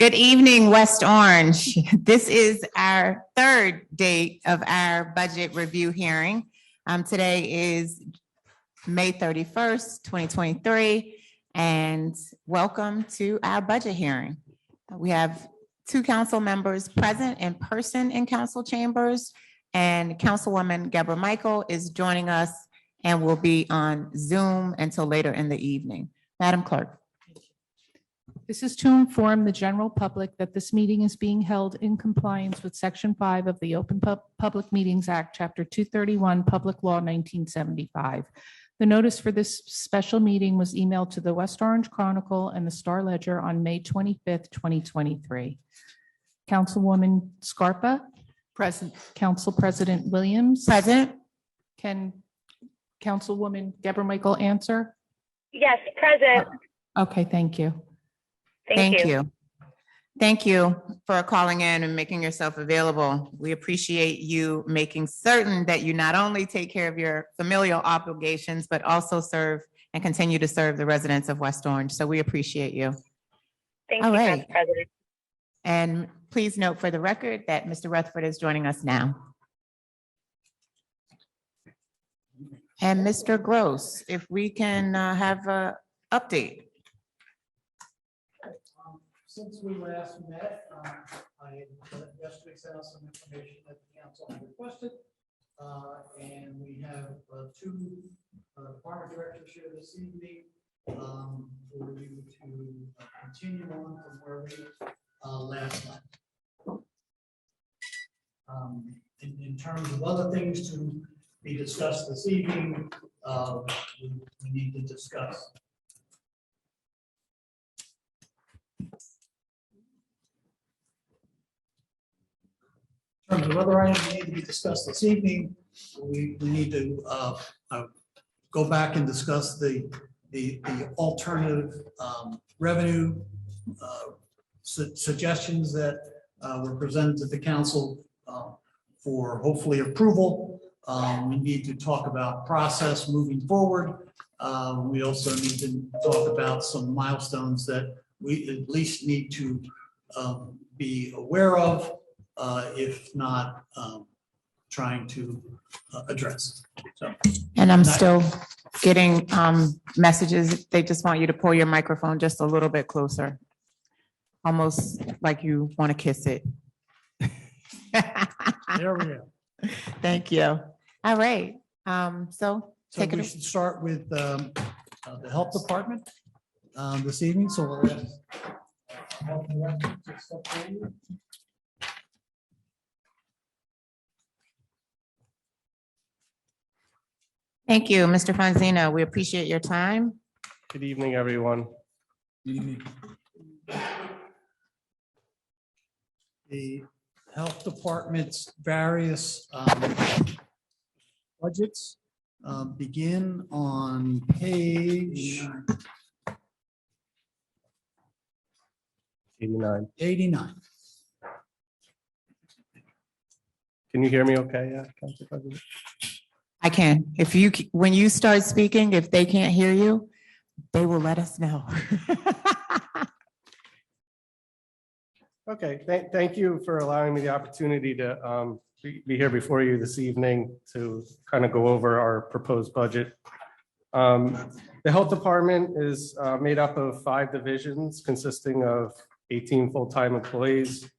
Good evening, West Orange. This is our third date of our budget review hearing. Today is May 31st, 2023, and welcome to our budget hearing. We have two council members present in person in council chambers, and Councilwoman Geber Michael is joining us and will be on Zoom until later in the evening. Madam Clerk. This is to inform the general public that this meeting is being held in compliance with Section 5 of the Open Public Meetings Act, Chapter 231, Public Law 1975. The notice for this special meeting was emailed to the West Orange Chronicle and the Star Ledger on May 25th, 2023. Councilwoman Scarpa? Present. Council President Williams? Present. Can Councilwoman Geber Michael answer? Yes, present. Okay, thank you. Thank you. Thank you for calling in and making yourself available. We appreciate you making certain that you not only take care of your familial obligations, but also serve and continue to serve the residents of West Orange. So we appreciate you. Thank All you, right. Council President. And please note for the record that Mr. Rutherford is joining us now. And Mr. Gross, if we can have an update. Since we last met, I yesterday sent out some information that the council had requested. And we have two department directors here this evening for you to continue on from where we last met. In terms of other things to be discussed this evening, we need to discuss. In terms of other items that need to be discussed this evening, we need to go back and discuss the alternative revenue suggestions that were presented to the council for hopefully approval. We need to talk about process moving forward. We also need to talk about some milestones that we at least need to be aware of. If not, trying to address. So, And I'm still getting messages. They just want you to pull your microphone just a little bit closer. Almost like you want to kiss it. there we go. Thank you. All right. So So take we it. should start with the health department this evening. So we'll ask health director to step forward. Thank you, Mr. Fonzino. We appreciate your time. Good evening, everyone. The health department's various budgets begin on page 89. 89. Can you hear me okay, Council President? I can. If you, when you start speaking, if they can't hear you, they will let us know. Okay, thank you for allowing me the opportunity to be here before you this evening to kind of go over our proposed budget. The health department is made up of 5 divisions consisting of 18 full-time employees.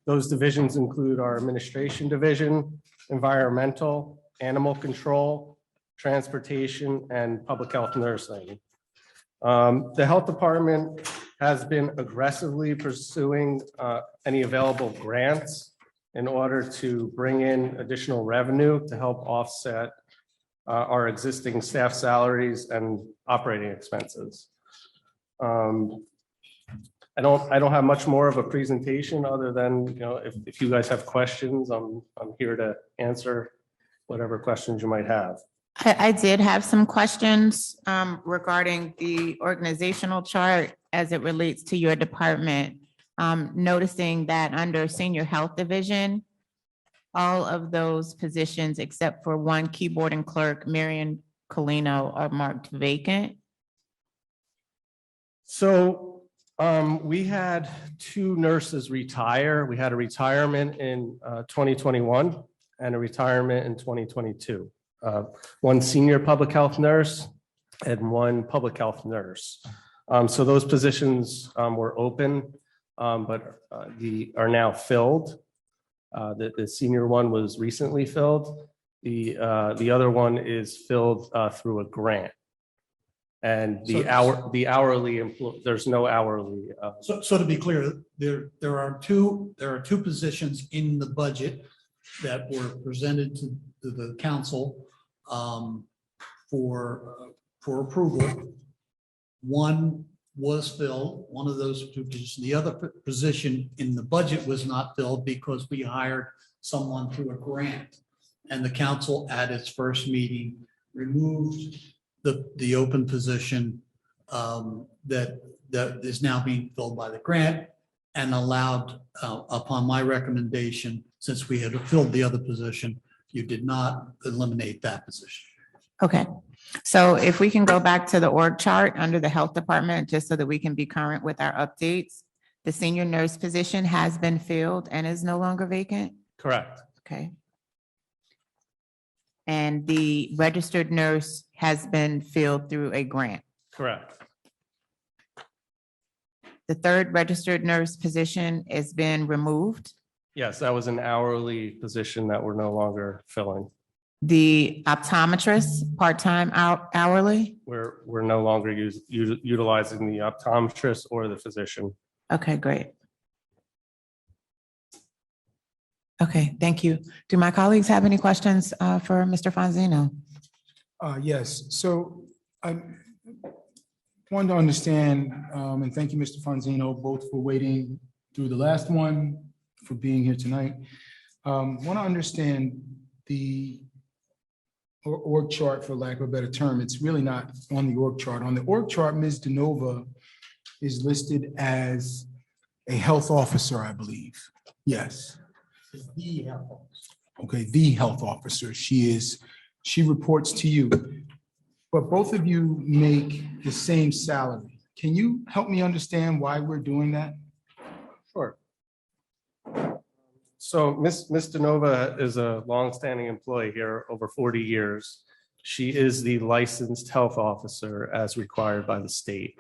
Those divisions include our administration division, environmental, animal control, transportation, and public health nursing. The health department has been aggressively pursuing any available grants in order to bring in additional revenue to help offset our existing staff salaries and operating expenses. I don't have much more of a presentation other than, you know, if you guys have questions, I'm here to answer whatever questions you might have. I did have some questions regarding the organizational chart as it relates to your department. Noticing that under senior health division, all of those positions except for one keyboard and clerk, Marion Colino, are marked vacant. So We had 2 nurses retire. We had a retirement in 2021 and a retirement in 2022. 1 senior public health nurse and 1 public health nurse. So those positions were open, but are now filled. The senior one was recently filled. The other one is filled through a grant. And the hourly there's no hourly. So to be clear, there are two positions in the budget that were presented to the council for approval. One was filled, one of those 2 positions. The other position in the budget was not filled because we hired someone through a grant. And the council at its first meeting removed the open position that is now being filled by the grant and allowed, upon my recommendation, since we had filled the other position, you did not eliminate that position. Okay, so if we can go back to the org chart under the health department, just so that we can be current with our updates. The senior nurse position has been filled and is no longer vacant. Correct. Okay. And the registered nurse has been filled through a grant. Correct. The 3rd registered nurse position has been removed. Yes, that was an hourly position that we're no longer filling. The optometrist, part-time hourly. We're no longer utilizing the optometrist or the physician. Okay, great. Okay, thank you. Do my colleagues have any questions for Mr. Fonzino? Yes, so I wanted to understand, and thank you, Mr. Fonzino, both for waiting through the last one, for being here tonight. Want to understand the org chart, for lack of a better term. It's really not on the org chart. On the org chart, Ms. DeNova is listed as a health officer, I believe. Yes. The health officer. Okay, the health officer. She reports to you. But both of you make the same salary. Can you help me understand why we're doing that? Sure. So Ms. DeNova is a longstanding employee here, over 40 years. She is the licensed health officer as required by the state.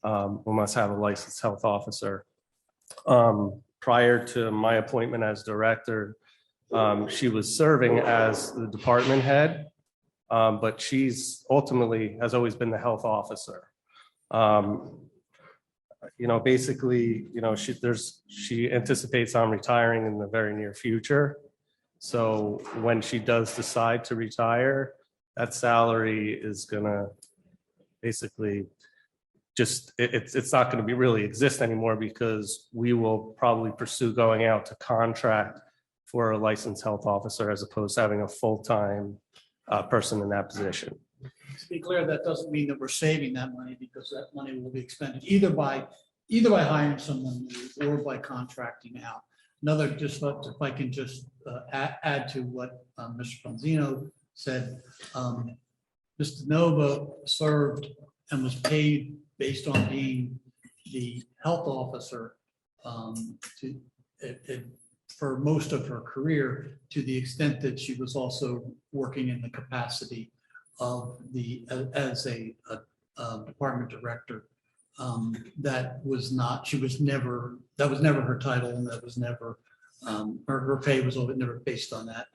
We must have a licensed health officer. Prior to my appointment as director, she was serving as the department head, but she's ultimately has always been the health officer. Basically, she anticipates on retiring in the very near future. So when she does decide to retire, that salary is gonna basically it's not going to be really exist anymore, because we will probably pursue going out to contract for a licensed health officer as opposed to having a full-time person in that position. To be clear, that doesn't mean that we're saving that money, because that money will be expended either by hiring someone new or by contracting out. If I can just add to what Mr. Fonzino said, Ms. DeNova served and was paid based on being the health officer for most of her career, to the extent that she was also working in the capacity of as a department director. That was never her title, and that was never her pay was never based on that.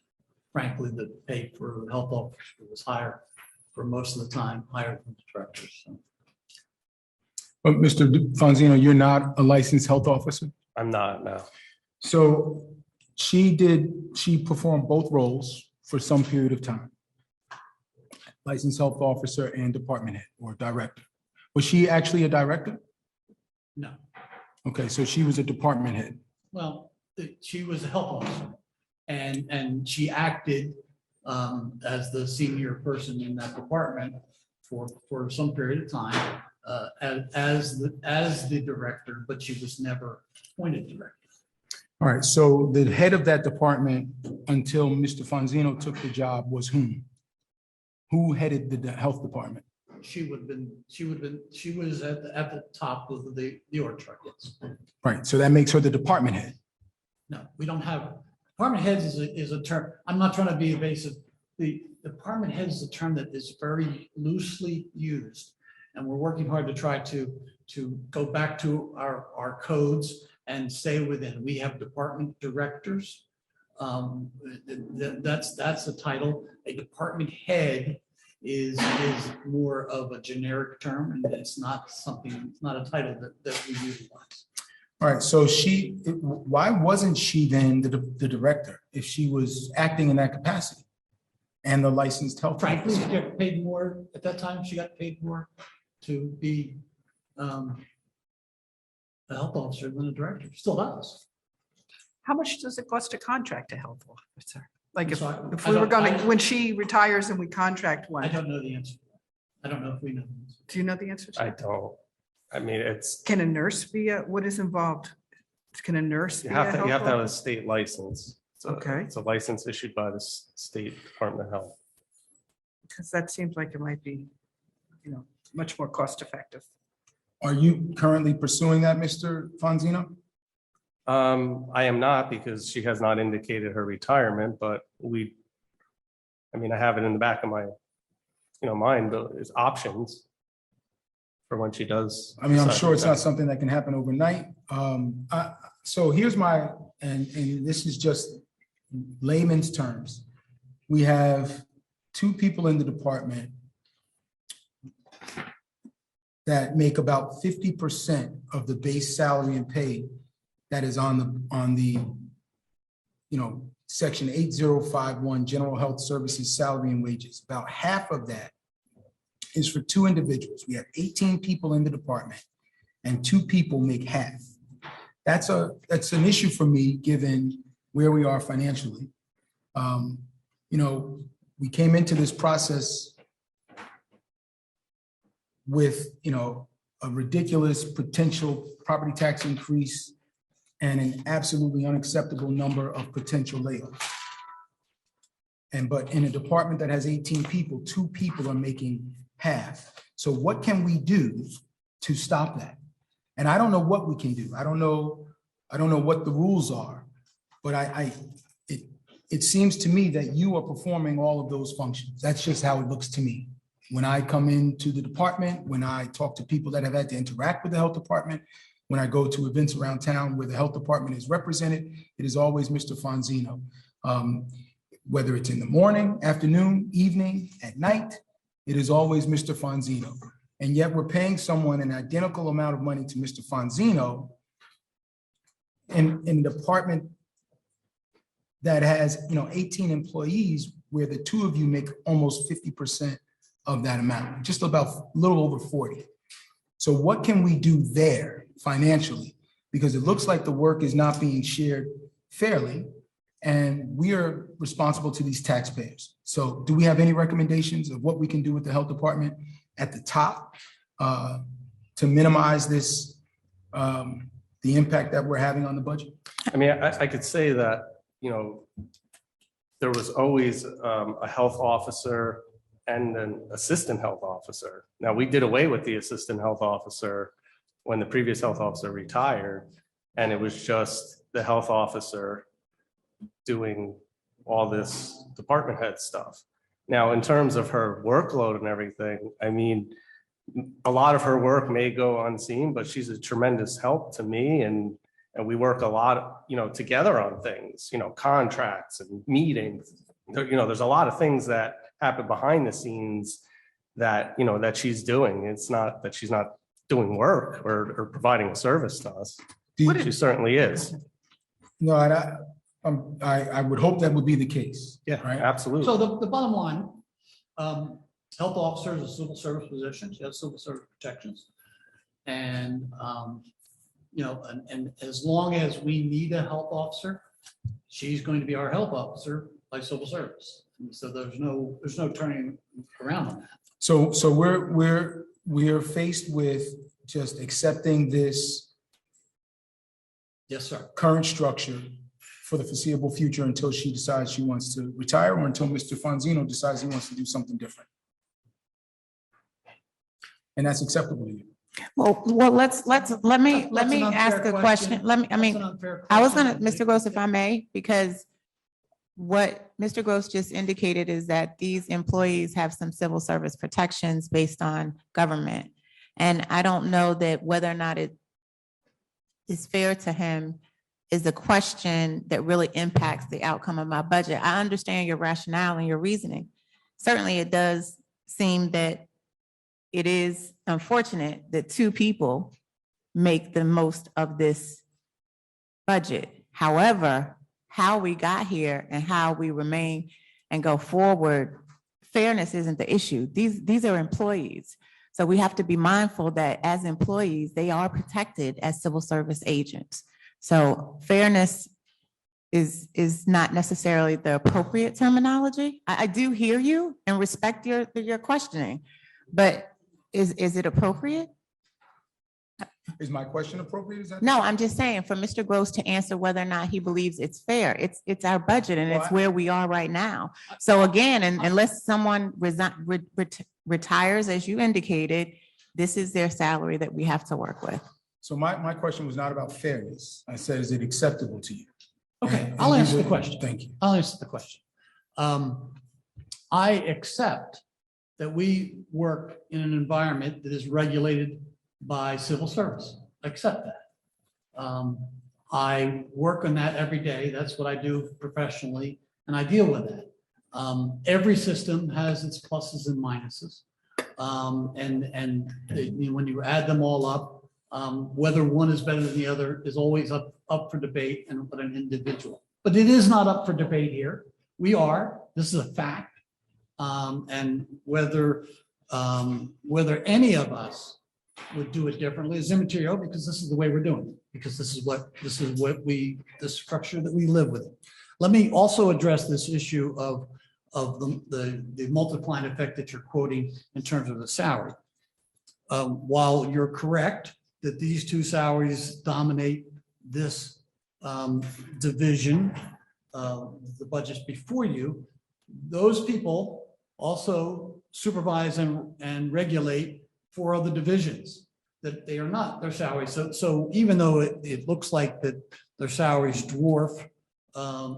Frankly, the pay for the health officer was higher for most of the time, higher than the directors. So. But Mr. Fonzino, you're not a licensed health officer? I'm not, no. So she performed both roles for some period of time. Licensed health officer and department head or director. Was she actually a director? No. Okay, so she was a department head. Well, she was a health officer, and she acted as the senior person in that department for some period of time as the director, but she was never appointed director. All right, so the head of that department until Mr. Fonzino took the job was whom? Who headed the health department? she was at the top of the org chart, yes. Right, so that makes her the department head. No, we don't have, department heads is a term, I'm not trying to be evasive. The department head is a term that is very loosely used. And we're working hard to try to go back to our codes and stay within. We have department directors. That's the title. A department head is more of a generic term, and it's not a title that we utilize. All right, so why wasn't she then the director if she was acting in that capacity and the licensed health? Frankly, she officer? got paid more at that time. She got paid more to be a health officer than a director. Still does. How much does it cost to contract a health officer? Like if I'm sorry, if I we were don't- going to, when she retires and we contract I one, don't know the answer. I don't know if we know. the answer. do you know the answer? to I that? don't. I mean, Can a nurse be what is involved? Can a nurse be you a have to health have a officer? state license. Okay. It's a license issued by the State Department of Health. Because that seems like it might be, much more cost effective. Are you currently pursuing that, Mr. Fonzino? I am not, because she has not indicated her retirement, but I have it in the back of my, mind, but it's options for when she does. I mean, I'm decide sure it's to not retire. something that can happen overnight. So here's and this is just layman's terms. We have two people in the department that make about 50% of the base salary and pay that is on the section 8051, general health services, salary and wages. About half of that is for two individuals. We have 18 people in the department and two people make half. That's an issue for me, given where we are financially. We came into this process with, a ridiculous potential property tax increase and an absolutely unacceptable number of potential layoffs. But in a department that has 18 people, two people are making half. So what can we do to stop that? And I don't know what we can do. I don't know what the rules are, but it seems to me that you are performing all of those functions. That's just how it looks to me. When I come into the department, when I talk to people that have had to interact with the health department, when I go to events around town where the health department is represented, it is always Mr. Fonzino. Whether it's in the morning, afternoon, evening, at night, it is always Mr. Fonzino. And yet we're paying someone an identical amount of money to Mr. Fonzino in a department that has, 18 employees, where the two of you make almost 50% of that amount, just about a little over 40. So what can we do there financially? Because it looks like the work is not being shared fairly, and we are responsible to these taxpayers. So do we have any recommendations of what we can do with the health department at the top to minimize this, the impact that we're having on the budget? I could say that, there was always a health officer and an assistant health officer. Now, we did away with the assistant health officer when the previous health officer retired, and it was just the health officer doing all this department head stuff. Now, in terms of her workload and everything, a lot of her work may go unseen, but she's a tremendous help to me, and we work a lot, together on things, contracts and meetings. There's a lot of things that happen behind the scenes that, that she's doing. It's not that she's not doing work or providing a service to us. She certainly is. No, I would hope that would be the case. Yeah, Right. absolutely. So the bottom line, health officer is a civil service position. She has civil service protections. And, and as long as we need a health officer, she's going to be our health officer by civil service. And so there's no turning around on that. So we're faced with just accepting this Yes, sir. current structure for the foreseeable future until she decides she wants to retire, or until Mr. Fonzino decides he wants to do something different. And that's acceptable to you. Well, let me ask a question. I was gonna, Mr. Gross, if I may, because what Mr. Gross just indicated is that these employees have some civil service protections based on government. And I don't know that whether or not it is fair to him is a question that really impacts the outcome of my budget. I understand your rationale and your reasoning. Certainly, it does seem that it is unfortunate that two people make the most of this budget. However, how we got here and how we remain and go forward, fairness isn't the issue. These are employees. So we have to be mindful that as employees, they are protected as civil service agents. So fairness is not necessarily the appropriate terminology. I do hear you and respect your questioning, but is it appropriate? Is my question appropriate? Is that? No, I'm just saying for Mr. Gross to answer whether or not he believes it's fair. It's our budget and it's where we are right now. So again, unless someone retires, as you indicated, this is their salary that we have to work with. So my question was not about fairness. I said, is it acceptable to you? Okay, And I'll you answer the would- question. Thank you. I'll answer the question. I accept that we work in an environment that is regulated by civil service. I accept that. I work on that every day. That's what I do professionally, and I deal with that. Every system has its pluses and minuses. When you add them all up, whether one is better than the other is always up for debate and what an individual. But it is not up for debate here. This is a fact. And whether any of us would do it differently is immaterial because this is the way we're doing it, because this is the structure that we live with. Let me also address this issue of the multiplying effect that you're quoting in terms of the salary. While you're correct that these two salaries dominate this division, the budgets before you, those people also supervise and regulate 4 other divisions that they are not their salaries. So even though it looks like that their salaries dwarf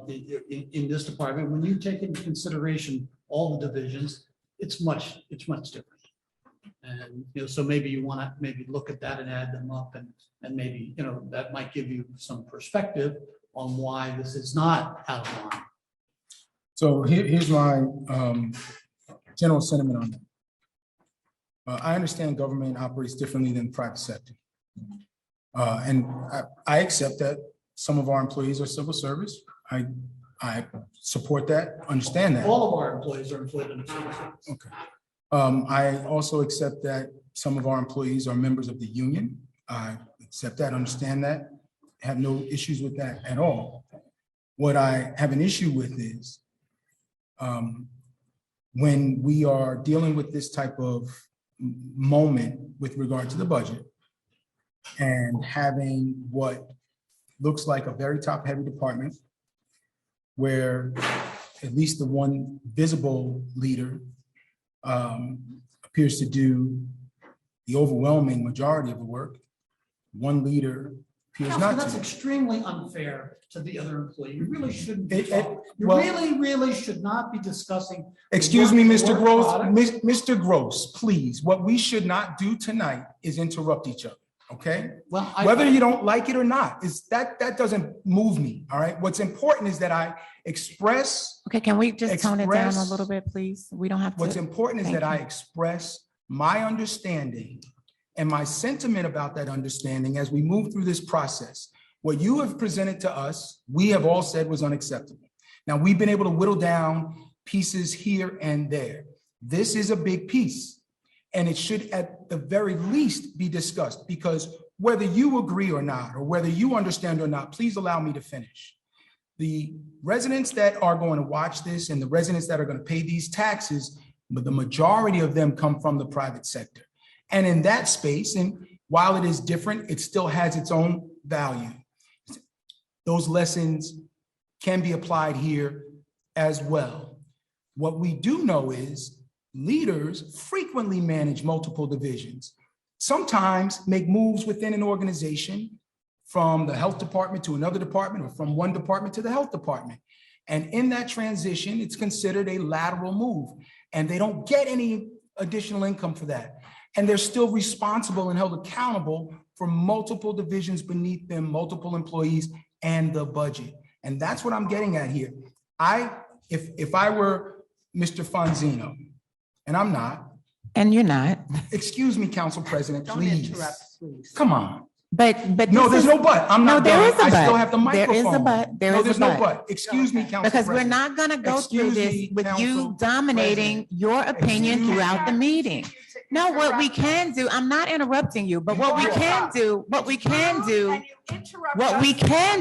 in this department, when you take into consideration all the divisions, it's much different. And so maybe you want to maybe look at that and add them up, and maybe that might give you some perspective on why this is not out of line. So here's my general sentiment on that. I understand government operates differently than the private sector. And I accept that some of our employees are civil service. I support that, understand that. All of our employees are employed in the civil service. Okay. I also accept that some of our employees are members of the union. I accept that, understand that, have no issues with that at all. What I have an issue with is when we are dealing with this type of moment with regard to the budget and having what looks like a very top-heavy department where at least the one visible leader appears to do the overwhelming majority of the work. One leader appears not That's to. extremely unfair to the other employee. You really shouldn't be It- talking. You well- really should not be discussing. Excuse me, the Mr. work Gross, product. Mr. Gross, please. What we should not do tonight is interrupt each other, okay? Well, Whether you don't like it or not, that doesn't move me, all right? What's important is that I express, Okay, can we just tone it down a Express- little bit, please? We don't have what's to. important is Thank that I you. express my understanding and my sentiment about that understanding as we move through this process. What you have presented to us, we have all said was unacceptable. Now, we've been able to whittle down pieces here and there. This is a big piece, and it should at the very least be discussed, because whether you agree or not, or whether you understand or not, please allow me to finish. The residents that are going to watch this and the residents that are going to pay these taxes, but the majority of them come from the private sector. And in that space, and while it is different, it still has its own value. Those lessons can be applied here as well. What we do know is Leaders frequently manage multiple divisions, sometimes make moves within an organization from the health department to another department, or from one department to the health department. And in that transition, it's considered a lateral move, and they don't get any additional income for that. And they're still responsible and held accountable for multiple divisions beneath them, multiple employees, and the budget. And that's what I'm getting at here. If I were Mr. Fonzino, and I'm not, And you're not, excuse me, Council President, Don't please. interrupt, please. Come on. but No, this there's is- no but. I'm No, not there done. is a I still but. have the There is a microphone. but. There No, is a there's no but. but. Excuse me, Council Because we're President. not gonna go through Excuse this me, with you Council dominating your opinion Excuse me. throughout the meeting. No, what we can do, I'm not interrupting you, but what we can do, what we can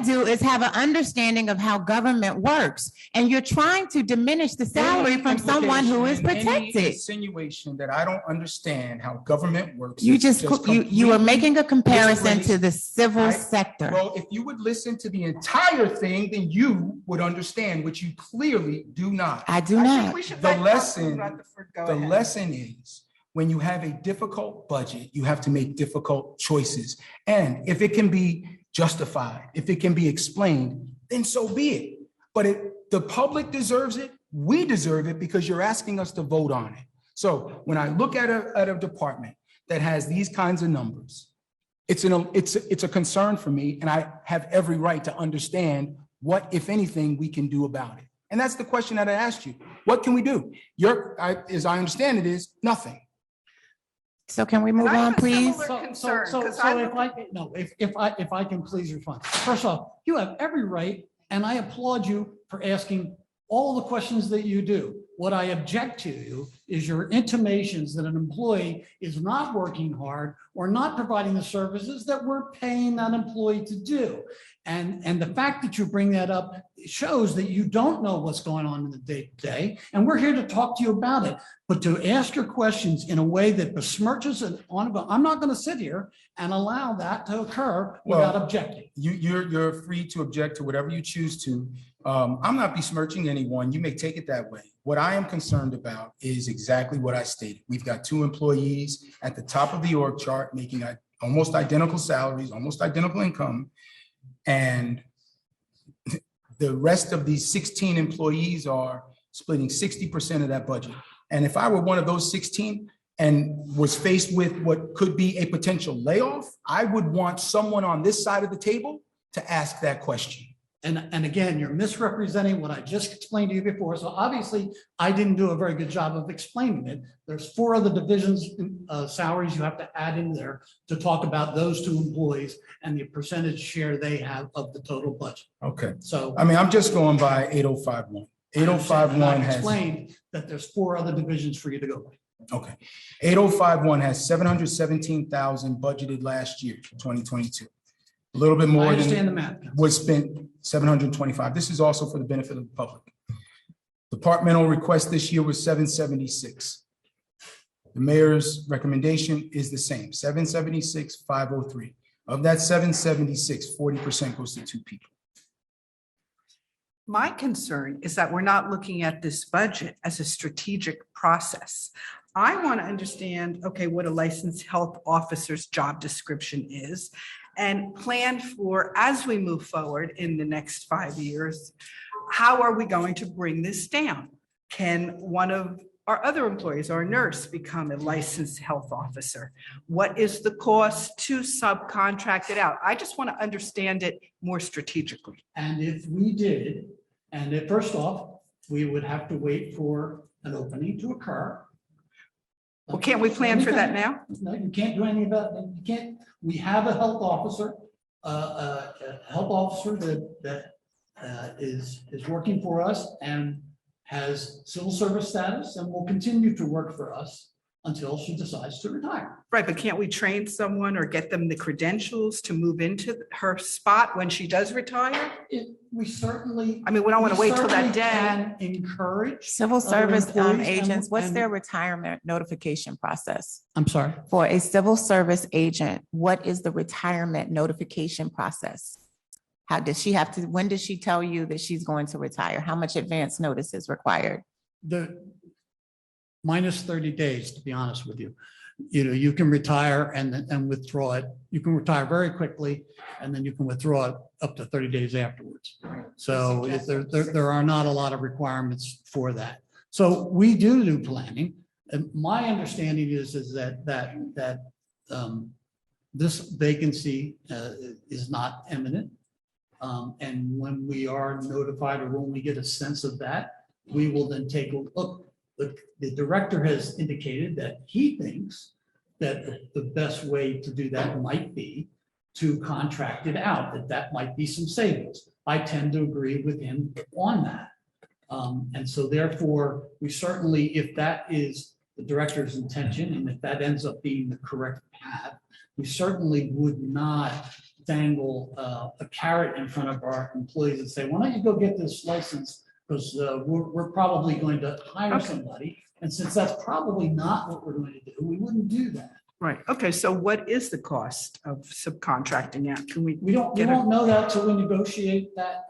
do is have an understanding of how government works. And you're trying to diminish the salary from someone who is Any protected. insinuation that I don't understand how government works. You is you are completely making a comparison displaced. to the civil I- sector. Well, if you would listen to the entire thing, then you would understand, which you clearly do not. I do I think not. we should The let Councilman lesson- Rutherford go The ahead. lesson is, when you have a difficult budget, you have to make difficult choices. And if it can be justified, if it can be explained, then so be it. But the public deserves it, we deserve it, because you're asking us to vote on it. So when I look at a department that has these kinds of numbers, it's a concern for me, and I have every right to understand what, if anything, we can do about it. And that's the question that I asked you. What can we do? As I understand it, is nothing. So can we move I have on, a please? similar concern, So 'cause I if I, no, if I can please respond. First off, you have every right, and I applaud you for asking all the questions that you do. What I object to is your intimations that an employee is not working hard or not providing the services that we're paying that employee to do. And the fact that you bring that up shows that you don't know what's going on in the day-to-day, and we're here to talk to you about it. But to ask your questions in a way that besmirches it I'm not going to sit here and allow that to occur without Well, objecting. You're free to object to whatever you choose to. I'm not besmirching anyone. You may take it that way. What I am concerned about is exactly what I stated. We've got 2 employees at the top of the org chart making almost identical salaries, almost identical income. And the rest of these 16 employees are splitting 60% of that budget. And if I were one of those 16 and was faced with what could be a potential layoff, I would want someone on this side of the table to ask that question. And again, you're misrepresenting what I just explained to you before. So obviously, I didn't do a very good job of explaining it. There's 4 other divisions, salaries you have to add in there to talk about those 2 employees and the percentage share they have of the total budget. Okay. So. I mean, I'm just going by 8051. And 8051 I has, explained that there's 4 other divisions for you to go by. okay. 8051 has 717,000 budgeted last year, 2022. A little bit I more understand the than math. was spent, 725. This is also for the benefit of the public. Departmental request this year was 776. The mayor's recommendation is the same, 776, 503. Of that 776, 40% goes to 2 people. My concern is that we're not looking at this budget as a strategic process. I want to understand, okay, what a licensed health officer's job description is and plan for, as we move forward in the next 5 years, how are we going to bring this down? Can one of our other employees, our nurse, become a licensed health officer? What is the cost to subcontract it out? I just want to understand it more strategically. And if we did, first off, we would have to wait for an opening to occur. Well, can't we plan for that now? No, you can't do anything about it. You can't, we have a health officer, that is working for us and has civil service status and will continue to work for us until she decides to retire. Right, but can't we train someone or get them the credentials to move into her spot when she does retire? We certainly. I mean, we don't want to wait till that certainly day. can Encourage. Civil other service employees agents, what's and- their retirement notification process? I'm sorry. For a civil service agent, what is the retirement notification process? How does she have to, when does she tell you that she's going to retire? How much advance notice is required? minus 30 days, to be honest with you. You know, you can retire and withdraw it. You can retire very quickly, and then you can withdraw it up to 30 days afterwards. So if there are not a lot of requirements for that. So we do planning. And my understanding is that this vacancy is not imminent. And when we are notified or when we get a sense of that, we will then take a look. The director has indicated that he thinks that the best way to do that might be to contract it out, that might be some savings. I tend to agree with him on that. And so therefore, we certainly, if that is the director's intention, and if that ends up being the correct path, we certainly would not dangle a carrot in front of our employees and say, why don't you go get this license? Because we're probably going to hire somebody. And since that's probably not what we're going to do, we wouldn't do that. Right. Okay. So what is the cost of subcontracting out? Can we? We don't know that till we negotiate that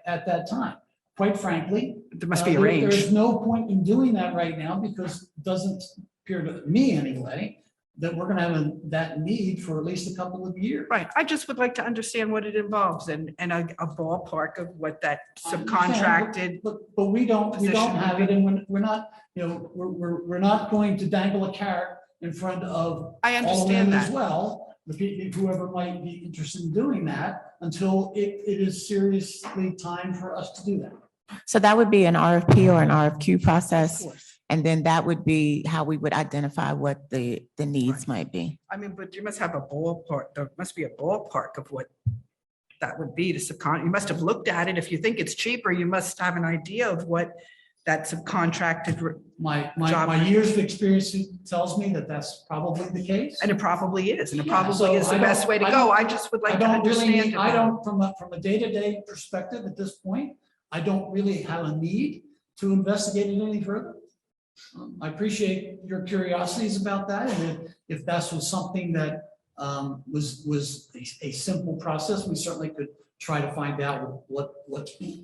at that time. Quite frankly. There must be a There's range. no point in doing that right now because it doesn't appear to me anyway, that we're going to have that need for at least a couple of years. Right. I just would like to understand what it involves and a ballpark of what that subcontracted. But we don't position have would it, and we're not, you know, we're not going to dangle a carrot in front of I all of understand them as that. well, whoever might be interested in doing that until it is seriously time for us to do that. So that would be an RFP or an RFQ process. Of course. And then that would be how we would identify what the needs might be. I mean, but you must have a ballpark. There must be a ballpark of what that would be to subcon. You must have looked at it. If you think it's cheaper, you must have an idea of what that subcontracted, My years of experience tells me that that's probably the case. and it probably is, and it Yeah, probably so is the I best don't- way to I go. don't- I just would I like to don't really, understand. I don't, from a day-to-day perspective at this point, I don't really have a need to investigate it any further. I appreciate your curiosities about that, and if that was something that was a simple process, we certainly could try to find out what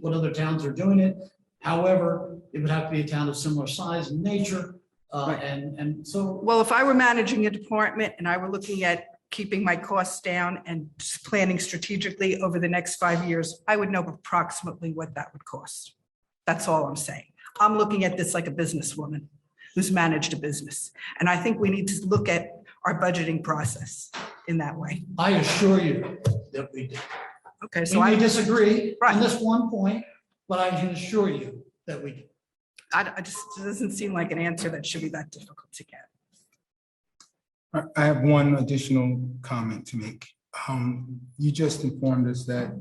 other towns are doing it. However, it would have to be a town of similar size and nature, Right. and so. Well, if I were managing a department and I were looking at keeping my costs down and planning strategically over the next 5 years, I would know approximately what that would cost. That's all I'm saying. I'm looking at this like a businesswoman who's managed a business. And I think we need to look at our budgeting process in that way. I assure you that we do. Okay, We so may I disagree Right. on this one point, but I can assure you that we do. just, it doesn't seem like an answer that should be that difficult to get. I have one additional comment to make. You just informed us that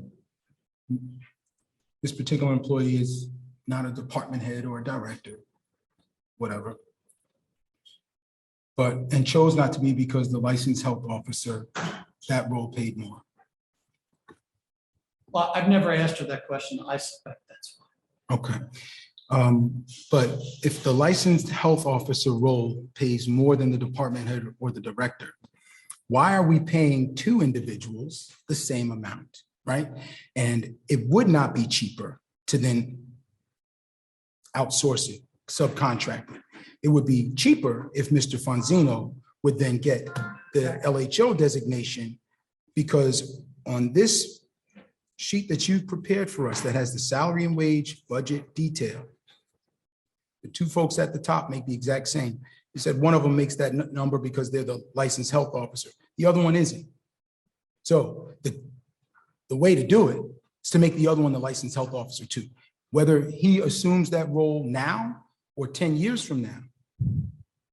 this particular employee is not a department head or a director, whatever. And chose not to be because the licensed health officer, that role paid more. Well, I've never asked her that question. I suspect that's why. Okay. But if the licensed health officer role pays more than the department head or the director, why are we paying two individuals the same amount, right? And it would not be cheaper to then outsource it, subcontract it. It would be cheaper if Mr. Fonzino would then get the LHO designation, because on this sheet that you've prepared for us that has the salary and wage budget detail, the two folks at the top make the exact same. You said one of them makes that number because they're the licensed health officer. The other one isn't. So the way to do it is to make the other one the licensed health officer too. Whether he assumes that role now or 10 years from now,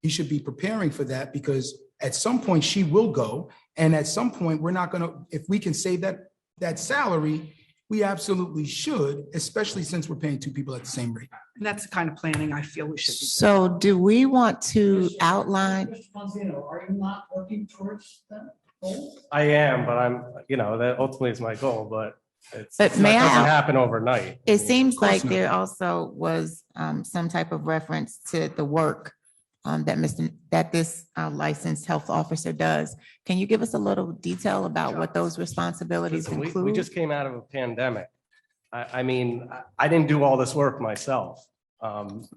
he should be preparing for that, because at some point she will go. And at some point, we're not gonna, if we can save that salary, we absolutely should, especially since we're paying two people at the same rate. And that's the kind of planning I feel we should be doing. So do we want to outline? Mr. Fonzino, are you not working towards that goal? I am, but that ultimately is my goal, but it's But not may I doesn't have- happen overnight. It seems course like not. there also was some type of reference to the work that this licensed health officer does. Can you give us a little detail about what those responsibilities Listen, we include? just came out of a pandemic. I mean, I didn't do all this work myself.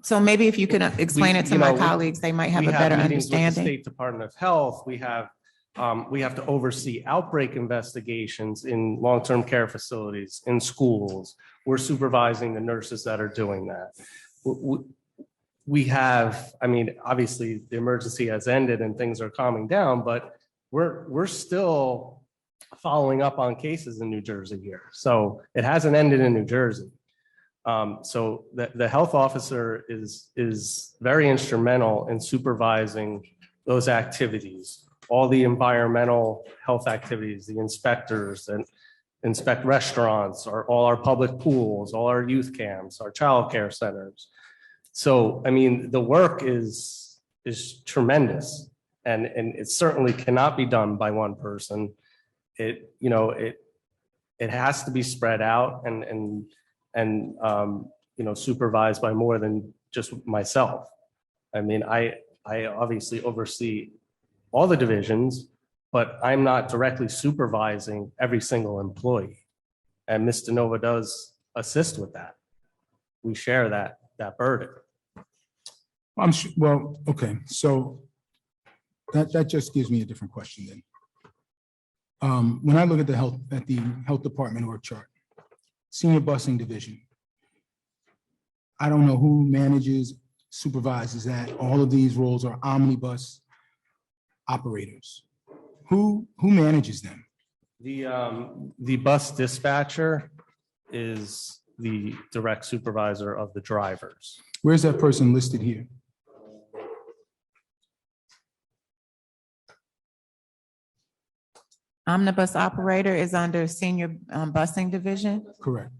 So maybe if you could explain it to you my know, colleagues, they might have we a better meetings with the understanding. State Department of Health. We have to oversee outbreak investigations in long-term care facilities, in schools. We're supervising the nurses that are doing that. We have, I mean, obviously the emergency has ended and things are calming down, but we're still following up on cases in New Jersey here. So it hasn't ended in New Jersey. So the health officer is very instrumental in supervising those activities, all the environmental health activities, the inspectors and inspect restaurants, or all our public pools, all our youth camps, our childcare centers. So, I mean, the work is tremendous, and it certainly cannot be done by one person. It has to be spread out and supervised by more than just myself. I mean, I obviously oversee all the divisions, but I'm not directly supervising every single employee. And Ms. DeNova does assist with that. We share that burden. I'm sure, well, okay, so that just gives me a different question then. When I look at the health department org chart, senior busing division, I don't know who manages, supervises that. All of these roles are omnibus operators. Who manages them? The bus dispatcher is the direct supervisor of the drivers. Where's that person listed here? Omnibus operator is under senior busing division. Correct.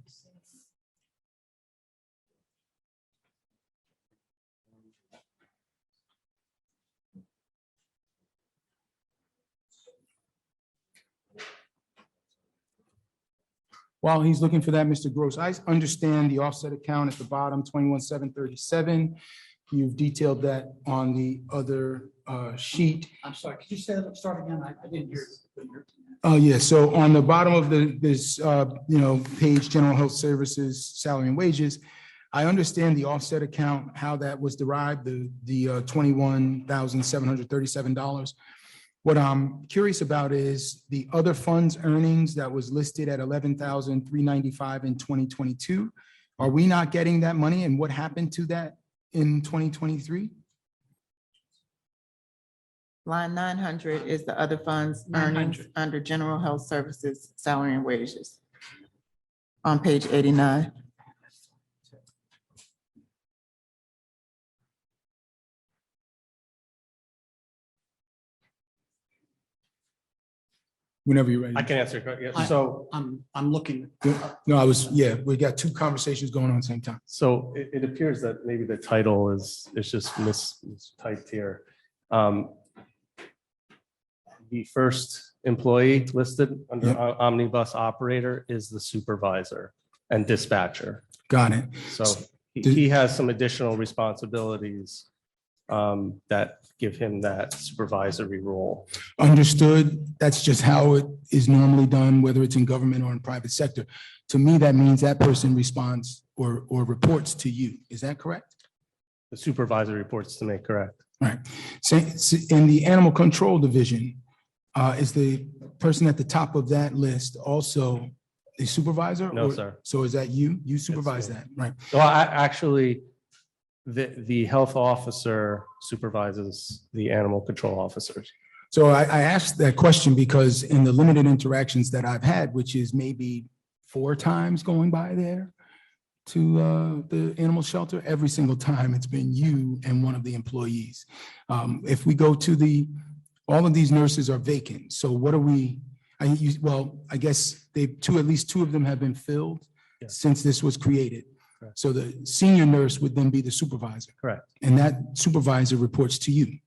While he's looking for that, Mr. Gross, I understand the offset account at the bottom, 21,737. You've detailed that on the other sheet. I'm sorry, could you say that, start again? I didn't hear. Oh, yeah, so on the bottom of this page, general health services, salary and wages, I understand the offset account, how that was derived, the $21,737. What I'm curious about is the other funds earnings that was listed at $11,395 in 2022. Are we not getting that money, and what happened to that in 2023? Line 900 is the other funds earnings under general health services, salary and wages. On page 89. Whenever you're ready. I can answer. Yeah, so I'm looking. No, we got two conversations going on at the same time. So it appears that maybe the title is just mistyped here. The first employee listed under omnibus operator is the supervisor and dispatcher. Got it. So he has some additional responsibilities that give him that supervisory role. Understood. That's just how it is normally done, whether it's in government or in private sector. To me, that means that person responds or reports to you. Is that correct? The supervisor reports to me, correct? Right. So in the animal control division, is the person at the top of that list also a supervisor? No, sir. So is that you? You supervise that, right? Well, actually, the health officer supervises the animal control officers. So I asked that question because in the limited interactions that I've had, which is maybe 4 times going by there to the animal shelter, every single time it's been you and one of the employees. If we go to all of these nurses are vacant. So what are we? I guess at least 2 of them have been filled since this was created. Correct. So the senior nurse would then be the supervisor. Correct. And that supervisor reports to you.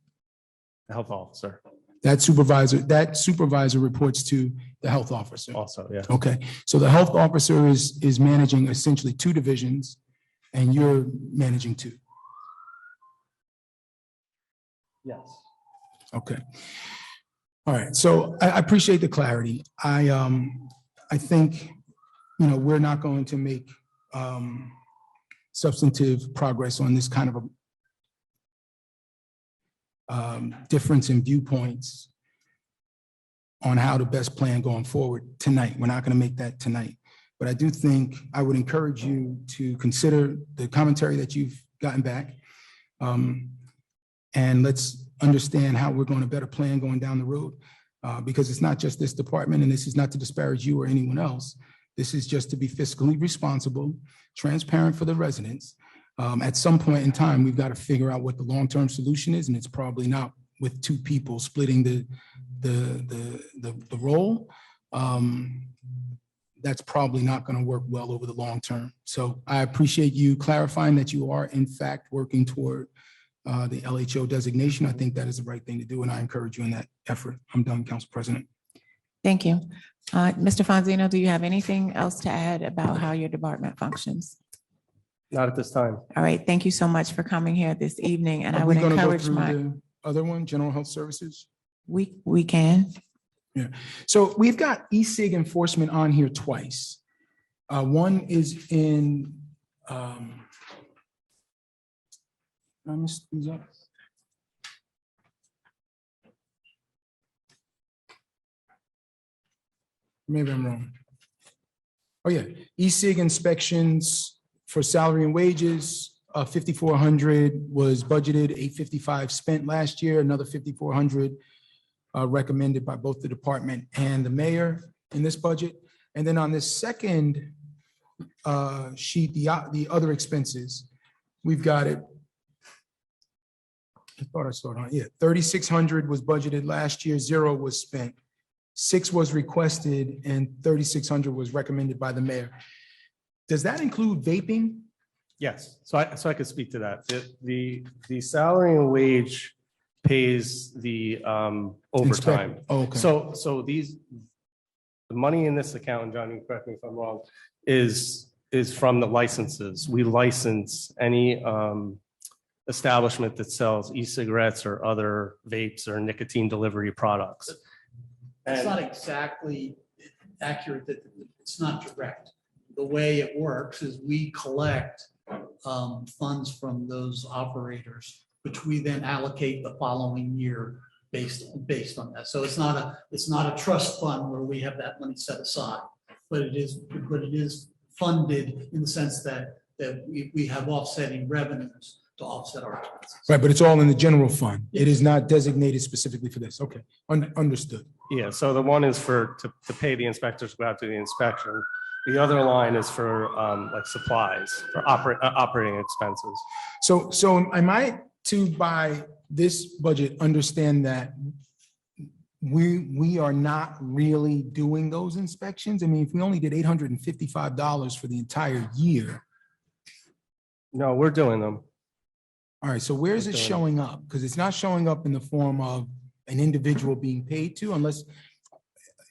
The health officer That supervisor reports to the health officer. also, yeah. Okay, so the health officer is managing essentially 2 divisions and you're managing 2. Yes. Okay. All right, so I appreciate the clarity. I think, we're not going to make substantive progress on this kind of a difference in viewpoints on how to best plan going forward tonight. We're not going to make that tonight. But I do think I would encourage you to consider the commentary that you've gotten back. And let's understand how we're going to better plan going down the road. Because it's not just this department, and this is not to disparage you or anyone else. This is just to be fiscally responsible, transparent for the residents. At some point in time, we've got to figure out what the long-term solution is, and it's probably not with two people splitting the role. That's probably not going to work well over the long term. So I appreciate you clarifying that you are in fact working toward the LHO designation. I think that is the right thing to do, and I encourage you in that effort. I'm done, Council President. Thank you. Mr. Fonzino, do you have anything else to add about how your department functions? Not at this time. All right, thank you so much for coming here this evening, and I Are would we gonna go encourage through my, the other one, General Health Services? we can. So we've got e-cig enforcement on here twice. One is in, did I miss these up? Maybe I'm wrong. Oh, yeah, e-cig inspections for salary and wages, 5,400 was budgeted, 855 spent last year, another 5,400 recommended by both the department and the mayor in this budget. And then on this second sheet, the other expenses, we've got it. I thought I saw it on, yeah, 3,600 was budgeted last year, 0 was spent. 6 was requested and 3,600 was recommended by the mayor. Does that include vaping? Yes, so I could speak to that. The salary and wage pays the overtime. Oh, okay. So the money in this account, and John, you correct me if I'm wrong, is from the licenses. We license any establishment that sells e-cigarettes or other vapes or nicotine delivery products. It's not exactly accurate, that it's not direct. The way it works is we collect funds from those operators, which we then allocate the following year based on that. So it's not a trust fund where we have that money set aside, but it is funded in the sense that we have offsetting revenues to offset our expenses. Right, but it's all in the general fund. It is not designated specifically for this. Okay, understood. Yeah, so the one is to pay the inspectors who go out to the inspection. The other line is for like supplies, for operating expenses. So am I to, by this budget, understand that we are not really doing those inspections? I mean, if we only did $855 for the entire year. No, we're doing them. All right, so where is it showing up? Because it's not showing up in the form of an individual being paid to, unless,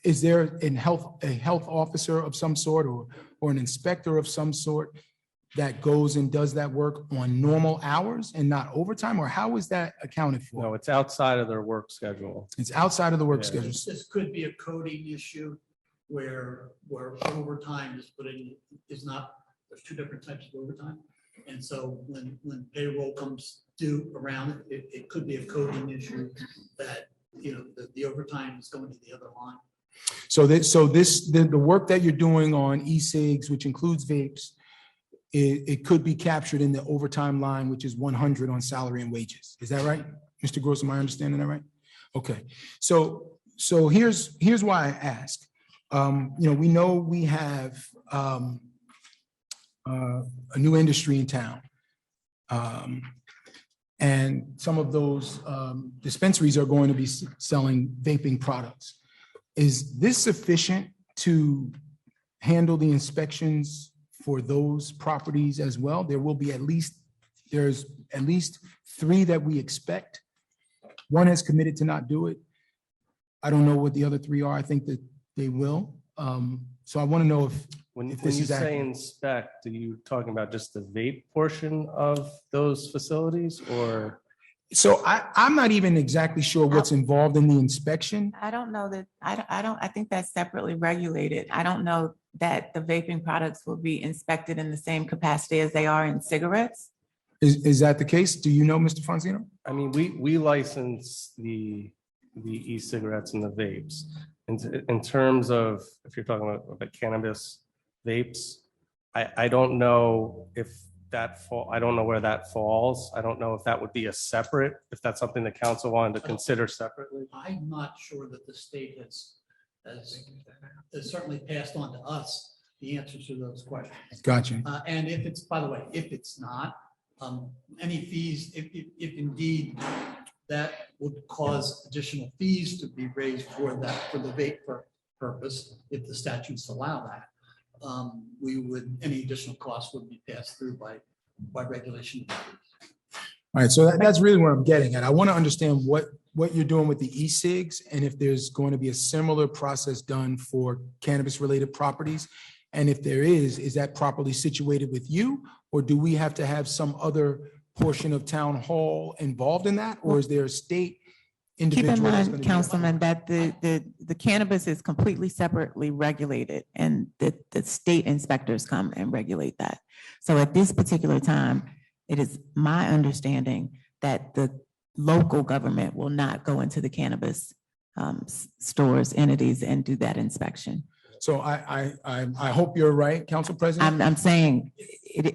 is there a health officer of some sort or an inspector of some sort that goes and does that work on normal hours and not overtime? Or how is that accounted for? No, it's outside of their work schedule. It's outside of the work Yeah. schedule. This could be a coding issue where overtime is put in, is not, there's two different types of overtime. And so when payroll comes due around, it could be a coding issue that, the overtime is going to the other line. So the work that you're doing on e-cigs, which includes vapes, it could be captured in the overtime line, which is 100 on salary and wages. Is that right? Mr. Gross, am I understanding that right? Okay. So here's why I ask. We know we have a new industry in town. And some of those dispensaries are going to be selling vaping products. Is this sufficient to handle the inspections for those properties as well? There's at least 3 that we expect. 1 has committed to not do it. I don't know what the other 3 are. I think that they will. So I want to know if When this you is say accurate. inspect, are you talking about just the vape portion of those facilities or? So I'm not even exactly sure what's involved in the inspection. I don't know that, I think that's separately regulated. I don't know that the vaping products will be inspected in the same capacity as they are in cigarettes. Is that the case? Do you know, Mr. Fonzino? I mean, we license the e-cigarettes and the vapes. In terms of, if you're talking about the cannabis vapes, I don't know if I don't know where that falls. I don't know if that would be a separate, if that's something the council wanted to consider separately. I'm not sure that the state has certainly passed on to us the answers to those questions. Gotcha. And if it's, by the way, if it's not, any fees, if indeed that would cause additional fees to be raised for that, for the vape purpose, if the statutes allow that, any additional costs would be passed through by regulation. All right, so that's really what I'm getting at. I want to understand what you're doing with the e-cigs and if there's going to be a similar process done for cannabis-related properties. And if there is that properly situated with you? Or do we have to have some other portion of town hall involved in that? Or is there a state Keep individual? in that's mind, gonna be Councilman, involved? that the cannabis is completely separately regulated and the state inspectors come and regulate that. So at this particular time, it is my understanding that the local government will not go into the cannabis stores, entities and do that inspection. So I hope you're right, Council President. I'm saying,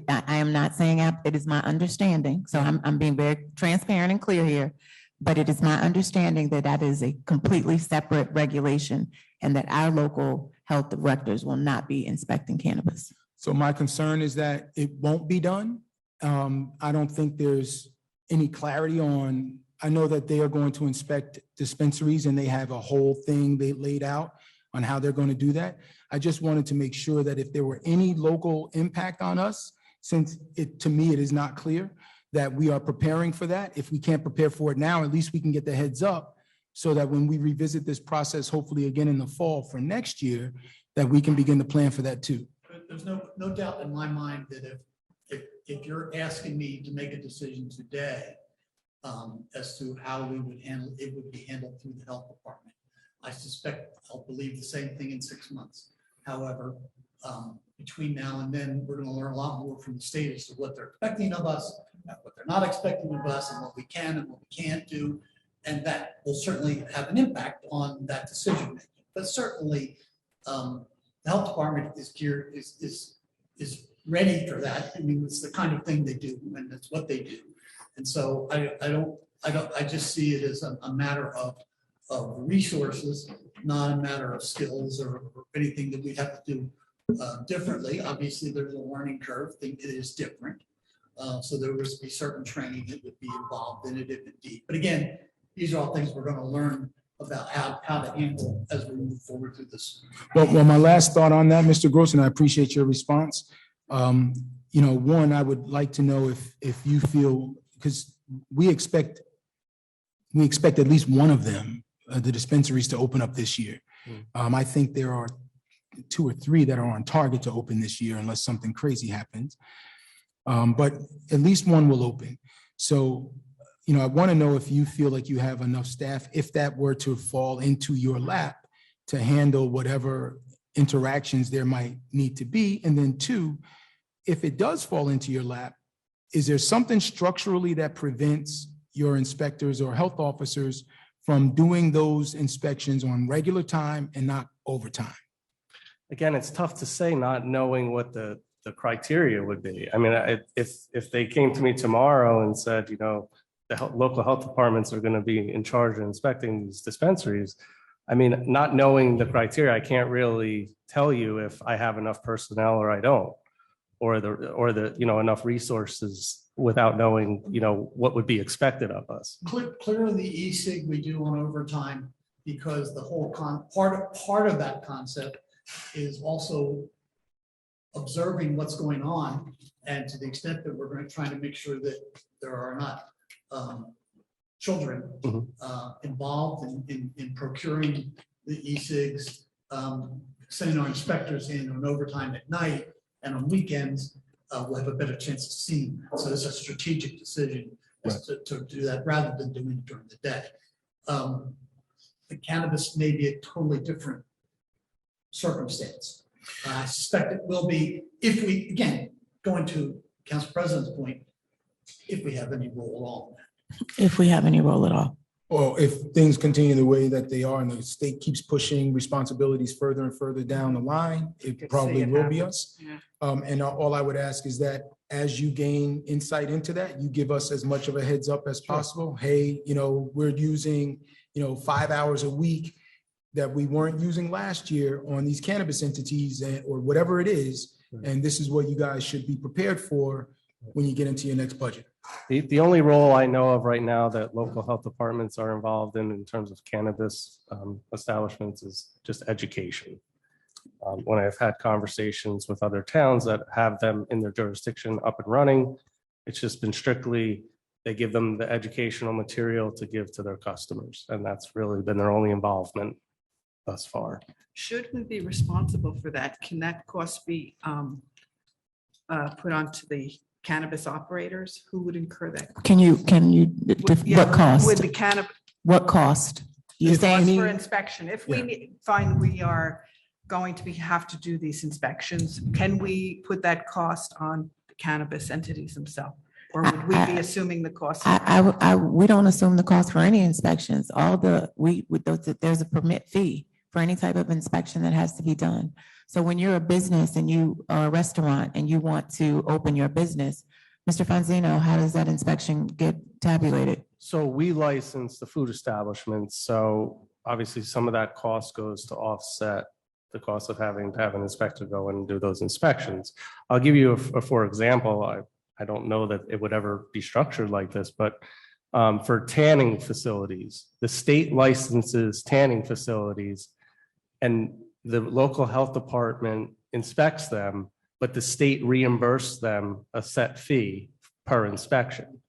I am not saying it is my understanding. So I'm being very transparent and clear here. But it is my understanding that that is a completely separate regulation and that our local health directors will not be inspecting cannabis. So my concern is that it won't be done. I don't think there's any clarity on, I know that they are going to inspect dispensaries and they have a whole thing they laid out on how they're going to do that. I just wanted to make sure that if there were any local impact on us, since to me, it is not clear, that we are preparing for that. If we can't prepare for it now, at least we can get the heads up so that when we revisit this process, hopefully again in the fall for next year, that we can begin to plan for that too. There's no doubt in my mind that if you're asking me to make a decision today as to how we would handle, it would be handled through the health department. I suspect I'll believe the same thing in 6 months. However, between now and then, we're going to learn a lot more from the state as to what they're expecting of us, what they're not expecting of us, and what we can and what we can't do. And that will certainly have an impact on that decision making. But certainly, the health department is ready for that. I mean, it's the kind of thing they do, and it's what they do. And so I just see it as a matter of resources, not a matter of skills or anything that we'd have to do differently. Obviously, there's a learning curve. It is different. So there would be certain training that would be involved in it if indeed. But again, these are all things we're going to learn about how to handle as we move forward through this. Well, my last thought on that, Mr. Gross, and I appreciate your response. One, I would like to know if you feel, because we expect at least one of them, the dispensaries, to open up this year. I think there are 2 or 3 that are on target to open this year unless something crazy happens. But at least one will open. So, I want to know if you feel like you have enough staff, if that were to fall into your lap, to handle whatever interactions there might need to be. And then 2, if it does fall into your lap, is there something structurally that prevents your inspectors or health officers from doing those inspections on regular time and not overtime? Again, it's tough to say not knowing what the criteria would be. I mean, if they came to me tomorrow and said, local health departments are going to be in charge of inspecting these dispensaries, I mean, not knowing the criteria, I can't really tell you if I have enough personnel or I don't, or the enough resources without knowing, what would be expected of us. Clearly, the e-cig we do on overtime because the whole part of that concept is also observing what's going on, and to the extent that we're going to try to make sure that there are not children involved in procuring the e-cigs, sending our inspectors in on overtime at night and on weekends, we'll have a better chance of seeing that. So it's a strategic decision is to do that rather than doing it during the day. The cannabis may be a totally different circumstance. I suspect it will be if we, again, going to Council President's point, if we have any role at all. If we have any role at all. Well, if things continue the way that they are and the state keeps pushing responsibilities further and further down the line, it Could probably see it will be happen. us. Yeah. And all I would ask is that as you gain insight into that, you give us as much of a heads up as possible. Hey, we're using, 5 hours a week that we weren't using last year on these cannabis entities or whatever it is. And this is what you guys should be prepared for when you get into your next budget. The only role I know of right now that local health departments are involved in terms of cannabis establishments is just education. When I've had conversations with other towns that have them in their jurisdiction up and running, it's just been strictly, they give them the educational material to give to their customers. And that's really been their only involvement thus far. Should we be responsible for that? Can that cost be put onto the cannabis operators? Who would incur that? What cost? Would the cannabis What cost? You cost for saying, inspection? If we find we are going to have to do these inspections, can we put that cost on the cannabis entities themselves? Or would we be assuming the cost? we don't assume the cost for any inspections. There's a permit fee for any type of inspection that has to be done. So when you're a business and you are a restaurant and you want to open your business, Mr. Fonzino, how does that inspection get tabulated? So we license the food establishments. So obviously some of that cost goes to offset the cost of having to have an inspector go and do those inspections. I'll give you for example, I don't know that it would ever be structured like this, but for tanning facilities, the state licenses tanning facilities and the local health department inspects them, but the state reimburses them a set fee per inspection.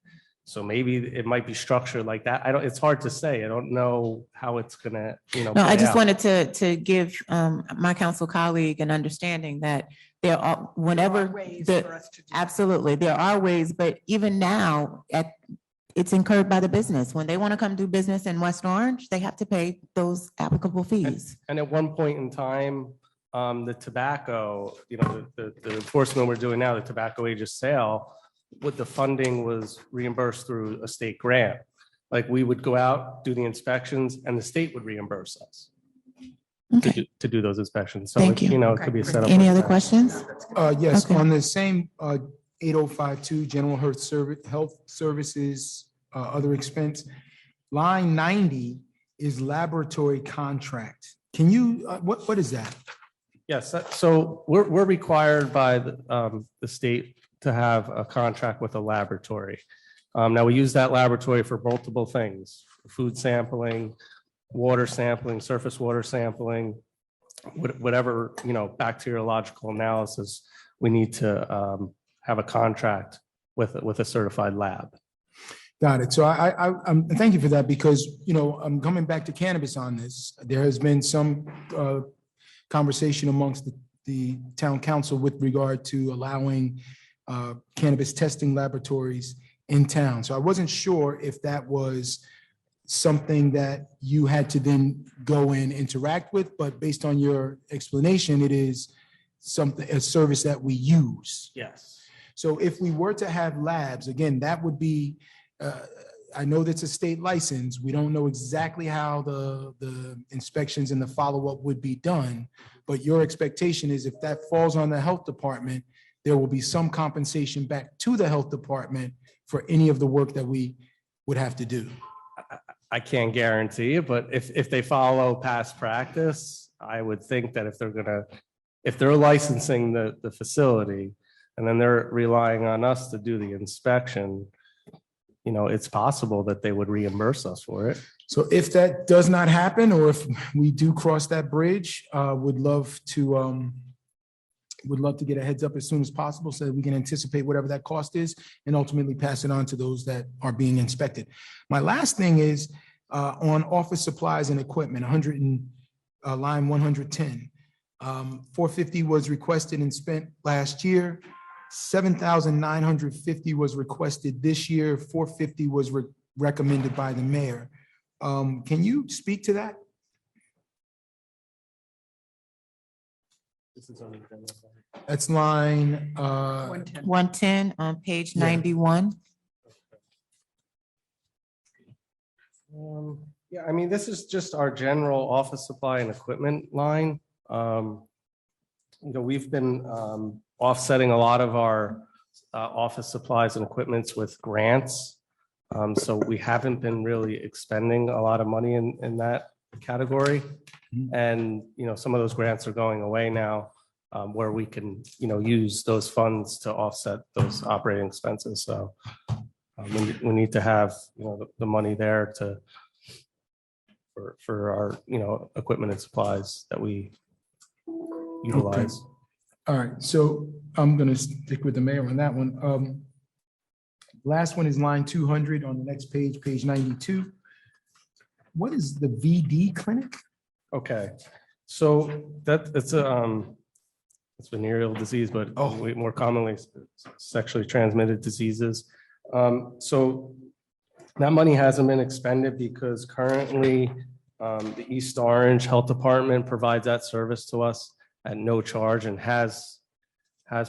So maybe it might be structured like that. It's hard to say. I don't know how it's gonna, No, I just play out. wanted to give my council colleague an understanding that there are, whenever, Ways the- for us to do that. absolutely, there are ways, but even now, it's incurred by the business. When they want to come do business in West Orange, they have to pay those applicable fees. And at one point in time, the tobacco, the enforcement we're doing now, the tobacco age of sale, with the funding was reimbursed through a state grant. Like we would go out, do the inspections, and the state would reimburse us Okay, to do those inspections. So, Thank you. it could be set up. any like other that. questions? Yes, Okay. on the same 8052, general health services, other expense, line 90 is laboratory contract. Can you, what is that? Yes, so we're required by the state to have a contract with a laboratory. Now, we use that laboratory for multiple things: food sampling, water sampling, surface water sampling, whatever, bacteriological analysis. We need to have a contract with a certified lab. Got it. So I'm thank you for that because, I'm coming back to cannabis on this. There has been some conversation amongst the town council with regard to allowing cannabis testing laboratories in town. So I wasn't sure if that was something that you had to then go and interact with, but based on your explanation, it is a service that we use. Yes. So if we were to have labs, again, that would be, I know that's a state license. We don't know exactly how the inspections and the follow-up would be done. But your expectation is if that falls on the health department, there will be some compensation back to the health department for any of the work that we would have to do. I can't guarantee it, but if they follow past practice, I would think that if they're licensing the facility and then they're relying on us to do the inspection, it's possible that they would reimburse us for it. So if that does not happen, or if we do cross that bridge, would love to get a heads up as soon as possible so that we can anticipate whatever that cost is and ultimately pass it on to those that are being inspected. My last thing is on office supplies and equipment, line 110. 450 was requested and spent last year. $7,950 was requested this year, $450 was recommended by the mayor. Can you speak to that? This is on the agenda. That's line, 110. 110 on page Yeah. 91. Yeah, I mean, this is just our general office supply and equipment line. We've been offsetting a lot of our office supplies and equipments with grants. So we haven't been really expending a lot of money in that category. And, some of those grants are going away now, where we can, use those funds to offset those operating expenses. So we need to have, the money there for our, equipment and supplies that we utilize. all right, so I'm gonna stick with the mayor on that one. Last one is line 200 on the next page, page 92. What is the VD clinic? Okay, so it's venereal disease, but more commonly sexually transmitted diseases. So that money hasn't been expended because currently the East Orange Health Department provides that service to us at no charge and has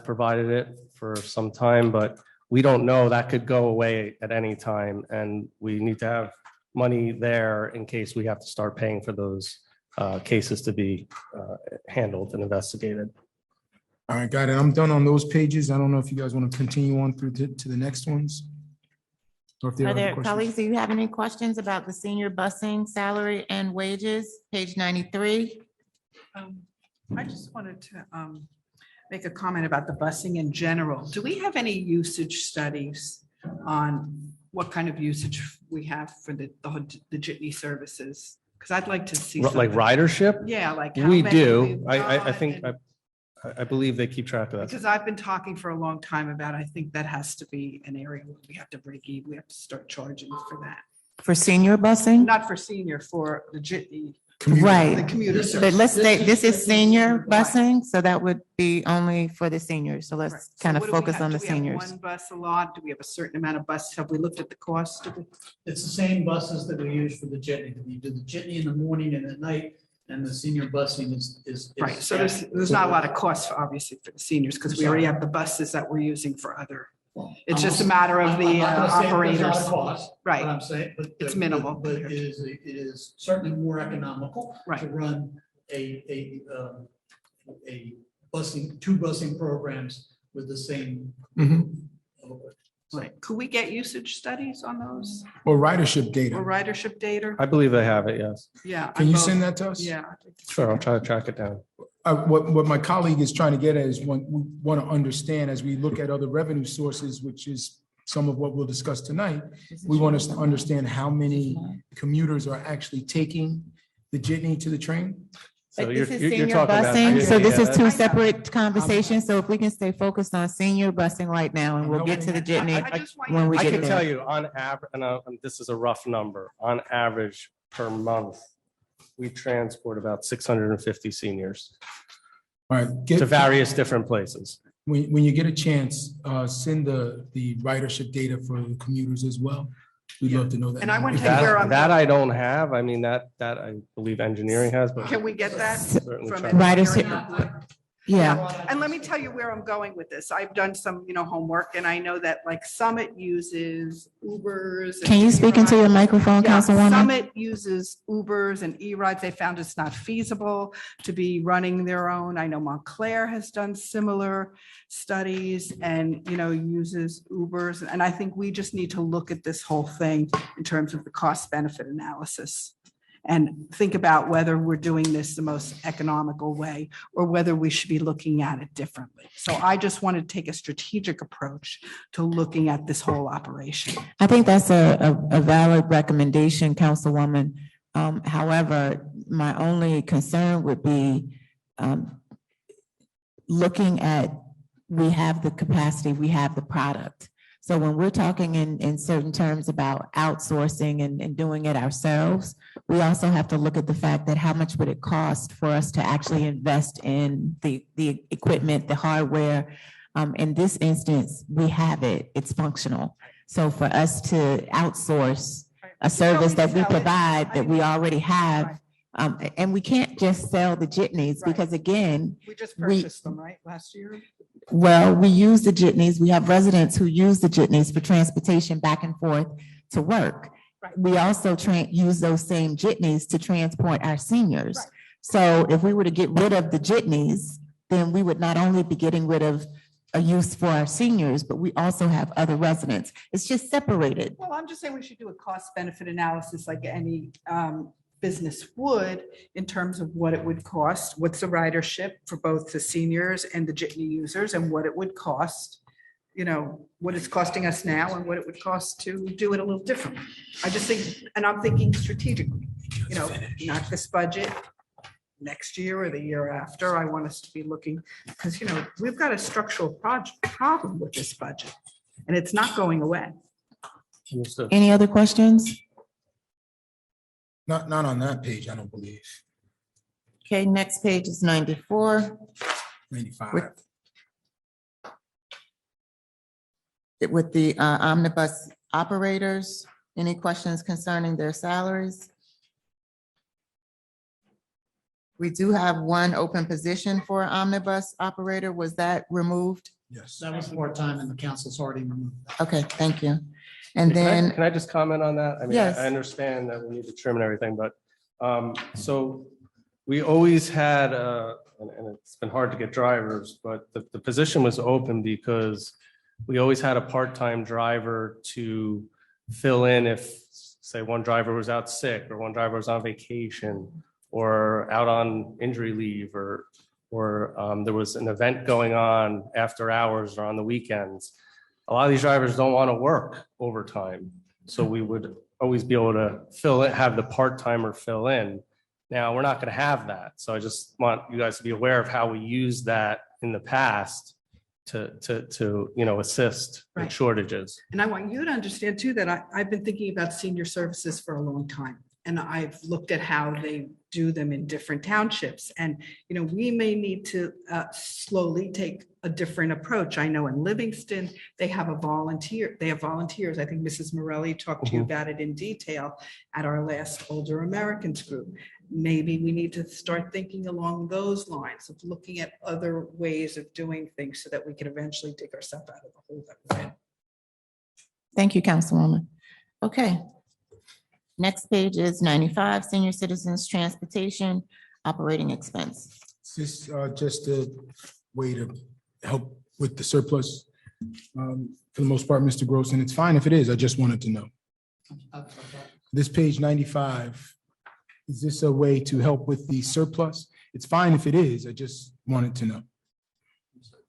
provided it for some time, but we don't know, that could go away at any time. And we need to have money there in case we have to start paying for those cases to be handled and investigated. All right, got it. I'm done on those pages. I don't know if you guys want to continue on through to the next ones. Or if there Are are other there, questions. colleagues, do you have any questions about the senior busing salary and wages? Page 93. I just wanted to make a comment about the busing in general. Do we have any usage studies on what kind of usage we have for the jitney services? Because I'd like to see. Like something. ridership? Yeah, like. how We many do. we've I got think, and- I believe they keep track of that. Because I've been talking for a long time about, I think that has to be an area where we have to break even. We have to start charging for that. For senior busing? Not for senior, for the jitney, Commuter. the Right. commuter But service. let's say, this is senior Right. busing, so that would be only for the seniors. So Right. let's So kind of what do we focus have? on the Do we have seniors. One bus a lot? Do we have a certain amount of buses? Have we looked at the cost? It's the same buses that we use for the jitney. We do the jitney in the morning and at night, and the senior busing is. Right, so there's not a lot of cost, obviously, for the seniors, because we already have the buses that we're using for other. It's just a matter of the operators. But Right, I'm saying, but. It's minimal But it is certainly more economical. Right. To run a busing, two busing programs with the same. Mhm. right. Could we get usage studies on those Or ridership or data. ridership data? I believe they have it, yes. Yeah. Can on you both. send that to us? Yeah. I'd like to see Sure, I'll that. try to track it down. What my colleague is trying to get at is we want to understand as we look at other revenue sources, which is some of what we'll discuss tonight. We want us to understand how many commuters are actually taking the jitney to the train. So But you're this is you're senior talking about. busing, so this is Yeah, two I know. separate conversations. So if we can stay focused on senior busing right now, and we'll get to the jitney. I just want when you we to- I get can there. tell you on average, and this is a rough number, on average per month, we transport about 650 seniors All right, to various different places. when you get a chance, send the ridership data for the commuters as well. We'd love to know that. And I want to number. take where I'm. That I don't have. I mean, that I believe engineering has, but. Can we get that certainly from try. engineering? Yeah, And let me tell you where I'm going with this. I've done some, homework, and I know that like Summit uses Ubers. and can you speak into your e-rides. microphone, Yeah, Councilwoman? Summit uses Ubers and E-rides. They found it's not feasible to be running their own. I know Montclair has done similar studies and, uses Ubers. And I think we just need to look at this whole thing in terms of the cost benefit analysis and think about whether we're doing this the most economical way or whether we should be looking at it differently. So I just want to take a strategic approach to looking at this whole operation. I think that's a valid recommendation, Councilwoman. However, my only concern would be looking at, we have the capacity, we have the product. So when we're talking in certain terms about outsourcing and doing it ourselves, we also have to look at the fact that how much would it cost for us to actually invest in the equipment, the hardware, In this instance, we have it, it's functional. So for us to outsource a service that we provide that we already have, and we can't just sell the jitneys because again, We just we- purchased them, right, last year? well, we use the jitneys. We have residents who use the jitneys for transportation back and forth to work. Right. We also use those same jitneys to transport our seniors. Right. So if we were to get rid of the jitneys, then we would not only be getting rid of a use for our seniors, but we also have other residents. It's just separated. Well, I'm just saying we should do a cost benefit analysis like any business would in terms of what it would cost, what's the ridership for both the seniors and the jitney users, and what it would cost, you know, what it's costing us now and what it would cost to do it a little differently. I just think, and I'm thinking strategically, you know, not this budget, next year or the year after. I want us to be looking, because, you know, we've got a structural problem with this budget, and it's not going away. Understood. Any other questions? Not on that page, I don't believe. Okay, next page is 94. 95. With the omnibus operators, any questions concerning their salaries? We do have one open position for omnibus operator. Was that removed? Yes. That was part-time and the council's already removed that. Okay, thank you. And Can I- then, Can I just comment on that? I mean, Yes. I understand that we need to trim and everything, but, so we always had, and it's been hard to get drivers, but the position was open because we always had a part-time driver to fill in if, say, one driver was out sick or one driver was on vacation or out on injury leave or there was an event going on after hours or on the weekends. A lot of these drivers don't want to work overtime. So we would always be able to fill it, have the part-timer fill in. Now, we're not going to have that. So I just want you guys to be aware of how we used that in the past to, you know, assist in Right. shortages. And I want you to understand too, that I've been thinking about senior services for a long time. And I've looked at how they do them in different townships. And, you know, we may need to slowly take a different approach. I know in Livingston, they have volunteers. I think Mrs. Morelli talked to you about it in detail at our last Older Americans group. Maybe we need to start thinking along those lines of looking at other ways of doing things so that we can eventually dig ourselves out of the hole that we're in. thank you, Councilwoman. Okay. Next page is 95, senior citizens transportation operating expense. Is this just a way to help with the surplus? For the most part, Mr. Gross, and it's fine if it is. I just wanted to know. This page 95, is this a way to help with the surplus? It's fine if it is. I just wanted to know.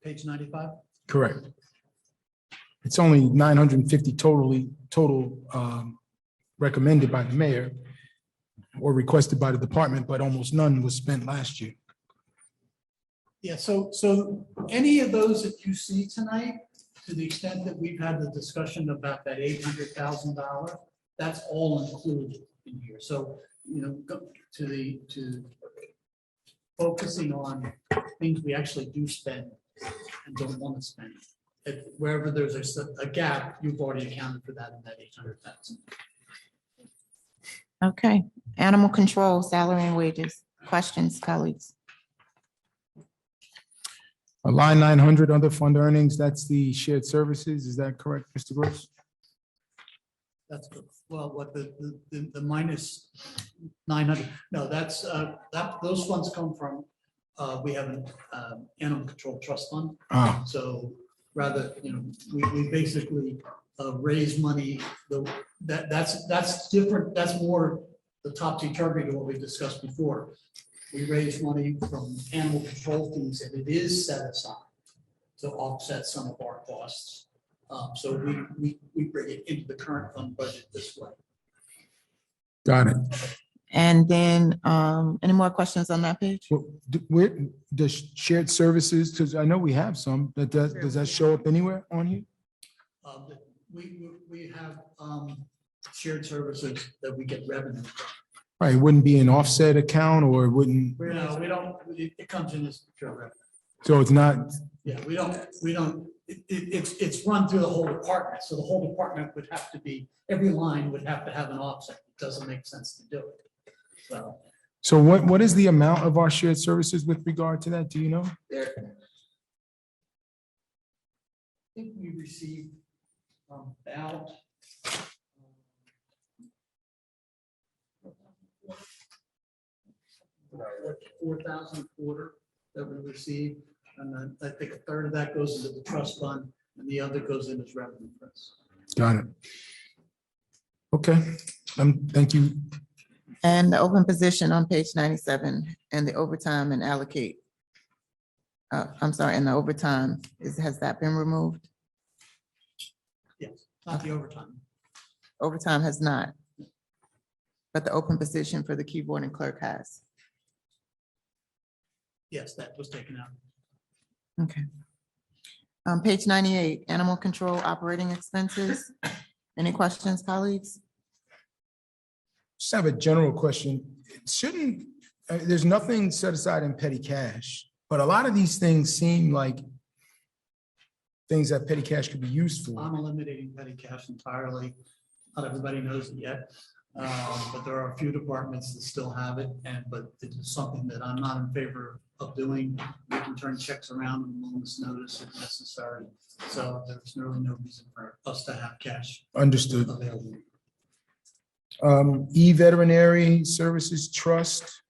Page 95? Correct. It's only 950 total recommended by the mayor or requested by the department, but almost none was spent last year. Yeah, so any of those that you see tonight, to the extent that we've had the discussion about that $800,000, that's all included in here. So, you know, go to focusing on things we actually do spend and don't want to spend. If wherever there's a gap, you've already accounted for that in that 800,000. Okay, animal control, salary and wages. Questions, colleagues? Line 900 other fund earnings, that's the shared services. Is that correct, Mr. Gross? That's good. Well, what the minus 900, no, that's, those funds come from, we have an animal control trust fund. Ah, So rather, you know, we basically raise money, that's different, that's more the topsy-turvy to what we discussed before. We raise money from animal control fees and it is set aside to offset some of our costs. So we bring it into the current fund budget this way. got it. And then, any more questions on that page? Well, where, the shared services, because I know we have some, does that show up anywhere on here? We have shared services that we get revenue from. Right, it wouldn't be an offset account or it wouldn't, No, we don't, it comes in as pure revenue. So it's not, Yeah, we don't, it's run through the whole department, so the whole department would have to be, every line would have to have an offset. It doesn't make sense to do it. So so what is the amount of our shared services with regard to that? Do you know? there. I think we received about 4,000 a quarter that we received. And then I think a third of that goes into the trust fund and the other goes in as revenue for us. Got it. Okay, thank you. And the open position on page 97 and the overtime and allocate. I'm sorry, and the overtime, has that been removed? Yes, not the overtime. Overtime has not. But the open position for the keyboard and clerk has. Yes, that was taken out. Okay. Page 98, animal control operating expenses. Any questions, colleagues? Just have a general question. Shouldn't, there's nothing set aside in petty cash, but a lot of these things seem like things that petty cash could be used for. I'm eliminating petty cash entirely. Not everybody knows it yet. But there are a few departments that still have it, but it is something that I'm not in favor of doing. We can turn checks around at a moment's notice if necessary. So there's really no reason for us to have cash Understood. available. E-Veterinary Services Trust.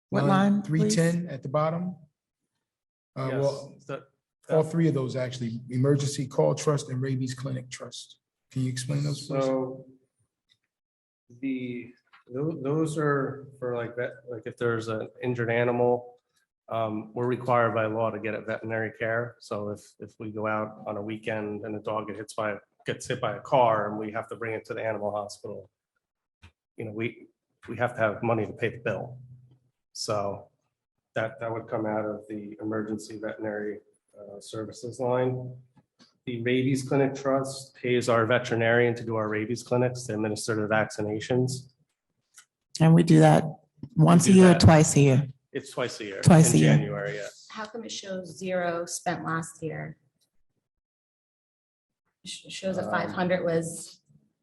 What line, please? 310 at the bottom. Well, all three of those actually, Emergency Call Trust and Rabies Clinic Trust. Can you explain those? please? So those are for like that, like if there's an injured animal, we're required by law to get it veterinary care. So if we go out on a weekend and the dog gets hit by a car and we have to bring it to the animal hospital, we have to have money to pay the bill. So that would come out of the emergency veterinary services line. The Rabies Clinic Trust pays our veterinarian to do our rabies clinics, to administer the vaccinations. And we do that once a do year, or that. twice a year. It's twice a year. Twice in a year. January, yes. How come it shows 0 spent last year? It shows that 500 was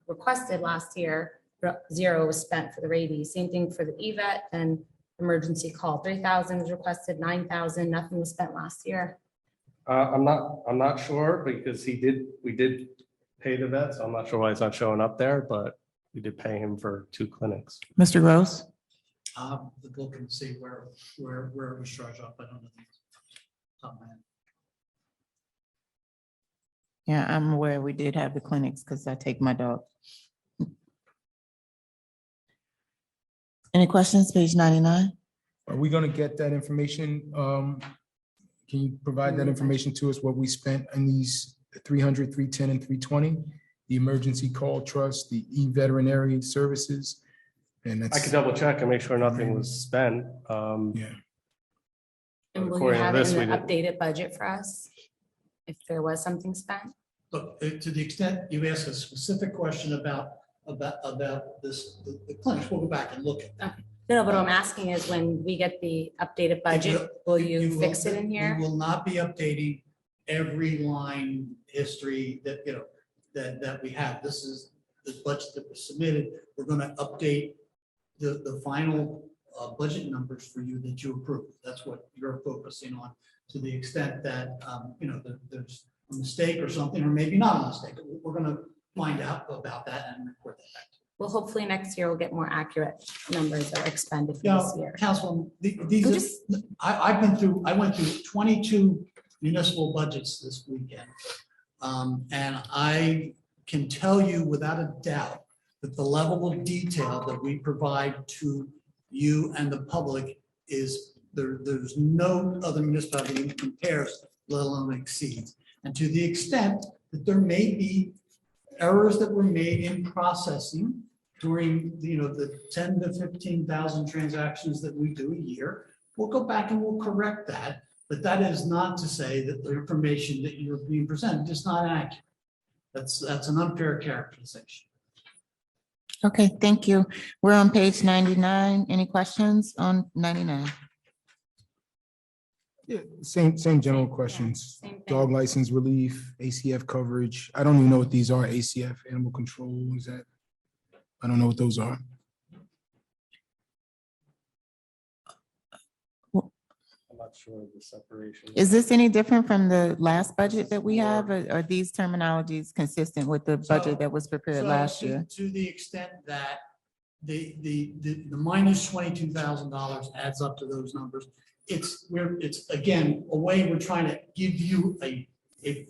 requested last year, but 0 was spent for the rabies. Same thing for the eVet and emergency call. 3,000 was requested, 9,000, nothing was spent last year. I'm not sure because we did pay the vet, so I'm not sure why it's not showing up there, but we did pay him for 2 clinics. Mr. Gross? The book and see where it was charged off. I don't know. Top of my head. Yeah, I'm aware we did have the clinics because I take my dog. Any questions, page 99? Are we gonna get that information? Can you provide that information to us, what we spent on these 300, 310, and 320? The Emergency Call Trust, the E-Veterinary Services? And I that's, could double check and make sure nothing was spent. yeah. And will you According to have it this, in we the did. updated budget for us? If there was something spent? Look, to the extent you ask a specific question about this, the clinics, we'll go back and look at that. No, but what I'm asking is when we get the updated budget, will you fix it in We here? will not be updating every line history that we have. This is the budget that was submitted. We're gonna update the final budget numbers for you that you approve. That's what you're focusing on, to the extent that, there's a mistake or something, or maybe not a mistake. We're gonna find out about that and report that back. Well, hopefully next year we'll get more accurate numbers that are expended for Yeah, this year. Councilman, We'll these just- are, I went through 22 municipal budgets this weekend. And I can tell you without a doubt that the level of detail that we provide to you and the public is, there's no other municipality that compares, let alone exceeds. And to the extent that there may be errors that were made in processing during, the 10 to 15,000 transactions that we do a year, we'll go back and we'll correct that. But that is not to say that the information that you're being presented is not accurate. That's an unfair characterization. Okay, thank you. We're on page 99. Any questions on 99? Yeah, same general questions. Same thing. Dog license relief, ACF coverage. I don't even know what these are. ACF, animal control, is that? I don't know what those are. I'm not sure of the separation. Is this any different from the last budget that we have? Or are these terminologies consistent with the budget that was prepared So last to- year? To the extent that the minus $22,000 adds up to those numbers, it's again, a way we're trying to give you a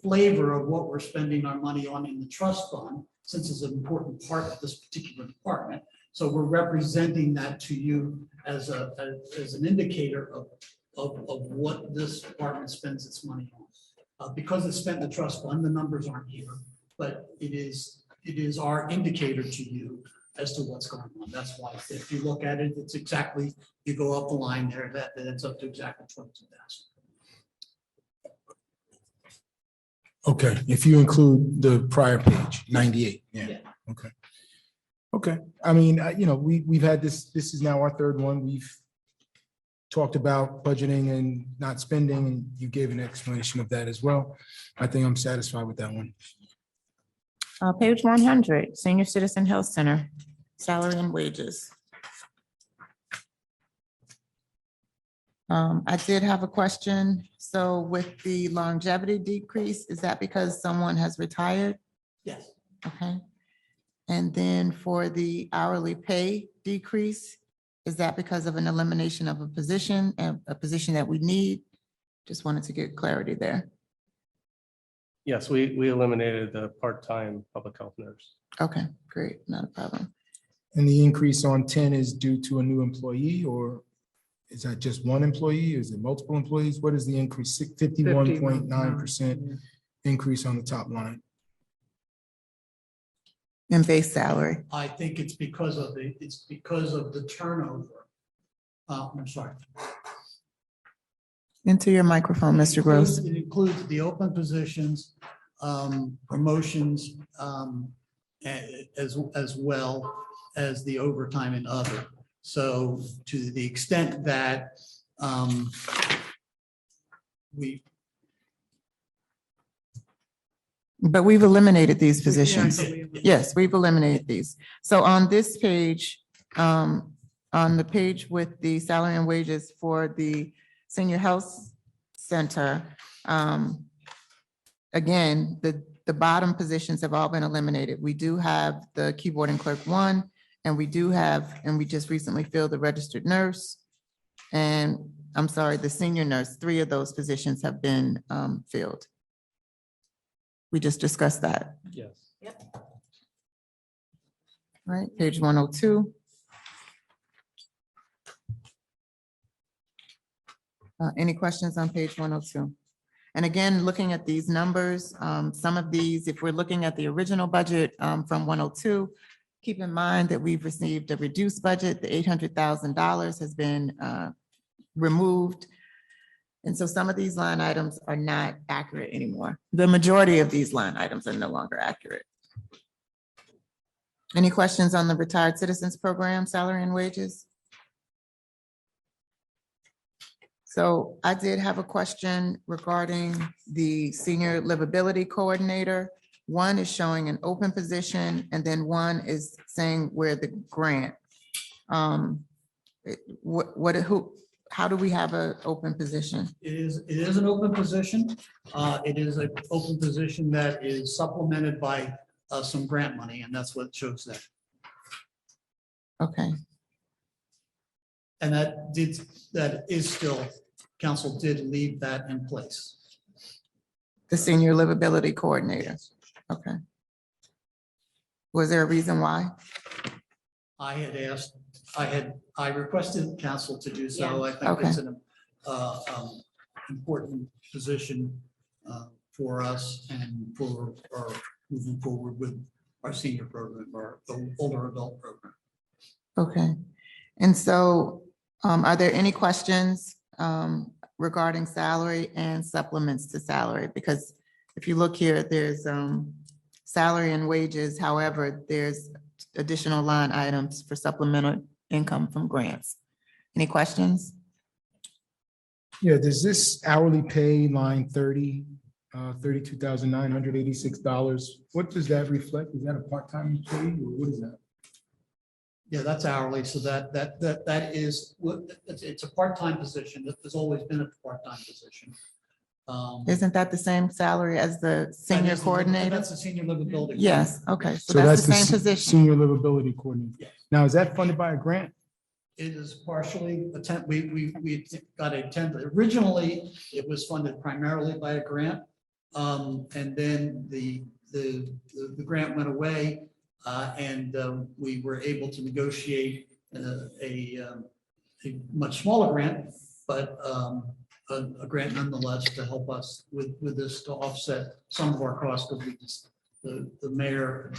flavor of what we're spending our money on in the trust fund, since it's an important part of this particular department. So we're representing that to you as an indicator of what this department spends its money on. Because it's spent in the trust fund, the numbers aren't here, but it is our indicator to you as to what's going on. That's why if you look at it, it's exactly, you go up the line there, that it's up to exactly 22,000. Okay, if you include the prior page, 98, yeah, Yeah. okay. Okay, I mean, we've had this is now our third one. We've talked about budgeting and not spending, and you gave an explanation of that as well. I think I'm satisfied with that one. Page 100, Senior Citizen Health Center, salary and wages. I did have a question. So with the longevity decrease, is that because someone has retired? Yes. Okay. And then for the hourly pay decrease, is that because of an elimination of a position that we need? Just wanted to get clarity there. Yes, we eliminated the part-time public health nurse. Okay, great, not a problem. And the increase on 10 is due to a new employee, or is that just one employee? Is it multiple employees? What is the increase? 51.9% increase on the top line. And base salary. I think it's because of the turnover. I'm sorry. Into your microphone, Mr. Gross. It includes the open positions, promotions, as well as the overtime and other. So to the extent that But we've eliminated these positions. Yeah, Yes, we've eliminated these. So on this page, on the page with the salary and wages for the Senior Health Center, again, the bottom positions have all been eliminated. We do have the keyboard and clerk one, and we just recently filled the registered nurse. And I'm sorry, the senior nurse, 3 of those positions have been filled. We just discussed that, Yes. right? Page 102. Any questions on page 102? And again, looking at these numbers, some of these, if we're looking at the original budget from 102, keep in mind that we've received a reduced budget. The $800,000 has been removed. And so some of these line items are not accurate anymore. The majority of these line items are no longer accurate. Any questions on the Retired Citizens Program, salary and wages? So I did have a question regarding the Senior Livability Coordinator. One is showing an open position, and then one is saying where the grant. How do we have an open position? It is an open position. It is an open position that is supplemented by some grant money, and that's what shows there. Okay, And that is still, council did leave that in place. the Senior Livability Coordinator. Okay. Was there a reason why? I had asked, I requested council to do so. I think it's an important position for us and for our moving forward with our senior program, our older adult program. Okay. And so are there any questions regarding salary and supplements to salary? Because if you look here, there's salary and wages. However, there's additional line items for supplemental income from grants. Any questions? Yeah, does this hourly pay line 30, $32,986, what does that reflect? Is that a part-time employee or what is that? Yeah, that's hourly, so that is, it's a part-time position, there's always been a part-time position. Isn't that the same salary as the senior coordinator? That's the senior livability. Yes, okay, so that's the same position. Senior livability coordinator. Yes. Now, is that funded by a grant? It is partially we got a temp, originally, it was funded primarily by a grant. And then the grant went away, and we were able to negotiate a much smaller grant, but a grant nonetheless to help us with this, to offset some of our costs, because we just, the mayor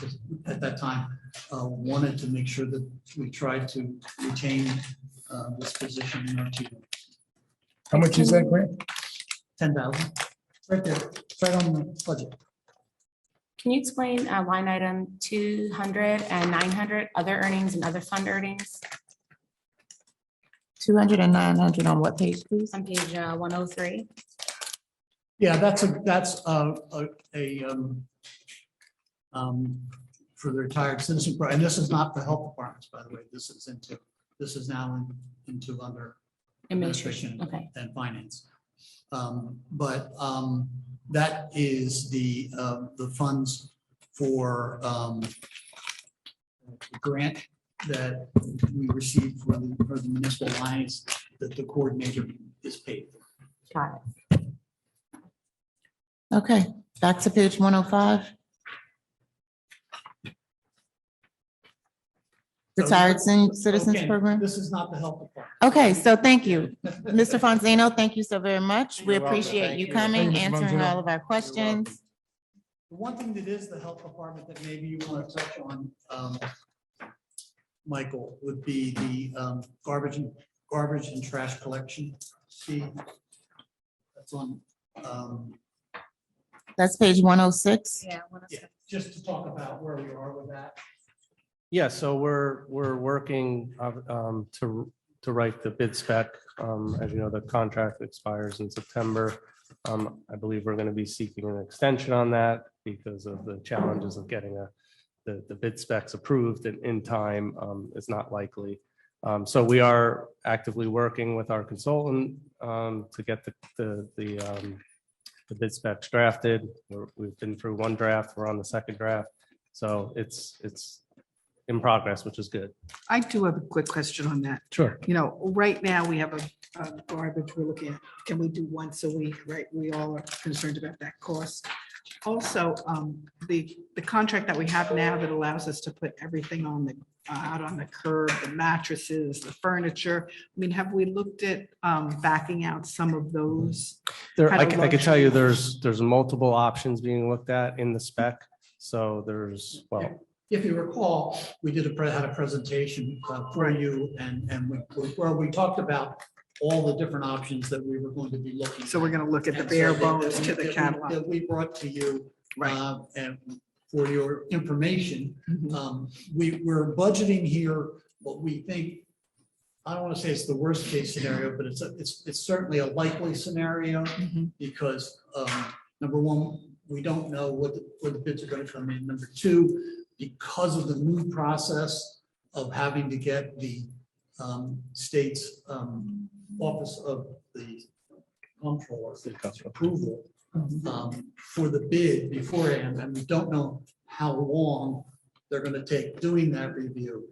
at that time wanted to make sure that we tried to retain this position in our team. How much is that grant? 10,000, right there, right on the budget. Can you explain line item 200 and 900, other earnings and other fund earnings 200 and 900 on what page, please? on page 103? Yeah, that's for the retired citizen, and this is not the health departments, by the way, this is now into under administration Okay. and finance. But that is the funds for the grant that we received for the municipal lines that the coordinator is paid for. Got it. Okay, back to page 105. Retired Senior Citizens Okay, Program. This is not the health department. Okay, so thank you. Mr. Fonzino, thank you so very much. We You're welcome. appreciate Thank you you. coming, Thank you, Mr. answering Fonzino. all of our questions. The one thing that is the health department that maybe you want to touch on, Michael, would be the garbage and trash collection fee. That's on, That's page 106. Yeah. yeah, just to talk about where we are with that. Yeah, so we're working to write the bid spec. As you know, the contract expires in September. I believe we're going to be seeking an extension on that because of the challenges of getting the bid specs approved in time is not likely. So we are actively working with our consultant to get the bid specs drafted. We've been through one draft, we're on the second draft. So it's in progress, which is good. I do have a quick question on that. Sure. You know, right now we have a garbage we're looking at. Can we do once a week, right? We all are concerned about that cost. Also, the contract that we have now that allows us to put everything on the out on the curb, the mattresses, the furniture. I mean, have we looked at backing out some of those? There, Kind of I can tell you luxury. there's multiple options being looked at in the spec. So there's, well, If you recall, we had a presentation for you and where we talked about all the different options that we were going to be looking. So we're going to look at the And so bare that- bones that to we- the that we- catalog. That we brought to you. Right. And for your information, Mhm. we're budgeting here what we think, I don't want to say it's the worst case scenario, but it's certainly a likely scenario Mhm. because number one, we don't know where the bids are going to come in. Number two, because of the new process of having to get the state's office of the comptroller's approval for the bid beforehand, and we don't know how long they're going to take doing that review.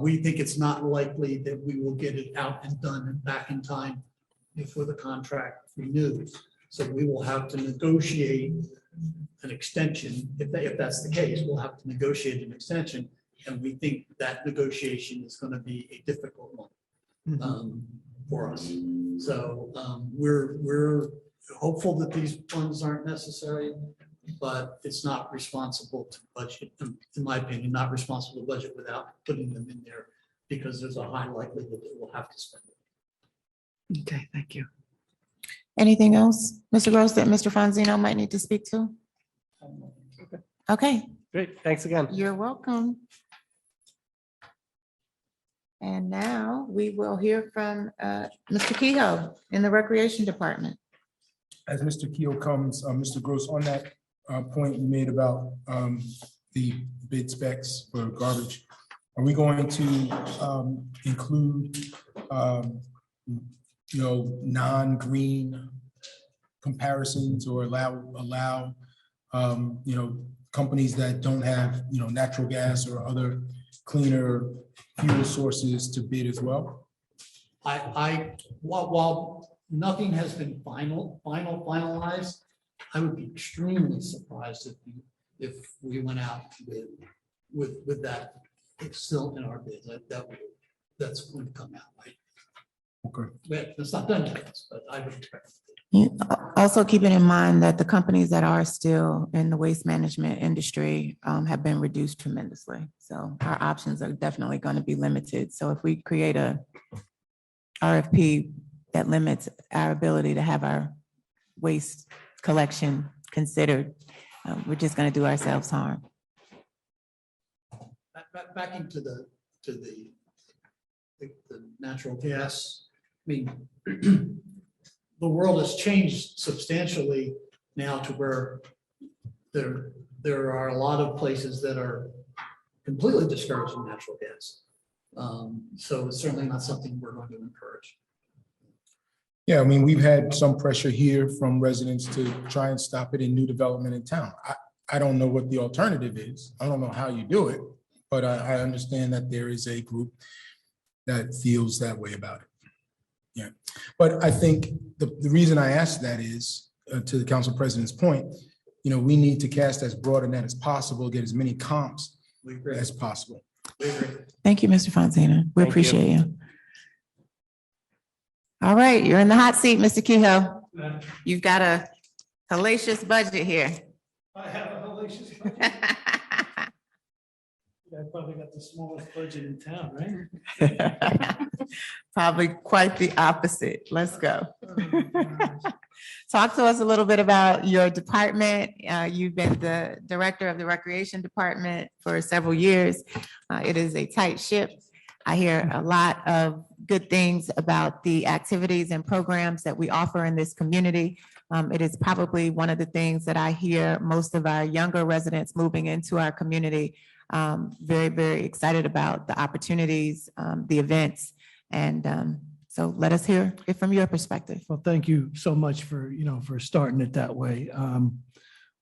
We think it's not likely that we will get it out and done and back in time before the contract renews. So we will have to negotiate an extension. If that's the case, we'll have to negotiate an extension. And we think that negotiation is going to be a difficult one for us. So we're hopeful that these funds aren't necessary, but it's not responsible to budget, in my opinion, not responsible to budget without putting them in there because there's a high likelihood that we'll have to spend it. Okay, thank you. Anything else, Mr. Gross, that Mr. Fonzino might need to speak to? Okay, great. Thanks again. you're welcome. And now we will hear from Mr. Kehoe in the Recreation Department. As Mr. Keo comes, Mr. Gross, on that point you made about the bid specs for garbage, are we going to include, non-green comparisons or allow, companies that don't have, natural gas or other cleaner fuel sources to bid as well? While nothing has been finalized, I would be extremely surprised if we went out with that still in our bids. That's going to come out, right? Okay. But it's not done yet, but I would expect. Also keeping in mind that the companies that are still in the waste management industry have been reduced tremendously. So our options are definitely going to be limited. So if we create a RFP that limits our ability to have our waste collection considered, we're just going to do ourselves harm. Back into the natural gas. I mean, the world has changed substantially now to where there are a lot of places that are completely discouraging natural gas. So it's certainly not something we're going to encourage. Yeah, I mean, we've had some pressure here from residents to try and stop it in new development in town. I don't know what the alternative is. I don't know how you do it, but I understand that there is a group that feels that way about it. Yeah, but I think the reason I asked that is, to the council president's point, we need to cast as broad a net as possible, get as many comps as possible. Thank you, Mr. Fontaine. We Thank appreciate you. All right, you're in the hot seat, Mr. Kehoe. You've got a hellacious budget here. I have a hellacious budget. I probably got the smallest budget in town, right? Probably quite the opposite. Let's go. Talk to us a little bit about your department. You've been the director of the Recreation Department for several years. It is a tight ship. I hear a lot of good things about the activities and programs that we offer in this community. It is probably one of the things that I hear most of our younger residents moving into our community very, very excited about the opportunities, the events. And so let us hear it from your perspective. Well, thank you so much for, for starting it that way.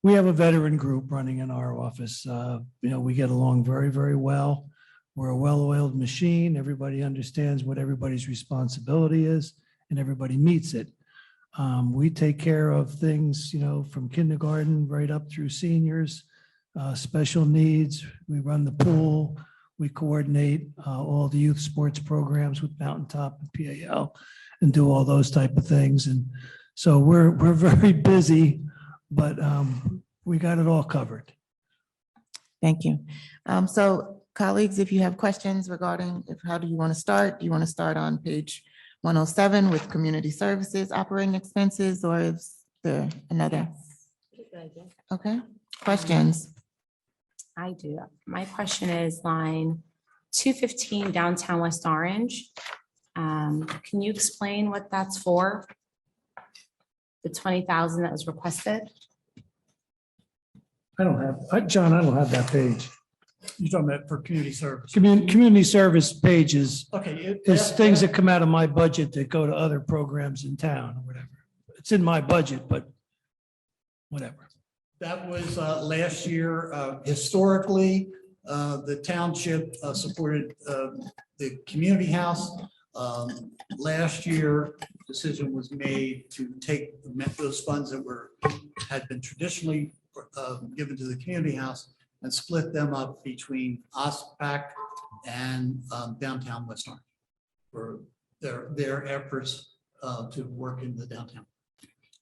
We have a veteran group running in our office. We get along very, very well. We're a well-oiled machine. Everybody understands what everybody's responsibility is and everybody meets it. We take care of things, from kindergarten right up through seniors, special needs. We run the pool. We coordinate all the youth sports programs with Mountaintop and PAL and do all those type of things. And so we're very busy, but we got it all covered. Thank you. So colleagues, if you have questions regarding how do you want to start? Do you want to start on page 107 with community services, operating expenses, or is there another? Okay, questions? I do. My question is line 215 downtown West Orange. Can you explain what that's for? The 20,000 that was requested? I don't have, John, I don't have that page. You're talking about for community service. Community service pages Okay. is things that come out of my budget that go to other programs in town or whatever. It's in my budget, but whatever. That was last year. Historically, the township supported the community house. Last year, decision was made to take those funds that had been traditionally given to the community house and split them up between OSPAC and downtown West Orange for their efforts to work in the downtown.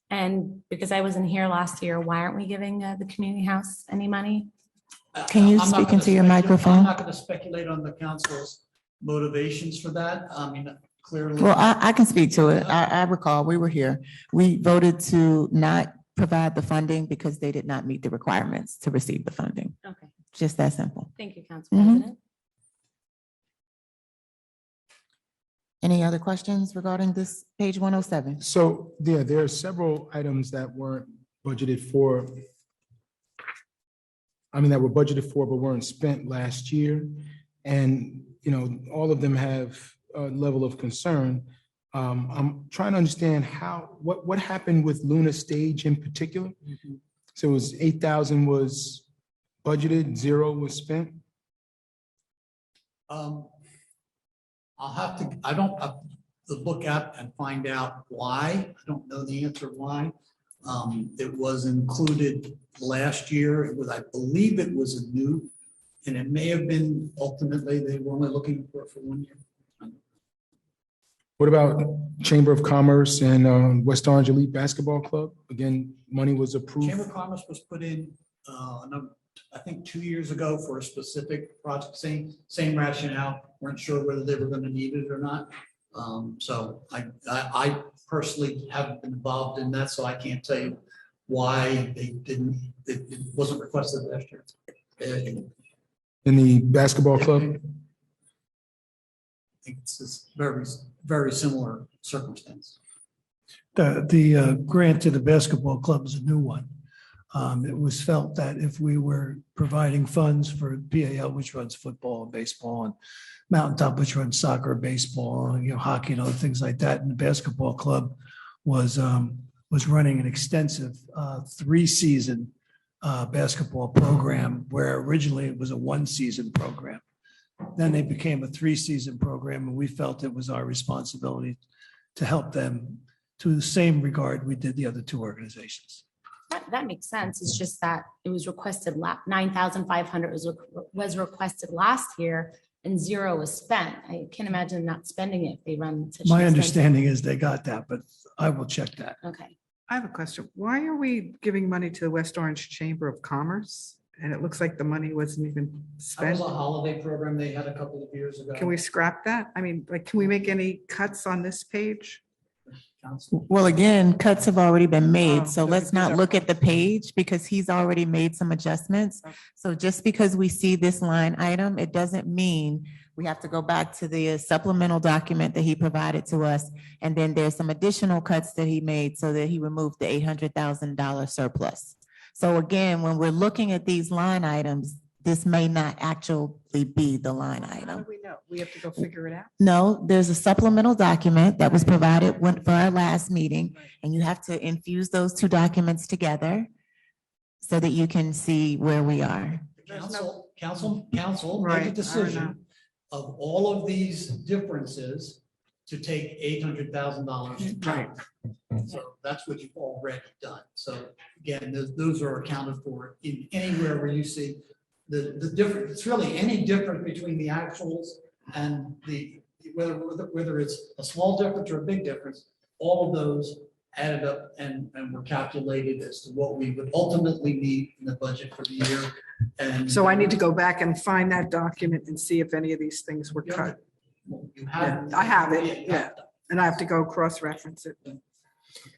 And because I wasn't here last year, why aren't we giving the community house any money? Can you I'm not speak gonna into your speculate- microphone? I'm not going to speculate on the council's motivations for that. I mean, clearly. Well, I can speak to it. I recall we were here. We voted to not provide the funding because they did not meet the requirements to receive the funding. Okay, Just that simple. thank you, Council Mhm. President. Any other questions regarding this page 107? So there are several items that weren't budgeted for. That were budgeted for but weren't spent last year. And, all of them have a level of concern. I'm trying to understand what happened with Luna Stage in particular? So it was 8,000 was budgeted, 0 was spent? I don't have to look at and find out why. I don't know the answer why. It was included last year. I believe it was a new, and it may have been ultimately they were only looking for 1 year. What about Chamber of Commerce and West Orange Elite Basketball Club? Again, money was approved. Chamber of Commerce was put in, I think 2 years ago for a specific project, same rationale. Weren't sure whether they were going to need it or not. So I personally haven't been involved in that, so I can't tell you why they didn't, it wasn't requested last year. In the basketball club? I think it's just very, very similar circumstance. The grant to the basketball club is a new one. It was felt that if we were providing funds for PAL, which runs football and baseball, and Mountaintop, which runs soccer, baseball, hockey and other things like that, and the basketball club was running an extensive 3-season basketball program, where originally it was a 1-season program. Then they became a 3-season program, and we felt it was our responsibility to help them to the same regard we did the other 2 organizations. That makes sense. It's just that it was requested, 9,500 was requested last year and 0 was spent. I can't imagine not spending it if they run such. My understanding is they got that, but I will check that. Okay. I have a question. Why are we giving money to the West Orange Chamber of Commerce? And it looks like the money wasn't even That spent. was a holiday program they had a couple of years ago. Can we scrap that? Can we make any cuts on this page? Council. Well, again, cuts have already been Oh, made, so so let's these not are- look at the page because he's already made some adjustments. Okay. So just because we see this line item, it doesn't mean we have to go back to the supplemental document that he provided to us. And then there's some additional cuts that he made so that he removed the $800,000 surplus. So again, when we're looking at these line items, this may not actually be the line How item. do we know? We have to go figure it out. No, there's a supplemental document that was provided for our last meeting, and you have to infuse those 2 documents together so that you can see where we are. Council Right, I made a know. decision of all of these differences to take $800,000. Right. So that's what you've already done. So again, those are accounted for in anywhere where you see the difference. It's really any difference between the actuals and whether it's a small difference or a big difference, all of those added up and were calculated as to what we would ultimately need in the budget for the year. And So I need to go back and find that document and see if any of these things were You cut. You have. I have it, yeah. And I have to go cross-reference it.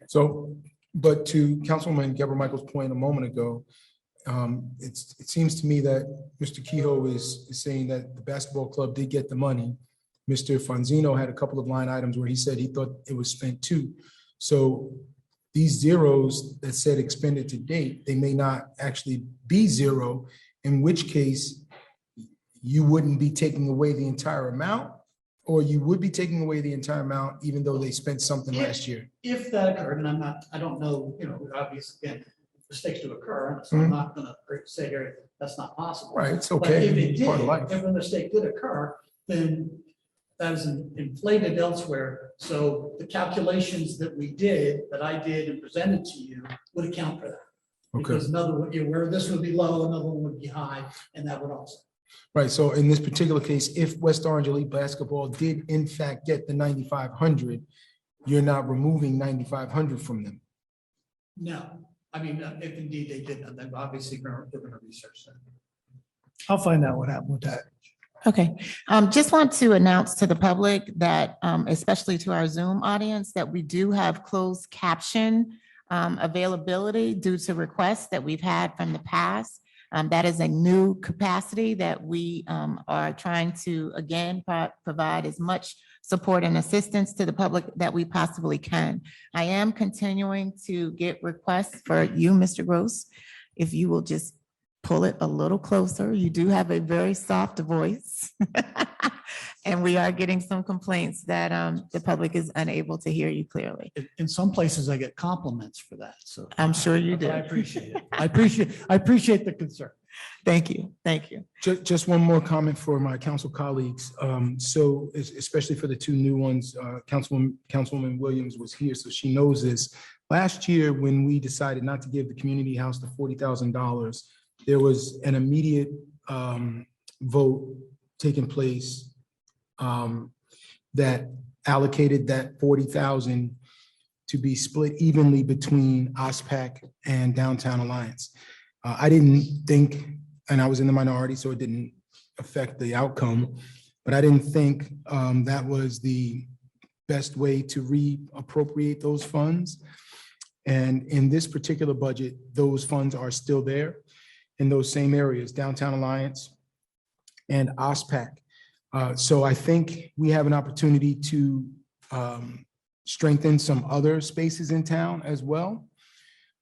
So, but to Councilwoman Deborah Michael's point a moment ago, it seems to me that Mr. Kehoe is saying that the basketball club did get the money. Mr. Fonzino had a couple of line items where he said he thought it was spent too. So these zeros that said expended to date, they may not actually be 0, in which case you wouldn't be taking away the entire amount, or you would be taking away the entire amount even though they spent something last year. If that occurred, and I don't know, obviously, again, mistakes do occur, so I'm not gonna say here, that's not possible. Right, it's But okay. if it Part of life. did, if a mistake did occur, then that is inflated elsewhere. So the calculations that I did and presented to you would account for that. Okay. Because another one, where this would be low, another one would be high, and that would also. Right, so in this particular case, if West Orange Elite Basketball did in fact get the 9,500, you're not removing 9,500 from them. No, if indeed they did, then obviously we're gonna research that. I'll find out what happened with that. Okay, just want to announce to the public that, especially to our Zoom audience, that we do have closed caption availability due to requests that we've had from the past. That is a new capacity that we are trying to, again, provide as much support and assistance to the public that we possibly can. I am continuing to get requests for you, Mr. Gross, if you will just pull it a little closer. You do have a very soft voice. And we are getting some complaints that the public is unable to hear you clearly. In some places I get compliments for that, so. I'm sure you do. I appreciate it. I appreciate the concern. Thank you. Thank you. Just one more comment for my council colleagues. So especially for the two new ones, Councilwoman Williams was here, so she knows this. Last year, when we decided not to give the community house the $40,000, there was an immediate vote taking place that allocated that 40,000 to be split evenly between OSPAC and Downtown Alliance. I didn't think, and I was in the minority, so it didn't affect the outcome, but I didn't think that was the best way to reappropriate those funds. And in this particular budget, those funds are still there in those same areas, Downtown Alliance and OSPAC. So I think we have an opportunity to strengthen some other spaces in town as well.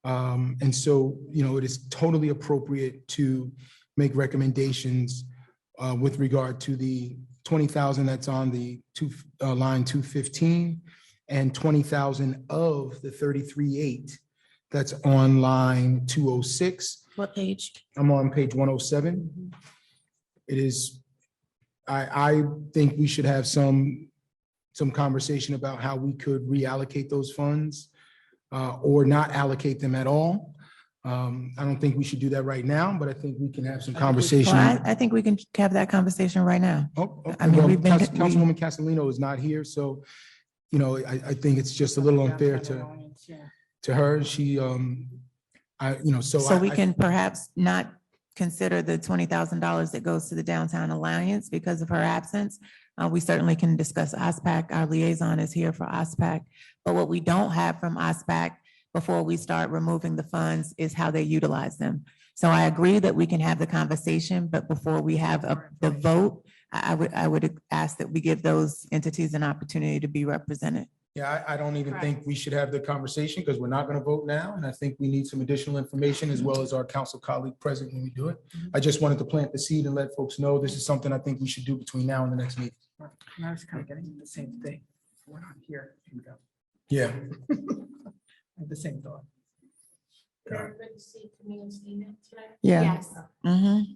And so, it is totally appropriate to make recommendations with regard to the 20,000 that's on the line 215 and 20,000 of the 33.8 that's on line 206. What page? I'm on page 107. It is, I think we should have some conversation about how we could reallocate those funds or not allocate them at all. I don't think we should do that right now, but I think we can have some conversation. Well, I think we can have that conversation right now. I mean, Councilwoman Castellino is not here, so, I think it's just a little unfair to her. She, So we can perhaps not consider the $20,000 that goes to the Downtown Alliance because of her absence. We certainly can discuss OSPAC. Our liaison is here for OSPAC. But what we don't have from OSPAC before we start removing the funds is how they utilize them. So I agree that we can have the conversation, but before we have the vote, I would ask that we give those entities an opportunity to be represented. Yeah, I don't even think we should have the conversation because we're not going to vote now. And I think we need some additional information as well as our council colleague present when we do it. I just wanted to plant the seed and let folks know this is something I think we should do between now and the next meeting. And I was kind of getting the same thing. We're not here. Yeah. I have the same thought. Yeah. Yes.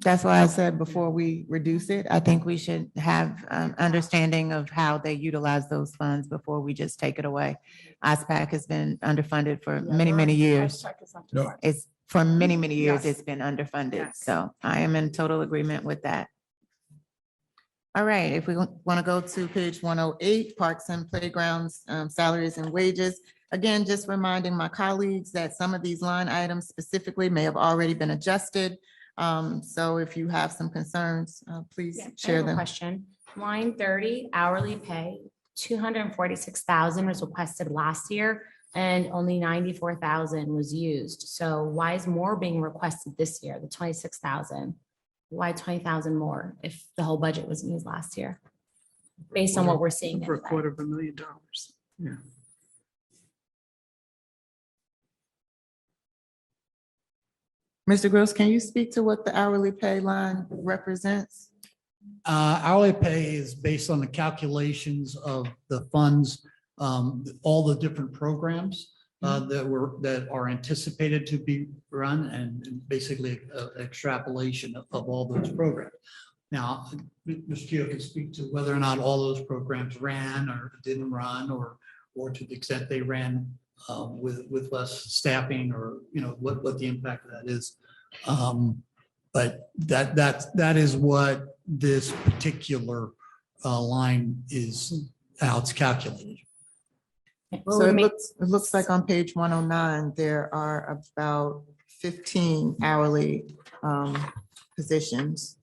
That's why I said before we reduce it, I think we should have understanding of how they utilize those funds before we just take it away. OSPAC has been underfunded for many, many years. No. It's for many, many years, Yes. it's been underfunded. Yes. So I am in total agreement with that. All right, if we want to go to page 108, Parks and Playgrounds, salaries and wages. Again, just reminding my colleagues that some of these line items specifically may have already been adjusted. So if you have some concerns, please Yeah, I share have a them. question. Line 30, hourly pay, 246,000 was requested last year and only 94,000 was used. So why is more being requested this year, the 26,000? Why 20,000 more if the whole budget wasn't used last year? Based on what we're seeing. For anyway. $250,000. Yeah. Mr. Gross, can you speak to what the hourly pay line represents? Hourly pay is based on the calculations of the funds, all the different programs that are anticipated to be run and basically extrapolation of all those programs. Now, Mr. Keo can speak to whether or not all those programs ran or didn't run or to the extent they ran with less staffing or, what the impact of that is. But that is what this particular line is, how it's calculated. So it looks like on page 109, there are about 15 hourly positions.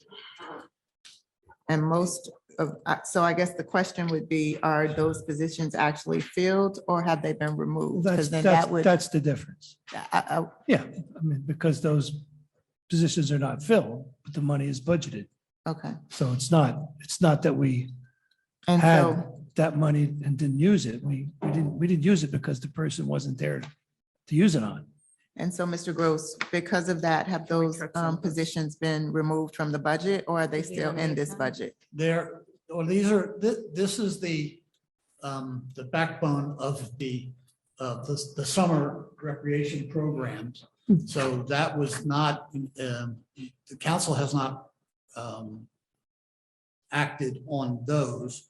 And most of, so I guess the question would be, are those positions actually filled or have they been removed? Because then that would, That's the difference. I- Yeah, I mean, because those positions are not filled, but the money is budgeted. Okay. So it's not that we And had so, that money and didn't use it. We didn't use it because the person wasn't there to use it on. Mr. Gross, because of that, have those positions been removed from the budget or are they still in this budget? There, or this is the backbone of the summer recreation programs. So that was not, the council has not acted on those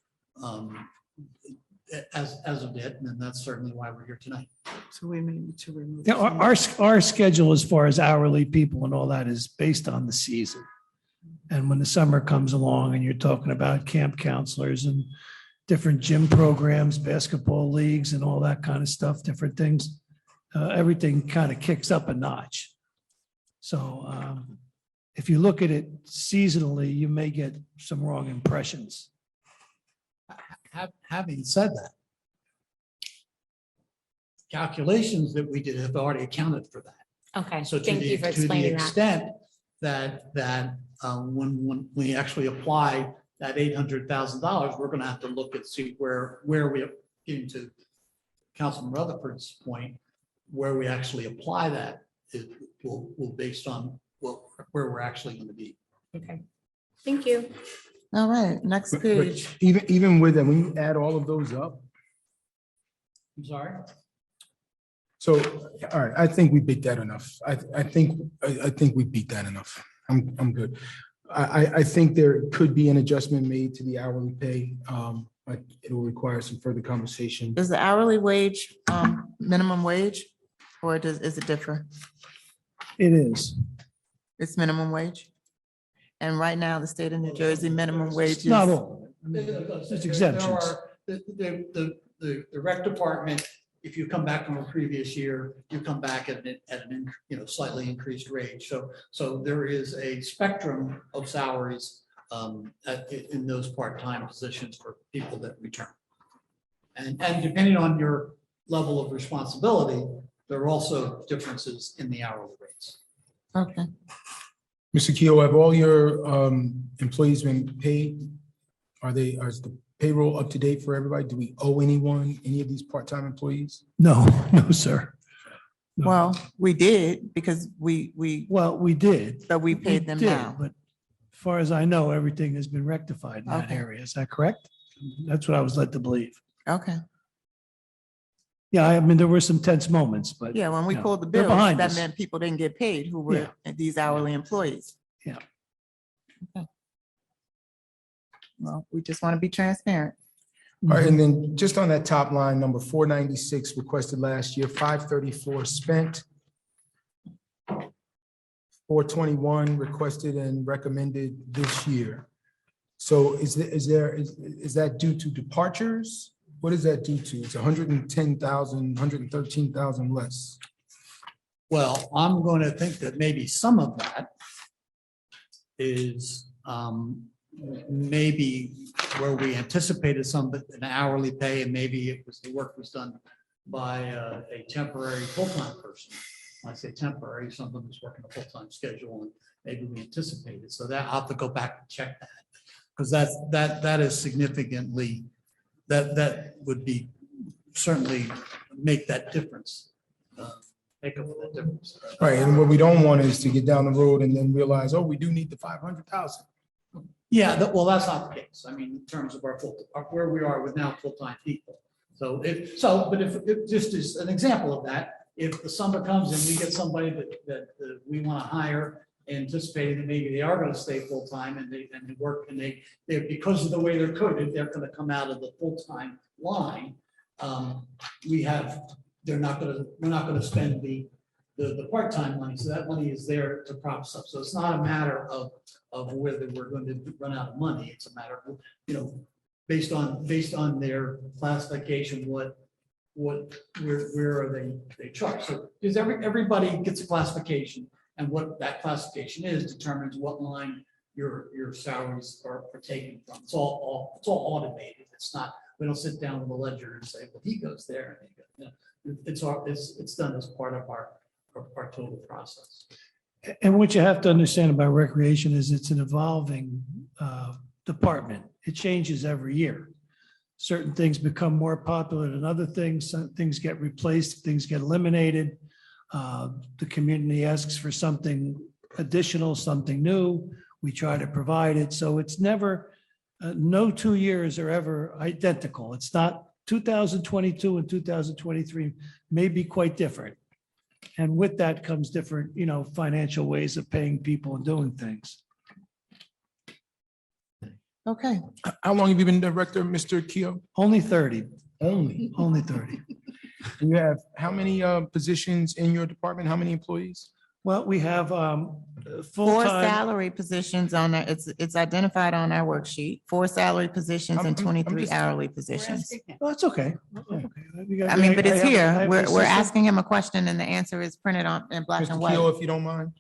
as of yet, and that's certainly why we're here tonight. So we may need to remove. Yeah, our schedule as far as hourly people and all that is based on the season. And when the summer comes along and you're talking about camp counselors and different gym programs, basketball leagues and all that kind of stuff, different things, everything kind of kicks up a notch. So if you look at it seasonally, you may get some wrong impressions. Having said that, calculations that we did have already accounted for that. Okay, So thank you for to the explaining that. extent that when we actually apply that $800,000, we're going to have to look at see where we are getting to Councilman Rutherford's point, where we actually apply that will based on where we're actually going to be. Okay, thank you. All right, next But page. even with them, when you add all of those up, I'm sorry? so, all right, I think we beat that enough. I think we beat that enough. I'm good. I think there could be an adjustment made to the hourly pay. But it will require some further conversation. Is the hourly wage minimum wage or is it different? It is. It's minimum wage? And right now, the state of New Jersey minimum wage is. Not all. I mean, There's exemptions. The rec department, if you come back from a previous year, you come back at an slightly increased rate. So there is a spectrum of salaries in those part-time positions for people that return. And depending on your level of responsibility, there are also differences in the hourly rates. Okay. Mr. Keough, have all your employees been paid? Is the payroll up to date for everybody? Do we owe anyone, any of these part-time employees? No, sir. No. Well, we did because we Well, we did. but we paid them did, now. But as far as I know, everything has been rectified in that Okay. area. Is that correct? That's what I was led to believe. Okay. Yeah, I mean, there were some tense moments, but. Yeah, when we Yeah, pulled the they're bills, behind that us. meant people didn't get paid who were these hourly employees. Yeah. Okay. Well, we just want to be transparent. All right, and then just on that top line, number 496 requested last year, 534 spent. 421 requested and recommended this year. So is that due to departures? What is that due to? It's 110,000, 113,000 less. Well, I'm going to think that maybe some of that is maybe where we anticipated an hourly pay, and maybe it was the work was done by a temporary full-time person. When I say temporary, someone who's working a full-time schedule, and maybe we anticipated. So that I'll have to go back and check that, because that is significantly, that would be certainly make that difference. Make up that difference. Right, and what we don't want is to get down the road and then realize, oh, we do need the 500,000. Yeah, well, that's not the case. I mean, in terms of where we are with now full-time people. But if just as an example of that, if the summer comes and we get somebody that we want to hire, anticipating that maybe they are going to stay full-time and they work and they because of the way they're coded, they're going to come out of the full-time line. We're not going to spend the part-time money. So that money is there to prop us up. So it's not a matter of whether we're going to run out of money. It's a matter of, based on their classification, where are they charged? So because everybody gets a classification, and what that classification is determines what line your salaries are taken from. It's all automated. It's not, we don't sit down with a ledger and say, well, he goes there. And he goes, it's done as part of our total process. And what you have to understand about recreation is it's an evolving department. It changes every year. Certain things become more popular than other things. Some things get replaced, things get eliminated. The community asks for something additional, something new. We try to provide it. So it's never, no 2 years are ever identical. It's not 2022 and 2023 may be quite different. And with that comes different, financial ways of paying people and doing things. Okay, How long have you been director, Mr. Keo? Only 30, Only. only 30. And you have how many positions in your department? How many employees? Well, we have 4 full-time. salary positions on there. It's identified on our worksheet. 4 salary positions and I'm 23 just- hourly positions. Well, that's okay. I mean, but it's I here. have We're assistant- asking him a question and the answer is printed on in black and Mr. Keo, white. if you don't mind.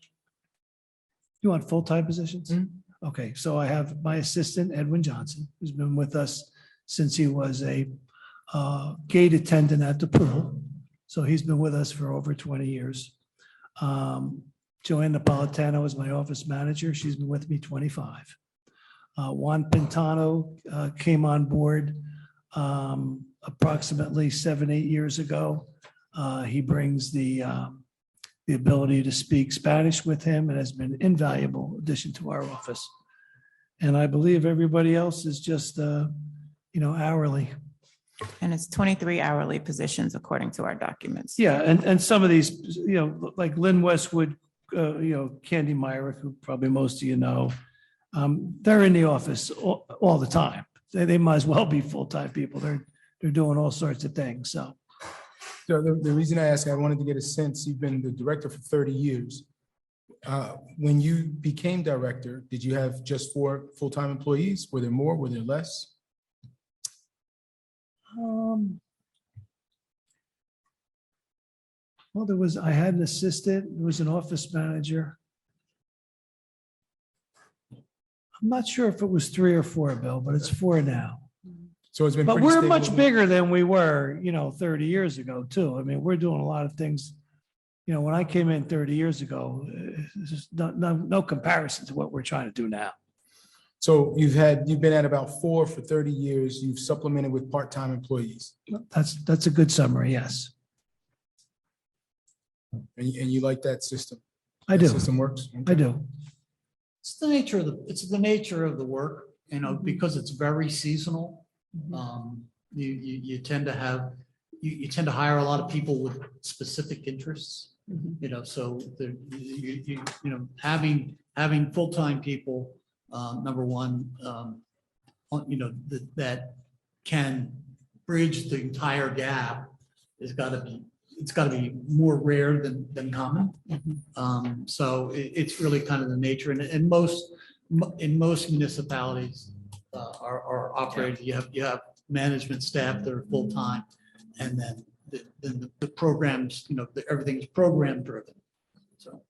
You want full-time positions? Mhm. Okay, so I have my assistant Edwin Johnson, who's been with us since he was a gate attendant at the pool. So he's been with us for over 20 years. Joanne Napolitano is my office manager. She's been with me 25. Juan Pintano came on board approximately 7, 8 years ago. He brings the ability to speak Spanish with him and has been invaluable addition to our office. And I believe everybody else is just, hourly. And it's 23 hourly positions according to our documents. Yeah, and some of these, like Lynn Westwood, Candy Myrick, who probably most of you know, they're in the office all the time. They might as well be full-time people. They're doing all sorts of things, so. So the reason I ask, I wanted to get a sense, you've been the director for 30 years. When you became director, did you have just 4 full-time employees? Were there more? Were there less? Well, I had an assistant, there was an office manager. I'm not sure if it was 3 or 4, Bill, but it's 4 now. So it's been. But pretty we're stable. much bigger than we were, 30 years ago, too. I mean, we're doing a lot of things. When I came in 30 years ago, it's just no comparison to what we're trying to do now. So you've been at about 4 for 30 years. You've supplemented with part-time employees. That's a good summary, yes. And you like that system? I That do, System works? I do. It's the nature of the work, because it's very seasonal. You tend to have, you tend to hire a lot of people with specific interests, so having full-time people, number one, that can bridge the entire gap it's got to be more rare than common. So it's really kind of the nature, and in most municipalities are operated. You have management staff that are full-time, and then the programs, everything's program driven. So.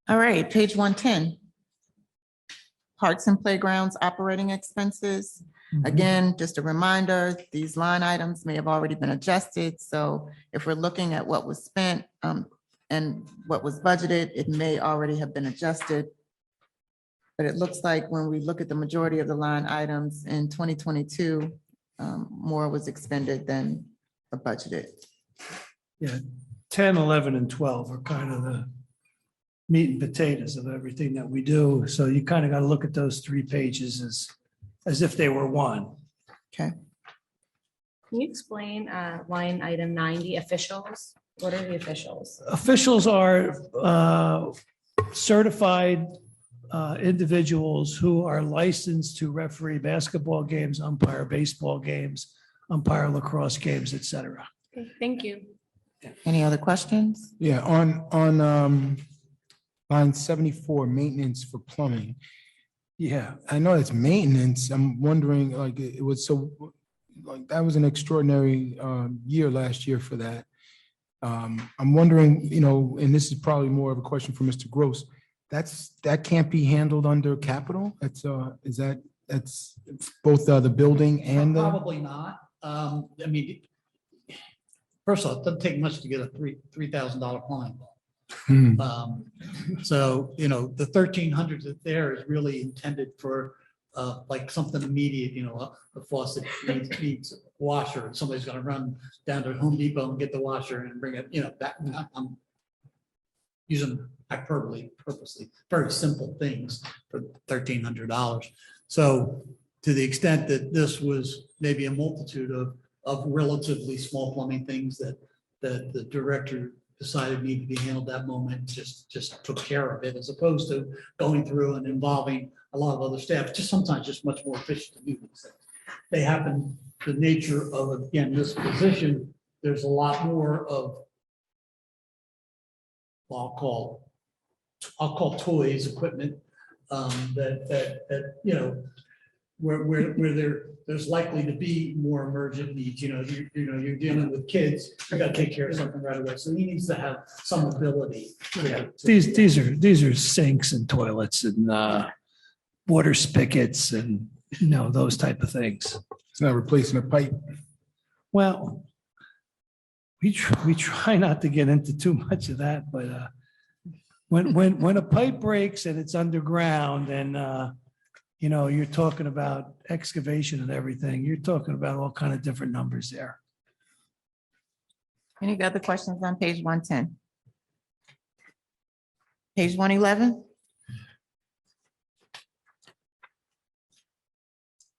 All right, page 110. Parks and playgrounds operating expenses. Again, just a reminder, these line items may have already been adjusted. So if we're looking at what was spent and what was budgeted, it may already have been adjusted. But it looks like when we look at the majority of the line items in 2022, more was expended than budgeted. Yeah, 10, 11, and 12 are kind of the meat and potatoes of everything that we do. So you kind of got to look at those 3 pages as if they were one. Okay. Can you explain line item 90 officials? What are the officials? Officials are certified individuals who are licensed to referee basketball games, umpire baseball games, umpire lacrosse games, et cetera. Okay, thank you. Any other questions? Yeah, on line 74, maintenance for plumbing. Yeah, I know it's maintenance. I'm wondering, like, it was that was an extraordinary year last year for that. I'm wondering, and this is probably more of a question for Mr. Gross. That can't be handled under capital? That's both the building and the. Probably not. I mean, first of all, it doesn't take much to get a $3,000 plumbing bill. Hmm. So, you know, the 1,300 that's there is really intended for like something immediate, you know, a faucet needs a washer, and somebody's gonna run down to Home Depot and get the washer and bring it, you know, that, I'm using hyperbole purposely, very simple things for $1,300. So to the extent that this was maybe a multitude of relatively small plumbing things that the director decided needed to be handled that moment, just took care of it, as opposed to going through and involving a lot of other staff. Just sometimes just much more efficient to do these things. They happen, the nature of, again, this position, there's a lot more of, well, I'll call toys, equipment, that, you know, where there's likely to be more emergent needs, you know, you're dealing with kids, you gotta take care of something right away, so he needs to have some ability. These are sinks and toilets and water spigots and, you know, those type of things. It's not replacing a pipe. Well, we try not to get into too much of that, but when a pipe breaks and it's underground and you know, you're talking about excavation and everything, you're talking about all kind of different numbers there. Any other questions on page 110? Page 111?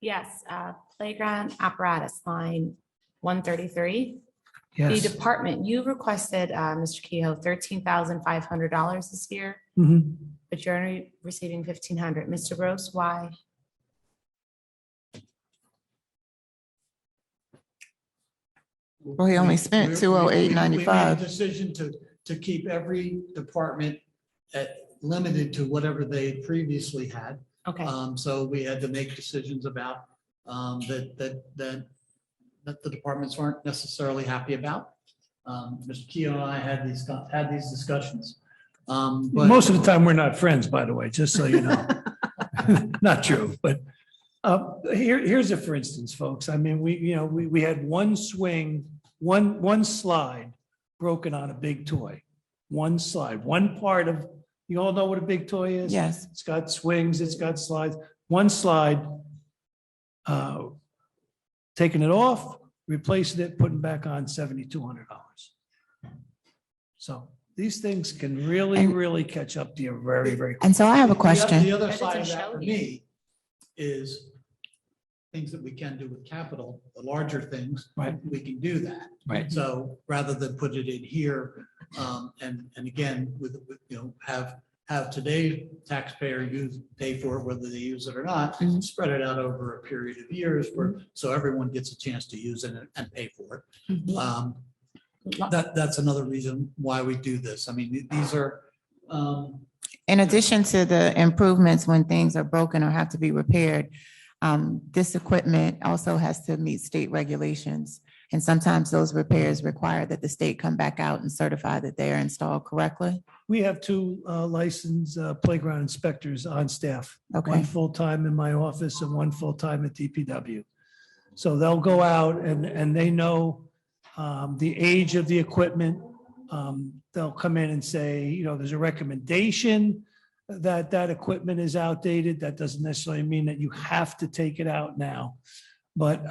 Yes, playground apparatus line 133. The Yes. department, you requested, Mr. Kehoe, $13,500 this year, Mhm. but you're only receiving 1,500. Mr. Gross, why? Well, he only spent We- 208.95. We made a decision to keep every department limited to whatever they previously had. Okay, So we had to make decisions about that the departments weren't necessarily happy about. Mr. Keough and I had these discussions. But Most of the time, we're not friends, by the way, just so you know. Not true, but here's a for instance, folks. I mean, we had one swing, one slide broken on a big toy. One slide, one part of, you all know what a big toy is? Yes. It's got swings, it's got slides. One slide, taking it off, replacing it, putting back on $7,200. So these things can really, And- really catch up to you very, very quickly. And so I have a The question. other That side of doesn't that show for you. me is things that we can do with capital, the larger things. Right. We can do that. Right. So rather than put it in here, and again, with, you know, have today's taxpayer pay for it, whether they use it or not, Mhm. spread it out over a period of years so everyone gets a chance to use it and pay for it. That's another reason why we do this. I mean, these are, In addition to the improvements when things are broken or have to be repaired, this equipment also has to meet state regulations. And sometimes those repairs require that the state come back out and certify that they are installed correctly. We have two licensed playground inspectors on staff. Okay. One full-time in my office and one full-time at DPW. So they'll go out and they know the age of the equipment. They'll come in and say, you know, there's a recommendation that equipment is outdated. That doesn't necessarily mean that you have to take it out now. But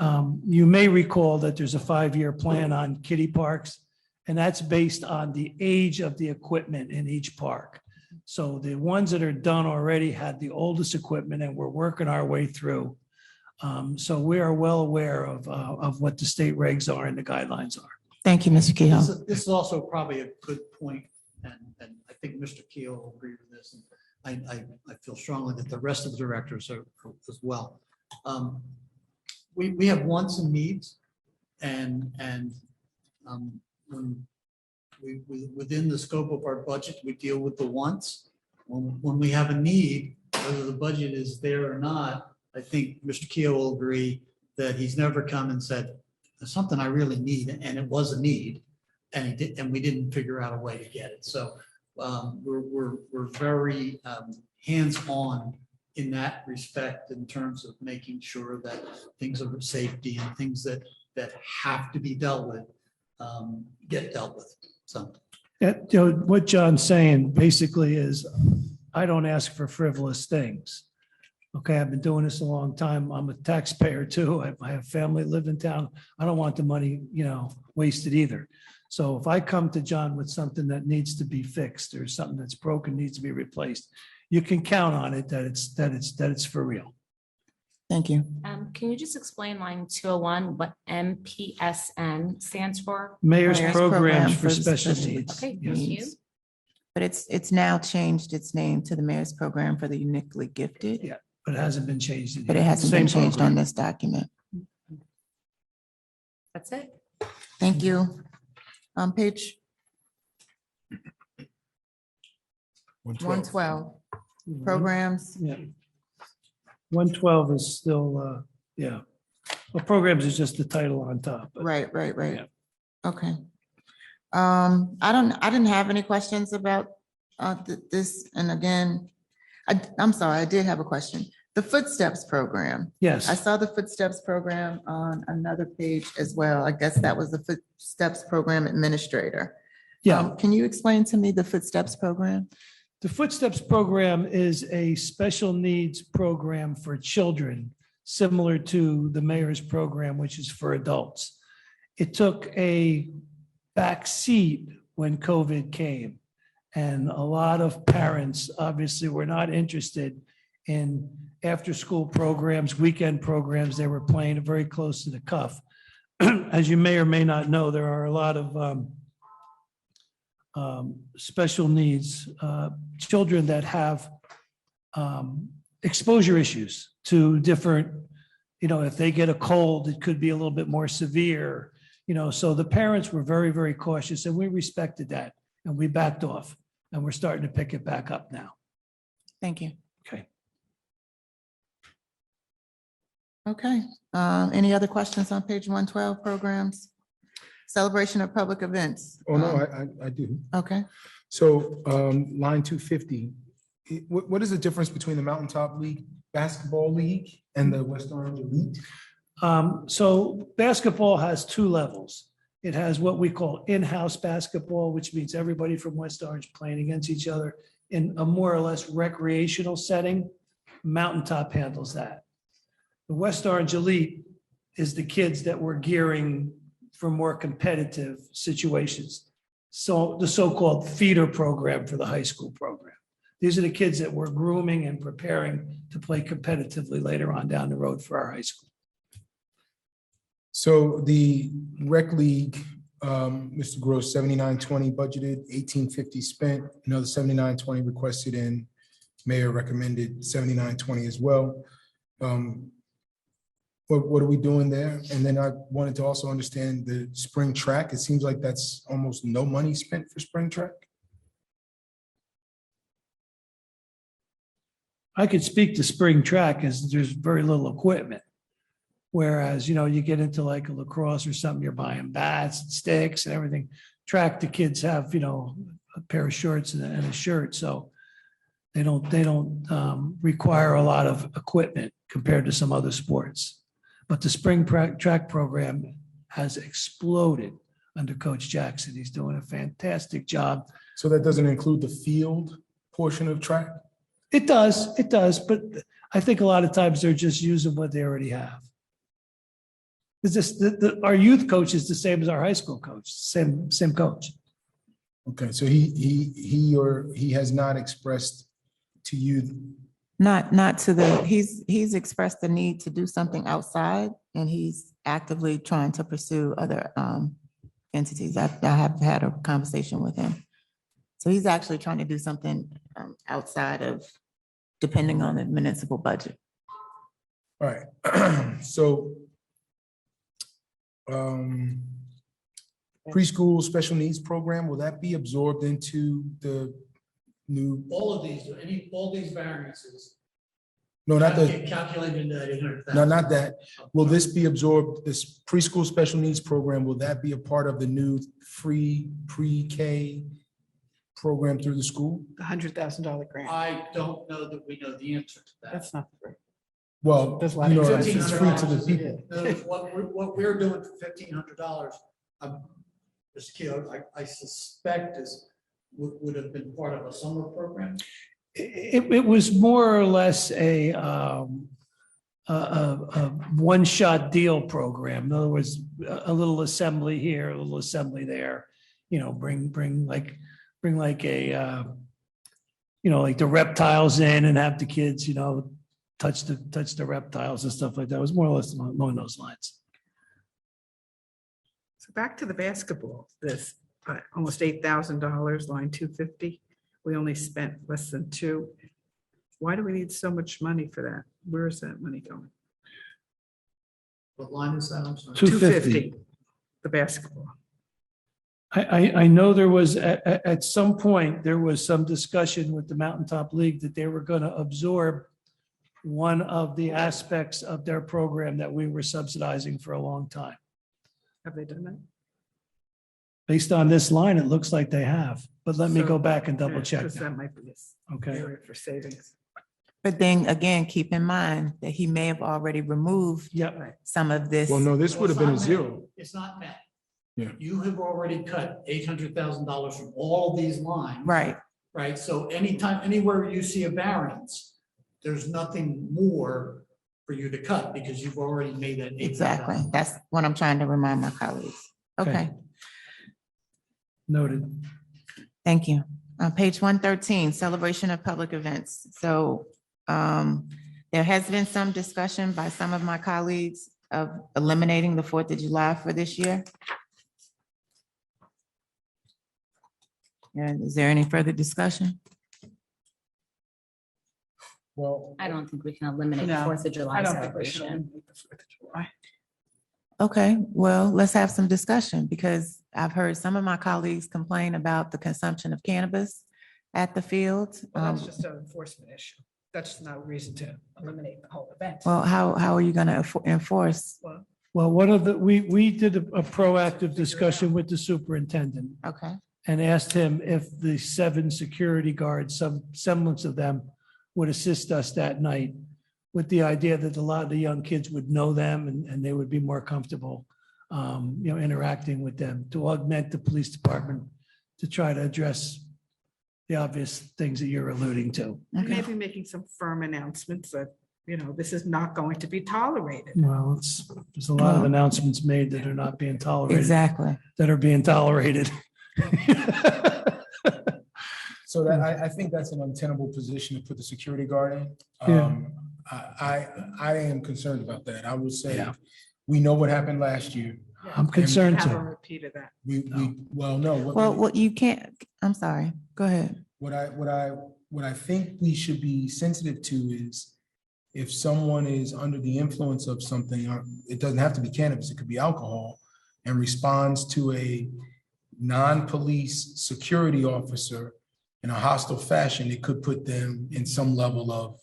you may recall that there's a 5-year plan on kiddie parks, and that's based on the age of the equipment in each park. So the ones that are done already had the oldest equipment, and we're working our way through. So we are well aware of what the state regs are and the guidelines are. Thank you, Mr. Kehoe. this is also probably a good point, and I think Mr. Keel will agree with this. And I feel strongly that the rest of the directors are as well. We have wants and needs, and when within the scope of our budget, we deal with the wants. When we have a need, whether the budget is there or not, I think Mr. Keel will agree that he's never come and said, there's something I really need, and it was a need, and we didn't figure out a way to get it. So we're very hands-on in that respect in terms of making sure that things of safety and things that have to be dealt with get dealt with. So, What John's saying basically is, I don't ask for frivolous things. Okay, I've been doing this a long time. I'm a taxpayer too. I have family live in town. I don't want the money, wasted either. So if I come to John with something that needs to be fixed or something that's broken, needs to be replaced, you can count on it that it's for real. Thank you. Can you just explain line 201, what MPSN stands for? Mayor's Mayor's programs Program for for special special needs. Okay, Yes. thank you. But it's now changed its name to the Mayor's Program for the Uniquely Gifted, Yeah, but it hasn't been changed. but it hasn't Same been changed program. on this document. That's it. Thank you. Page 112, programs. Yeah. 112 is still, yeah. Well, programs is just the title on top. but- Right. Yeah. Okay. I didn't have any questions about this. And again, I'm sorry, I did have a question. The Footsteps program. I Yes, saw the Footsteps program on another page as well. I guess that was the Footsteps program administrator. yeah. Can you explain to me the Footsteps program? The Footsteps program is a special needs program for children, similar to the mayor's program, which is for adults. It took a back seat when COVID came. And a lot of parents obviously were not interested in after-school programs, weekend programs. They were playing it very close to the cuff. As you may or may not know, there are a lot of special needs, children that have exposure issues to different, if they get a cold, it could be a little bit more severe, so the parents were very, very cautious and we respected that and we backed off and we're starting to pick it back up now. Thank you. Okay. Okay. Any other questions on page 112 programs? Celebration of public events. Oh, no, I do. Okay. So line 250, what is the difference between the Mountaintop League Basketball League and the West Orange Elite? So basketball has two levels. It has what we call in-house basketball, which means everybody from West Orange playing against each other in a more or less recreational setting. Mountaintop handles that. The West Orange Elite is the kids that we're gearing for more competitive situations. So the so-called feeder program for the high school program. These are the kids that we're grooming and preparing to play competitively later on down the road for our high school. So the rec league, Mr. Gross, 7920 budgeted, 1850 spent, another 7920 requested and mayor recommended 7920 as well. What are we doing there? And then I wanted to also understand the spring track. It seems like that's almost no money spent for spring track. I could speak to spring track as there's very little equipment. Whereas, you get into like a lacrosse or something, you're buying bats and sticks and everything. Track, the kids have, a pair of shorts and a shirt. So they don't require a lot of equipment compared to some other sports. But the spring track program has exploded under Coach Jackson. He's doing a fantastic job. So that doesn't include the field portion of track? It does, but I think a lot of times they're just using what they already have. It's just our youth coach is the same as our high school coach, same coach. Okay, so he has not expressed to you. Not to the, he's expressed the need to do something outside and he's actively trying to pursue other entities. I have had a conversation with him. So he's actually trying to do something outside of depending on the municipal budget. All right, so preschool special needs program, will that be absorbed into the new? All of these, all these variances. No, not the, get calculated into that 800,000. no, not that. Will this be absorbed, this preschool special needs program, will that be a part of the new free pre-K program through the school? The $100,000 grant. I don't know that we know the answer to that. That's not free. Well, There's a you lot of know, it's free to $1,500 the is- people. What we're doing for $1,500, Mr. Keo, I suspect would have been part of a summer program. It was more or less a one-shot deal program. In other words, a little assembly here, a little assembly there, bring like a, like the reptiles in and have the kids, touch the reptiles and stuff like that. It was more or less along those lines. So back to the basketball, this almost $8,000, line 250. We only spent less than 2. Why do we need so much money for that? Where is that money going? What line is that? I'm sorry. 250. The basketball. I know there was, at some point, there was some discussion with the Mountaintop League that they were going to absorb one of the aspects of their program that we were subsidizing for a long time. Have they done that? Based on this line, it looks like they have, but let me So- go back and double check. Because that. that might be this Okay. area for savings. But then again, keep in mind that he may have already removed Yep. some of this. Well, no, this would have been a It's not met. zero. It's not met. Yeah. You have already cut $800,000 from all these lines. Right, Right, so anywhere you see a variance, there's nothing more for you to cut because you've already made that. exactly. That's what I'm trying to remind my colleagues. Okay. Okay, Noted. thank you. Page 113, celebration of public events. So there has been some discussion by some of my colleagues of eliminating the 4th of July for this year. And is there any further discussion? Well, I don't think we can eliminate the No, 4th of July I don't think we should celebration. eliminate the 4th of July. Okay, well, let's have some discussion because I've heard some of my colleagues complain about the consumption of cannabis at the field. Well, that's just an enforcement issue. That's no reason to eliminate the whole event. Well, how are you going to enforce? Well, we did a proactive discussion with the superintendent Okay, and asked him if the 7 security guards, some semblance of them, would assist us that night with the idea that a lot of the young kids would know them and they would be more comfortable, interacting with them to augment the police department to try to address the obvious things that you're alluding to. And okay. maybe making some firm announcements that, this is not going to be tolerated. Well, there's a lot of Well- announcements made that are not being tolerated, Exactly. that are being tolerated. so that I think that's an untenable position to put the security guard in. Yeah. I am concerned about that. I would say, Yeah. we know what happened last year. I'm concerned Have a too. repeat of that. Well, what you can't, I'm sorry, go ahead. What I think we should be sensitive to is if someone is under the influence of something, or it doesn't have to be cannabis, it could be alcohol, and responds to a non-police security officer in a hostile fashion, it could put them in some level of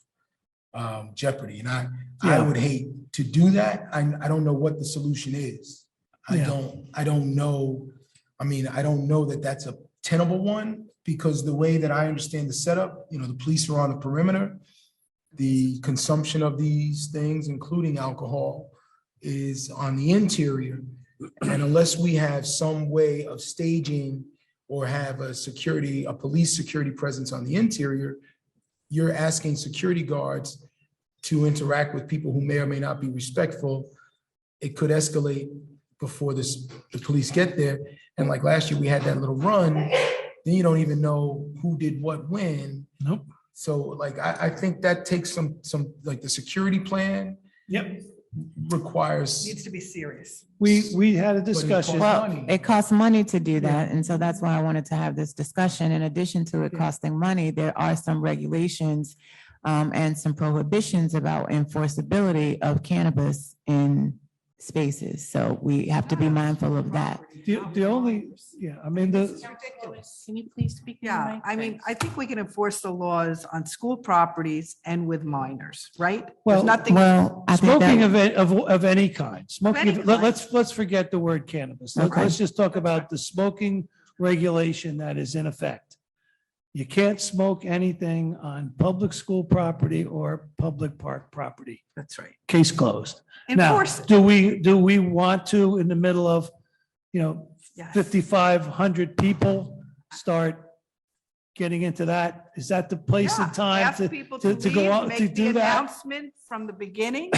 jeopardy. And I Yeah. would hate to do that. I don't know what the solution is. I Yeah. don't know. I mean, I don't know that that's a tenable one because the way that I understand the setup, the police are on the perimeter. The consumption of these things, including alcohol, is on the interior. And unless we have some way of staging or have a police security presence on the interior, you're asking security guards to interact with people who may or may not be respectful. It could escalate before the police get there. And like last year, we had that little run, then you don't even know who did what when. Nope. So like, I think that takes some, like the security plan Yep. requires. Needs to be serious. We had a discussion. Well, money. it costs money to do that. And so that's why I wanted to have this discussion. In addition to it costing money, there are some regulations and some prohibitions about enforceability of cannabis in spaces. So we have to be mindful of that. The only, yeah, I mean, This is the, ridiculous. Can you please speak? in the Yeah, mic? I mean, Thanks. I think we can enforce the laws on school properties and with minors, right? There's Well- nothing. Well, I think smoking that, of any kind, smoking, Any let's forget the word cannabis. Okay. Let's just talk about the smoking regulation that is in effect. You can't smoke anything on public school property or public park property. That's right. Case closed. Now, Enforce it. do we want to, in the middle of, Yes. 5,500 people start getting into that? Is that the place Yeah, and time ask to people to go leave, out to make the do that? announcement from the beginning.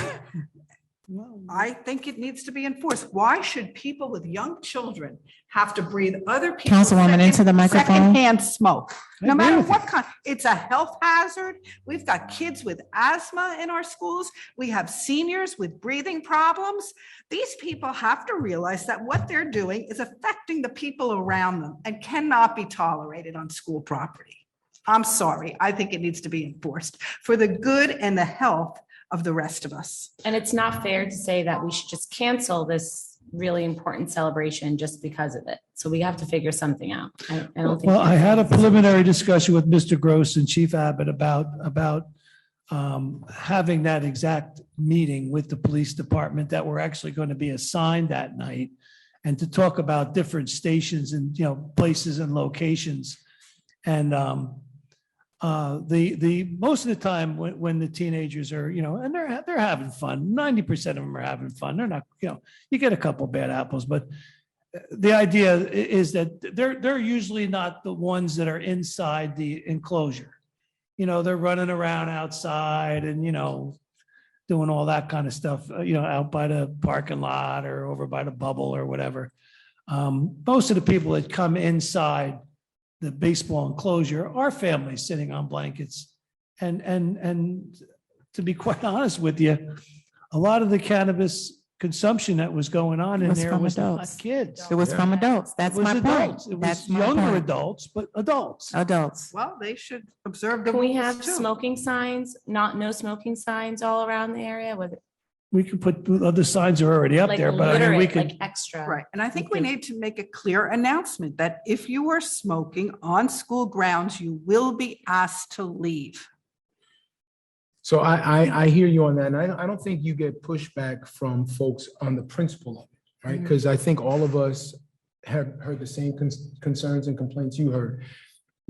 I think it needs to be enforced. Why should people with young children have to breathe other people's Councilwoman, into the microphone. secondhand smoke? I No agree matter with you. what kind, it's a health hazard. We've got kids with asthma in our schools. We have seniors with breathing problems. These people have to realize that what they're doing is affecting the people around them and cannot be tolerated on school property. I'm sorry. I think it needs to be enforced for the good and the health of the rest of us. And it's not fair to say that we should just cancel this really important celebration just because of it. So we have to figure something out. I don't think. Well, I had a preliminary discussion with Mr. Gross and Chief Abbott about having that exact meeting with the police department that we're actually going to be assigned that night, and to talk about different stations and, places and locations. And the most of the time when the teenagers are, and they're having fun, 90% of them are having fun. They're not, you get a couple bad apples, but the idea is that they're usually not the ones that are inside the enclosure. They're running around outside and, doing all that kind of stuff, out by the parking lot or over by the bubble or whatever. Most of the people that come inside the baseball enclosure are families sitting on blankets. And to be quite honest with you, a lot of the cannabis consumption that was going on in Was there from was not adults. kids. It was from adults. That's It was my adults. point. It That's was my younger point. adults, but adults. Adults. Well, they should observe the Can we rules have too. smoking signs, no smoking signs all around the area with We can put, other signs are already up like there, but I mean, we literate, could. like extra? Right. And I think we need to make a clear announcement that if you are smoking on school grounds, you will be asked to leave. So I hear you on that, and I don't think you get pushback from folks on the principle of it, right? Because I think all of us have heard the same concerns and complaints you heard.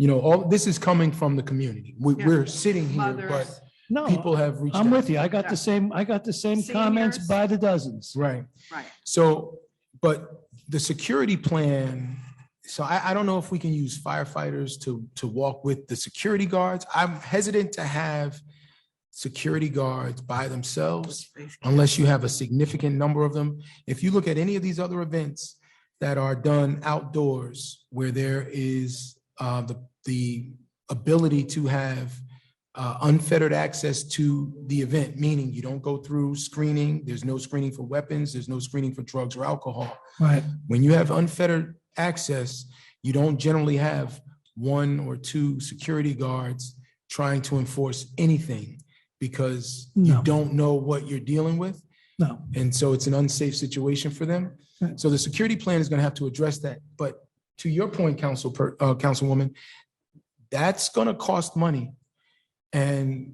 All this is coming from the community. We're sitting here, but Mothers, No, people have reached I'm out. with you. I got the same comments Seniors. by the dozens. Right. right. So, but the security plan, so I don't know if we can use firefighters to walk with the security guards. I'm hesitant to have security guards by themselves unless you have a significant number of them. If you look at any of these other events that are done outdoors where there is the ability to have unfettered access to the event, meaning you don't go through screening, there's no screening for weapons, there's no screening for drugs or alcohol. Right. When you have unfettered access, you don't generally have 1 or 2 security guards trying to enforce anything because you No. don't know what you're dealing with. No. And so it's an unsafe situation for them. Right. So the security plan is going to have to address that. But to your point, Councilwoman, that's going to cost money. And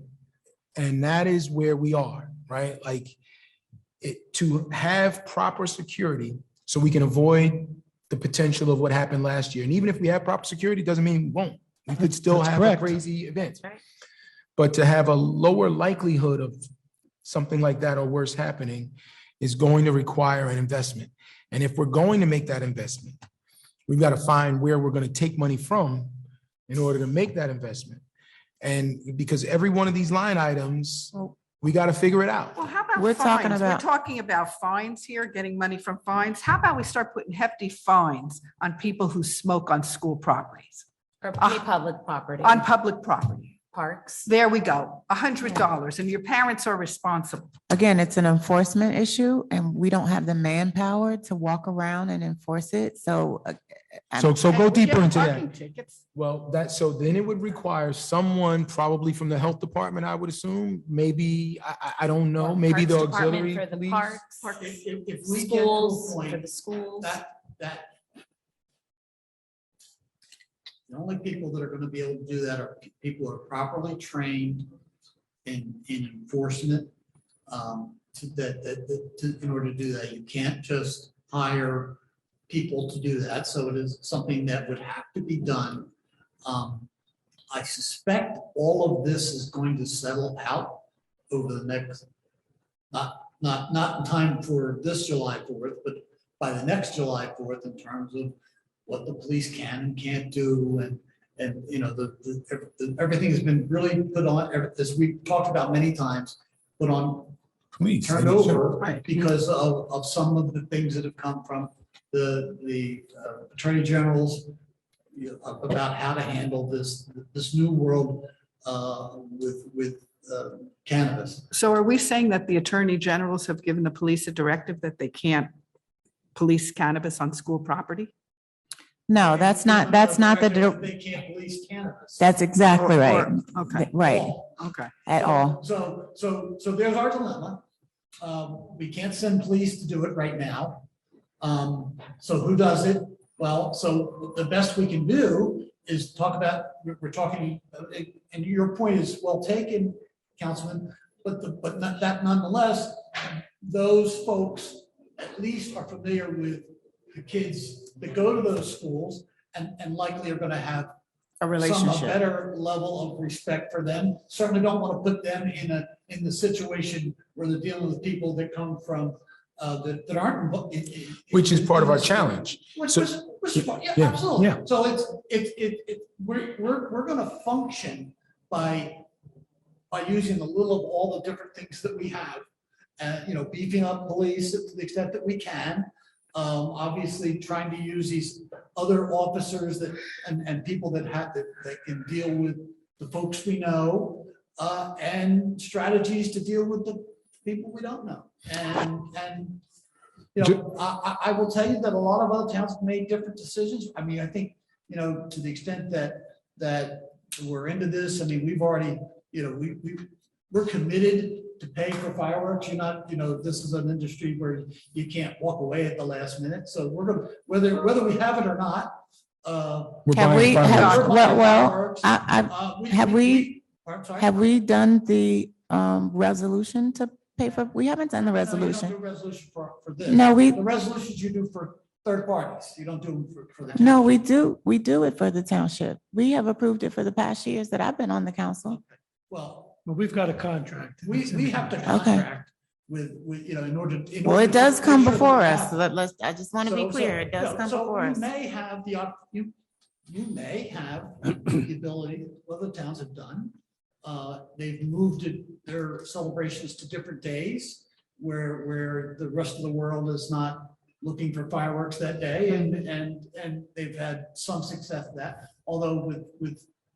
that is where we are, right? Like to have proper security so we can avoid the potential of what happened last year. And even if we have proper security, doesn't mean we won't. We could still That's have correct. a crazy event. Right. But to have a lower likelihood of something like that or worse happening is going to require an investment. And if we're going to make that investment, we've got to find where we're going to take money from in order to make that investment. And because every one of these line items, we got to figure it out. Well, how about We're talking fines? about- We're talking about fines here, getting money from fines. How about we start putting hefty fines on people who smoke on school properties, Or pay public property, on public property? parks. There we go, $100, and your parents are responsible. Again, it's an enforcement issue and we don't have the manpower to walk around and enforce it. So. So go And we deeper get into parking that. tickets. Well, so then it would require someone probably from the health department, I would assume, maybe, I don't know, maybe the Parks Department auxiliary For the police. parks, If we get to a schools, for point the schools. that the only people that are going to be able to do that are people who are properly trained in enforcement. In order to do that, you can't just hire people to do that. So it is something that would have to be done. I suspect all of this is going to settle out over the next, not in time for this July 4th, but by the next July 4th in terms of what the police can and can't do. And, you know, everything has been really put on, as we talked about many times, put on, Please. turned over Right. because of some of the things that have come from the Attorney General's about how to handle this new world with cannabis. So are we saying that the attorney generals have given the police a directive that they can't police cannabis on school property? No, that's not the, They can't police cannabis. that's exactly right. Okay, Right, okay. at all. So there's our dilemma. We can't send police to do it right now. So who does it? Well, so the best we can do is talk about, we're talking, and your point is well taken, Councilman, but not that nonetheless, those folks at least are familiar with the kids that go to those schools and likely are gonna have A a better level of respect for them. Certainly don't want to put them in the situation where they're dealing with people that come from, that aren't. Which is part of our challenge. Which So- is part- yeah, yeah, absolutely. yeah. So we're gonna function by using a little of all the different things that we have. You know, beefing up police to the extent that we can. Obviously trying to use these other officers that, and people that can deal with the folks we know, and strategies to deal with the people we don't know. And, you know, I will tell you that a lot of other towns have made different decisions. I mean, I think, you know, to the extent that we're into this, I mean, we've already, you know, we're committed to pay for fireworks. You're not, you know, this is an industry where you can't walk away at the last minute. So we're gonna, whether we have it or not. We're Have buying we, fireworks. I'm sorry. have we done the resolution to pay for, we haven't done the No, you don't do resolution. a resolution for this. No, we, The resolutions you do for third parties. You don't do them for the. no, we do it for the township. We have approved it for the past years that I've been on the council. Well, Well, we've got a contract. we have to contract with, you know, in order. Well, it does to come make sure before that us. we Let's, I just want to be So- clear. so- It does no, come so before us. You may have you may have the ability, what the towns have done. They've moved their celebrations to different days where the rest of the world is not looking for fireworks that day and they've had some success with that. Although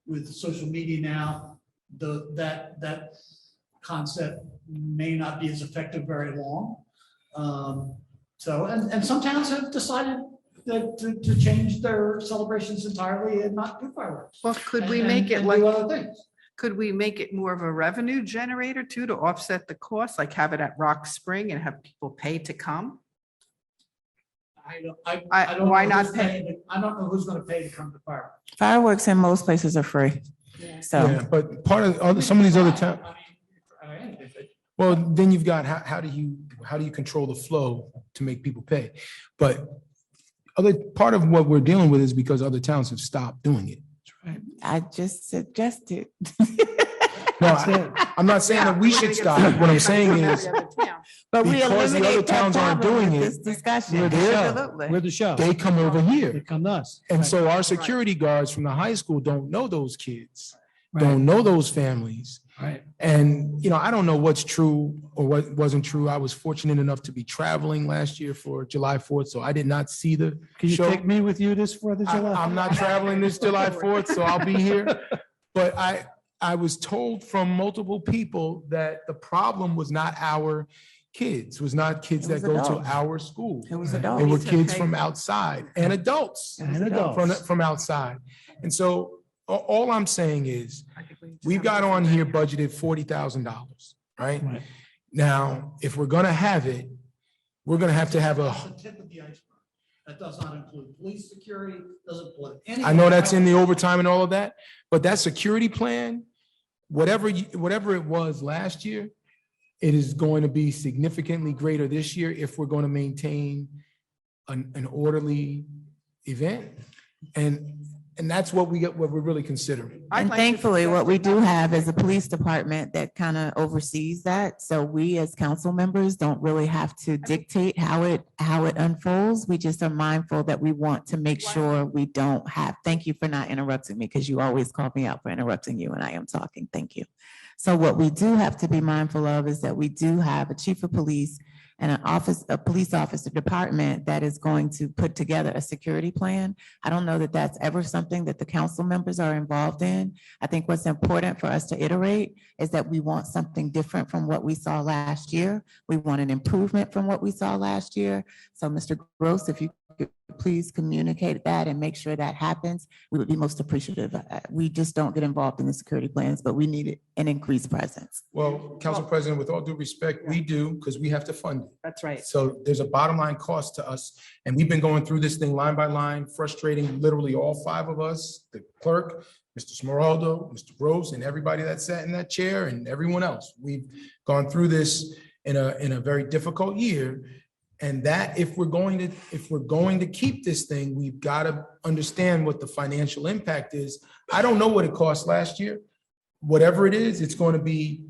with social media now, that concept may not be as effective very long. So, and some towns have decided that to change their celebrations entirely and not do fireworks. Well, could we And- make it and like, do other things. could we make it more of a revenue generator too, to offset the cost, like have it at Rock Spring and have people pay to come? I don't. Why know not who's pay? paying I don't know who's gonna pay to come to fireworks. Fireworks in most places are free. So, Yeah, but part of some of these other towns, I mean, if it- well, then you've got, how do you control the flow to make people pay? But part of what we're dealing with is because other towns have stopped doing it. I just suggested. No, I'm not saying that we should stop. What I'm saying is, But we because the other eliminate that towns aren't problem doing with it, this discussion. we're there. Absolutely. We're the show. they come over They here. come to us. And so our security guards from the high school don't know those kids, Right. don't know those families. Right. And, you know, I don't know what's true or what wasn't true. I was fortunate enough to be traveling last year for July 4th, so I did not see the Can you show. take me with you this 4th of July? I'm not traveling this July 4th, so I'll be here. But I was told from multiple people that the problem was not our kids, was not kids It that was go to adults. our school. It was They adults. were kids from outside and adults And adults. from outside. And so all I'm saying is, we've got on here budgeted $40,000, right? Right. Now, if we're gonna have it, we're gonna have to have That's the tip of the iceberg. That does not include police security, doesn't include any. I know that's in the overtime and all of that, but that security plan, whatever it was last year, it is going to be significantly greater this year if we're going to maintain an orderly event. And And that's what we're really considering. I'd And like to thankfully, suggest what we that do not- have is a police department that kind of oversees that. So we as council members don't really have to dictate how it unfolds. We just are mindful that we want to make sure we don't have, thank you for not interrupting me because you always call me out for interrupting you when I am talking. Thank you. So what we do have to be mindful of is that we do have a chief of police and a police officer department that is going to put together a security plan. I don't know that that's ever something that the council members are involved in. I think what's important for us to iterate is that we want something different from what we saw last year. We want an improvement from what we saw last year. So Mr. Gross, if you could please communicate that and make sure that happens, we would be most appreciative. We just don't get involved in the security plans, but we need an increased presence. Well, Council President, with all due respect, we do, because we have to fund it. That's right. So there's a bottom line cost to us, and we've been going through this thing line by line, frustrating literally all five of us, the clerk, Mr. Smeraldo, Mr. Gross, and everybody that sat in that chair, and everyone else. We've gone through this in a very difficult year. And that if we're going to keep this thing, we've got to understand what the financial impact is. I don't know what it cost last year. Whatever it is, it's going to be,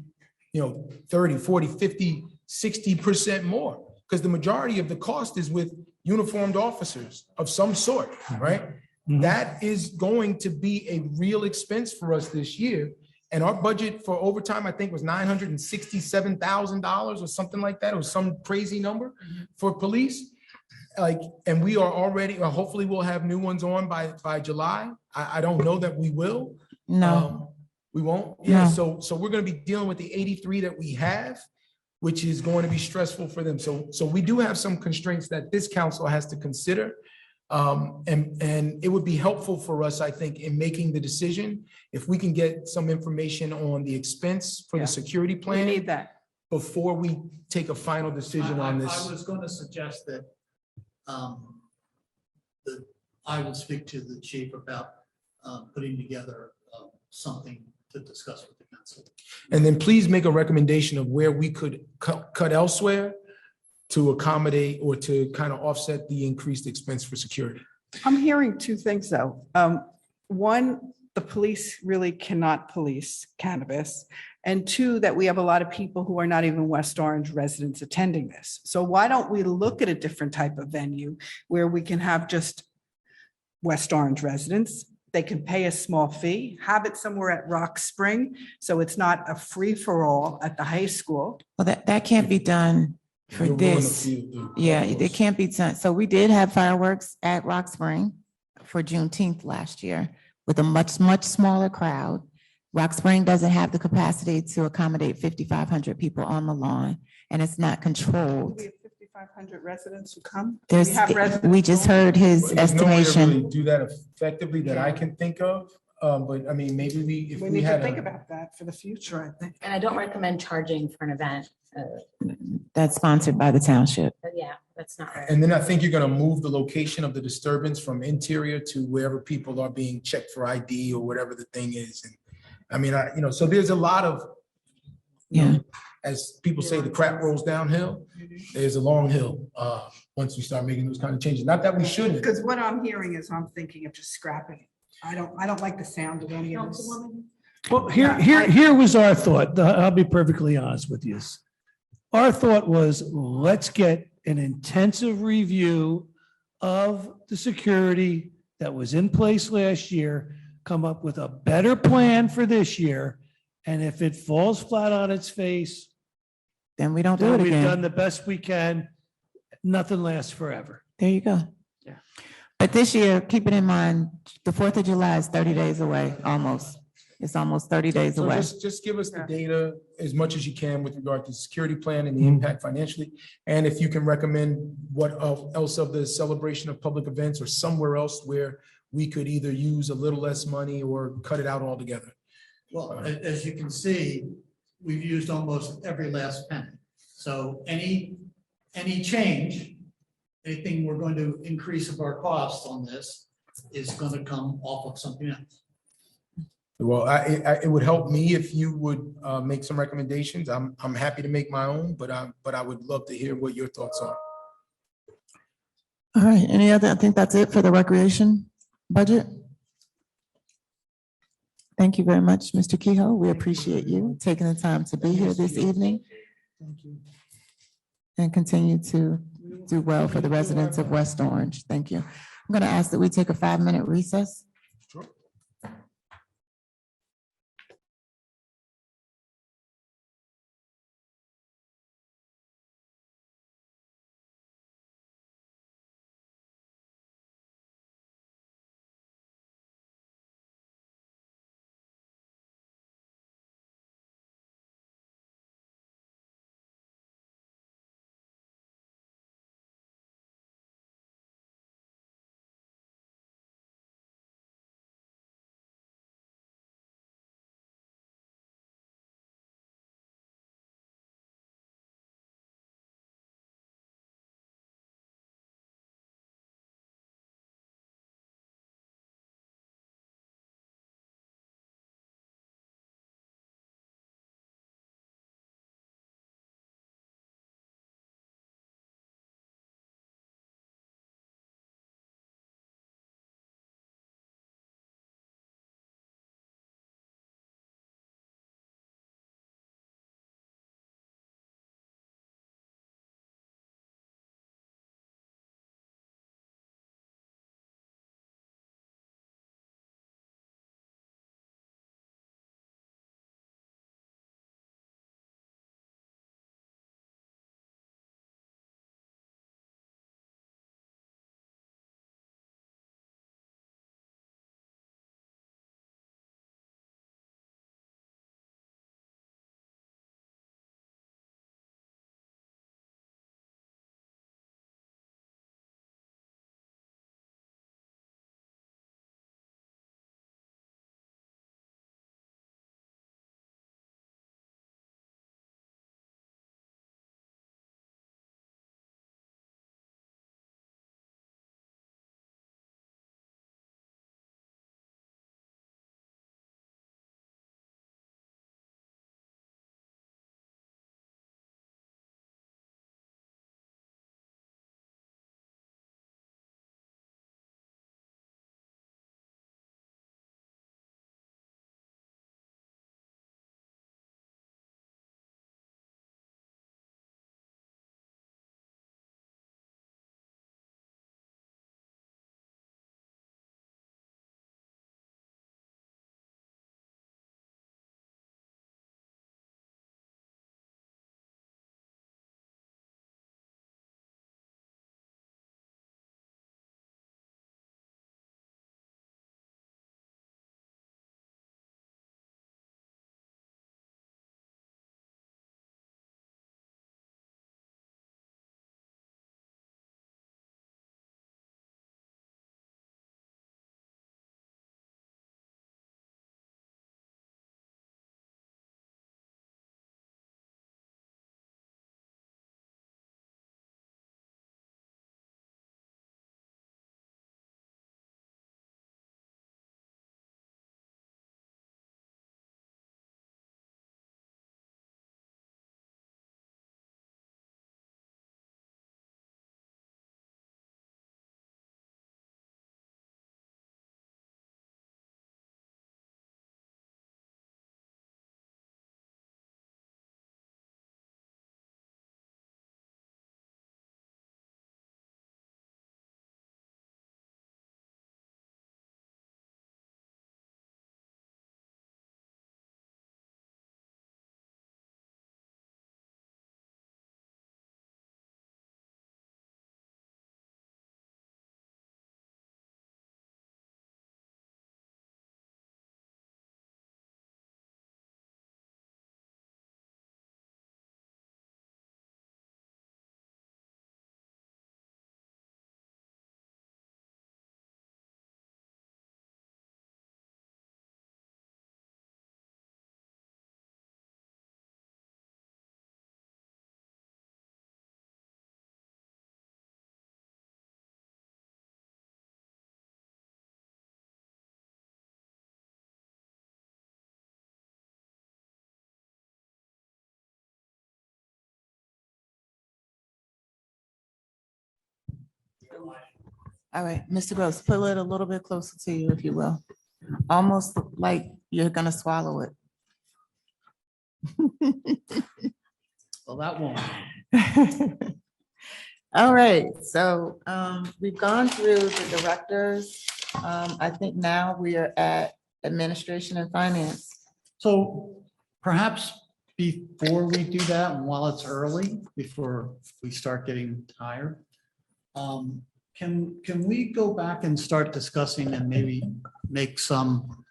30, 40, 50, 60% more, because the majority of the cost is with uniformed officers of some sort, right? That is going to be a real expense for us this year. And our budget for overtime, I think, was $967,000 or something like that. It was some crazy number for police. And we are already, hopefully we'll have new ones on by July. I don't know that we will. No, We won't? Yeah, No. so we're gonna be dealing with the 83 that we have, which is going to be stressful for them. So we do have some constraints that this council has to consider. And it would be helpful for us, I think, in making the decision, if we can get some information on the expense for Yeah. the security We plan need that. before we take a final decision on I this. was going to suggest that I will speak to the chief about putting together something to discuss with the council. And then please make a recommendation of where we could cut elsewhere to accommodate or to kind of offset the increased expense for security. I'm hearing two things, though. One, the police really cannot police cannabis. And two, that we have a lot of people who are not even West Orange residents attending this. So why don't we look at a different type of venue where we can have just West Orange residents? They can pay a small fee, have it somewhere at Rock Spring, so it's not a free-for-all at the high school. well, that can't be done for You'll ruin the this. field. Yeah, it can't be done. So we did have fireworks at Rock Spring for Juneteenth last year with a much, much smaller crowd. Rock Spring doesn't have the capacity to accommodate 5,500 people on the lawn, and it's not controlled. We have 5,500 residents who come. There's, We have residents we just only. heard his There's no way to estimation. really do that effectively that I can think of. But I mean, maybe if We we need to had think a, about that for the future, I think. And I don't recommend charging for an event. That's sponsored by the township. But yeah, that's not right. and then I think you're gonna move the location of the disturbance from interior to wherever people are being checked for ID or whatever the thing is. And I mean, so there's a lot of, Yeah. as people say, the crap rolls downhill. There's a long hill, once you start making those kind of changes. Not that we shouldn't. Because what I'm hearing is I'm thinking of just scrapping it. I don't like the sound of any of this. Well, here was our thought. I'll be perfectly honest with you. Our thought was, let's get an intensive review of the security that was in place last year, come up with a better plan for this year. And if it falls flat on its face, Then we don't do then it we've done again. the best we can. Nothing lasts forever. There you go. Yeah. But this year, keep it in mind, the 4th of July is 30 days away, almost. It's almost 30 days So away. just give us the data as much as you can with regard to the security plan and the impact financially. And if you can recommend what else of the celebration of public events or somewhere else where we could either use a little less money or cut it out altogether. Well, as you can see, we've used almost every last penny. So any change, anything we're going to increase of our costs on this is going to come off of something else. Well, it would help me if you would make some recommendations. I'm happy to make my own, but I would love to hear what your thoughts are. All right, any other, I think that's it for the recreation budget. Thank you very much, Mr. Kehoe. We appreciate you taking the time to be here this evening Thank you. and continue to do well for the residents of West Orange. Thank you. I'm going to ask that we take a 5-minute recess. Sure. All right, Mr. Gross, pull it a little bit closer to you, if you will. Almost like You're gonna swallow it. Well, that won't. All right, so we've gone through the directors. I think now we are at administration and finance. So perhaps before we do that, and while it's early, before we start getting tired, can we go back and start discussing and maybe make some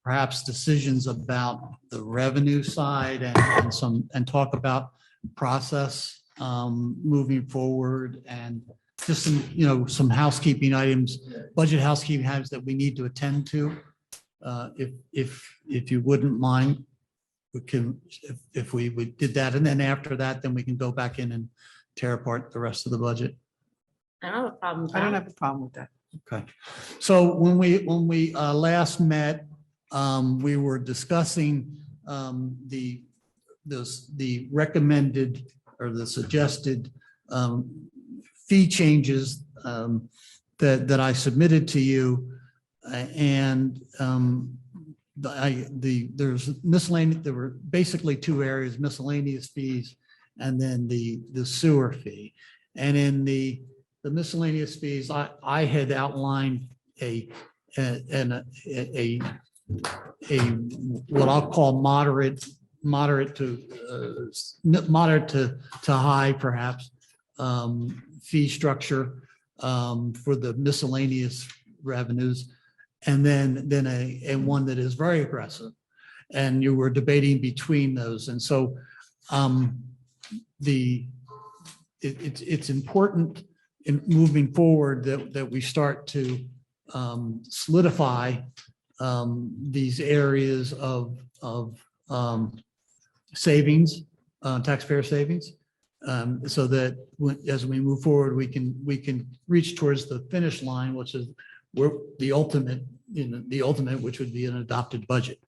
perhaps decisions about the revenue side and talk about process moving forward and just some, some housekeeping items, budget housekeeping items that we need to attend to. If you wouldn't mind, we can, if we did that, and then after that, then we can go back in and tear apart the rest of the budget. I don't have a problem with I don't that. have a problem with that. Okay. So when we last met, we were discussing the recommended or the suggested fee changes that I submitted to you. And there's miscellaneous, there were basically two areas, miscellaneous fees and then the sewer fee. And in the miscellaneous fees, I had outlined a what I'll call moderate to high perhaps fee structure for the miscellaneous revenues, and then a one that is very aggressive, and you were debating between those. And so it's important in moving forward that we start to solidify these areas of savings, taxpayer savings, so that as we move forward, we can reach towards the finish line, which is where the ultimate, which would be an adopted budget.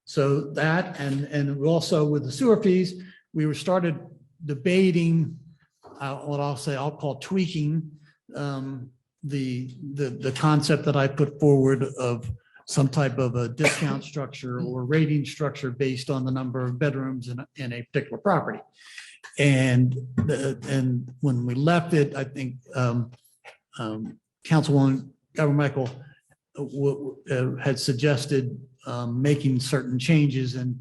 So that, and also with the sewer fees, we started debating what I'll call tweaking the concept that I put forward of some type of a discount structure or rating structure based on the number of bedrooms in a particular property. And when we left it, I think Councilwoman Garber-Michael had suggested making certain changes, and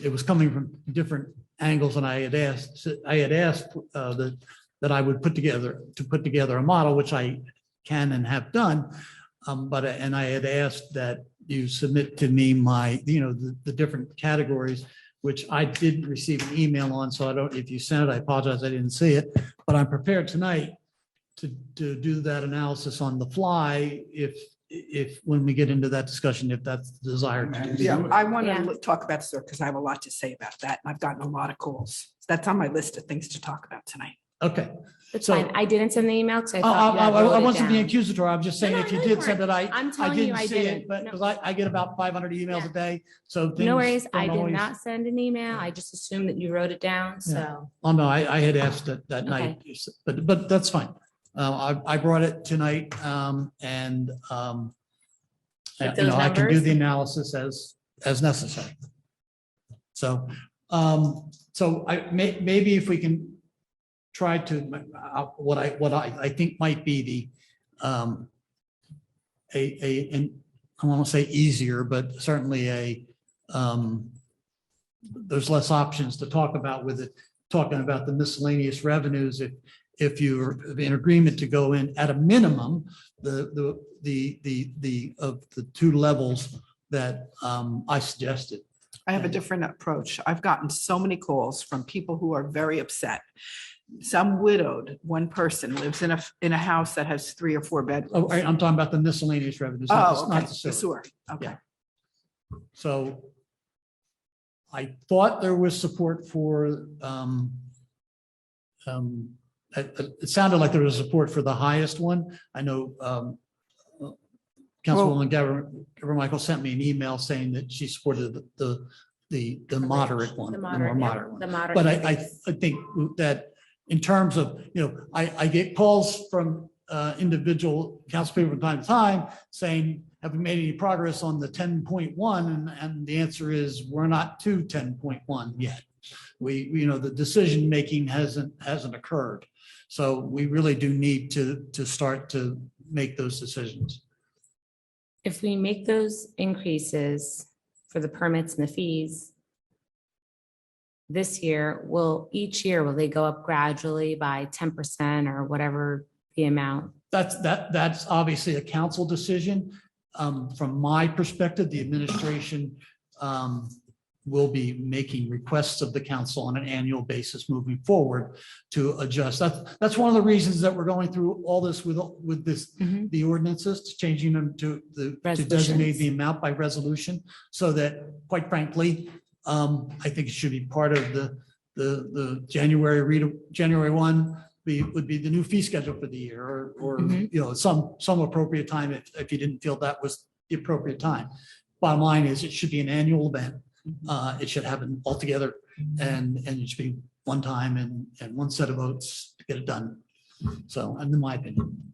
it was coming from different angles. And I had asked that I would put together a model, which I can and have done. And I had asked that you submit to me the different categories, which I didn't receive an email on. So if you sent it, I apologize, I didn't see it, but I'm prepared tonight to do that analysis on the fly if when we get into that discussion, if that's the desire to do. Yeah, I want Yeah. to talk about sewer because I have a lot to say about that. And I've gotten a lot of calls. That's on my list of things to talk about tonight. Okay. It's So- fine. I didn't send the email because I thought you had wrote I it wasn't being down. accusatory. I'm just saying No, if you no, did you send it, I'm I telling you, didn't I see it, didn't. but No. because I get about 500 emails Yeah. a day. So things No worries. I don't did always- not send an email. I just assumed that you wrote it down. So Oh, no, I had asked that night, but that's fine. I brought it tonight, and With those I can do numbers? the analysis as necessary. So, maybe if we can try to, what I think might be the, and I want to say easier, but certainly there's less options to talk about with it, talking about the miscellaneous revenues. If you're in agreement to go in at a minimum, of the two levels that I suggested. I have a different approach. I've gotten so many calls from people who are very upset. Some widowed, one person lives in a house that has 3 or 4 bedrooms. Oh, I'm talking about the miscellaneous revenues, not Oh, the- okay, not the the sewer. sewer. Okay. So I thought there was support for, it sounded like there was support for the highest one. I know Councilwoman Garber-Michael sent me an email saying that she supported the moderate one, the the more moderate, yeah, moderate one. the moderate. But I think that in terms of, I get calls from individual council people from time to time saying, have we made any progress on the 10.1? And the answer is, we're not to 10.1 yet. The decision-making hasn't occurred. So we really do need to start to make those decisions. If we make those increases for the permits and the fees this year, each year, will they go up gradually by 10% or whatever the amount? That's obviously a council decision. From my perspective, the administration will be making requests of the council on an annual basis moving forward to adjust. That's one of the reasons that we're going through all this with this, the ordinances, changing them to designate the amount by resolution, so that, quite frankly, I think it should be part of the January 1 would be the new fee schedule for the year, or some appropriate time if you didn't feel that was the appropriate time. Bottom line is, it should be an annual event. It should happen all together, and it should be one time and one set of votes to get it done. So, in my opinion,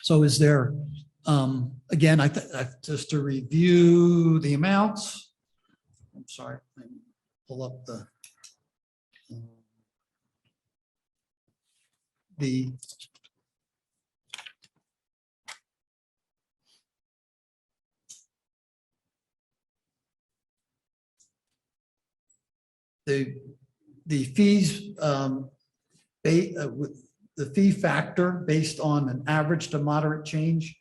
so is there, again, I just to review the amounts. I'm sorry, pull up the fees, with the fee factor based on an average to moderate change,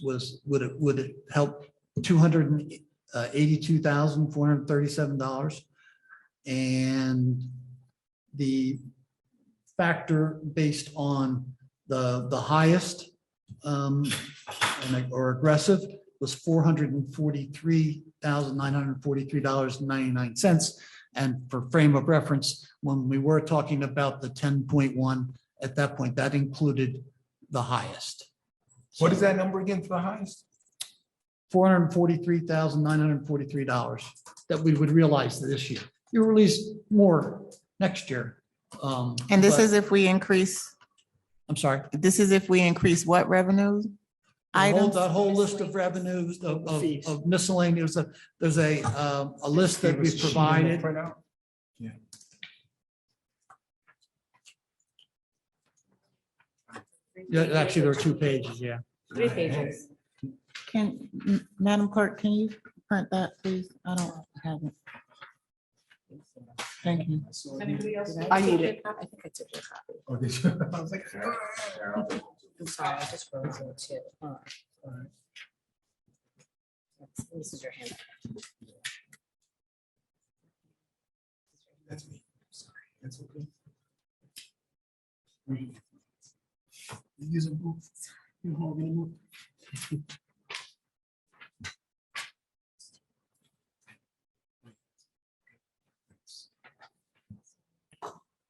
would it help $282,437, and the factor based on the highest or aggressive was $443,943.99. And for frame of reference, when we were talking about the 10.1, at that point, that included the highest. What is that number again for the highest? $443,943 that we would realize this year. You release more next year. And this is if we increase, I'm sorry. this is if we increase what revenues? Items? That whole list of revenues of miscellaneous, there's a list that we provided. Yeah. Yeah, actually, there are 2 pages, yeah. 3 pages. Madam Clerk, can you print that, please? I don't have it. Thank you. I need it. I think I took your copy. Oh, this- I was like, I'm sorry, I just wrote it too. Hold on. This is your hand. That's me. Sorry. That's okay. You use a move. You hold me move. It's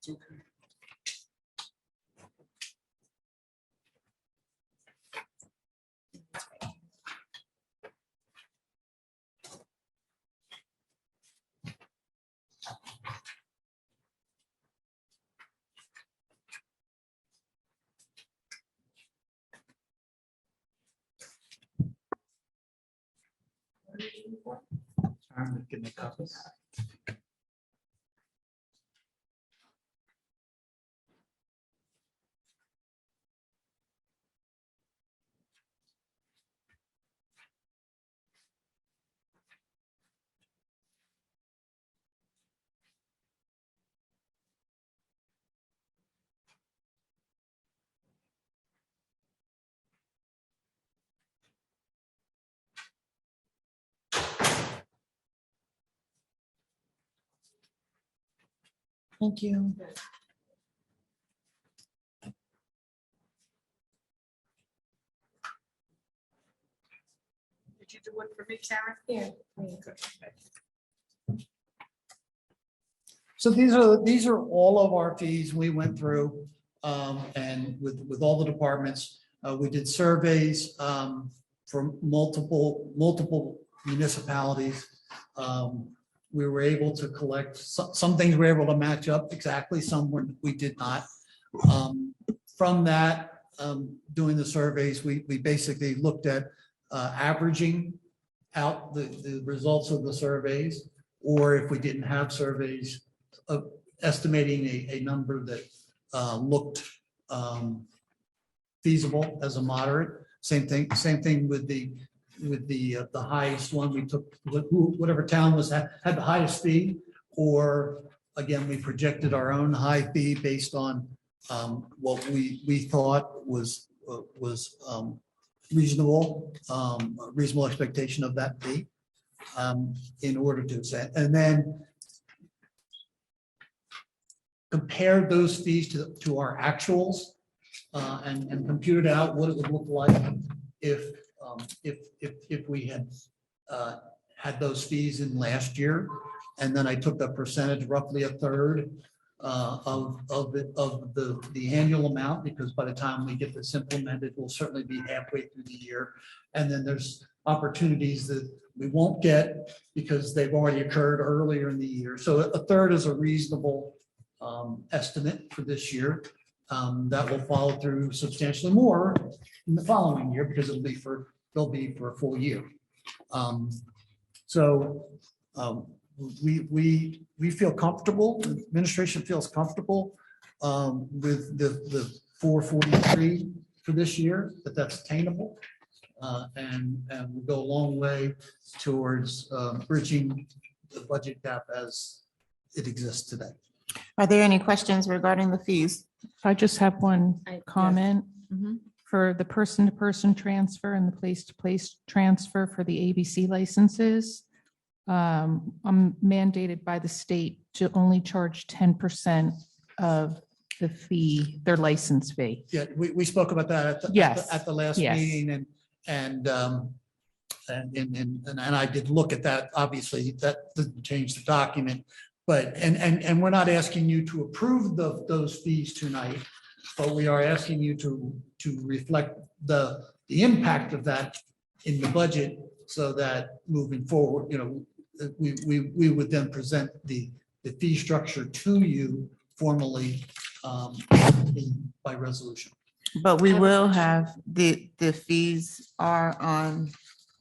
okay. I'm getting a copy. Thank you. Did you do one for me, Karen? Here. So these are all of our fees we went through, and with all the departments, we did surveys from multiple municipalities. We were able to collect some things we were able to match up exactly, we did not. From that, doing the surveys, we basically looked at averaging out the results of the surveys, or if we didn't have surveys, estimating a number that looked feasible as a moderate. Same thing with the highest one. We took whatever town had the highest fee, or again, we projected our own high fee based on what we thought was reasonable expectation of that fee in order to set, and then compared those fees to our actuals and computed out what it would look like if we had those fees in last year. And then I took the percentage, roughly a third of the annual amount, because by the time we get this implemented, we'll certainly be halfway through the year. And then there's opportunities that we won't get because they've already occurred earlier in the year. So a third is a reasonable estimate for this year. That will follow through substantially more in the following year, because they'll be for a full year. We feel comfortable, the administration feels comfortable with the 443 for this year, that's attainable. And will go a long way towards bridging the budget gap as it exists today. Are there any questions regarding the fees? I just have one comment Mhm. for the person-to-person transfer and the place-to-place transfer for the ABC licenses. I'm mandated by the state to only charge 10% of the fee, their license fee. Yeah, we spoke about that at the last Yes. meeting, and I did look at that. Obviously, that didn't change the document, but and we're not asking you to approve those fees tonight, but we are asking you to reflect the impact of that in the budget, so that moving forward, we would then present the fee structure to you formally by resolution. But we will have, the fees are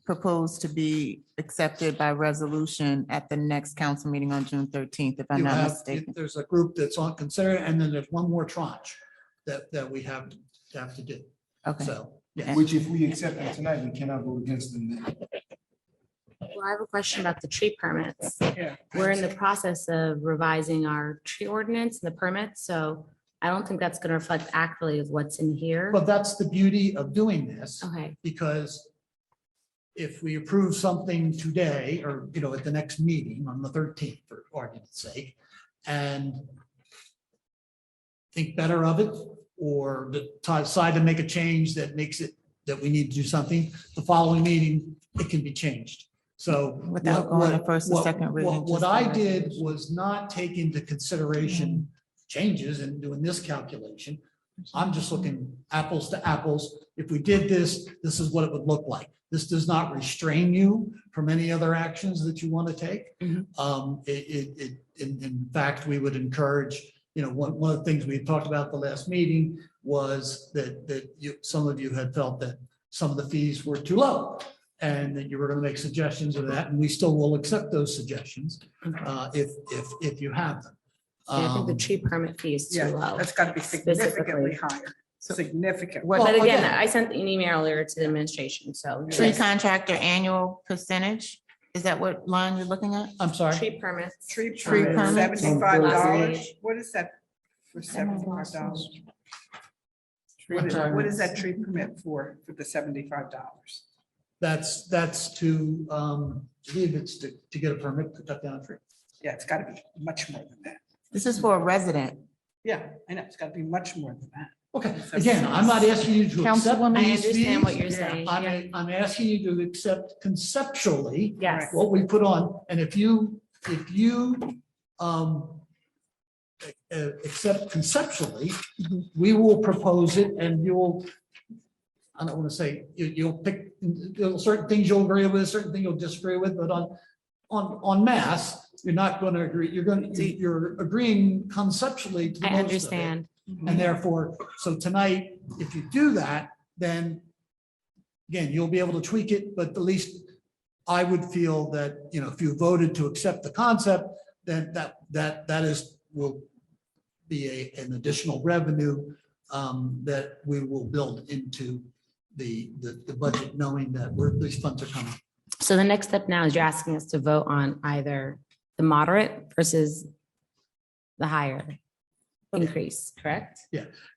proposed to be accepted by resolution at the next council meeting on June 13th, if I'm not mistaken. There's a group that's on consider, and then there's one more tranche that we have to do. Okay. So, yeah. Which if we accept it tonight, we cannot vote against them then. Well, I have a question about the tree permits. Yeah. We're in the process of revising our tree ordinance and the permits, so I don't think that's going to reflect accurately of what's in here. But that's the beauty of doing this, Okay, because if we approve something today, or, at the next meeting on the 13th, for argument's sake, and think better of it, or decide to make a change that makes it, that we need to do something, the following meeting, it can be changed. So Without going to first and second reading, what just I the did resolution. was not take into consideration changes and doing this calculation. I'm just looking apples to apples. If we did this, this is what it would look like. This does not restrain you from any other actions that you want to take. Mhm. In fact, we would encourage, one of the things we talked about the last meeting was that some of you had felt that some of the fees were too low, and that you were going to make suggestions of that, and we still will accept those suggestions if you have them. I think the tree permit fee is too Yeah, low. that's got to be significantly Specifically. higher, significant. Well, But again, again- I sent an email earlier to the administration, so. Tree contractor annual percentage, is that what line you're looking at? I'm sorry. Tree permits. Tree Tree permit, permits? $75. What is that for $75? What is that tree permit for the $75? That's to, I believe it's to get a permit to cut down a tree. Yeah, it's got to be much more than that. This is for a resident. Yeah, I know, it's got to be much more than that. Okay, again, I'm not asking you to accept Councilwoman, I these understand what fees. you're saying. Yeah. I'm asking you to accept conceptually Yes. what we put on, and if you accept conceptually, we will propose it, and I don't want to say, you'll pick, certain things you'll agree with, certain things you'll disagree with, but on mass, you're not going to agree, you're agreeing conceptually to I most of it. understand. And therefore, so tonight, if you do that, then again, you'll be able to tweak it, but at least I would feel that, you know, if you voted to accept the concept, then that will be an additional revenue that we will build into the budget, knowing that these funds are coming. So the next step now is you're asking us to vote on either the moderate versus the higher increase, correct?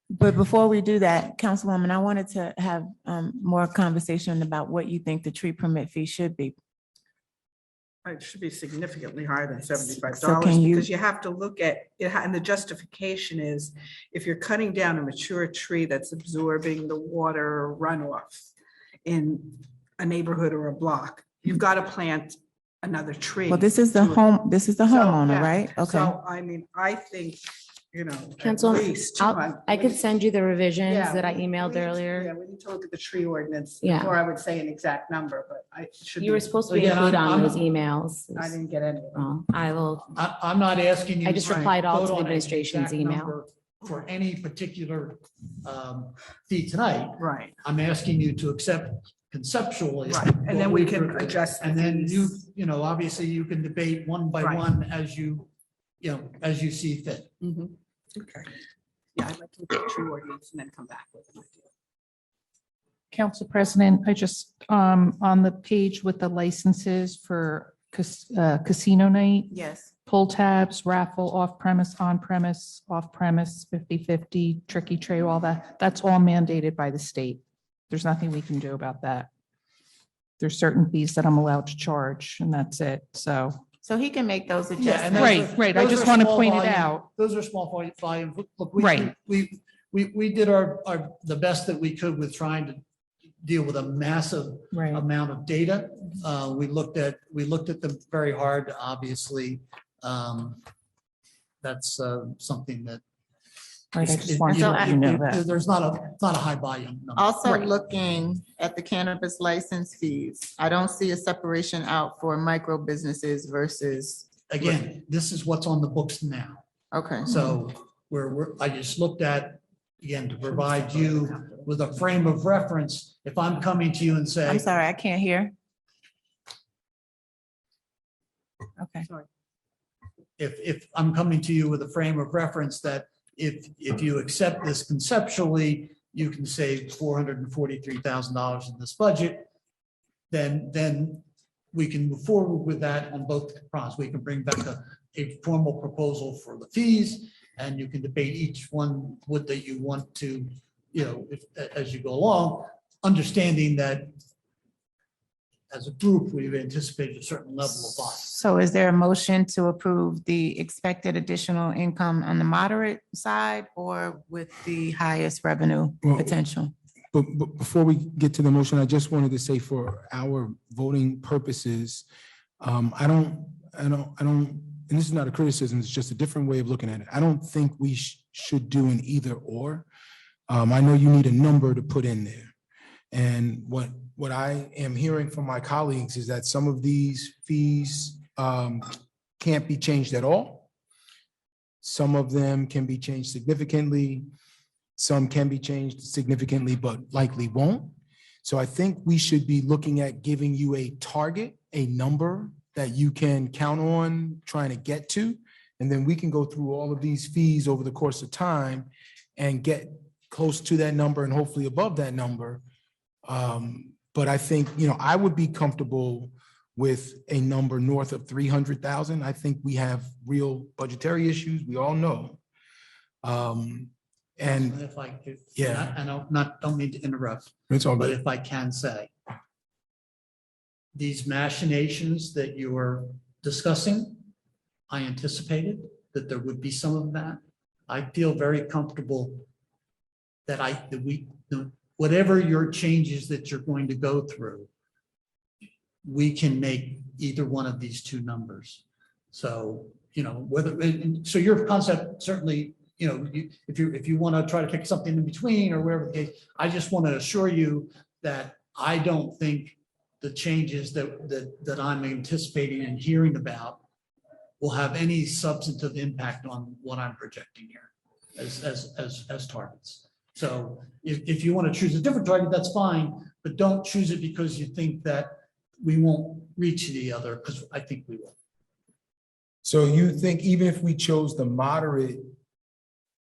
But before we do that, Councilwoman, I wanted to have more conversation about what you think the tree permit fee should be. It should be significantly higher than $75 So can you- because you have to look at, and the justification is if you're cutting down a mature tree that's absorbing the water runoff in a neighborhood or a block, you've got to plant another tree. Well, this is the So, homeowner, yeah. right? Okay. So, I mean, I think, you know, at Council, least I could send you the revisions Yeah, that I we emailed need to- earlier. Yeah, we need to look at the tree ordinance Yeah. before I would say an exact number, but I should. You were be- supposed to be Again, included on I'm- those emails. I didn't get any. Well, I will, I'm not asking you. I just to replied all to vote the on an administration's exact email. number For any particular fee tonight. Right, I'm asking you to accept conceptually. right. And then what we we can propose. adjust. the And then fees. you know, obviously you can debate one by Right. one as you as you see fit. Mhm. Okay. Yeah, I'd like to look at the tree ordinance and then come back with an idea. Council President, I just, on the page with the licenses for casino night, Yes. pull tabs, raffle, off-premise, on-premise, off-premise, 50/50, tricky tray, all that, that's all mandated by the state. There's nothing we can do about that. There's certain fees that I'm allowed to charge, and that's it, so. So he can make those and adjustments. those Right, right, I those just are want to small point it volume. out. Those are small volume. Look, Right. we did the best that we could with trying to deal with a massive Right. amount of data. We looked at them very hard, obviously. That's something that. Right, I is- just wanted to you let you know there- that. There's not a high volume number. Also Right. looking at the cannabis license fees, I don't see a separation out for micro businesses versus, Again, this is what's on the books now. okay. So I just looked at, again, to provide you with a frame of reference. If I'm coming to you and say. I'm sorry, I can't hear. Okay. If I'm coming to you with a frame of reference that if you accept this conceptually, you can save $443,000 in this budget, then we can move forward with that on both fronts. We can bring back a formal proposal for the fees, and you can debate each one that you want to, as you go along, understanding that as a group, we've anticipated a certain level of volume. So is there a motion to approve the expected additional income on the moderate side or with the highest revenue Well, potential? But before we get to the motion, I just wanted to say for our voting purposes, I don't, and this is not a criticism, it's just a different way of looking at it. I don't think we should do an either or. I know you need a number to put in there. And what I am hearing from my colleagues is that some of these fees can't be changed at all. Some of them can be changed significantly. Some can be changed significantly, but likely won't. So I think we should be looking at giving you a target, a number that you can count on trying to get to. And then we can go through all of these fees over the course of time and get close to that number and hopefully above that number. But I think, I would be comfortable with a number north of 300,000. I think we have real budgetary issues. We all know. And If I could, Yeah. I don't mean to interrupt, it's all but good. if I can say, these machinations that you are discussing, I anticipated that there would be some of that. I feel very comfortable that whatever your changes that you're going to go through, we can make either one of these two numbers. So, so your concept certainly, if you want to try to pick something in between or wherever the case, I just want to assure you that I don't think the changes that I'm anticipating and hearing about will have any substantive impact on what I'm projecting here. as targets. So if you want to choose a different target, that's fine, but don't choose it because you think that we won't reach the other, because I think we will. So you think even if we chose the moderate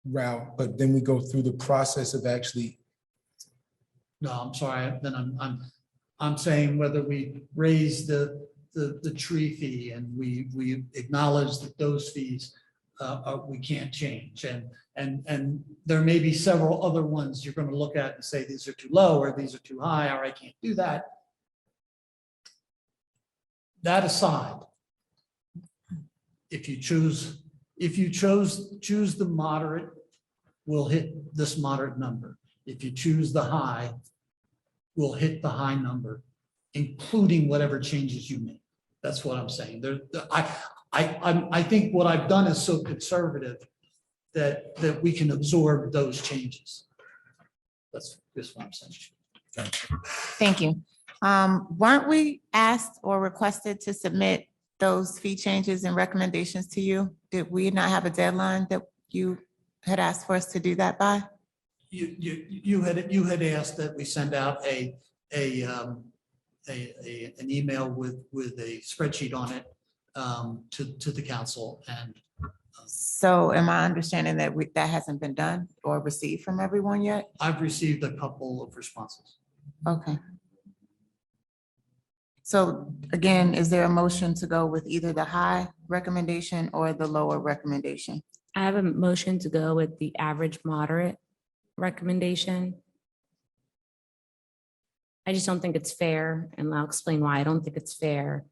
route, but then we go through the process of actually, No, I'm sorry, then I'm saying whether we raise the tree fee and we acknowledge that those fees we can't change, and there may be several other ones you're gonna look at and say, these are too low, or these are too high, or I can't do that. That aside, if you chose the moderate, we'll hit this moderate number. If you choose the high, we'll hit the high number, including whatever changes you make. That's what I'm saying. I think what I've done is so conservative that we can absorb those changes. That's what I'm saying. Thank you. Weren't we asked or requested to submit those fee changes and recommendations to you? Did we not have a deadline that you had asked for us to do that by? You had asked that we send out an email with a spreadsheet on it to the council, and So am I understanding that that hasn't been done or received from everyone yet? I've received a couple of responses. Okay. So again, is there a motion to go with either the high recommendation or the lower recommendation? I have a motion to go with the average moderate recommendation. I just don't think it's fair, and I'll explain why I don't think it's fair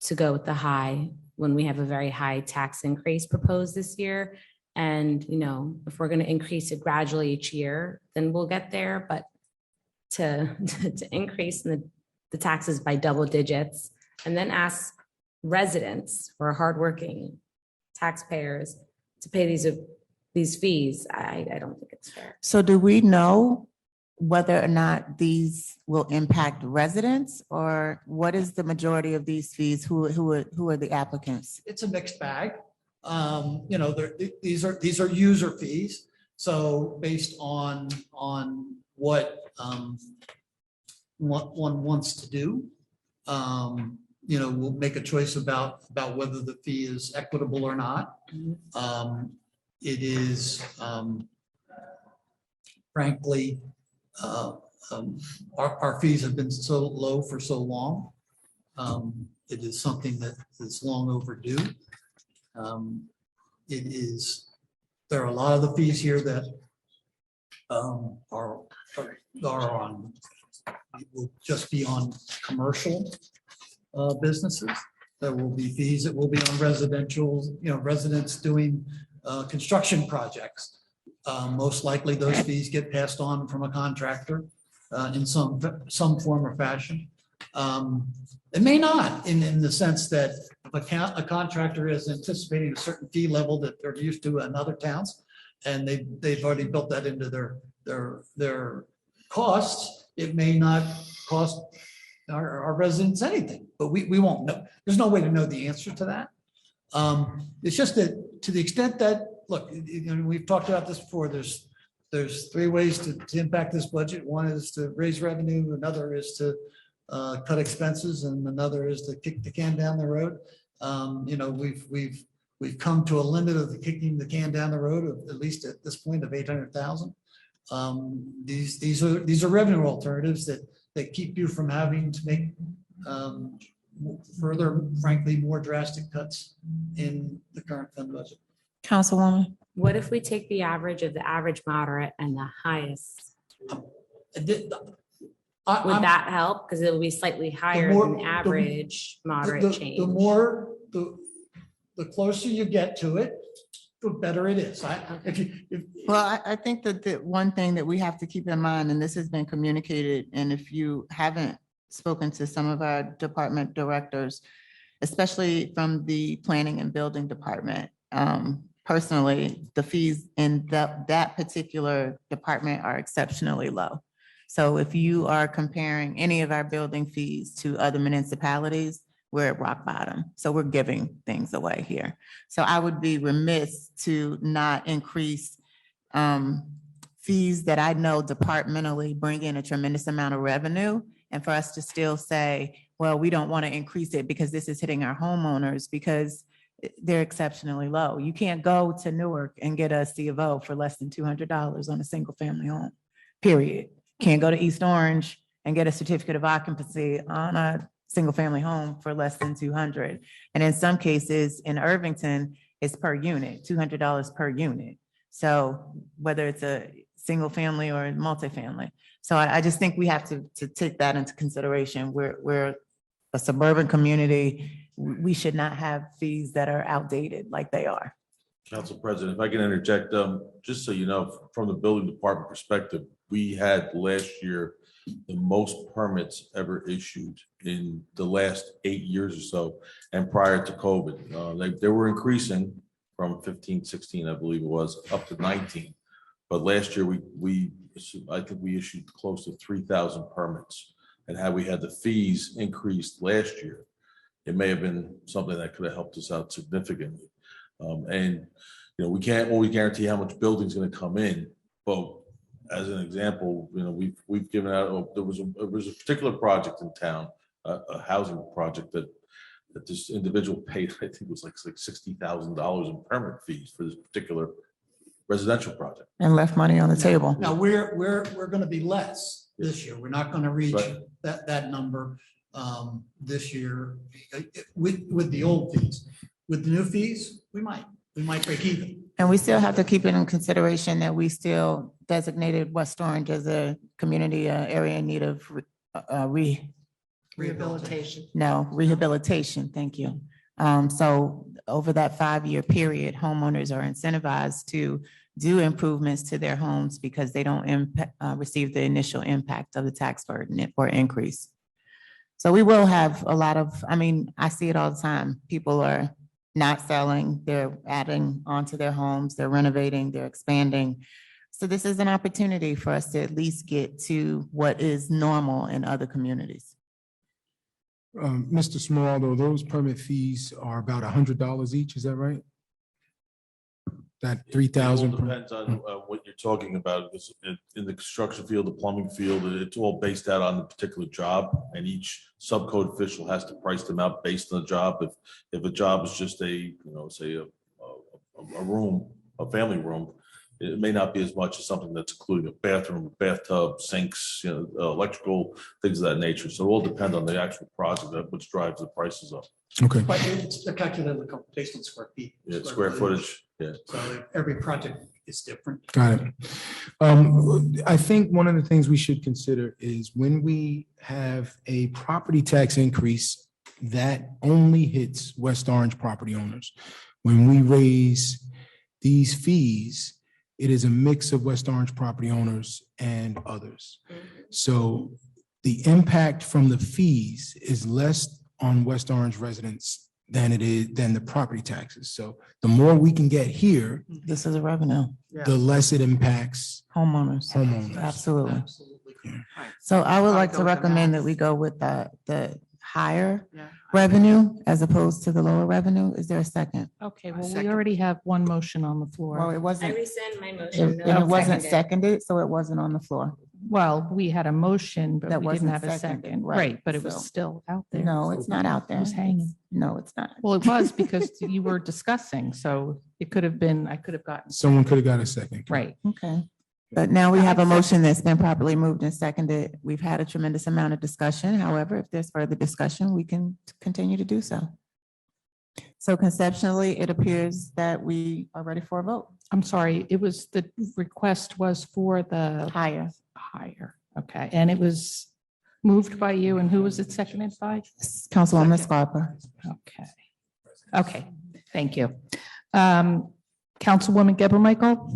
to go with the high when we have a very high tax increase proposed this year. And, you know, if we're going to increase it gradually each year, then we'll get there. But to increase the taxes by double digits and then ask residents who are hardworking taxpayers to pay these fees, I don't think it's fair. So do we know whether or not these will impact residents, or what is the majority of these fees? Who are the applicants? It's a mixed bag. You know, these are user fees. So based on what one wants to do, you know, we'll make a choice about whether the fee is equitable or not. It is, frankly, our fees have been so low for so long. It is something that is long overdue. There are a lot of the fees here that are on, will just be on commercial businesses. There will be fees that will be on residential, you know, residents doing construction projects. Most likely those fees get passed on from a contractor in some form or fashion. It may not, in the sense that if a contractor is anticipating a certain fee level that they're used to in other towns, and they've already built that into their costs, it may not cost our residents anything, but we won't know. There's no way to know the answer to that. It's just that to the extent that, look, you know, we've talked about this before, there's three ways to impact this budget. One is to raise revenue, another is to cut expenses, and another is to kick the can down the road. You know, we've come to a limit of kicking the can down the road of, at least at this point, of 800,000. These are revenue alternatives that keep you from having to make further, frankly, more drastic cuts in the current fund budget. Councilwoman? What if we take the average of the average moderate and the highest? Would that help? Because it will be slightly higher more- than the average moderate change. The closer you get to it, the better it is. Well, I think that the one thing that we have to keep in mind, and this has been communicated, and if you haven't spoken to some of our department directors, especially from the planning and building department, personally, the fees in that particular department are exceptionally low. So if you are comparing any of our building fees to other municipalities, we're at rock bottom. So we're giving things away here. So I would be remiss to not increase fees that I know departmentally bring in a tremendous amount of revenue. And for us to still say, well, we don't want to increase it because this is hitting our homeowners because they're exceptionally low. You can't go to Newark and get a C of O for less than $200 on a single family home, period. Can't go to East Orange and get a certificate of occupancy on a single family home for less than 200. And in some cases in Irvington, it's per unit, $200 per unit. So whether it's a single family or multifamily. So I just think we have to take that into consideration. We're a suburban community. We should not have fees that are outdated like they are. Council President, if I can interject, just so you know, from the building department perspective, we had last year the most permits ever issued in the last 8 years or so, and prior to COVID. They were increasing from 15, 16, I believe it was, up to 19. But last year, I think we issued close to 3,000 permits. And had we had the fees increased last year, it may have been something that could have helped us out significantly. And, you know, we can't always guarantee how much building's gonna come in, but as an example, you know, we've given out, there was a particular project in town, a housing project that this individual paid, I think it was like $60,000 in permit fees for this particular residential project. And left money on the table. Now, we're going to be less this year. We're not going to reach Right. that number this year with the old fees. With the new fees, we might break even. And we still have to keep it in consideration that we still designated West Orange as a community area in need of rehabilitation. Thank you. So over that 5-year period, homeowners are incentivized to do improvements to their homes because they don't receive the initial impact of the tax burden or increase. So we will have a lot of, I mean, I see it all the time. People are not selling, they're adding onto their homes, they're renovating, they're expanding. So this is an opportunity for us to at least get to what is normal in other communities. Mr. Smeraldo, those permit fees are about $100 each, is that right? That It all 3,000. depends on what you're talking about. Because in the construction field, the plumbing field, it's all based out on the particular job, and each subcode official has to price them out based on the job. If a job is just say a room, a family room, it may not be as much as something that's including a bathroom, a bathtub, sinks, electrical, things of that nature. So it all depends on the actual project, which drives the prices up. Okay. But they're calculated based on square feet. Yeah, square footage, yeah. So every project is different. Got it. I think one of the things we should consider is when we have a property tax increase, that only hits West Orange property owners. When we raise these fees, it is a mix of West Orange property owners and others. So the impact from the fees is less on West Orange residents than the property taxes. So the more we can get here, This is a revenue, the less it impacts homeowners. homeowners. Absolutely. Absolutely. So I would I'd like go to with the recommend that max. we go with the higher Yeah. revenue as opposed to the lower revenue. Is there a second? Okay, A well, we second. already have one motion on the Well, floor. it I wasn't, rescind my and motion. it wasn't Seconded. seconded, so it wasn't on the floor. Well, we had a motion, but That we didn't wasn't have a seconded, second. right, Right, but it was so- still out there. No, it's not out It there. was hanging. No, it's not. Well, it was because you were discussing, so it could have been, I could have gotten, Someone could have got a second. right. Okay. But now we have a motion that's been properly moved and seconded. We've had a tremendous amount of discussion. However, if there's further discussion, we can continue to do so. So conceptually, it appears that we are ready for a vote. I'm sorry, it was, the request was for the Higher. higher. Okay, and it was moved by you, and who was it seconded by? Councilwoman Scarpa. Okay. Okay, thank you. Councilwoman Geber Michael,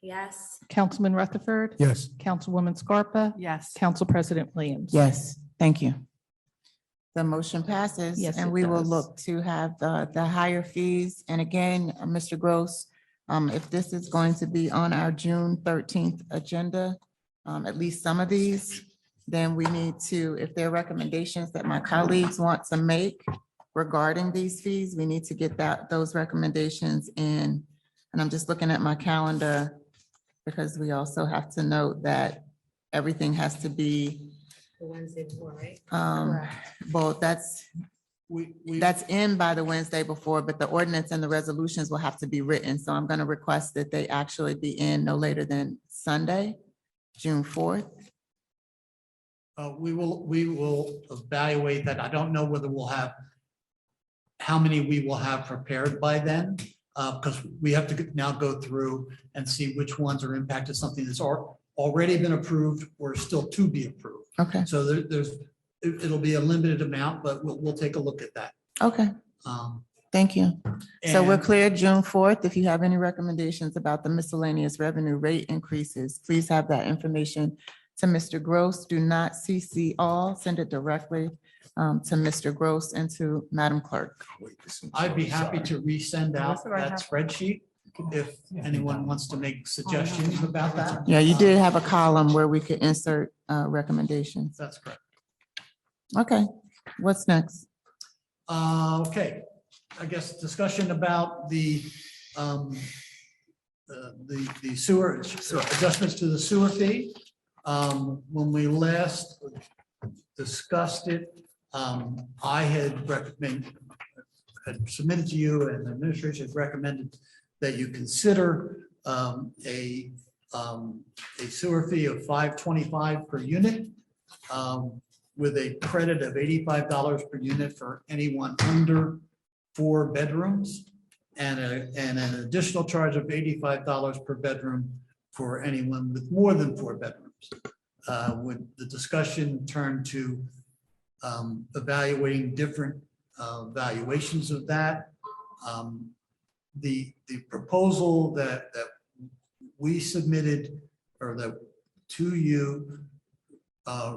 Yes. Councilman Rutherford. Yes. Councilwoman Scarpa, Yes. Council President Williams. Yes, thank you. The motion passes. Yes, And it we will does. look to have the higher fees. And again, Mr. Gross, if this is going to be on our June 13th agenda, at least some of these, then we need to, if there are recommendations that my colleagues want to make regarding these fees, we need to get those recommendations in And I'm just looking at my calendar because we also have to note that everything has to be, The Wednesday before, right? well, that's in by the Wednesday before, but the ordinance and the resolutions will have to be written. So I'm going to request that they actually be in no later than Sunday, June 4th. We will evaluate that. I don't know whether we'll have, how many we will have prepared by then, because we have to now go through and see which ones are impacted, something that's already been approved or still to be approved. Okay, So it'll be a limited amount, but we'll take a look at that. okay, thank you. So we're And- clear June 4th. If you have any recommendations about the miscellaneous revenue rate increases, please have that information to Mr. Gross. Do not CC all, send it directly to Mr. Gross and to Madam Clerk. I'd be happy to resend out that spreadsheet if anyone wants to make suggestions about that. Yeah, you did have a column where we could insert recommendations. That's correct. Okay, what's next? Okay, I guess discussion about the sewer adjustments to the sewer fee. When we last discussed it, I had submitted to you, and the administration had recommended that you consider a sewer fee of $5.25 per unit, with a credit of $85 per unit for anyone under 4 bedrooms, and an additional charge of $85 per bedroom for anyone with more than 4 bedrooms. When the discussion turned to evaluating different valuations of that, the proposal that we submitted, or that to you,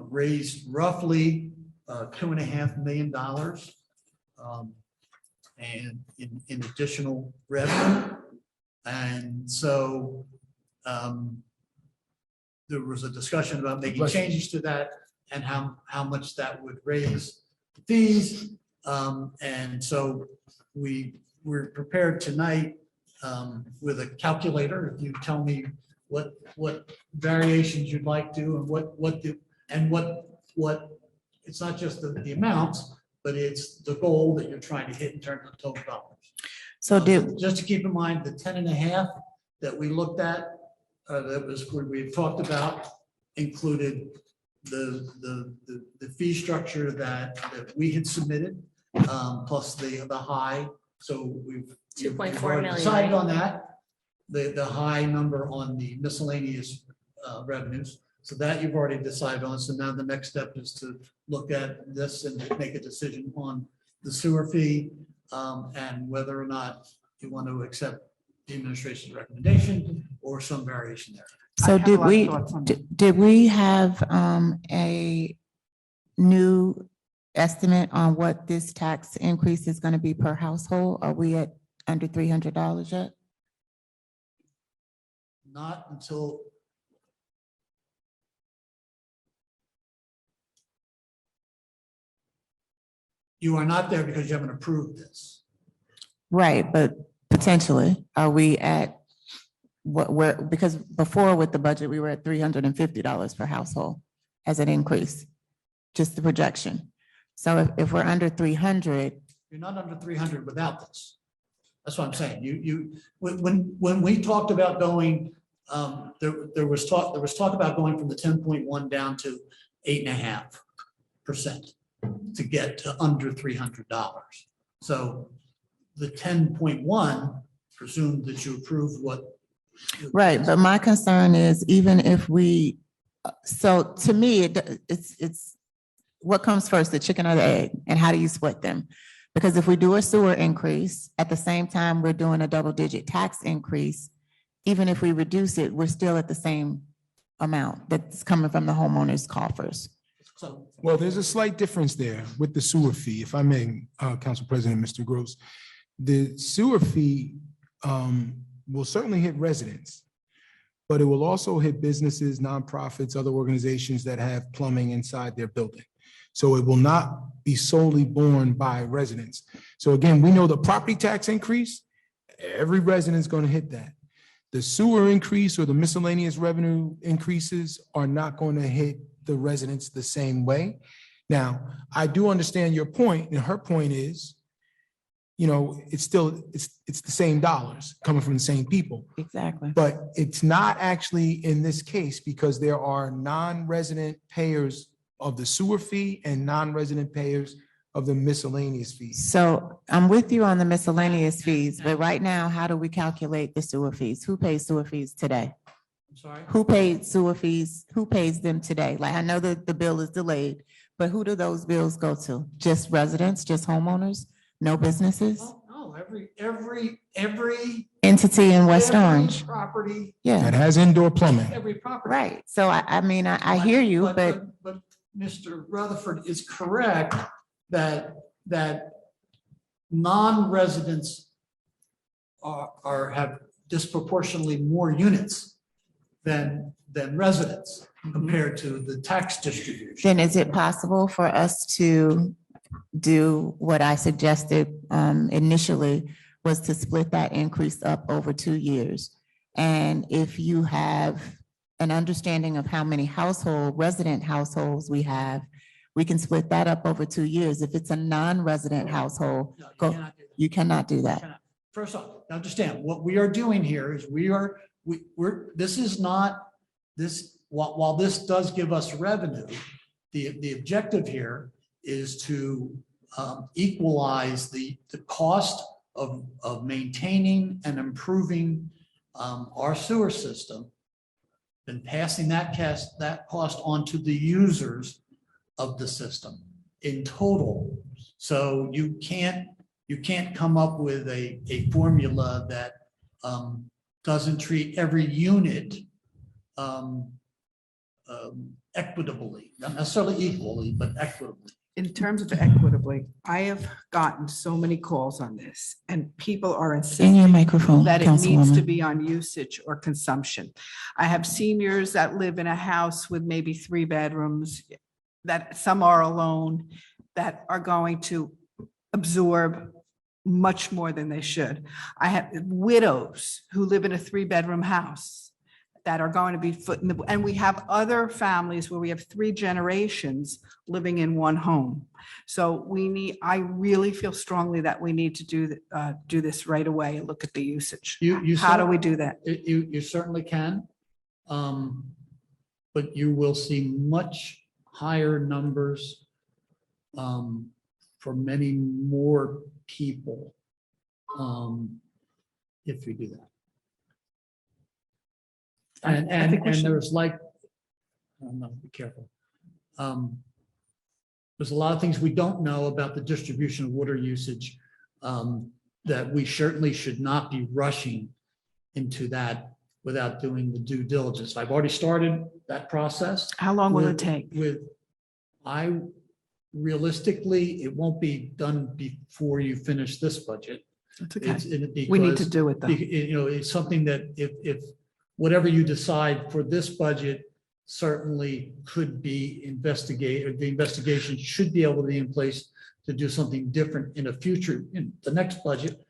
raised roughly $2.5 million and in additional revenue. And so there was a discussion about making changes to that and how much that would raise fees. And so we're prepared tonight with a calculator. If you tell me what variations you'd like to, and what it's not just the amounts, but it's the goal that you're trying to hit in terms of total dollars. So Just to keep in mind, the 10.5 that we looked at, that was what we talked about, included the fee structure that we had submitted, plus the high. So we've 2.4 already million, decided right? on that, the high number on the miscellaneous revenues. So that you've already decided on. So now the next step is to look at this and make a decision on the sewer fee, and whether or not you want to accept the administration's recommendation or some variation there. So did we have a new estimate on what this tax increase is going to be per household? Are we at under $300 yet? Not until you are not there because you haven't approved this. Right, but potentially, are we at because before with the budget, we were at $350 per household as an increase, just the projection. So if we're under 300, You're not under 300 without this. That's what I'm saying. When we talked about going, there was talk about going from the 10.1 down to 8.5% to get to under $300. So the 10.1 presumed that you approved what. right, but my concern is even if we, so to me, it's what comes first, the chicken or the egg, and how do you split them? Because if we do a sewer increase, at the same time, we're doing a double-digit tax increase, even if we reduce it, we're still at the same amount that's coming from the homeowners' coffers. So Well, there's a slight difference there with the sewer fee, if I may, Council President, Mr. Gross. The sewer fee will certainly hit residents, but it will also hit businesses, nonprofits, other organizations that have plumbing inside their building. So it will not be solely borne by residents. So again, we know the property tax increase Every resident's going to hit that. The sewer increase or the miscellaneous revenue increases are not going to hit the residents the same way. Now, I do understand your point, and her point is, it's still, it's the same dollars coming from the same people. Exactly. But it's not actually in this case because there are non-resident payers of the sewer fee and non-resident payers of the miscellaneous fees. So I'm with you on the miscellaneous fees, but right now, how do we calculate the sewer fees? Who pays sewer fees today? I'm sorry. Who paid sewer fees? Who pays them today? Like, I know that the bill is delayed, but who do those bills go to? Just residents, just homeowners, no businesses? No, every Entity in West Orange? property, Yeah, That has indoor plumbing. every property. right. So I mean, I hear you, but Mr. Rutherford is correct that non-residents have disproportionately more units than residents compared to the tax distribution. then is it possible for us to do what I suggested initially, was to split that increase up over 2 years? And if you have an understanding of how many resident households we have, we can split that up over 2 years. If it's a non-resident household, No, you go, cannot do that. you cannot do that. Cannot. First off, understand, what we are doing here is this is not, while this does give us revenue, the objective here is to equalize the cost of maintaining and improving our sewer system and passing that cost on to the users of the system in total. So you can't come up with a formula that doesn't treat every unit equitably, not necessarily equally, but equitably. In terms of equitably, I have gotten so many calls on this and people are In your insisting microphone, that it needs to Councilwoman. be on usage or consumption. I have seniors that live in a house with maybe 3 bedrooms, that some are alone, that are going to absorb much more than they should. I have widows who live in a 3-bedroom house that are going to be and we have other families where we have 3 generations living in one home. So I really feel strongly that we need to do this right away and look at the usage. How do we do that? You certainly can. But you will see much higher numbers for many more people if we do that. I think we And should. there's be careful. There's a lot of things we don't know about the distribution of water usage that we certainly should not be rushing into that without doing the due diligence. I've already started that process. How long will it take? Realistically, it won't be done before you finish this budget. That's okay. It's We need to do it though. It's something that if whatever you decide for this budget certainly could be investigated, the investigation should be able to be in place to do something different in the next budget,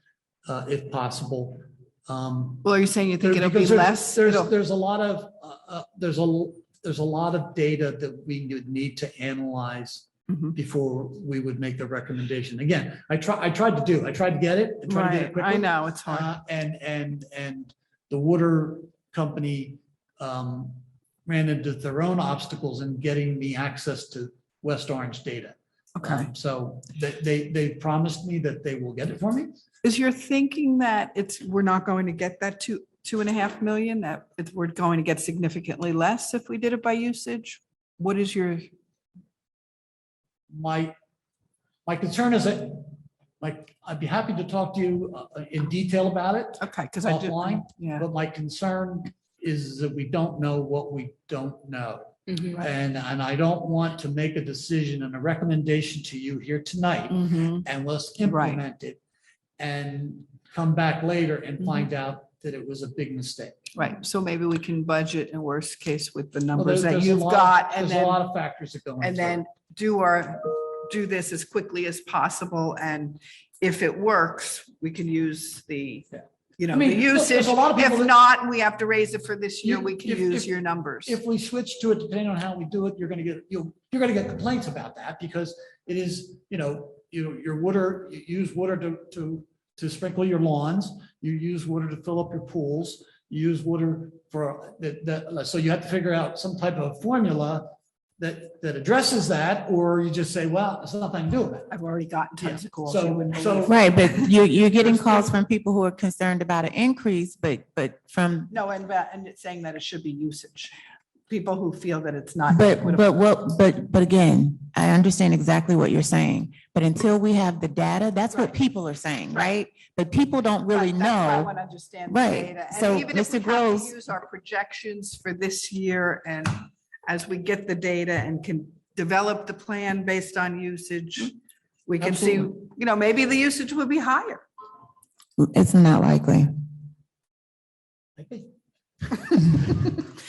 if possible. Well, are you saying you think it'll be Because less? There's a lot of data that we would need to analyze Mhm. before we would make the recommendation. Again, I tried to get it. I tried to get it Right, quickly. I know, it's hard. And the water company ran into their own obstacles in getting me access to West Orange data. Okay. So they promised me that they will get it for me. Is your thinking that we're not going to get that 2.5 million, that we're going to get significantly less if we did it by usage? What is your, My concern is that, I'd be happy to talk to you in detail about it okay, because I do. offline, Yeah. but my concern is that we don't know what we don't know. And I don't want to make a decision and a recommendation to you here tonight Mhm. and let's implement it and come back later and find out that it was a big mistake. Right, so maybe we can budget in worst case with the Well, numbers that there's a you've lot- got and There's a lot then, of factors that go into it. and then do this as quickly as possible. And if it works, we can use the you know, I mean, the look, usage. there's a lot of people If that- not, we have to raise it for this year, You- we can if- use if- your numbers. If we switch to it, depending on how we do it, you're gonna get, you're gonna get complaints about that because it is, your water, you use water to sprinkle your lawns, you use water to fill up your pools, you use water for that, so you have to figure out some type of formula that addresses that, or you just say, well, there's nothing to do with it. I've already gotten tons Yeah. of calls. So- you wouldn't so- believe. Right, but you're getting calls from people who are concerned about an increase, but from, No, and it's saying that it should be usage. People who feel that it's not. but again, I understand exactly what you're saying. But until we have the data, that's what Right. people are saying, right? But people don't really Right, that's why I know. want to understand the Right. data. So, And even if we Mr. have to Groves- use our projections for this year, and as we get the data and can develop the plan based on usage, we can see, Absolutely. maybe the usage will be higher. It's not likely.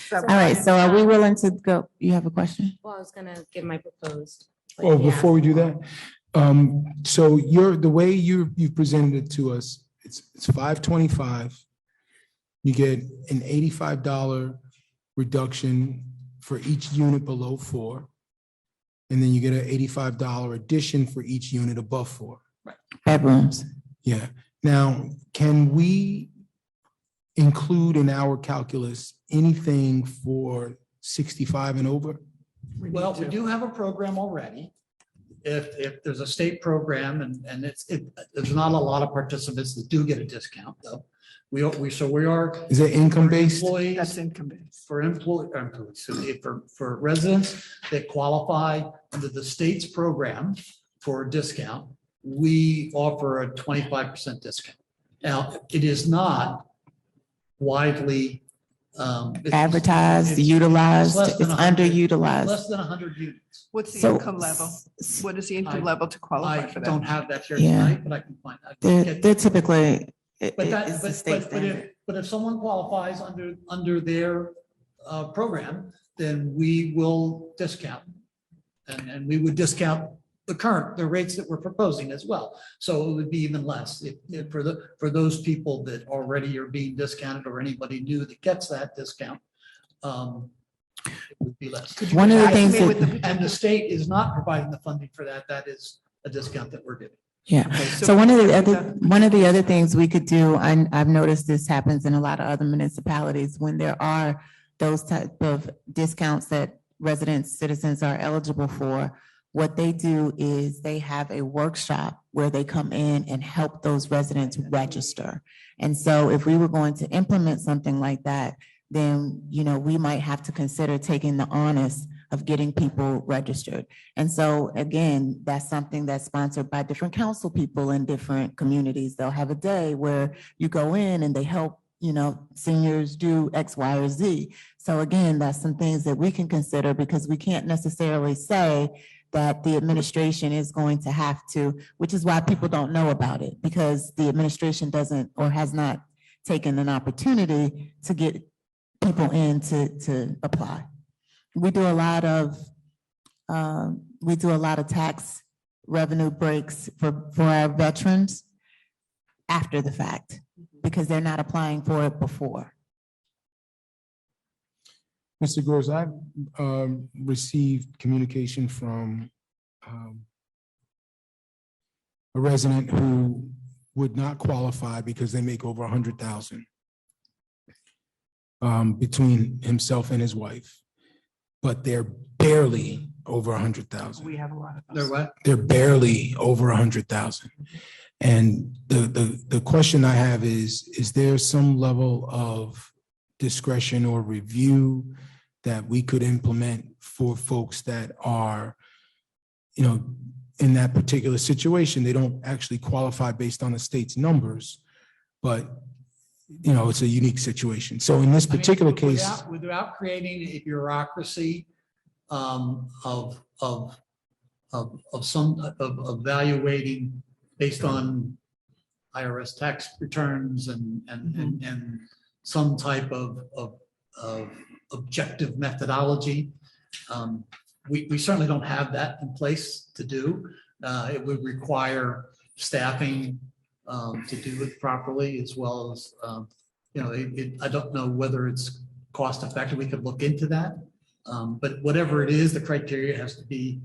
So- All right, so are we willing to go? You have a question? Well, I was gonna give my proposed. but Oh, yeah. before we do that, so the way you've presented it to us, it's 525. You get an $85 reduction for each unit below 4. And then you get an $85 addition for each unit above 4. Bedrooms. Yeah. Now, can we include in our calculus anything for 65 and over? Well, we do have a program already. If there's a state program and there's not a lot of participants that do get a discount though. We are. Is it income based? Employees. That's income based. For for residents that qualify under the state's program for a discount, we offer a 25% discount. Now, it is not widely Advertised, utilized, less it's than 100 underutilized. less than 100 units. What's the So- income level? What is the income level to qualify I for don't that? have that here Yeah. tonight, but I can find out. They're typically, But that, it's the but, state but, but if, standard. but if someone qualifies under their program, then we will discount. And we would discount the rates that we're proposing as well. So it would be even less if for those people that already are being discounted or anybody new that gets that discount. It would be less. One of the things me with that, And the state is not providing the funding for that. That is a discount that we're giving. yeah. Okay, So one of the other things we could do, and I've noticed this happens in a lot of other municipalities, when there are those type of discounts that residents, citizens are eligible for, what they do is they have a workshop where they come in and help those residents register. And so if we were going to implement something like that, then, we might have to consider taking the onus of getting people registered. And so again, that's something that's sponsored by different council people in different communities. They'll have a day where you go in and they help, seniors do X, Y, or Z. So again, that's some things that we can consider because we can't necessarily say that the administration is going to have to, which is why people don't know about it, because the administration doesn't or has not taken an opportunity to get people in to apply. We do a lot of tax revenue breaks for our veterans after the fact, because they're not applying for it before. Mr. Groves, I've received communication from a resident who would not qualify because they make over 100,000 between himself and his wife, but they're barely over 100,000. We have a lot of They're those. what? They're barely over 100,000. And the question I have is there some level of discretion or review that we could implement for folks that are, in that particular situation? They don't actually qualify based on the state's numbers, but, it's a unique situation. So in this particular case, Without creating a bureaucracy of evaluating based on IRS tax returns and some type of objective methodology. We certainly don't have that in place to do. It would require staffing to do it properly, as well as, I don't know whether it's cost effective. We could look into that. But whatever it is, the criteria has to be,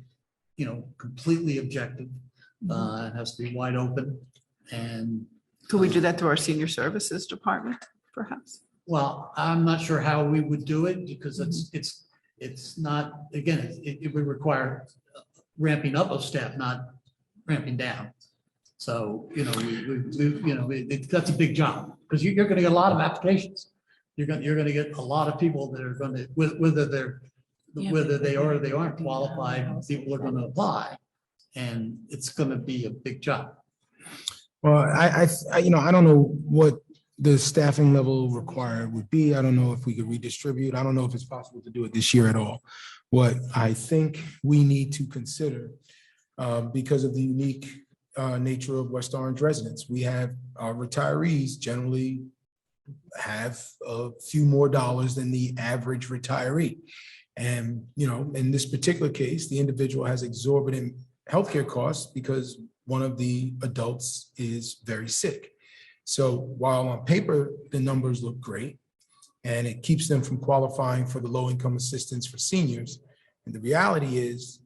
completely objective. It has to be wide open. And Could we do that through our senior services department, perhaps? well, I'm not sure how we would do it because it's not, again, it would require ramping up of staff, not ramping down. So, that's a big job because you're going to get a lot of applications. You're going to get a lot of people that are going to, whether they are or they aren't qualified, people are going to apply. And it's going to be a big job. Well, I don't know what the staffing level required would be. I don't know if we could redistribute. I don't know if it's possible to do it this year at all. What I think we need to consider, because of the unique nature of West Orange residents, we have our retirees generally have a few more dollars than the average retiree. And, in this particular case, the individual has exorbitant healthcare costs because one of the adults is very sick. So while on paper, the numbers look great and it keeps them from qualifying for the low-income assistance for seniors, and the reality is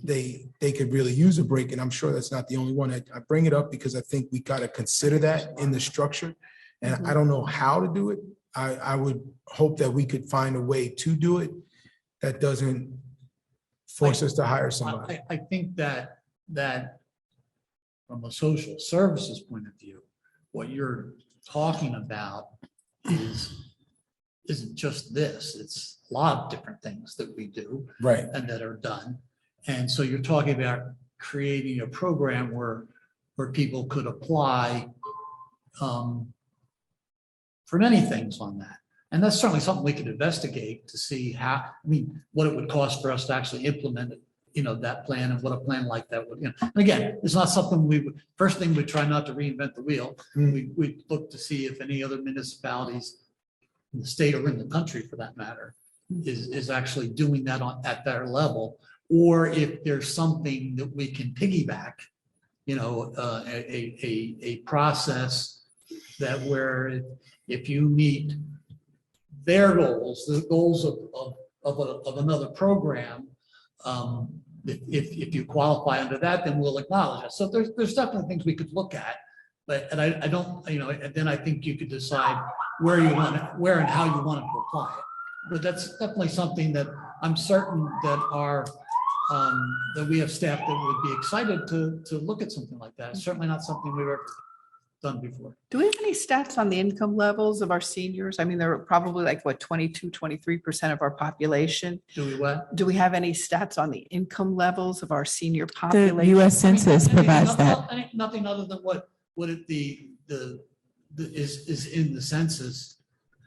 they could really use a break. And I'm sure that's not the only one. I bring it up because I think we got to consider that in the structure. And I don't know how to do it. I would hope that we could find a way to do it that doesn't force us to hire somebody. I think that from a social services point of view, what you're talking about isn't just this. It's a lot of different things that we do. Right. And that are done. And so you're talking about creating a program where people could apply for many things on that. And that's certainly something we could investigate to see what it would cost for us to actually implement it, that plan and what a plan like that would, and again, it's not something first thing we try not to reinvent the wheel. We look to see if any other municipalities in the state or in the country for that matter is actually doing that at their level, or if there's something that we can piggyback, a process that where if you meet their goals, the goals of another program, if you qualify under that, then we'll acknowledge it. So there's definitely things we could look at, and I don't, and then I think you could decide where and how you want to apply it. But that's definitely something that I'm certain that that we have staff that would be excited to look at something like that. It's certainly not something we've ever done before. Do we have any stats on the income levels of our seniors? I mean, they're probably 23% of our population. Do we what? Do we have any stats on the income levels of our senior The population? US Census provides that. Nothing other than what is in the census.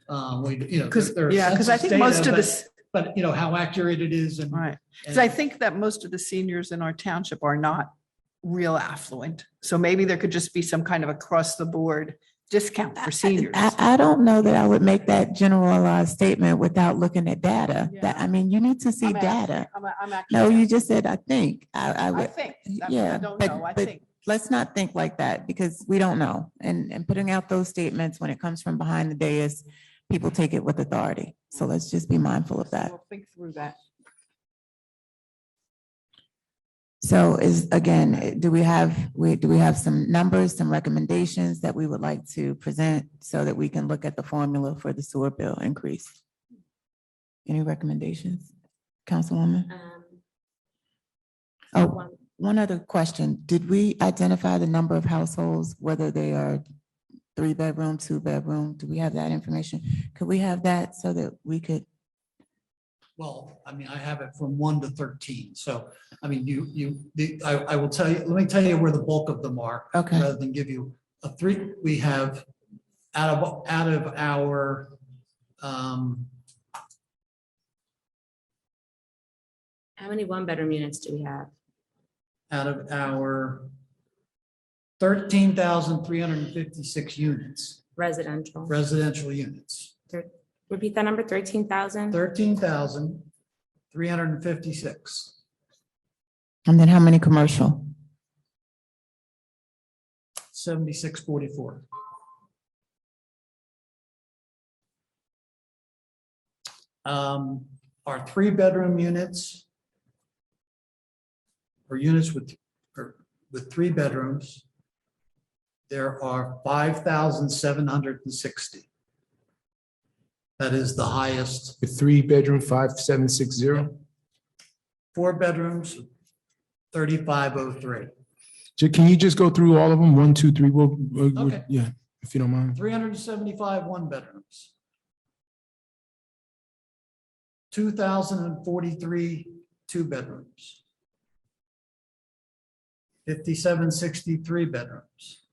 Because there are I think census most data, of this, but how accurate it is and. right. Because I think that most of the seniors in our township are not real affluent. So maybe there could just be some kind of across the board discount for seniors. I don't know that I would make that generalized statement without looking at data. Yeah. You need to see I'm asking- data. I'm actually No, you asking. just said, I think. I I would, think. I yeah, don't but- know. I but- think. let's not think like that because we don't know. And putting out those statements when it comes from behind the dais, people take it with authority. So let's just be mindful of that. We'll think through that. So do we have some numbers, some recommendations that we would like to present so that we can look at the formula for the sewer bill increase? Any recommendations, Councilwoman? Oh, one other question. Did we identify the number of households, whether they are 3-bedroom, 2-bedroom? Do we have that information? Could we have that so that we could? Well, I have it from 1 to 13. So, I will tell you, let me tell you where the bulk of them are. Okay. Rather than give you a 3, we have out of our, How many 1-bedroom units do we have? out of our 13,356 units, Residential. residential units, Repeat that number, 13,000? 13,356. And then how many commercial? 7644. Our 3-bedroom units or units with 3 bedrooms, there are 5,760. That is the highest. The 3-bedroom, 5760. 4 bedrooms, 3,503. Can you just go through all of them? 1, 2, 3. Okay. Yeah, if you don't mind. 375 1-bedrooms. 2,043 2-bedrooms. 5,763 bedrooms.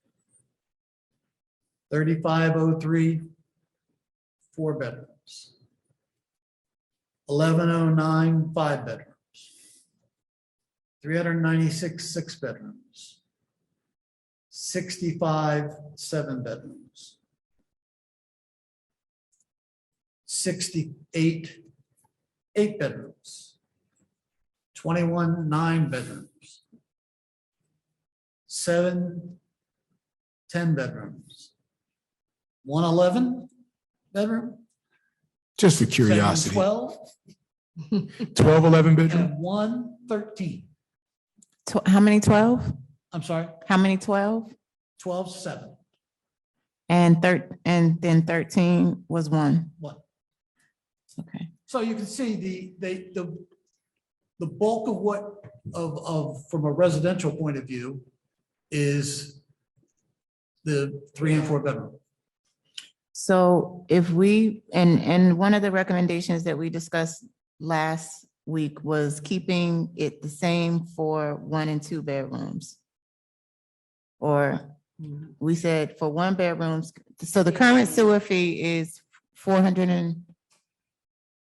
3,503 4-bedrooms. 1,109 5-bedrooms. 396 6-bedrooms. 65 7-bedrooms. 68 8-bedrooms. 21 9-bedrooms. 7 10-bedrooms. 1 11-bedroom. Just for 7 curiosity. 12 12, 11-bedroom? and 1 13. How many 12? I'm sorry, How many 12? 12 7. And then 13 was 1. 1. Okay. So you can see the bulk of what from a residential point of view is the 3 and 4-bedroom. So if we, and one of the recommendations that we discussed last week was keeping it the same for 1 and 2 bedrooms. Or we said for 1 bedrooms, so the current sewer fee is 400 and,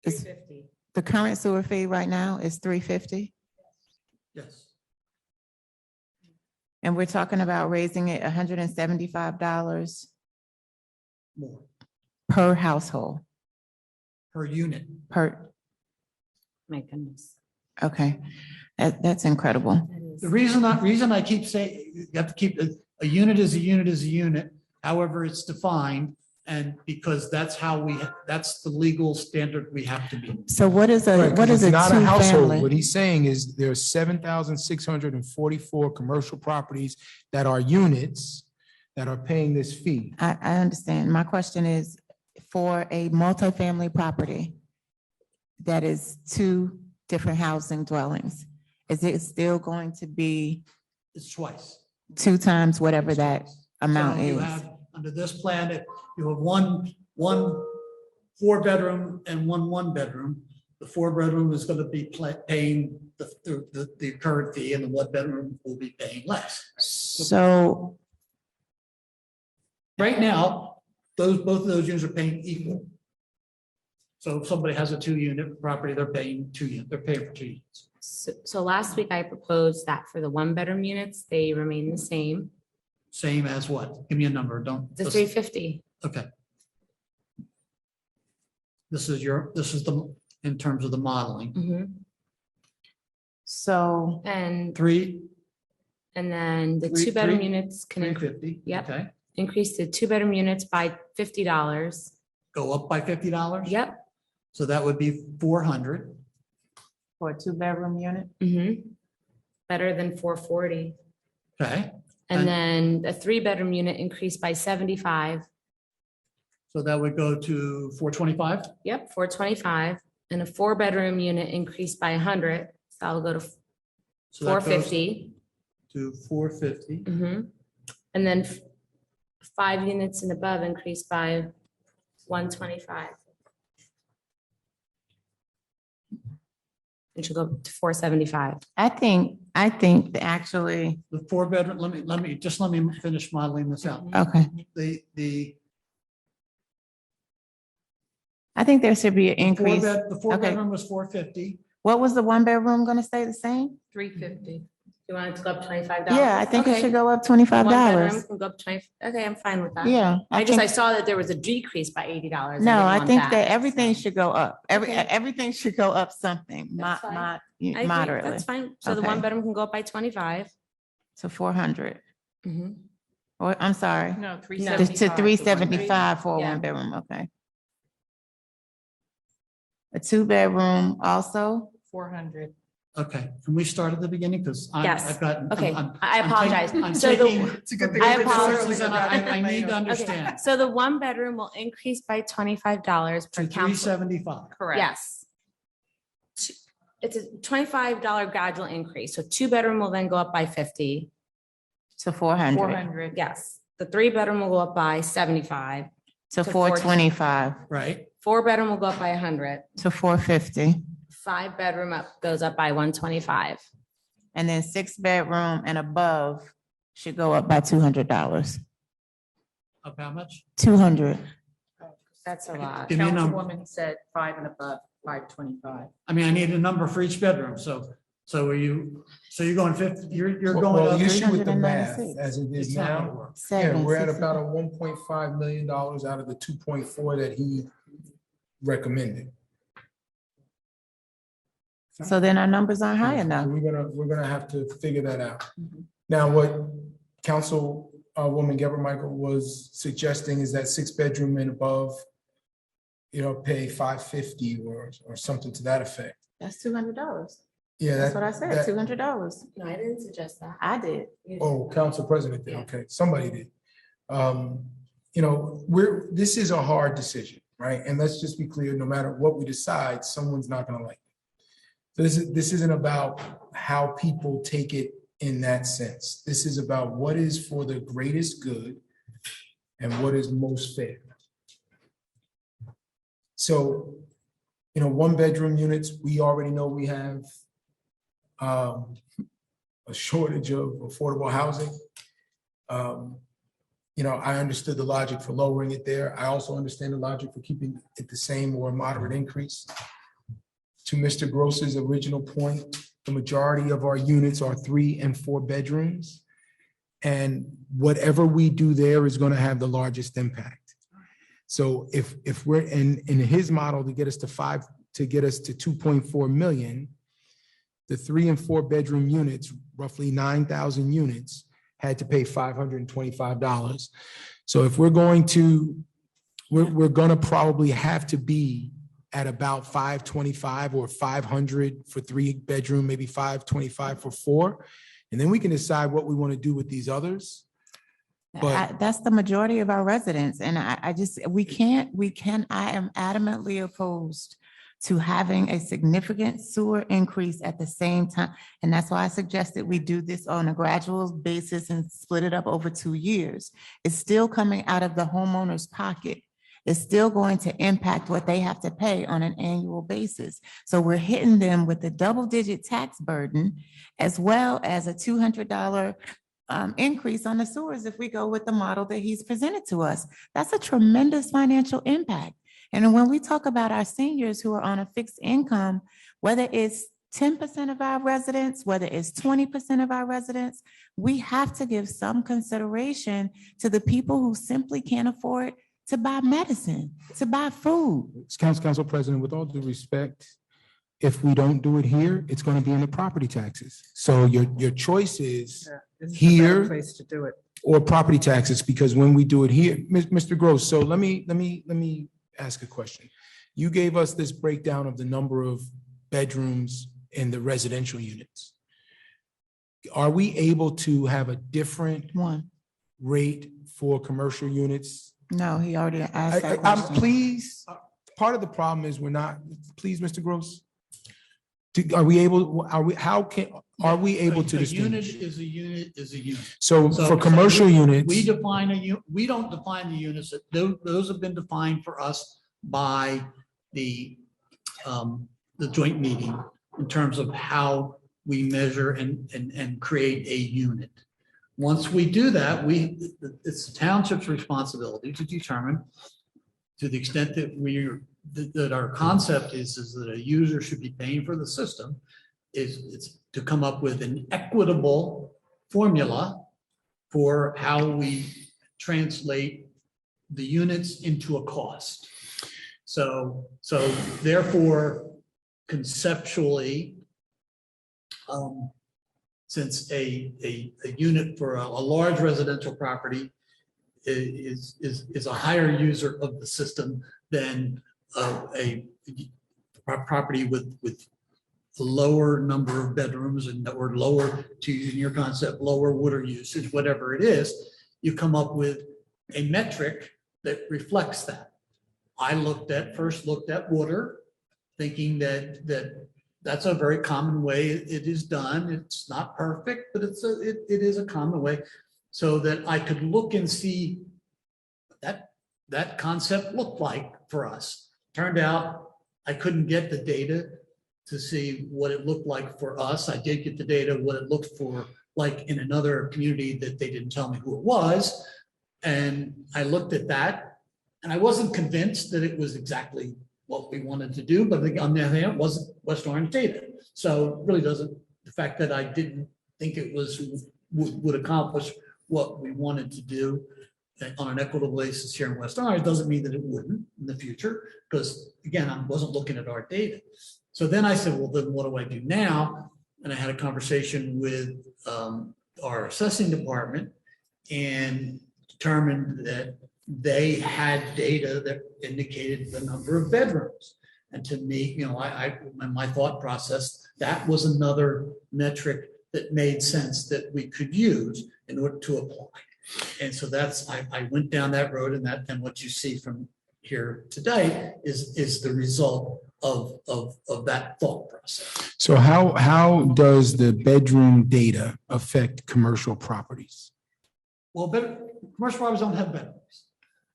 is, 350. the current sewer fee right now is 350? Yes. And we're talking about raising it $175 More per household, per unit. per, My goodness. okay. That's incredible. That is- The reason I keep saying, you have to keep, a unit is a unit is a unit, however it's defined. And because that's that's the legal standard we have to be. So what is Right, a, 'cause what is it's a not a household. What two-family? he's saying is there's 7,644 commercial properties that are units that are paying this fee. I understand. My question is, for a multifamily property that is 2 different housing dwellings, is it still going to be It's twice. 2 times whatever that amount So you is? have, under this plan, you have one 4-bedroom and one 1-bedroom. The 4-bedroom is going to be paying the current fee, and the 1-bedroom will be paying less. So, Right now, both of those units are paying equal. So if somebody has a 2-unit property, they're paying 2 units, they're paying for 2 units. So last week I proposed that for the 1-bedroom units, they remain the same, Same as what? Give me a number, don't. the 350. Okay. This is in terms of the modeling. Mhm. so, And 3, then the Three- 2-bedroom three- units can 350. Yep. Okay. increase the 2-bedroom units by $50. Go up by $50? Yep. So that would be 400. for a 2-bedroom unit? Better than 440. Okay. And And- then a 3-bedroom unit increased by 75. So that would go to 425. Yep, 425. And a 4-bedroom unit increased by 100. So that'll go to So that goes 450. To 450. And then 5 units and above increased by 125. It should go to 475. I think actually, The 4-bedroom, let me finish modeling this out. okay, I think there should be an increase. The 4-bedroom was 450. What was the 1-bedroom gonna stay the same? 350. You want it to go up $25? Yeah, I think it Okay. should go up $25. 1-bedroom can go up 20. Okay, I'm fine with that. Yeah. I think- saw that there was a decrease by $80. No, didn't I want think that everything so. should go up. Okay. Everything should go up something, That's fine. I agree. moderately. That's fine. So the Okay. 1-bedroom can go up by 25. So 400. Mhm. Or, I'm sorry, No, to 375. 375 for a Yeah. one bedroom, okay. A two bedroom also, 400. Okay, can we start at the beginning? Because Yes. I've got. Okay, I'm I taking- apologize. I'm So the- taking. It's a good thing. I we did apologize. this early. I need to Okay, understand. so the one bedroom will increase by $25 per To council. 375. Correct. Yes. It's a $25 gradual increase. So two bedroom will then go up by 50. to 400, 400. Yes. The three bedroom will go up by 75. to to 425, Right? Four bedroom will go up by 100. to 450. Five bedroom up goes up by 125. And then six bedroom and above should go up by $200. Of how much? 200. That's a lot. Give me a number. Councilwoman said 5 and above, 525. I mean, I need a number for each bedroom. So you're going 50, you're going Well, up. the issue with the math, 396. as it is It's not gonna now, work. yeah, we're at 760. about a $1.5 million out of the 2.4 that he recommended. So then our numbers aren't high So enough. we're gonna have to figure that out. Now, what Councilwoman Geber Michael was suggesting is that six bedroom and above, pay $550 or something to that effect. That's $200. Yeah, That's what I said, that- $200. No, I didn't suggest that. I did. Oh, Council President did, okay, somebody did. This is a hard decision, right? And let's just be clear, no matter what we decide, someone's not gonna like it. So this isn't about how people take it in that sense. This is about what is for the greatest good and what is most fair. So, one bedroom units, we already know we have a shortage of affordable housing. I understood the logic for lowering it there. I also understand the logic for keeping it the same or a moderate increase. To Mr. Gross's original point, the majority of our units are 3 and 4 bedrooms. And whatever we do there is going to have the largest impact. So if we're in his model to get us to 2.4 million, the 3 and 4 bedroom units, roughly 9,000 units, had to pay $525. So if we're going to probably have to be at about 525 or 500 for 3 bedroom, maybe 525 for 4. And then we can decide what we want to do with these others. But That's the majority of our residents. And I am adamantly opposed to having a significant sewer increase at the same time. And that's why I suggested we do this on a gradual basis and split it up over 2 years. It's still coming out of the homeowner's pocket. It's still going to impact what they have to pay on an annual basis. So we're hitting them with a double-digit tax burden as well as a $200 increase on the sewers if we go with the model that he's presented to us. That's a tremendous financial impact. And when we talk about our seniors who are on a fixed income, whether it's 10% of our residents, whether it's 20% of our residents, we have to give some consideration to the people who simply can't afford to buy medicine, to buy food. Council President, with all due respect, if we don't do it here, it's going to be in the property taxes. So your choice is here Place to do it. or property taxes, because when we do it here, Mr. Gross, so let me ask a question. You gave us this breakdown of the number of bedrooms in the residential units. Are we able to have a different rate for commercial units? No, he already asked that question. Please, part of the problem is we're not, please, Mr. Gross. Are we able to A unit distinguish? is a unit is a unit. So So- for commercial units. We define we don't define the units. Those have been defined for us by the joint meeting in terms of how we measure and create a unit. Once we do that, it's the township's responsibility to determine, to the extent that our concept is that a user should be paying for the system, it's to come up with an equitable formula for how we translate the units into a cost. So therefore, conceptually, since a unit for a large residential property is a higher user of the system than a property with a lower number of bedrooms and or lower, to use your concept, lower water usage, whatever it is, you come up with a metric that reflects that. I first looked at water, thinking that's a very common way it is done. It's not perfect, but it is a common way, so that I could look and see what that concept looked like for us. Turned out I couldn't get the data to see what it looked like for us. I did get the data, what it looked for like in another community that they didn't tell me who it was. And I looked at that and I wasn't convinced that it was exactly what we wanted to do, but on the other hand, it wasn't West Orange data. So it really doesn't, the fact that I didn't think it would accomplish what we wanted to do on an equitable basis here in West Orange doesn't mean that it wouldn't in the future, because again, I wasn't looking at our data. So then I said, well, then what do I do now? And I had a conversation with our assessing department and determined that they had data that indicated the number of bedrooms. And to me, in my thought process, that was another metric that made sense that we could use in order to apply. And so I went down that road, and what you see from here today is the result of that thought process. So how does the bedroom data affect commercial properties? Well, commercial properties don't have bedrooms.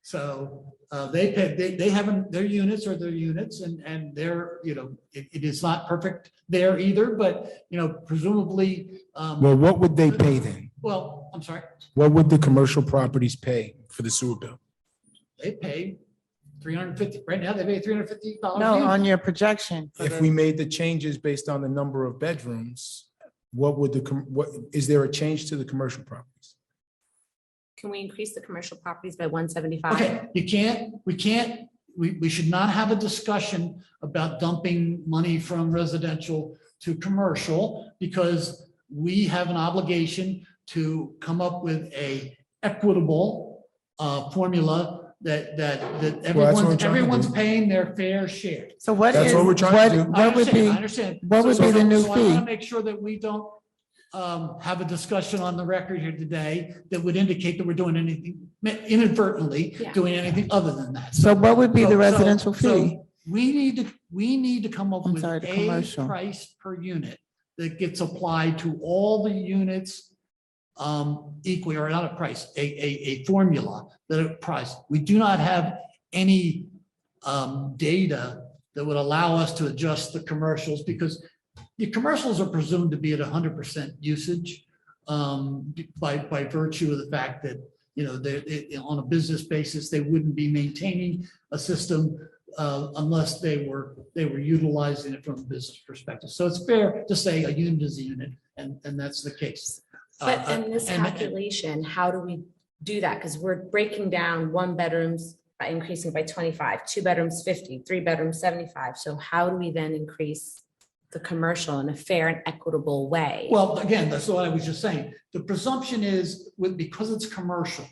So they have their units are their units, and they're, it is not perfect there either, but, presumably. Well, what would they pay then? Well, I'm sorry. What would the commercial properties pay for the sewer bill? They pay $350, right now they pay $350. No, on your projection. If we made the changes based on the number of bedrooms, what is there a change to the commercial properties? Can we increase the commercial properties by 175? Okay, we should not have a discussion about dumping money from residential to commercial, because we have an obligation to come up with a equitable formula that everyone's paying their fair share. So what That's is, what we're trying to do. what would be, I understand. what would be the new So I want fee? to make sure that we don't have a discussion on the record here today that would indicate that we're doing anything inadvertently, Yeah. doing anything other than that. So what would be the So- residential so fee? We need to come up I'm with sorry, the a commercial. price per unit that gets applied to all the units equally, or not a price, a formula that a price. We do not have any data that would allow us to adjust the commercials, because the commercials are presumed to be at 100% usage by virtue of the fact that, on a business basis, they wouldn't be maintaining a system unless they were utilizing it from a business perspective. So it's fair to say a unit is a unit, and that's the case. But in this and- calculation, how do we do that? Because we're breaking down 1 bedrooms by increasing by 25, 2 bedrooms 50, 3 bedrooms 75. So how do we then increase the commercial in a fair and equitable way? Well, again, that's what I was just saying. The presumption is because it's commercial.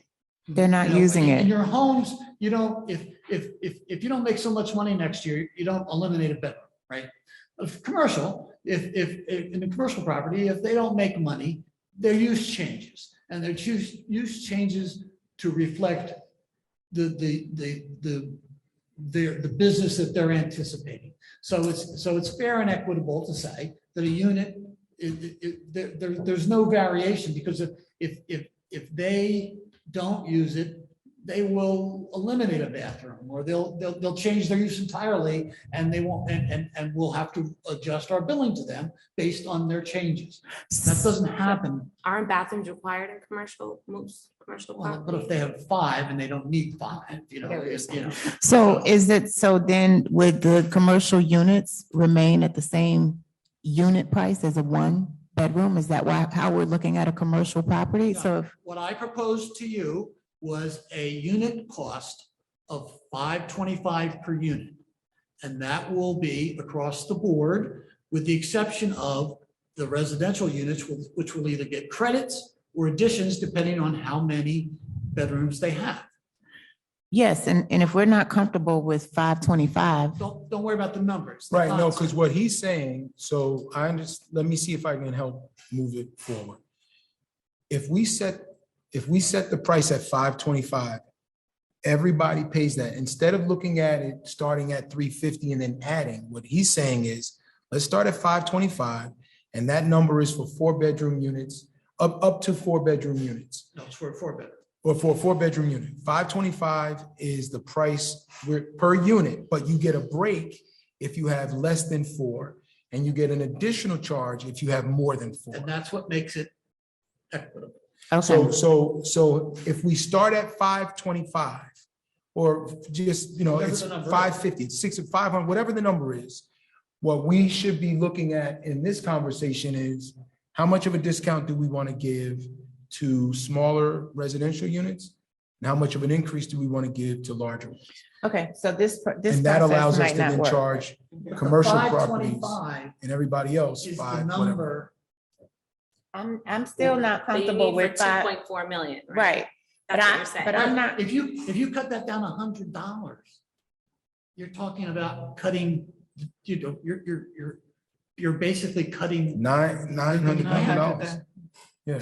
They're not using In it. your homes, you don't, if you don't make so much money next year, you don't eliminate a bedroom, right? If commercial, if in a commercial property, if they don't make money, their use changes, and their use changes to reflect the business that they're anticipating. So it's fair and equitable to say that a unit, there's no variation, because if they don't use it, they will eliminate a bathroom, or they'll change their use entirely, and they won't, and we'll have to adjust our billing to them based on their changes. That doesn't happen. Aren't bathrooms required in most commercial Well, but properties? if they have 5 and they don't need 5, So then would the commercial units remain at the same unit price as a 1 bedroom? Is that how we're looking at a commercial property? So if What I proposed to you was a unit cost of $525 per unit. And that will be across the board, with the exception of the residential units, which will either get credits or additions depending on how many bedrooms they have. Yes, and if we're not comfortable with 525, Don't worry about the numbers. Right, no, because what he's saying, so I understand, let me see if I can help move it forward. If we set the price at 525, everybody pays that. Instead of looking at it, starting at 350 and then adding, what he's saying is, let's start at 525, and that number is for 4-bedroom units, up to 4-bedroom units. No, it's for a 4-bedroom. Or for a 4-bedroom unit. 525 is the price per unit, but you get a break if you have less than 4, and you get an additional charge if you have more than 4. And that's what makes it equitable. okay, So if we start at 525, or just, Whatever it's the number is. 550, it's 600, 500, whatever the number is, what we should be looking at in this conversation is how much of a discount do we want to give to smaller residential units? And how much of an increase do we want to give to larger ones? okay, so this And that allows us process to might not then work. charge The commercial properties 525 and everybody else is the 5, whatever. number. I'm still not But you comfortable need with for 5, 2.4 million, right? right, That's but what you're saying. but I'm not, If you cut that down $100, you're talking about cutting, you're basically cutting. $900. Yeah.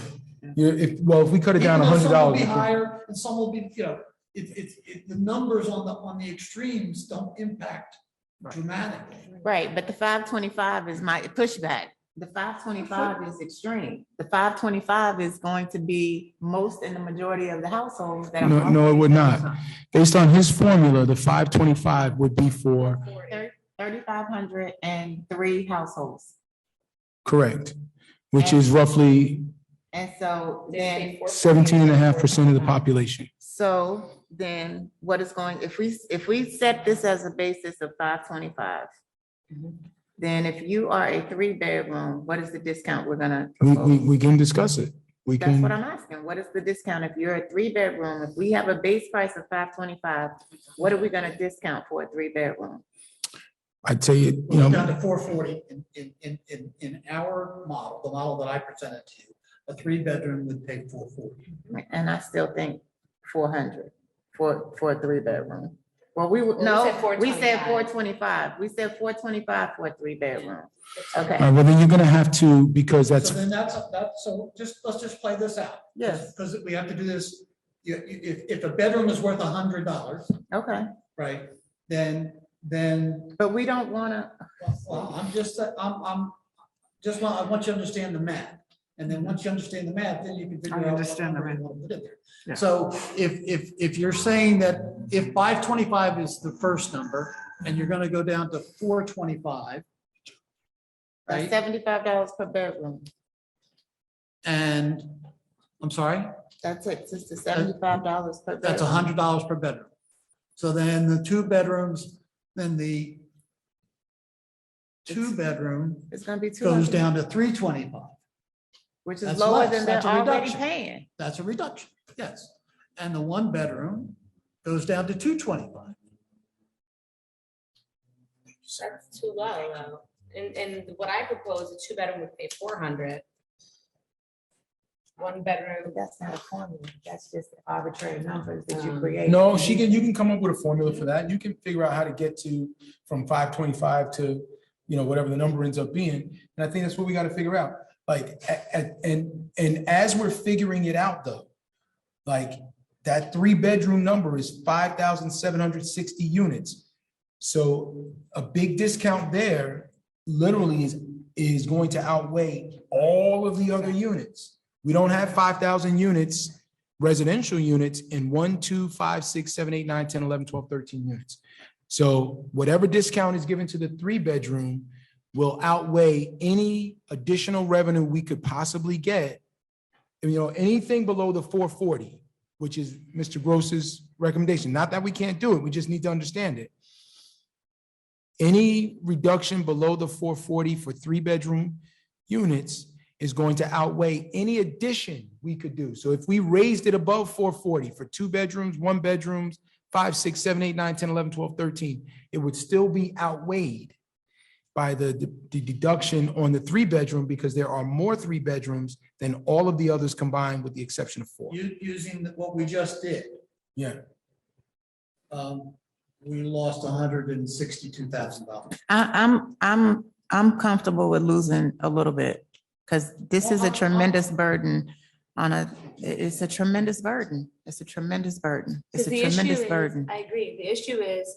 If we cut it down Even though some will be $100. higher and some will be, the numbers on the extremes don't impact dramatically. right, but the 525 is my pushback. The 525 is extreme. The 525 is going to be most in the majority of the households that. are No, it would not. Based on his formula, the 525 would be for, 3,503 households. correct, which is roughly And so then, 17.5% of the population. so then what is going, if we set this as a basis of 525, then if you are a 3-bedroom, what is the discount we're gonna propose? We can discuss it. We That's what can, I'm asking. What is the discount? If you're a 3-bedroom, if we have a base price of 525, what are we gonna discount for a 3-bedroom? I'd tell you, Goes down to 440 in our model, the model that I presented to you. A 3-bedroom would pay 440. And I still think 400 for a 3-bedroom. Well, we would, Well, no, we we said said 425. We said 425 for a 3-bedroom. Okay, well, then you're gonna have to, because So that's, then so let's just play this out. Yes. Because we have to do this, if a bedroom is worth $100, okay. right, then, But we don't wanna, well, I want you to understand the math. And then once you understand the math, then you can figure I out. what understand the number you math. want to put in there. Yeah. So if you're saying that if 525 is the first number and you're gonna go down to 425, that's right? $75 per bedroom. And, I'm sorry, That's it, just the $75 per bedroom. that's $100 per bedroom. So then the 2 bedrooms, then the 2-bedroom It's gonna be goes 200, down to 325. which is That's lower less. than they're That's a already reduction. paying. That's a reduction, yes. And the 1-bedroom goes down to 225. That's too low, though. And what I propose, a 2-bedroom would pay 400. 1-bedroom, But that's not a formula. That's just arbitrary numbers that you create. no, you can come up with a formula for that. You can figure out how to get to, from 525 to, whatever the number ends up being. And I think that's what we gotta figure out. Like, and as we're figuring it out though, like that 3-bedroom number is 5,760 units. So a big discount there literally is going to outweigh all of the other units. We don't have 5,000 units, residential units in 1, 2, 5, 6, 7, 8, 9, 10, 11, 12, 13 units. So whatever discount is given to the 3-bedroom will outweigh any additional revenue we could possibly get. Anything below the 440, which is Mr. Gross's recommendation. Not that we can't do it, we just need to understand it. Any reduction below the 440 for 3-bedroom units is going to outweigh any addition we could do. So if we raised it above 440 for 2 bedrooms, 1 bedrooms, 5, 6, 7, 8, 9, 10, 11, 12, 13, it would still be outweighed by the deduction on the 3-bedroom because there are more 3-bedrooms than all of the others combined with the exception of 4. Using what we just did, Yeah. we lost $162,000. I'm comfortable with losing a little bit because this is a tremendous burden it's a tremendous burden. It's a tremendous burden. It's a tremendous burden. I agree. The issue is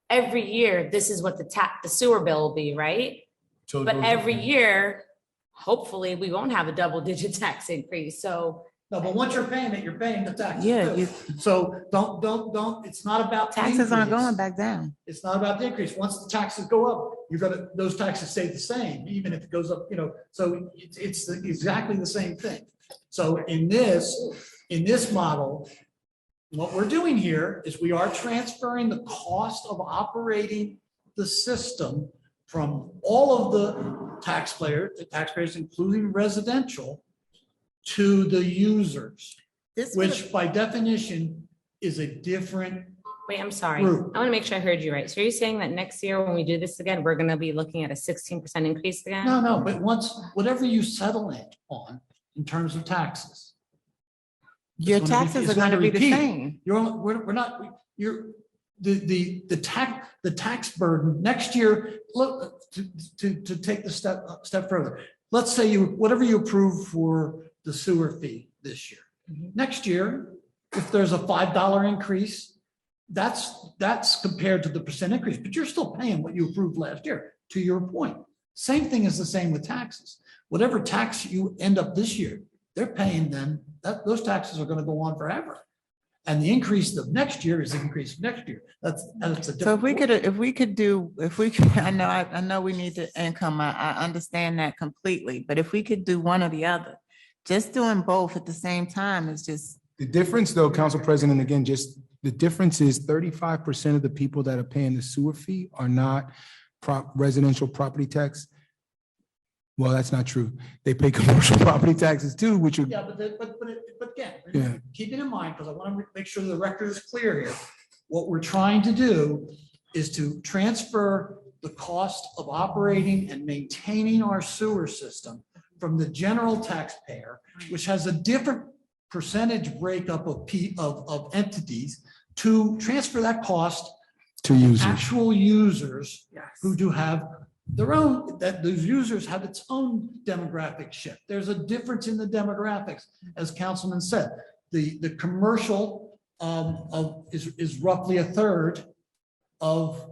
every year, this is what the sewer bill will be, right? So But every year, hopefully, we won't have a double-digit tax increase. So No, but once you're paying it, you're paying the taxes. Yeah, too. So don't, it's not about. the taxes aren't increase. going back down. It's not about the increase. Once the taxes go up, those taxes stay the same, even if it goes up, so it's exactly the same thing. So in this model, what we're doing here is we are transferring the cost of operating the system from all of the taxpayers, including residential, to the users, which by definition is a different. wait, I'm sorry. Group. I want to make sure I heard you right. So you're saying that next year when we do this again, we're going to be looking at a 16% increase again? No, but whatever you settle it on in terms of taxes. Your it's gonna taxes it's are going to gonna be the repeat. same. We're not, the tax burden next year, look, to take the step further. Let's say whatever you approve for the sewer fee this year. Next year, if there's a $5 increase, that's compared to the percent increase, but you're still paying what you approved last year, to your point. Same thing is the same with taxes. Whatever tax you end up this year, they're paying then, those taxes are gonna go on forever. And the increase of next year is the increase of next year. That's a So if we different. could, I know we need the income. I understand that completely. But if we could do one or the other, just doing both at the same time is just, The difference though, Council President, again, just the difference is 35% of the people that are paying the sewer fee are not residential property tax. Well, that's not true. They pay commercial property taxes too, which are, Yeah, but again, Yeah. keep it in mind, because I want to make sure the record is clear here. What we're trying to do is to transfer the cost of operating and maintaining our sewer system from the general taxpayer, which has a different percentage breakup of entities, to transfer that cost to users. actual users who do have their own, that those users have its own demographic shift. There's a difference in the demographics, as Councilman said. The commercial is roughly a third of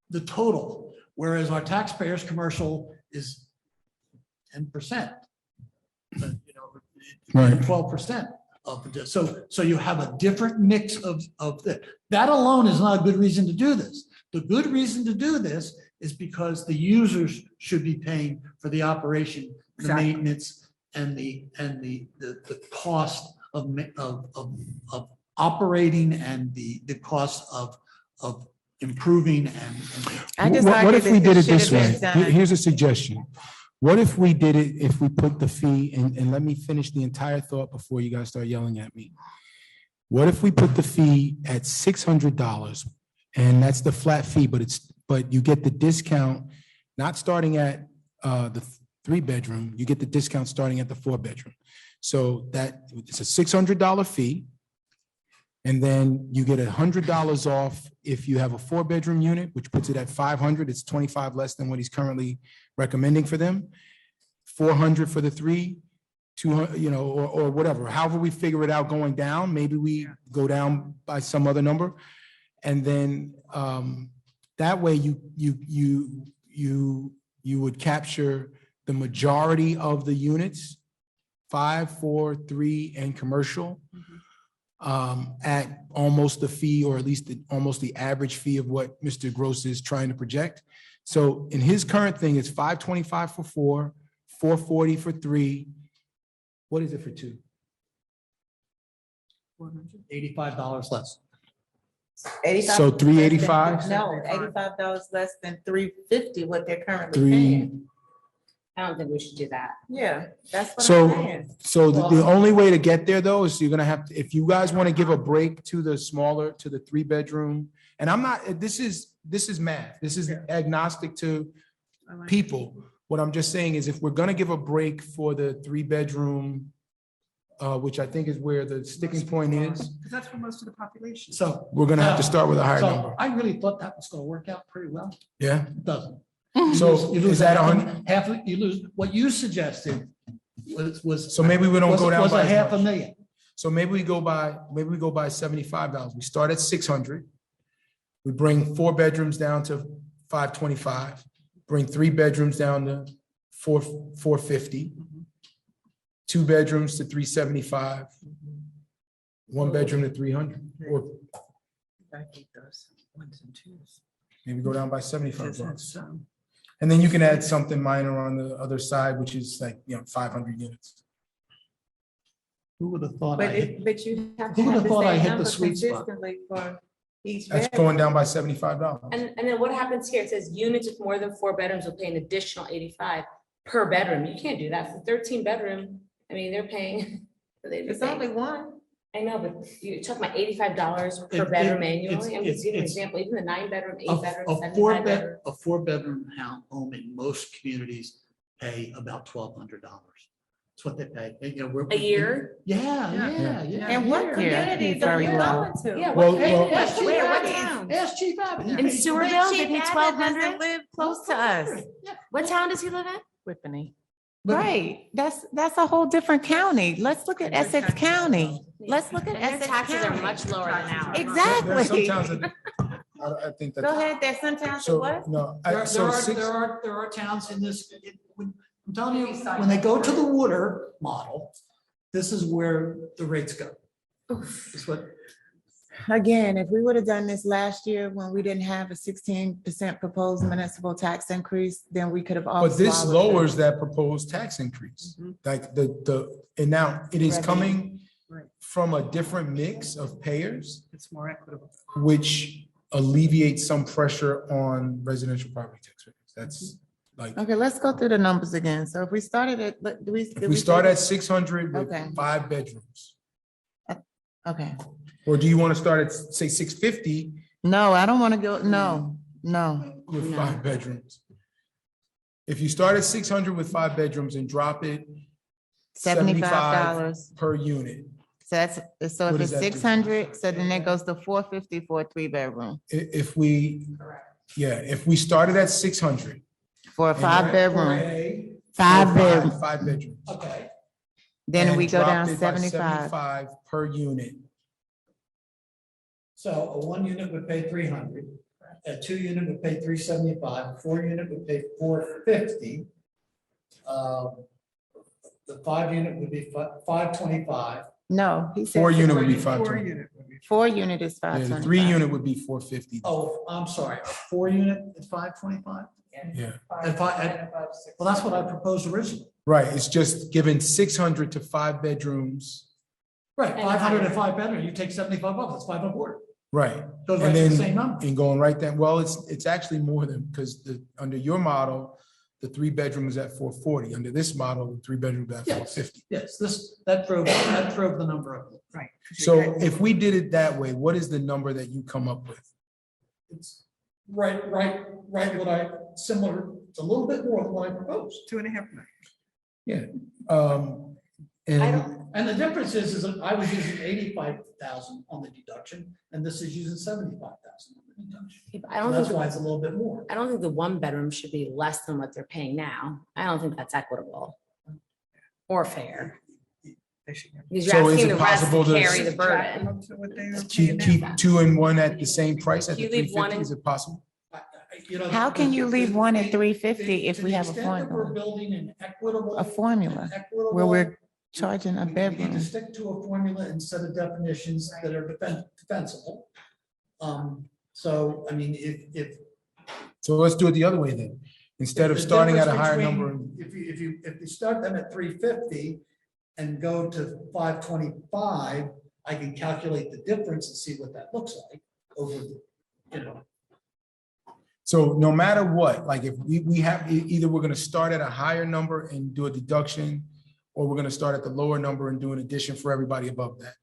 the total, whereas our taxpayers' commercial is 10%. Right. 12% of the, so you have a different mix of that. That alone is not a good reason to do this. The good reason to do this is because the users should be paying for the operation, the maintenance, and the cost of operating and the cost of improving and. I just What argue if we that did it should this have way? been done. Here's a suggestion. What if we did it, if we put the fee, and let me finish the entire thought before you guys start yelling at me. What if we put the fee at $600, and that's the flat fee, but you get the discount, not starting at the 3-bedroom, you get the discount starting at the 4-bedroom. So that it's a $600 fee. And then you get $100 off if you have a 4-bedroom unit, which puts it at $500. It's $25 less than what he's currently recommending for them. $400 for the 3, $200, or whatever. However we figure it out going down, maybe we go down by some other number. And then that way you would capture the majority of the units, 5, 4, 3, and commercial, at almost the fee, or at least almost the average fee of what Mr. Gross is trying to project. So in his current thing, it's $525 for 4, $440 for 3. What is it for 2? $85 less. So $385? No, $85 less than $350, what they're currently 3. paying. I don't think we should do that. Yeah, that's what I'm So, saying. so the only way to get there though, is you're gonna have to, if you guys want to give a break to the 3-bedroom, and I'm not, this is math. This is agnostic to people. What I'm just saying is if we're gonna give a break for the 3-bedroom, which I think is where the sticking point is, Because that's for most of the population. So. we're gonna have to start with a higher So number. I really thought that was gonna work out pretty well. Yeah, It doesn't. so You lose is that half, you lose, what you suggested was. So maybe we don't go down Was by a as half a much. million. So maybe we go by $75. We start at 600. We bring 4 bedrooms down to 525, bring 3 bedrooms down to 450, 2 bedrooms to 375, 1 bedroom to 300, or maybe go down by $75. And then you can add something minor on the other side, which is like, 500 units. Who would have thought? But I hit- but you have Who to would have have the thought I same hit the number sweet spot? consistently for each That's bedroom. going down by $75. And then what happens here? It says units with more than 4 bedrooms will pay an additional 85 per bedroom. You can't do that for 13 bedroom. I mean, they're paying. It's only one. I know, but you're talking about $85 per It- bedroom it- annually. I'm just giving an it's- example, even the 9-bedroom, A 8-bedroom, a 75 4-bed, bedroom. a 4-bedroom home in most communities pay about $1,200. That's what they pay. A year? Yeah. And what Yeah. community It's very are you low. going to? Yeah. Well, what- well- Ask Chief Where, what Abbott. town? Ask Chief Abbott. In Sewerville, they pay Chief Abbott 1,200. doesn't live close to us. What town does he live in? Whippany. Right, that's a whole different county. Let's look at Essex County. Let's look at And their Essex taxes are County. much lower than ours. There are some Exactly. towns that- I think Go that's, ahead, there's some towns that so, what? no, There are towns in this, I'm telling you, when they go to the Wooder model, this is where the rates go. It's what, Again, if we would have done this last year when we didn't have a 16% proposed municipal tax increase, then we could have all. but this swallowed it. lowers that proposed tax increase. Like and now it is Revenue. coming Right. from a different mix of payers, It's more equitable. which alleviates some pressure on residential property tax rates. That's like, Okay, let's go through the numbers again. So if we started at, do we? if we start at 600 with Okay. 5 bedrooms, Okay, or do you want to start at, say, 650 no, I don't want to go, no. with No. 5 bedrooms? If you start at 600 with 5 bedrooms and drop it $75. per unit, So that's, so What if does it's that do? 600, so then it goes to 450 for a 3-bedroom, if we started at 600. for a and 5-bedroom, A, 5-bedroom. 5 bedrooms. okay, Then and we go down dropped it by 75. per unit. so a 1 unit would pay 300, a 2 unit would pay 375, a 4 unit would pay 450. The 5 unit would be 525. No, he said. 4 unit would be 4 520. unit would be. 4 unit is Yeah, the 525. 3 unit would be 450. Oh, I'm sorry, a 4 unit is 525? Yeah, Well, that's what I proposed originally. right. It's just giving 600 to 5 bedrooms. Right, And 500 higher. and 5 bedroom, you take 75 bucks, that's 5 and a quarter. Right. Goes right And to the then, same number. and going right then, well, it's actually more than, because under your model, the 3-bedroom is at 440. Under this model, the 3-bedroom is at Yes. 450. Yes, that drove the number up. Right. So if we did it that way, what is the number that you come up with? It's right, similar, it's a little bit more than what I proposed. 2.5 million. And And the difference is that I was using 85,000 on the deduction, and this is using 75,000 on the deduction. I So don't that's think, why it's a little bit more. I don't think the 1-bedroom should be less than what they're paying now. I don't think that's equitable or fair. They should have. Because So you're is asking it the rest to possible to carry the Jack them burden. up to what they are keep paying now. 2 and 1 at the same price at the You leave one 350? in- Is it possible? How can you leave one at 350 if we have a We're formula? building an equitable. A formula where we're charging a We need to bedroom. stick to a formula instead of definitions that are defensible. So, I mean, if. So let's do it the other way then. Instead of the starting at a difference higher between- number. If you start them at 350 and go to 525, I can calculate the difference and see what that looks like over, So no matter what, like if we have, either we're gonna start at a higher number and do a deduction, or we're gonna start at the lower number and do an addition for everybody above that.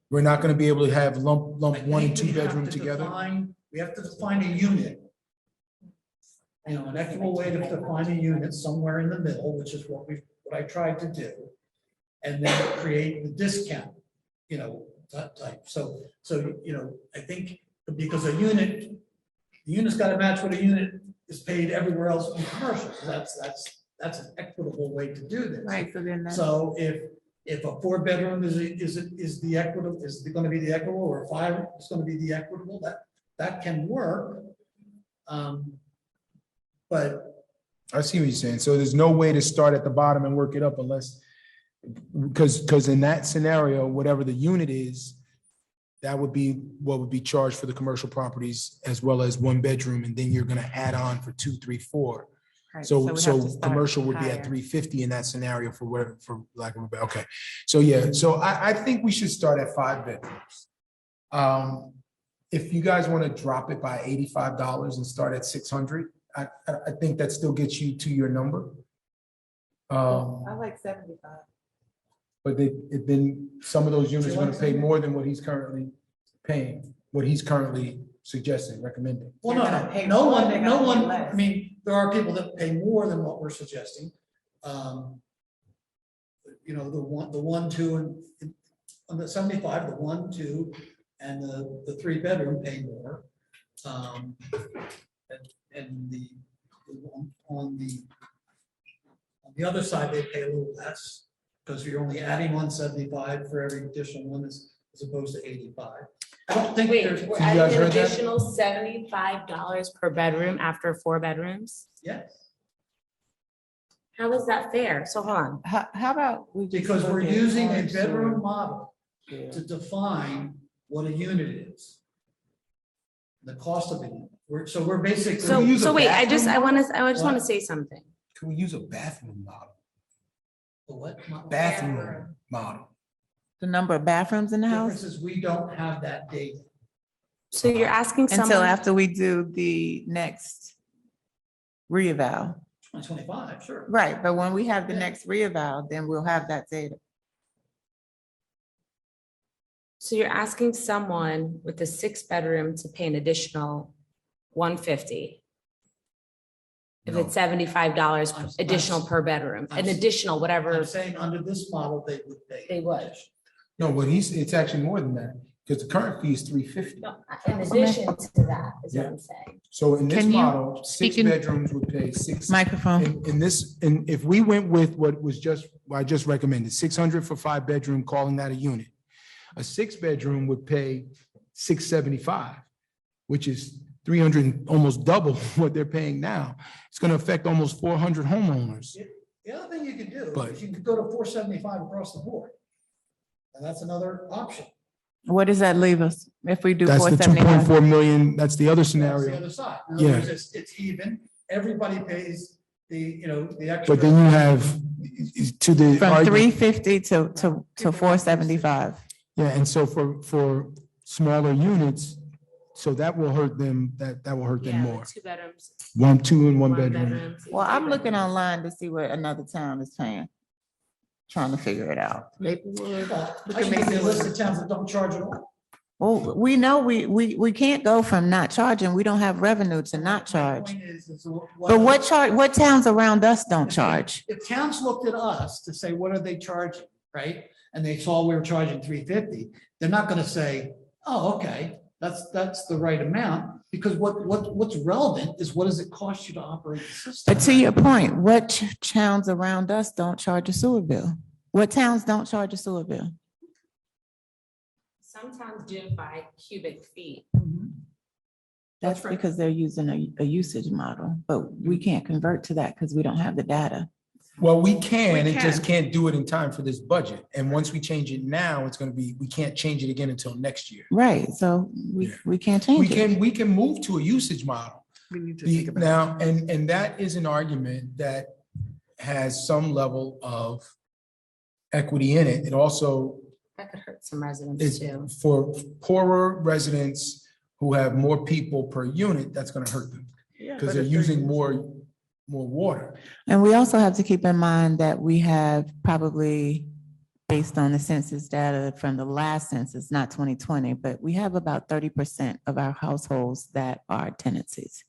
We're not gonna be able to have lump I 1 and think 2 we have bedroom to together. We have to define a unit. an equitable way to define a unit somewhere in the middle, which is what I tried to do. And then create the discount, that type. So, I think because the unit's got to match what a unit is paid everywhere else in commercial. So that's an equitable way to do this. Right, so then that's. So if a 4-bedroom is the equitable, is it gonna be the equitable, or a 5 is gonna be the equitable, that can work. But I see what you're saying. So there's no way to start at the bottom and work it up unless, because in that scenario, whatever the unit is, that would be what would be charged for the commercial properties as well as 1 bedroom, and then you're gonna add on for 2, 3, 4. Right, So, we have to so start commercial would be higher. at 350 in that scenario for lack of a better, okay. So, yeah, so I think we should start at 5 bedrooms. If you guys want to drop it by $85 and start at 600, I think that still gets you to your number. like 75. But then some of those units are going to pay more than what he's currently paying, what he's currently suggesting, recommending. well, They're gonna pay no more, one, they're no gonna pay one. less. I mean, there are people that pay more than what we're suggesting. The 1, 2, and on the 75, the 1, 2, and the 3-bedroom pay more. And on the other side, they pay a little less because you're only adding 175 for every additional one as opposed to 85. I don't think there's. Wait, we're You guys adding an heard that? additional $75 per bedroom after 4 bedrooms? Yes, How is that fair? So hold on. How about we just. because we're look at using a ours, bedroom or- model to define what a unit is. The cost of it. We're basically. So wait, I just bathroom want to What? say something. Can we use a bathroom model? The what? model? Bathroom model. The number of bathrooms in the Difference house is we don't have that data. So you're asking until someone, after we do the next reeval. 2025, sure. Right, but when we have the Yeah. next reeval, then we'll have that data. so you're asking someone with a 6-bedroom to pay an additional $150. If No. it's $75 I'm- additional per bedroom, an I'm- additional whatever I'm saying under this model, they would pay. they would. No, but it's actually more than that, because the current fee is 350. No, in addition to that, is what I'm saying. So in this Can you model, 6 speak in- bedrooms would pay 6. Microphone. In this, and if we went with what I just recommended, 600 for 5-bedroom, calling that a unit. A 6-bedroom would pay 675, which is 300, and almost double what they're paying now. It's going to affect almost 400 homeowners. The other thing you could do But- is you could go to 475 across the board. And that's another option. What does that leave us if we do That's the 475? 2.4 million, that's the other That's the scenario. other side. In other Yeah. words, it's even, everybody pays the extra. But then you have to the. From argument- 350 to 475. Yeah, and so for smaller units, so that will hurt them, that will hurt them more. 2 bedrooms. 1, 2, and 1 1 bedroom. bedroom, Well, I'm 3 looking bedrooms. online to see what another town is paying. Trying to figure it out. I can give you a list of towns that don't charge at all. Well, we know we can't go from not charging. We don't have revenue to not My charge. point is But what towns around us don't charge? If towns looked at us to say, what are they charging, right? And they saw we were charging 350, they're not gonna say, oh, okay, that's the right amount. Because what's relevant is what does it cost you to operate the system? But to your point, what towns around us don't charge a sewer bill? What towns don't charge a sewer bill? Some towns do it by cubic feet. That's right. because they're using a usage model, but we can't convert to that because we don't have the data. Well, we can, We it just can. can't do it in time for this budget. And once we change it now, it's gonna be, we can't change it again until next year. Right, so Yeah. we can't We change it. we can move to a usage model. We need to The- think about. Now, and that is an argument that has some level of equity in it. It also That could hurt some residents is too. for poorer residents who have more people per unit, that's gonna hurt them. Because they're using more water. And we also have to keep in mind that we have probably, based on the census data from the last census, not 2020, but we have about 30% of our households that are tenancies.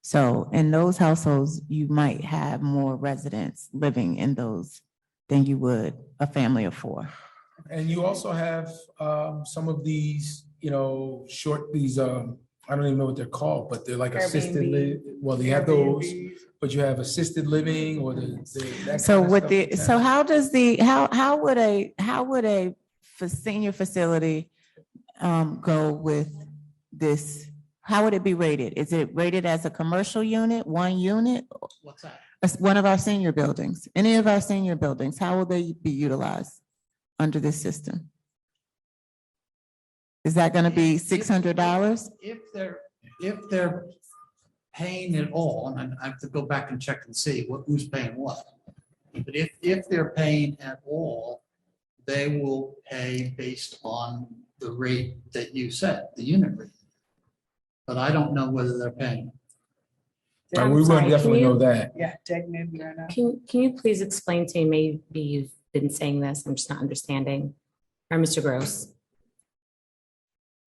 So in those households, you might have more residents living in those than you would a family of four. And you also have some of these, I don't even know what they're called, but they're like assisted, well, you have those, but you have assisted living or that So kind of with stuff. the, so how would a senior facility go with this? How would it be rated? Is it rated as a commercial unit, one unit? What's that? As one of our senior buildings, any of our senior buildings, how will they be utilized under this system? Is that gonna be $600? If they're paying it all, and I have to go back and check and see who's paying what. But if they're paying at all, they will pay based on the rate that you set, the unit rate. But I don't know whether they're paying. We I'm will sorry, definitely know that. Yeah, Deg, maybe I know. Can you please explain to me, maybe you've been saying this, I'm just not understanding, or Mr. Gross?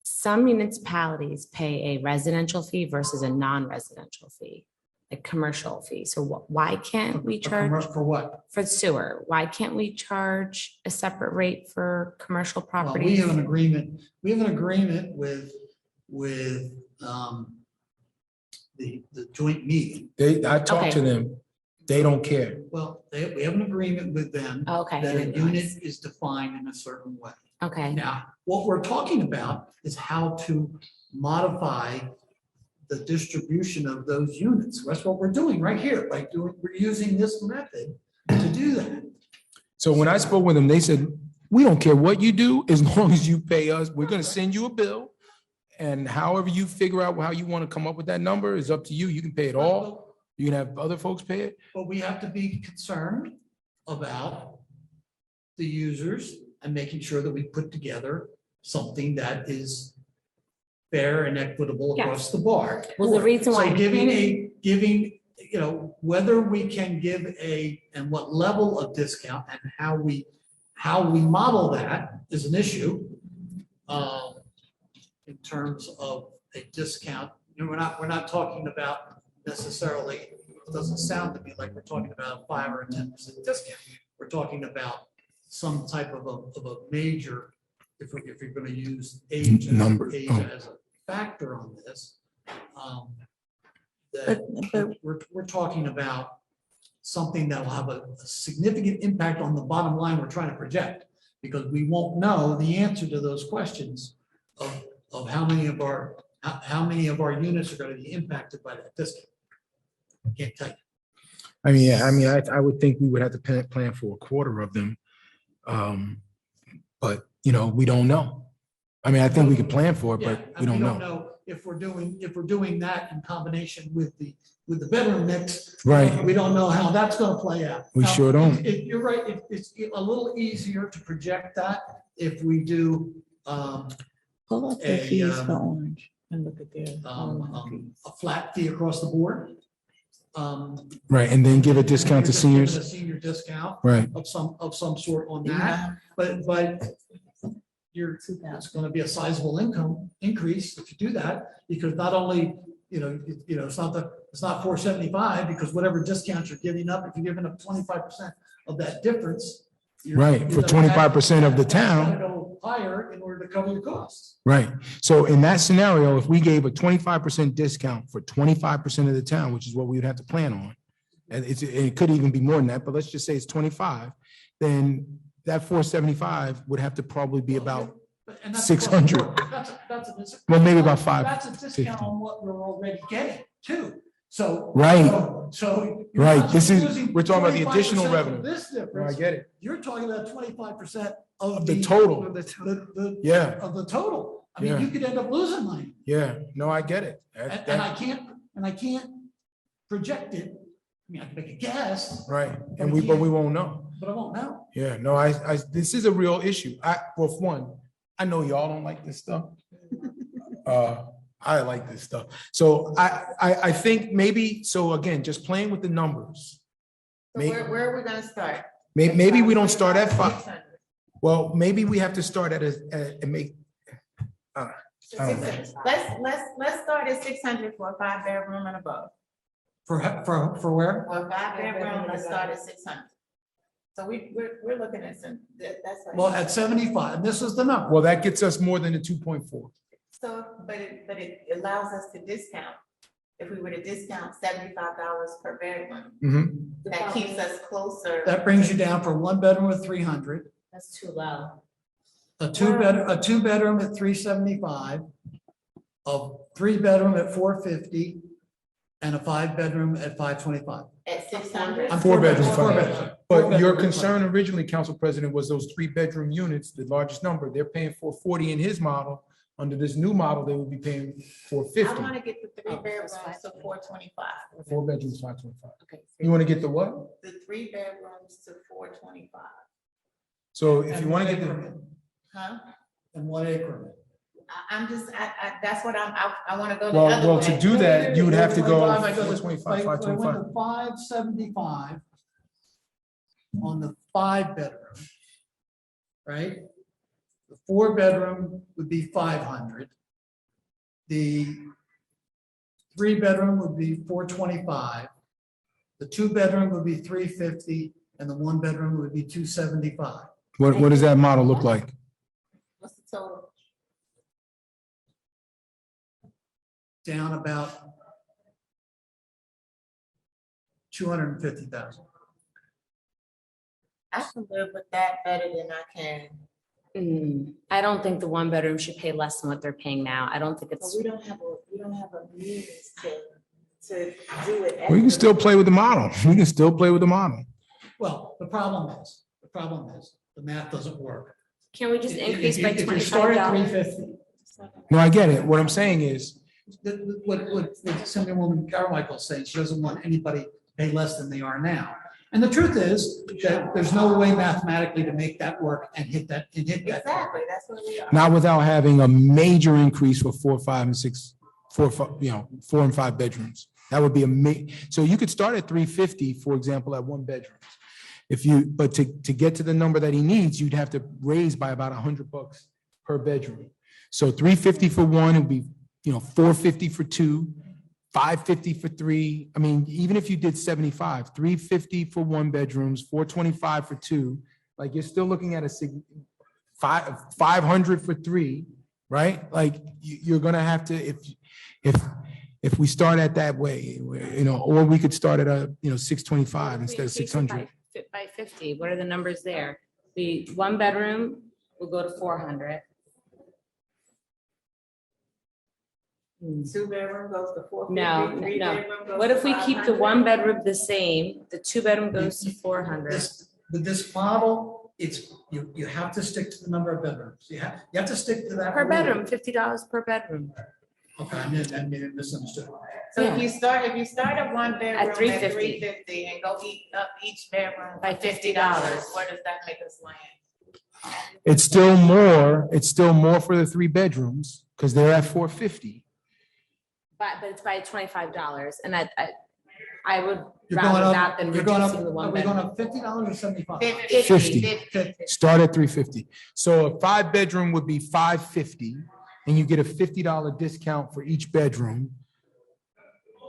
Some municipalities pay a residential fee versus a non-residential fee, a commercial fee. So why can't we charge For what? for sewer? Why can't we charge a separate rate for commercial Well, we properties? have an agreement with the joint meeting. I talked to Okay. them. They don't care. Well, we have an agreement with them Okay. that a unit is defined in a certain way. Okay, Now, what we're talking about is how to modify the distribution of those units. That's what we're doing right here, we're using this method to do that. So when I spoke with them, they said, we don't care what you do, as long as you pay us, we're gonna send you a bill. And however you figure out how you want to come up with that number is up to you. You can pay it all. You can have other folks pay it. But we have to be concerned about the users and making sure that we put together something that is fair and equitable across the board. well, the reason why. So giving, whether we can give and what level of discount and how we model that is an issue. In terms of a discount, we're not talking about necessarily, it doesn't sound to me like we're talking about a 5 or 10% discount. We're talking about some type of a major, if you're gonna use age as a factor on this. That we're talking about something that will have a significant impact on the bottom line we're trying to project, because we won't know the answer to those questions of how many of our units are going to be impacted by that discount. Can't tell you. I would think we would have to plan for a quarter of them. But, we don't know. I think we could plan for it, but we don't know. If we're doing that in combination with the bedroom mix. Right. We don't know how that's going to play out. We sure don't. You're right. It's a little easier to project that if we do, Pull up the fees for Orange and look at their. a flat fee across the board. Right, and then give a discount to You're just giving seniors. A senior discount Right. of some sort on that, but it's gonna be a sizable income increase if you do that, because not only, it's not 475, because whatever discount you're giving up, if you're giving up 25% of that difference. Right, for 25% of the town. Gotta go higher in order to cover your costs. Right. So in that scenario, if we gave a 25% discount for 25% of the town, which is what we would have to plan on, and it could even be more than that, but let's just say it's 25, then that 475 would have to probably be about, And that's 600. That's a discount. well, maybe about That's a discount on what we're already getting too. So. Right. So. you're Right. not This is, using we're talking about the 25% additional of revenue. This No, I difference, get it. you're talking about 25% Of of the total. Yeah. Of the total. I mean, Yeah. you could end up losing money. Yeah, no, I get it. And I can't project it. I mean, I can make a guess, Right, and but we won't know. but I won't know. Yeah, no, this is a real issue. Well, for one, I know y'all don't like this stuff. I like this stuff. So I think maybe, so again, just playing with the numbers. So where are we gonna start? Maybe we don't start at 5. Well, maybe we have to start at and make. Let's start at 600 for a 5-bedroom and above. For where? For a five-bedroom, let's start at 600. So we're looking at that's like. Well, at 75, and this is the number. Well, that gets us more than the 2.4. So, but it allows us to discount. If we were to discount $75 per bedroom, Mhm. that keeps us closer. That brings you down for one bedroom at 300, That's too low. a two bedroom at 375, a three bedroom at 450, and a five bedroom at 525. At 600. Four bedrooms, Four fine. bedrooms. But your concern originally, Council President, was those 3-bedroom units, the largest number. They're paying $440 in his model. Under this new model, they would be paying I $450. want to get the 3 bedrooms to 425. 4 bedrooms, 525. Okay. You want to get the what? The 3 bedrooms to 425. So if you want to get the, Huh? And one increment. I'm just, that's what I want to go the other well, way. to do that, you would have to go Wait, wait, wait, 425, wait, wait, 525. went to 575 on the 5 bedroom, right? The 4 bedroom would be 500. The 3 bedroom would be 425. The 2 bedroom would be 350, and the 1 bedroom would be 275. What does that model look like? What's the total? Down about 250,000. I can live with that better than I can. I don't think the one bedroom should pay less than what they're paying now. I don't think But it's, we don't have a means to do it. We can still play with the model. We can still play with the model. Well, the problem is, the math doesn't work. can we just If increase you- by If you start at $25? 350, No, I get it. What I'm saying is, what Assemblywoman Carmichael is saying, she doesn't want anybody to pay less than they are now. And the truth is that there's no way mathematically to make that work and hit that. Exactly, that's what we are. not without having a major increase for 4, 5, and 6, 4, 4 and 5 bedrooms. That would be so you could start at 350, for example, at 1 bedroom. But to get to the number that he needs, you'd have to raise by about $100 per bedroom. So 350 for 1 would be, 450 for 2, 550 for 3. I mean, even if you did 75, 350 for 1 bedrooms, 425 for 2, like you're still looking at 500 for 3, right? Like you're gonna have to, if we start at that way, or we could start at 625 instead of 600. By 50, what are the numbers there? The one bedroom will go to 400. 2 bedroom goes to 450. No, 3 no. bedroom goes What to if we keep the 500? one bedroom the same, the 2 bedroom goes to 400? With this model, you have to stick to the number of bedrooms. You have to stick to that. Per rule. bedroom, $50 per bedroom. Okay, I misunderstood. So if you start at 1 bedroom at 350. 350 and go up each bedroom By $50, where does that make us land? It's still more for the 3 bedrooms because they're at 450. But it's by $25, and I would You're going rather up, that than you're going reducing the up, one are we going bedroom. up $50 or 75? 50. Start at 350. So a 5 bedroom would be 550, and you get a $50 discount for each bedroom.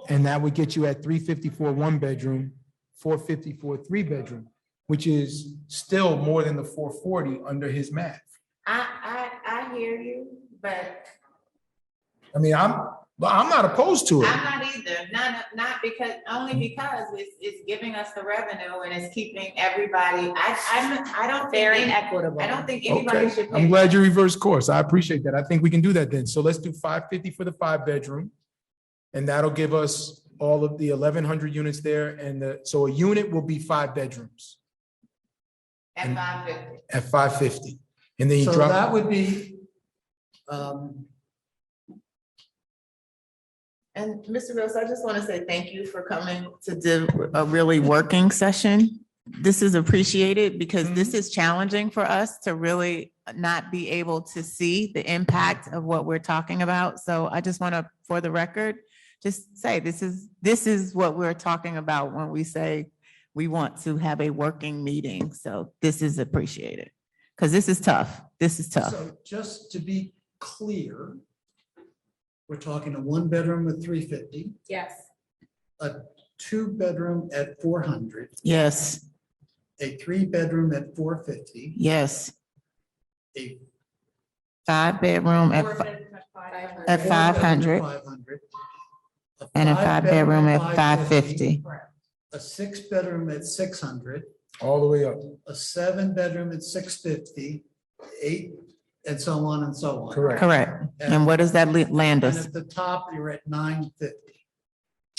And that would get you at 350 for a 1 bedroom, 450 for a 3 bedroom, which is still more than the 440 under his math. I hear you, but I mean, I'm not opposed to it. I'm not either, only because it's giving us the revenue and it's keeping everybody, I don't think. Very equitable. I don't think anybody Okay, should I'm pay. glad you reversed course. I appreciate that. I think we can do that then. So let's do 550 for the 5 bedroom. And that'll give us all of the 1,100 units there. So a unit will be 5 bedrooms At 550. at 550. And then you So drop. that would be, And Mr. Rose, I just want to say thank you for coming to do a really working session. This is appreciated because this is challenging for us to really not be able to see the impact of what we're talking about. So I just want to, for the record, just say this is what we're talking about when we say we want to have a working meeting. So this is appreciated because this is tough. This is tough. so just to be clear, we're talking a 1 bedroom with 350, Yes, a 2-bedroom at 400, Yes, a 3-bedroom at 450, yes. a 5-bedroom at, at 500 and a 5-bedroom at 550. a 6-bedroom at 600, All the way up. a 7-bedroom at 650, 8, and so on and so on. Correct. Correct. And what does that land And us at the top, you're at 950.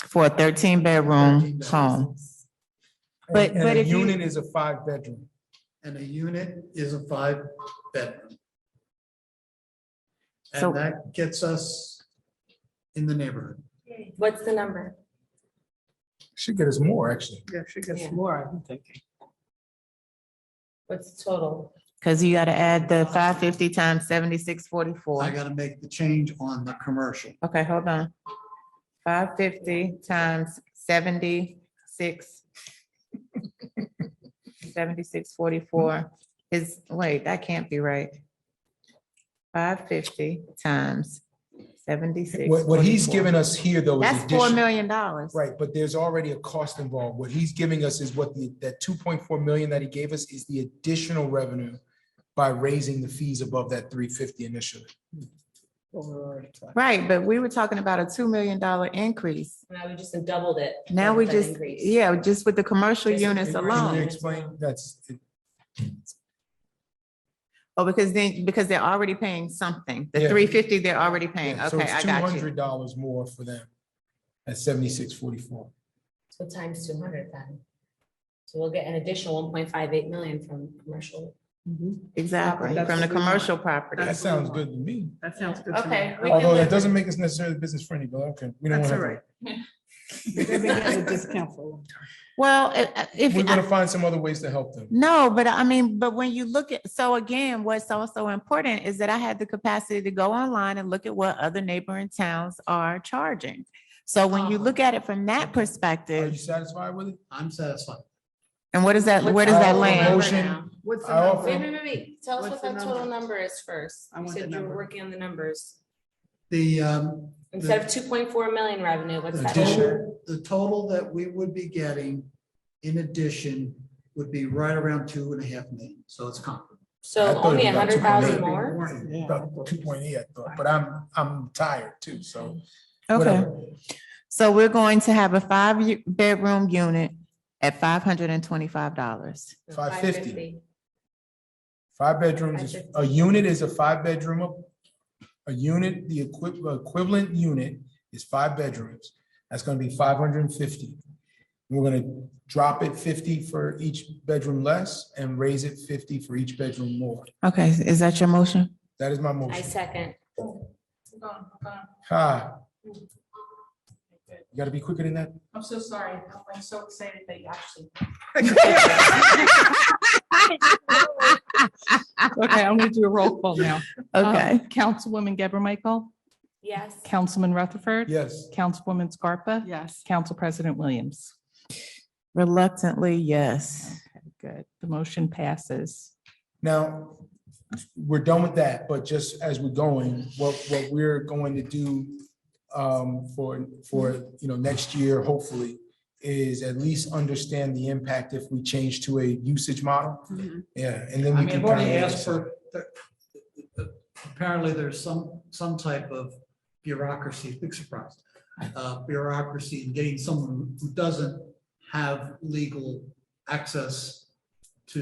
for a 13-bedroom home? But- And but a if you- unit is a 5-bedroom. And a unit is a 5-bedroom. So- And that gets us in the neighborhood. What's the number? Should get us more, actually. Yeah, she gets Yeah. more, I'm thinking. What's the total? Because you got to add the 550 times I 7644. gotta make the change on the commercial. Okay, hold on. 550 times 76. 7644 is, wait, that can't be right. 550 times 76. What he's giving us here, though, is That's $4 addition. million. Right, but there's already a cost involved. What he's giving us is what that 2.4 million that he gave us is the additional revenue by raising the fees above that 350 initially. Right, but we were talking about a $2 million increase. Now we just doubled it. Now we That just, increase. yeah, just with the commercial Just with units the Can you alone. explain? Oh, because they're already paying something. The Yeah. 350, they're already paying. Yeah, so Okay, it's I got you. $200 more for them at 7644. So times 200 then. So we'll get an additional 1.58 million from commercial. Exactly, That's from the what we want. commercial property. That sounds good to me. That sounds good to me. Okay. we can Although live that with doesn't make us necessarily business friendly, but okay. We don't That's all want right. to. They've been getting a discount for a long time. Well, if, We're gonna find some other ways to help them. no, but I mean, but when you look at, so again, what's also important is that I had the capacity to go online and look at what other neighboring towns are charging. So when you look at it from that Are you perspective, satisfied with it? I'm satisfied. and what is that, What's where does the that number land? Motion. now? What's the I number? offer- Wait. Tell us What's what the that total number? number is first. I You want said the you were number. working on the numbers. The, Instead of 2.4 million revenue, what's the that? Addition. total? total, the total that we would be getting in addition would be right around 2.5 million. So it's comparable. I So thought only it was about 100,000 2.8. more? Yeah. About 2.8, I thought, but I'm tired too, so. Okay, whatever. so we're going to have a 5-bedroom unit at $525. No, 550. 5 bedrooms is, a unit is a 5-bedroom. A unit, the equivalent unit is 5 bedrooms. That's gonna be 550. We're gonna drop it 50 for each bedroom less and raise it 50 for each bedroom more. Okay, is that your motion? That is my I motion. second. Ha. You gotta be quicker than that. I'm so sorry. I'm so excited that you actually. Okay, I'm gonna do a roll call now. Okay, Councilwoman Geber Michael, Yes. Councilman Rutherford. Yes. Councilwoman Scarpa. Yes. Council President Williams. reluctantly, yes. Good. The motion passes. Now, we're done with that, but just as we're going, what we're going to do for, next year, hopefully, is at least understand the impact if we change to a usage model. Mhm. Yeah, and then I we mean, can. I've already kinda- asked for, apparently there's some type of bureaucracy, big surprise. Bureaucracy in getting someone who doesn't have legal access to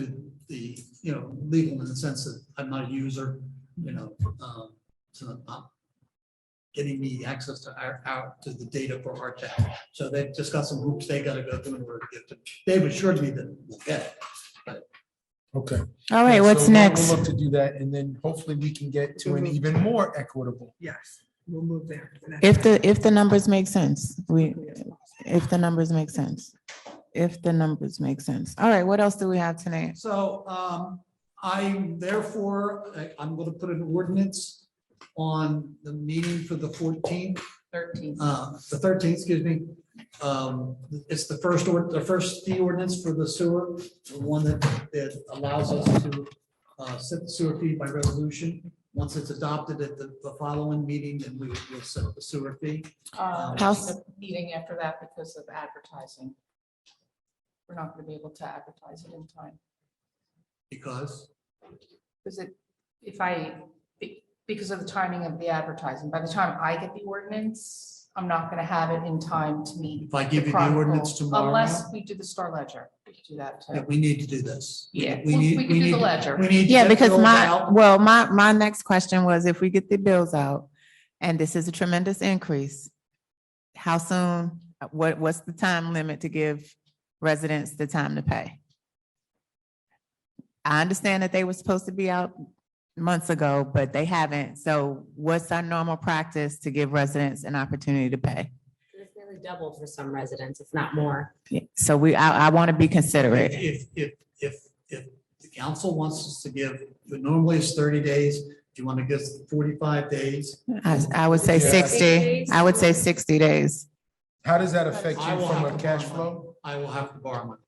the, legal in the sense that I'm not a user, so not getting me access to to the data for our town. So they've just got some hoops they gotta go through in order to get to. They've assured me that we'll get it. Okay. All right, Yeah, what's so next? We'll look to do that, and then hopefully we can get to an even more equitable. Yes, we'll move there. If the numbers make sense, if the numbers make sense. If the numbers make sense. All right, what else do we have tonight? So I'm gonna put an ordinance on the meeting for the 14th, 13. the 13th, excuse me. It's the first fee ordinance for the sewer, the one that allows us to set the sewer fee by resolution. Once it's adopted at the following meeting, then we will set up a sewer fee. How's- The meeting after that because of advertising. We're not going to be able to advertise it in time. Because Because because of the timing of the advertising, by the time I get the ordinance, I'm not going to have it in time to meet. if I give you the Chronicle, ordinance tomorrow, Unless we do the Star Ledger, we could do that yeah, too. we need to do this. Yeah, We we need, could we do need, the ledger. we need. to Yeah, get because bills my, out. well, my next question was if we get the bills out and this is a tremendous increase, how soon, what's the time limit to give residents the time to pay? I understand that they were supposed to be out months ago, but they haven't. So what's our normal practice to give residents an opportunity to pay? It's nearly doubled for some residents, if not more. So I want to be considerate. If the council wants us to give, normally it's 30 days. If you want to give 45 days. I would say Yeah. 60. I would say 60 days. How does that affect I you will from have a to cash borrow flow? money. I will have to borrow money.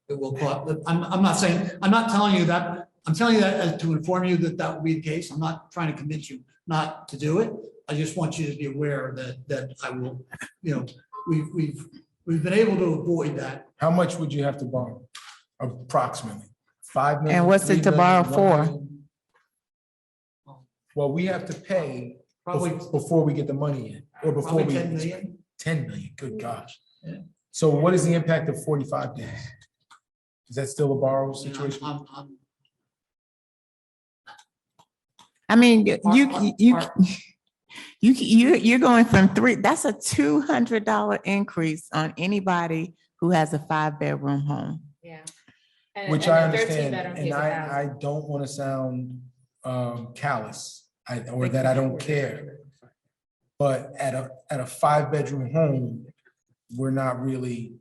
It will cost, I'm not saying, I'm not telling you that, I'm telling you that as to inform you that that will be the case. I'm not trying to convince you not to do it. I just want you to be aware that I will, we've been able to avoid that. How much would you have to borrow? Approximately 5 million? And what's it 3 to million, borrow 1 for? million? Well, we have to pay Probably, before we get the money in, or before probably we. 10 million. 10 million, good gosh. Yeah. So what is the impact of 45 days? Is that still a borrow situation? I mean, you're going from that's a $200 increase on anybody who has a 5-bedroom home. Yeah. Which I understand, and I don't want to sound callous, or that I don't care. But at a 5-bedroom home, we're not really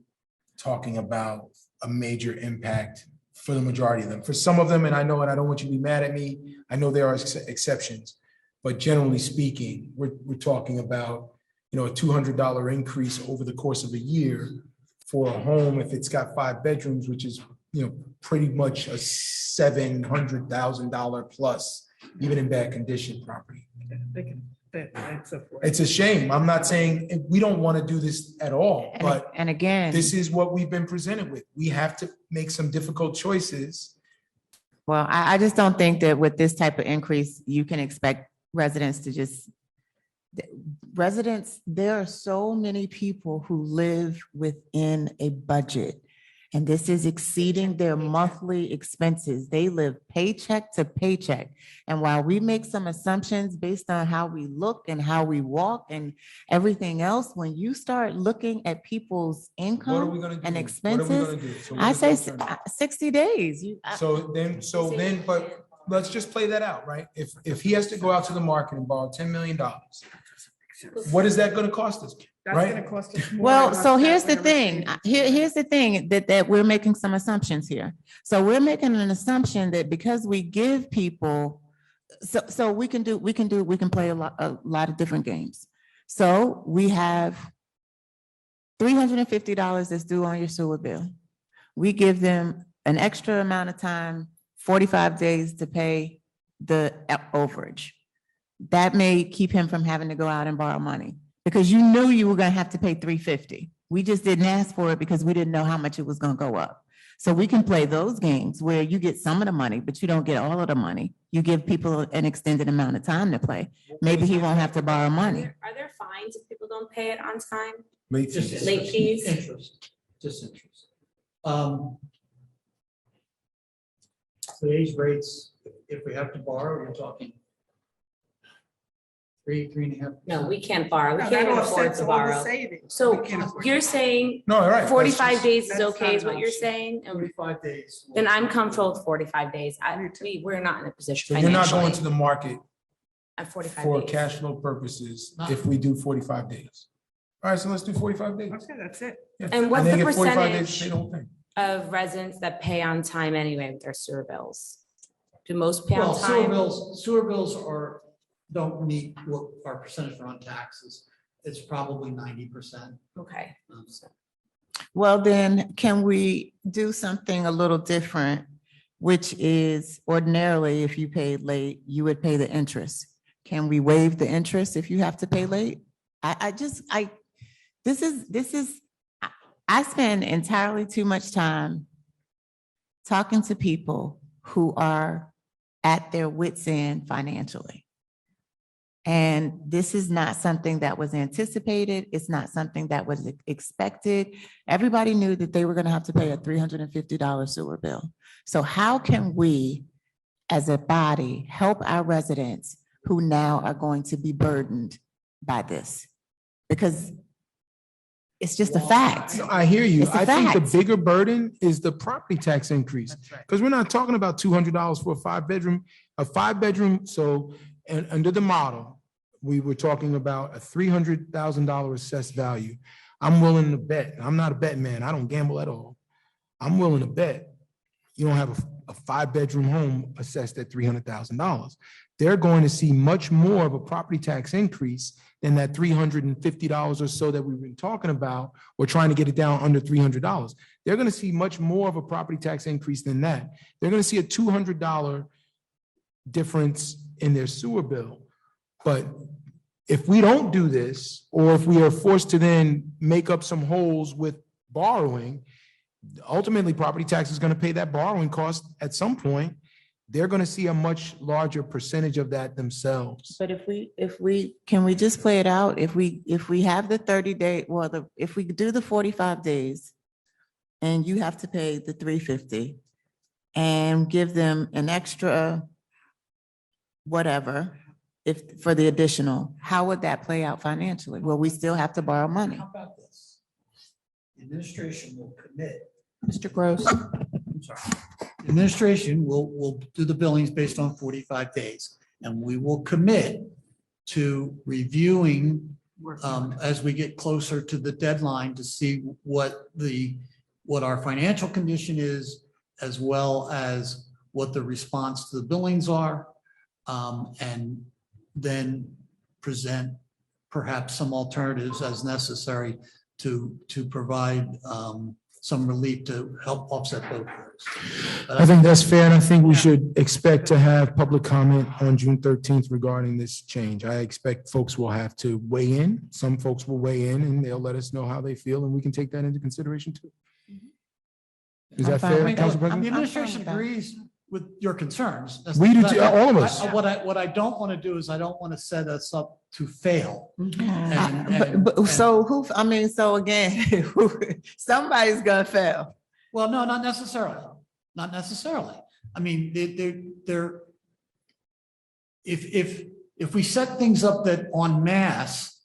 talking about a major impact for the majority of them. For some of them, and I know, and I don't want you to be mad at me, I know there are exceptions, but generally speaking, we're talking about, a $200 increase over the course of a year for a home if it's got 5 bedrooms, which is, pretty much a $700,000 plus, even in bad condition property. It's a shame. I'm not saying we don't want to do this at all, but And again, this is what we've been presented with. We have to make some difficult choices. well, I just don't think that with this type of increase, you can expect residents to there are so many people who live within a budget. And this is exceeding their monthly expenses. They live paycheck to paycheck. And while we make some assumptions based on how we look and how we walk and everything else, when you start looking at people's What are income we gonna do? and What are we expenses, gonna do? So what I is say the alternative? 60 days. So then, but let's just play that out, right? If he has to go out to the market and borrow $10 million, what is that gonna cost us? Right? cost us more. Well, so here's the thing, here's the thing that we're making some assumptions here. So we're making an assumption that because we give people, so we can play a lot of different games. So we have $350 that's due on your sewer bill. We give them an extra amount of time, 45 days to pay the overage. That may keep him from having to go out and borrow money because you knew you were going to have to pay $350. We just didn't ask for it because we didn't know how much it was going to go up. So we can play those games where you get some of the money, but you don't get all of the money. You give people an extended amount of time to play. Maybe he won't have to borrow money. Are there fines if people don't pay it on time? Late Just fees. Late fees? Just interest. Today's rates, if we have to borrow, you're talking 3.5%. No, we can't borrow. We No, can't that even afford offsets to all the borrow. savings. So We can't afford- you're saying No, all right. that's 45 just- days is That's okay not is an what you're option. saying? And 45 days. then I'm comfortable with 45 days. We're not in a position So you're not going to financially the market at 45 for days. cash flow purposes if we do 45 days. All right, so let's do 45 days. Okay, that's it. Yeah. And what's then the get 45 days to percentage pay the whole thing. of residents that pay on time anyway with their sewer bills? Do most pay Well, on time? sewer bills don't meet what our percentage for on taxes. It's probably 90%. Okay. Well, then can we do something a little different? which is ordinarily, if you paid late, you would pay the interest. Can we waive the interest if you have to pay late? I spend entirely too much time talking to people who are at their wits' end financially. And this is not something that was anticipated. It's not something that was expected. Everybody knew that they were going to have to pay a $350 sewer bill. So how can we, as a body, help our residents who now are going to be burdened by this? Because it's just a fact. No, I hear you. It's a I think the fact. bigger burden is the property tax increase. Because we're not talking about $200 for a five bedroom. So, and under the model, we were talking about a $300,000 assessed value. I'm willing to bet, I'm not a betting man, I don't gamble at all. I'm willing to bet you don't have a five bedroom home assessed at $300,000. They're going to see much more of a property tax increase than that $350 or so that we've been talking about. We're trying to get it down under $300. They're going to see much more of a property tax increase than that. They're going to see a $200 difference in their sewer bill. But if we don't do this, or if we are forced to then make up some holes with borrowing, ultimately property tax is going to pay that borrowing cost at some point. They're going to see a much larger percentage of that themselves. But can we just play it out? If we have the 30-day, if we do the 45 days and you have to pay the $350 and give them an extra whatever, for the additional, how would that play out financially? Will we still have to borrow money? How about this? The administration will commit. Mr. Gross. I'm sorry. The administration will do the billings based on 45 days, and we will commit to reviewing as we get closer to the deadline to see what our financial condition is, as well as what the response to the billings are, and then present perhaps some alternatives as necessary to provide some relief to help offset both of those. I think that's fair, and I think we should expect to have public comment on June 13th regarding this change. I expect folks will have to weigh in. Some folks will weigh in and they'll let us know how they feel, and we can take that into consideration too. Is I'm that fine fair, with Council that. President? The I'm fine administration with that. agrees with your concerns. We do too, all of us. What I don't want to do is I don't want to set us up to fail. And- So again, somebody's gonna fail. Well, no, not necessarily. Not necessarily. I mean, if we set things up that en masse,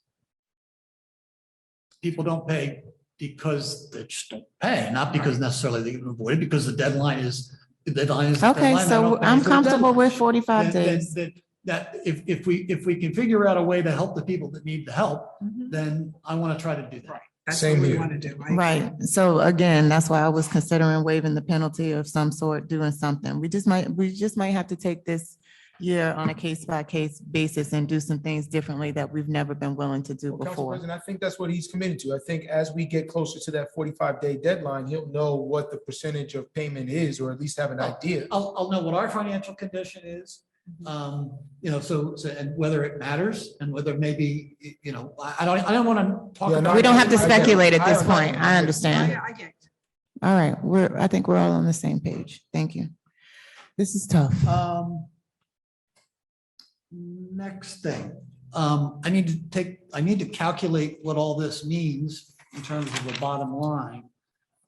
people don't pay because they just don't pay, not because necessarily they can avoid it, because the deadline is. Okay, so I'm comfortable with 45 days. That if we can figure out a way to help the people that need the help, Mhm. then I want to try to do that. That's Same what we here. want to do. Right, so again, that's why I was considering waiving the penalty of some sort, doing something. We just might have to take this year on a case-by-case basis and do some things differently that we've never been willing to do Well, Council before. President, I think that's what he's committed to. I think as we get closer to that 45-day deadline, he'll know what the percentage of payment is, or at least have an idea. I'll know what our financial condition is, so and whether it matters and whether maybe, I don't want to talk Yeah, no, about. We don't have to I get it. speculate at this I- point. I understand. I get it. All right, I think we're all on the same page. Thank you. This is tough. Next thing, I need to calculate what all this means in terms of the bottom line.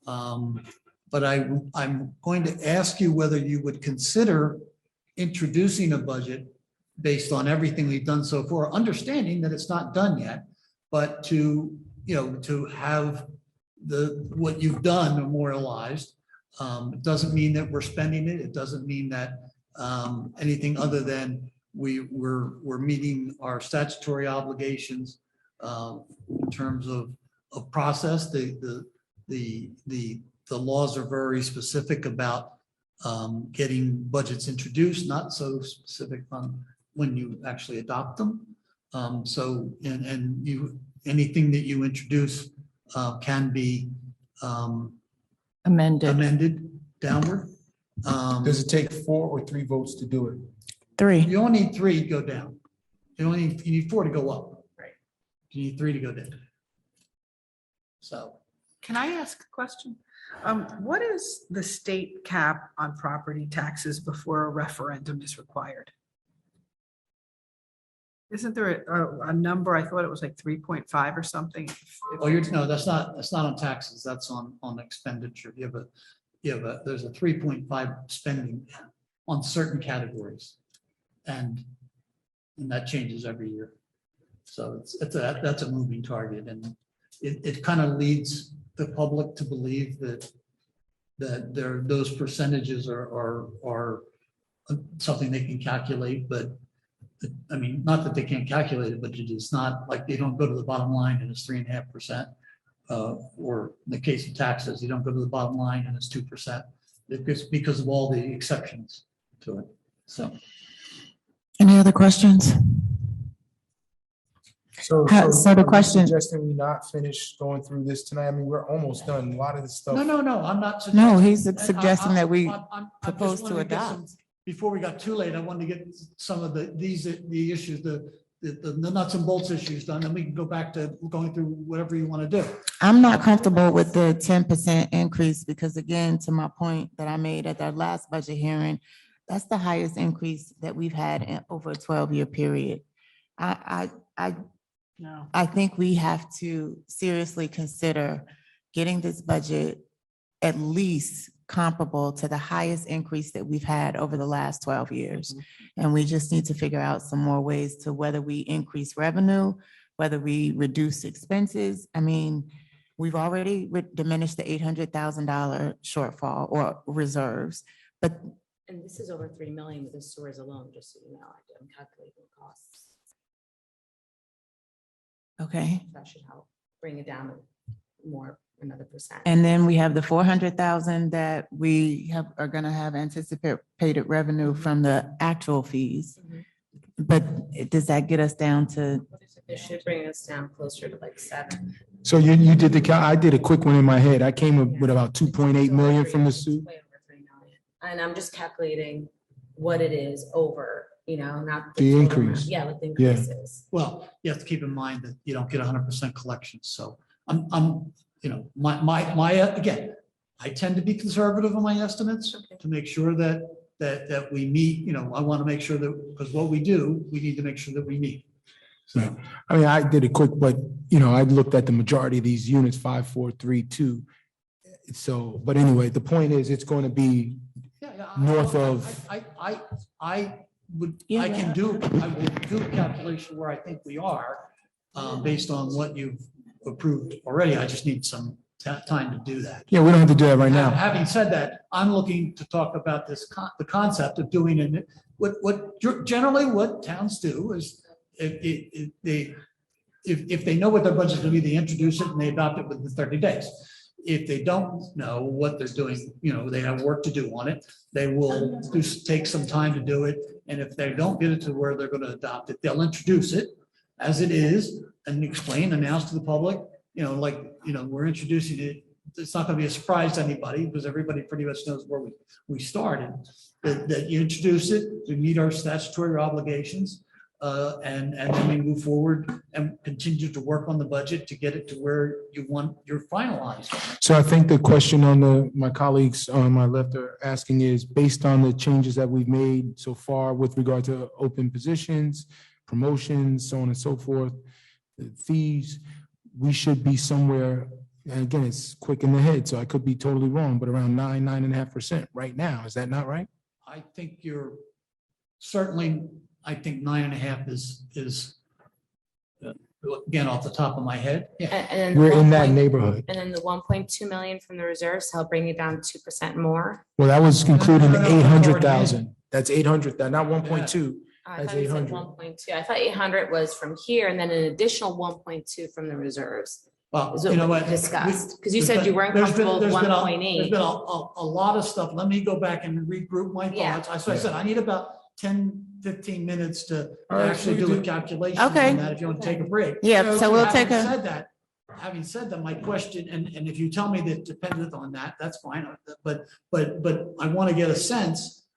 But I'm going to ask you whether you would consider introducing a budget based on everything we've done so far, understanding that it's not done yet, but to have what you've done memorialized. It doesn't mean that we're spending it. It doesn't mean that anything other than we're meeting our statutory obligations in terms of process. The laws are very specific about getting budgets introduced, not so specific on when you actually adopt them. Anything that you introduce can be Amended. amended downward. Does it take 4 or 3 votes to do it? 3. You only need 3 to go down. You need 4 to go up. Right. You need 3 to go down. So. Can I ask a question? What is the state cap on property taxes before a referendum is required? Isn't there a number? I thought it was like 3.5 or something. Oh, no, that's not on taxes. That's on expenditure. There's a 3.5 spending on certain categories. And that changes every year. So that's a moving target, and it kind of leads the public to believe that those percentages are something they can calculate, but I mean, not that they can't calculate it, but it is not like they don't go to the bottom line and it's 3.5%. Or in the case of taxes, you don't go to the bottom line and it's 2%. It's because of all the exceptions to it. So. Any other questions? So So the question- Suggesting we not finish going through this tonight. I mean, we're almost done. A lot of this stuff. No, I'm not. No, he's suggesting- suggesting that we I just propose wanted to get some- adopt. Before we got too late, I wanted to get some of the issues, the nuts and bolts issues done, and we can go back to going through whatever you want to do. I'm not comfortable with the 10% increase because again, to my point that I made at our last budget hearing, that's the highest increase that we've had in over a 12-year period. No. I think we have to seriously consider getting this budget at least comparable to the highest increase that we've had over the last 12 years. And we just need to figure out some more ways to whether we increase revenue, whether we reduce expenses. I mean, we've already diminished the $800,000 shortfall or reserves, but And this is over 3 million with the sewers alone, just so you know, I'm calculating the costs. okay. That should help bring it down more, another percent. And then we have the 400,000 that we are gonna have anticipated revenue from the actual fees. Mhm. But does that get us down to, It should bring us down closer to like 7. So you did I did a quick one in my head. I came up with about 2.8 million from the suit. Way over 3 million. And I'm just calculating what it is over, not. The total increase. amount. Yeah, what the Yeah. increase is. Well, you have to keep in mind that you don't get 100% collections. So I'm again, I tend to be conservative on my estimates to make sure that we meet, I want to make sure that, because what we do, we need to make sure that we meet. So. I mean, I did a quick, but I looked at the majority of these units, 5, 4, 3, 2. So, but anyway, the point is, it's going to be north of. I will do a calculation where I think we are, based on what you've approved already. I just need some time to do that. Yeah, we don't have to do that right now. Having said that, I'm looking to talk about the concept of doing it. Generally what towns do is if they know what their budget is going to be, they introduce it and they adopt it within 30 days. If they don't know what they're doing, they have work to do on it, they will take some time to do it. And if they don't get it to where they're going to adopt it, they'll introduce it as it is and announce to the public, we're introducing it. It's not going to be a surprise to anybody because everybody pretty much knows where we started. That you introduce it, we meet our statutory obligations, and then we move forward and continue to work on the budget to get it to where you're finalized. So I think the question on my colleagues on my left are asking is, based on the changes that we've made so far with regard to open positions, promotions, so on and so forth, the fees, we should be somewhere, and again, it's quick in the head, so I could be totally wrong, but around 9.5% right now. Is that not right? I think you're certainly, I think 9.5 is again, off the top of my head. Yeah. And We're in 1 that point- neighborhood. And then the 1.2 million from the reserves, help bring it down 2% more. Well, that was including No, 800,000. That's 800, not 1.2. I That's thought you said 800. 1.2. I thought 800 was from here and then an additional 1.2 from the reserves. Well, Is what you know we what? discussed, because you said you weren't There's been- comfortable with there's been a- 1.8. There's been a lot of stuff. Let me go back and regroup my Yeah. thoughts. As I said, I need about 10, 15 minutes to All right, actually so we do a do- calculation Okay. on that if you want to take a break. yeah, so we'll take Having a, said that, having said that, my question, and if you tell me that dependent on that, that's fine. But I want to get a sense,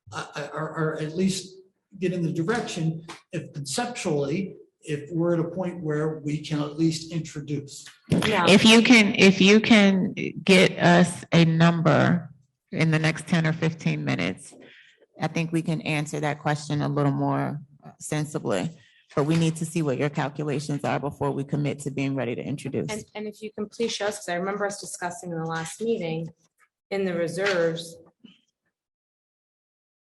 or at least get in the direction, if conceptually, if we're at a point where we can at least introduce. If you can get us a number in the next 10 or 15 minutes, I think we can answer that question a little more sensibly. But we need to see what your calculations are before we commit to being ready to introduce. And if you can please show us, because I remember us discussing in the last meeting, in the reserves,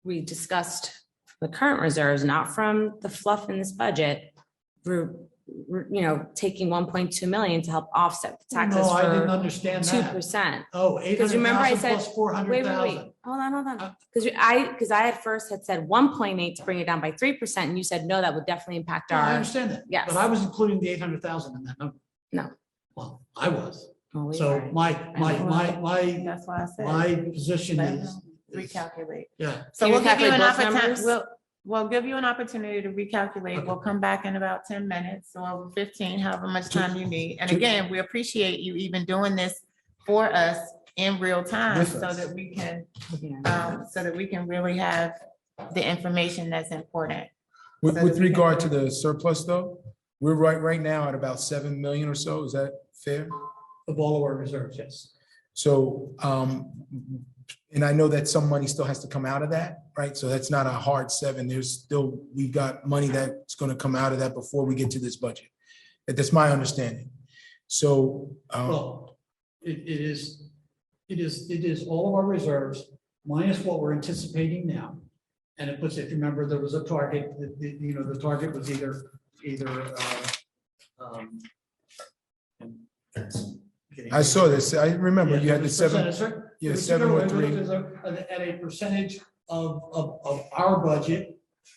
we discussed the current reserves, not from the fluff in this budget. We're taking 1.2 million to help offset the taxes No, I didn't for understand that. 2%. Oh, Because remember I 800,000 said, plus wait, 400,000. hold on. Because I at first had said 1.8 to bring it down by 3%, and you said, no, that would definitely impact No, I our. understand that. Yes. But I was including the 800,000 in that number. No. Well, I was. Oh, we So weren't. my That's why I said. my position Let is, him recalculate. yeah. So Can you we'll give you an calculate both opportunity, numbers? we'll give you an opportunity to recalculate. Okay. We'll come back in about 10 minutes or 15, however much time you need. And again, we appreciate you even doing this for us in real time With so us. that we can really have the information that's important. With regard to the surplus though, we're right now at about 7 million or so. Is that fair? Of all of our reserves, yes. So, and I know that some money still has to come out of that, right? So that's not a hard 7. There's still, we got money that's going to come out of that before we get to this budget. That's my understanding. So, Well, it is all of our reserves minus what we're anticipating now. And it puts, if you remember, there was a target, the target was either. I saw this. I remember you had the 7. Percentage, right? Yeah, It was 703. At a percentage of our budget,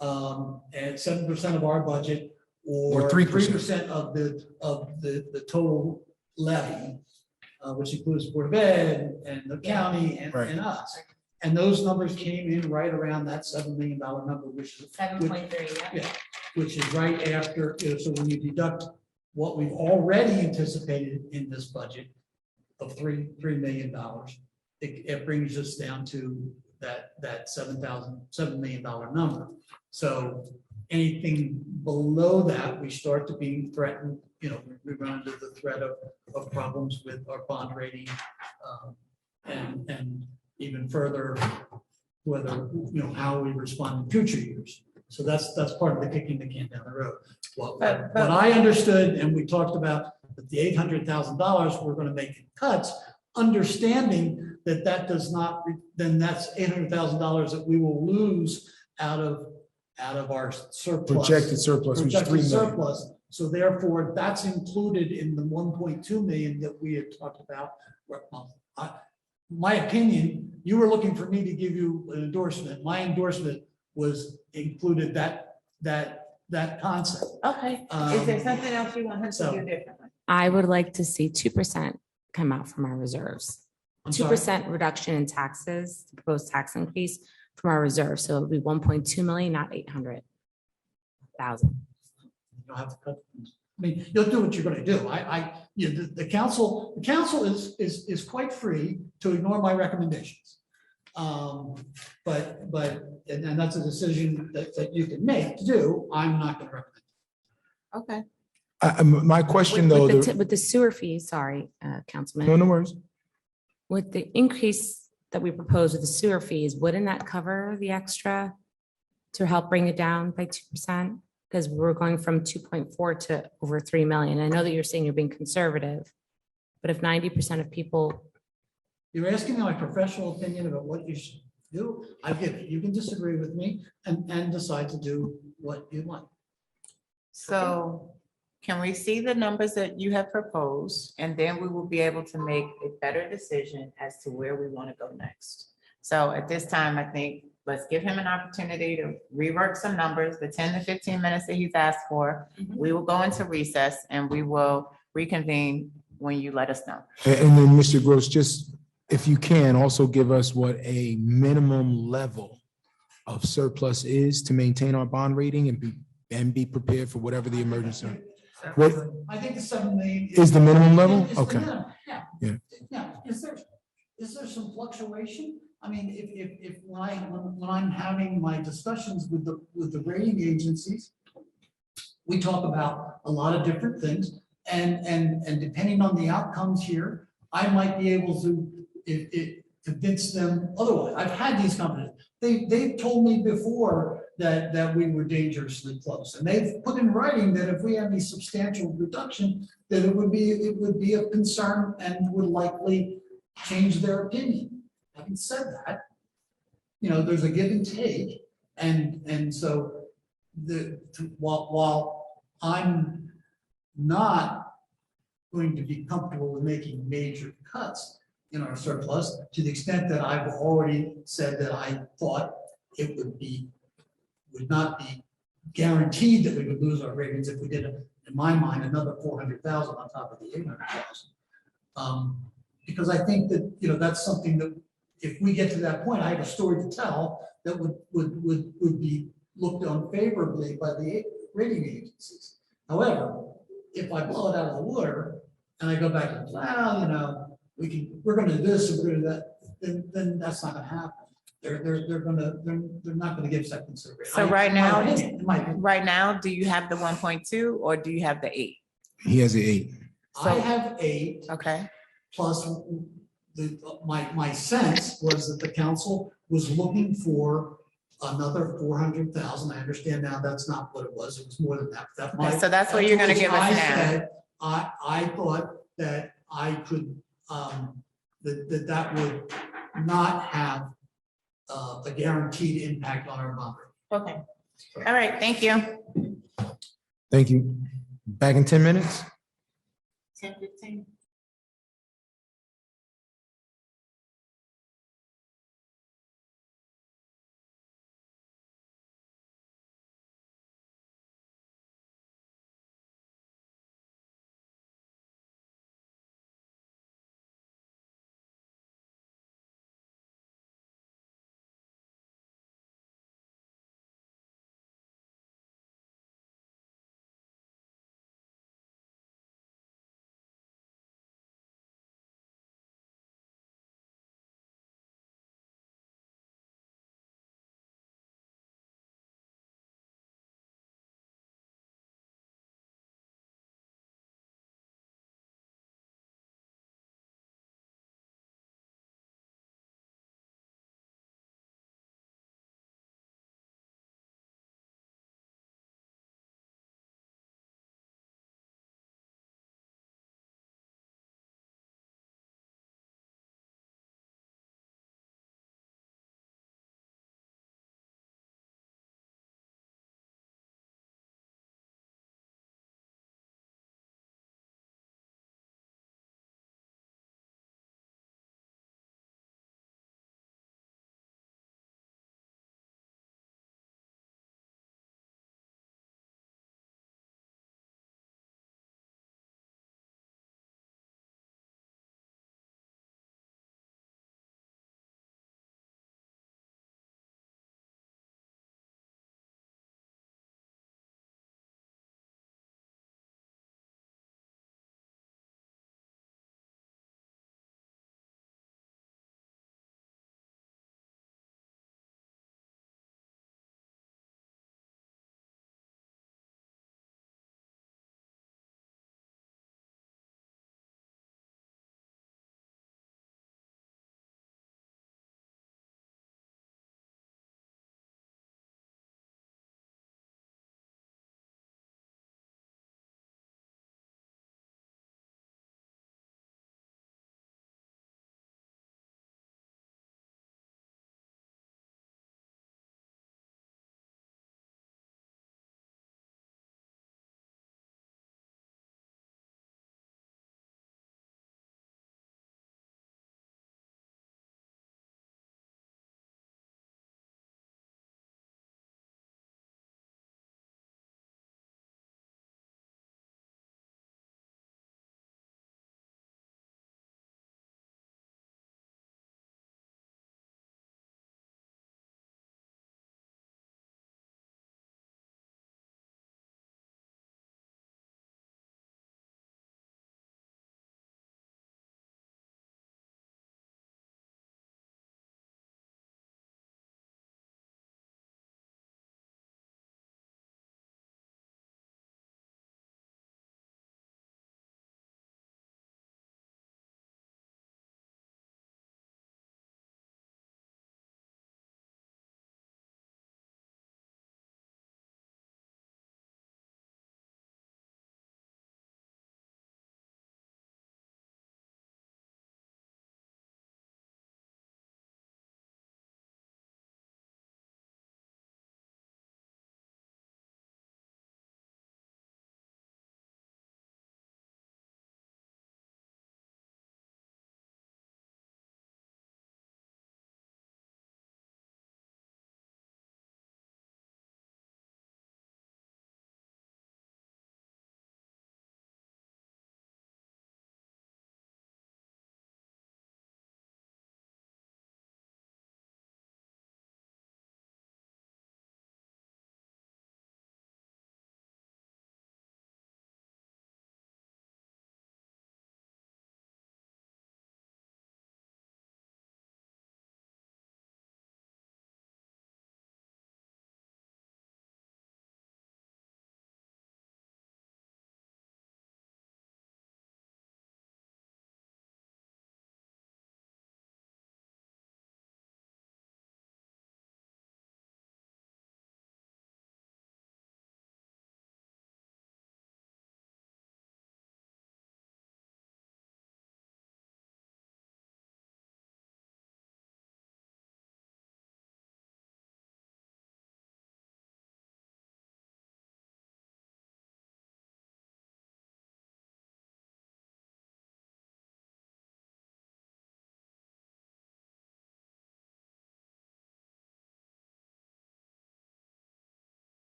and 7% of our budget, or Or 3%. 3% of the total levy, which includes Board of Ed and the county and Right. us. And those numbers came in right around that $7 million number, which is. 7.3, yeah. Yeah, which is right after, so when you deduct what we've already anticipated in this budget of $3 million, it brings us down to that $7 million number. So anything below that, we start to be threatened, we run into the threat of problems with our bond rating. And even further, whether, how we respond in future years. So that's part of the kicking the can down the road. What I understood, and we talked about that the $800,000, we're going to make cuts, understanding that does not, then that's $800,000 that we will lose out of our surplus. Projected surplus, which is 3 Projected million. surplus. So therefore, that's included in the 1.2 million that we had talked about. My opinion, you were looking for me to give you an endorsement. My endorsement was included that concept. Okay, is there something else you want him to do differently? I would like to see 2% come out from our reserves. I'm sorry. 2% reduction in taxes, the proposed tax increase from our reserves. So it'll be 1.2 million, not 800,000. You don't have to cut. I mean, you'll do what you're going to do. The council is quite free to ignore my recommendations. But that's a decision that you can make to do. I'm not going to recommend. Okay. My question though, With the sewer fees, sorry, Councilman. no worries. With the increase that we propose with the sewer fees, wouldn't that cover the extra to help bring it down by 2%? Because we're going from 2.4 to over 3 million. I know that you're saying you're being conservative, but if 90% of people, You're asking my professional opinion about what you should do. I give it. You can disagree with me and decide to do what you want. So can we see the numbers that you have proposed? And then we will be able to make a better decision as to where we want to go next. So at this time, I think let's give him an opportunity to rework some numbers, the 10 to 15 minutes that he's asked for. We will go into recess and we will reconvene when you let us know. And then Mr. Gross, just if you can also give us what a minimum level of surplus is to maintain our bond rating and be prepared for whatever the emergency. What I think the 7 million. is the minimum level? It's the Okay. minimum, yeah. Yeah. Now, is there some fluctuation? I mean, if when I'm having my discussions with the rating agencies, we talk about a lot of different things, and depending on the outcomes here, I might be able to, convince them otherwise. I've had these conversations. They've told me before that we were dangerously close, and they've put in writing that if we have any substantial reduction, that it would be of concern and would likely change their opinion. Having said that, there's a give and take, and so while I'm not going to be comfortable with making major cuts in our surplus, to the extent that I've already said that I thought it would not be guaranteed that we would lose our ratings if we did, in my mind, another 400,000 on top of the 800,000. Because I think that, that's something that if we get to that point, I have a story to tell that would be looked on favorably by the rating agencies. However, if I blow it out of the water and I go back and, we're gonna do this and we're gonna do that, then that's not gonna happen. They're not gonna give second consideration. So right now, In my opinion. right now, do you have the 1.2 or do you have the 8? He has the 8. I have 8. Okay, Plus, my sense was that the council was looking for another 400,000. I understand now that's not what it was. It was more than that. so that's what you're gonna give us I now. said, I thought that I could, that would not have a guaranteed impact on our bond rate. Okay, all right, thank you. Thank you. Back in 10 minutes? 10:15.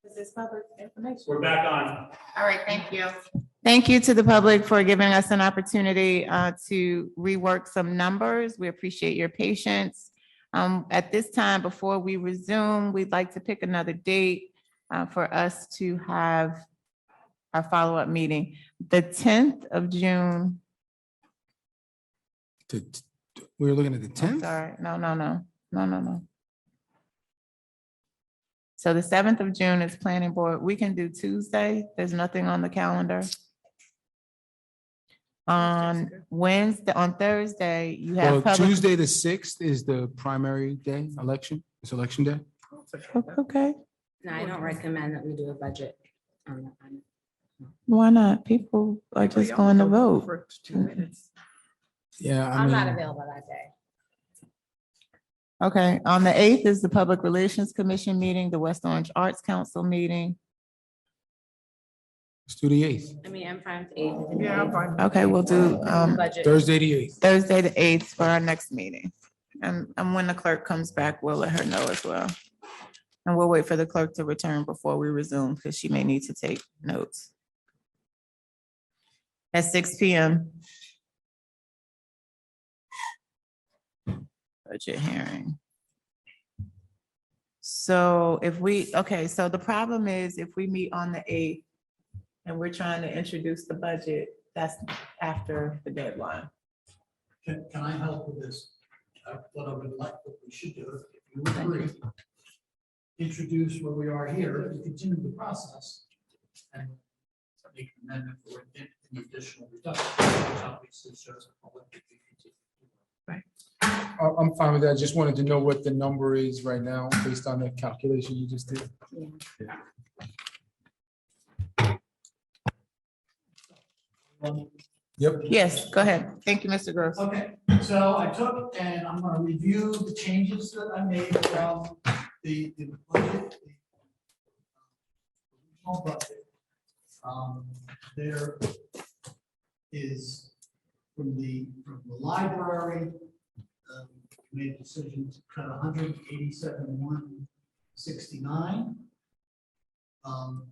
Is this public information? We're back on. All right, thank you. Thank you to the public for giving us an opportunity to rework some numbers. We appreciate your patience. At this time, before we resume, we'd like to pick another date for us to have our follow-up meeting. The 10th of June. We're looking at the I'm 10th? sorry, no. So the 7th of June is planning board. We can do Tuesday. There's nothing on the calendar. On Wednesday, on Thursday, you Well, have public. Tuesday, the 6th is the primary day, election. It's election day. Okay, No, I don't recommend that we do a budget. why not? People are just going to vote. For 2 minutes. Yeah, I I'm not mean, available that day. Okay, on the 8th is the Public Relations Commission meeting, the West Orange Arts Council meeting. let's do the 8th, I mean, I'm fine with eight. Yeah, I'm fine. Okay, we'll do Budget. Thursday, the 8th. Thursday, the 8th for our next meeting. And when the clerk comes back, we'll let her know as well. And we'll wait for the clerk to return before we resume because she may need to take notes. At 6 p.m. Budget hearing. So so the problem is if we meet on the 8th and we're trying to introduce the budget, that's after the deadline. Can I help with this? What I would like, what we should do, if you would agree, introduce where we are here, and continue the process, and make an amendment for any additional reduction, which obviously shows a public. I'm fine with that. I just wanted to know what the number is right now based on the calculation you just did. Yep. Yes, go ahead. Thank you, Mr. Gross. Okay, so I took and I'm gonna review the changes that I made around the budget. The original budget. There is from the library, made a decision to cut 187,169. From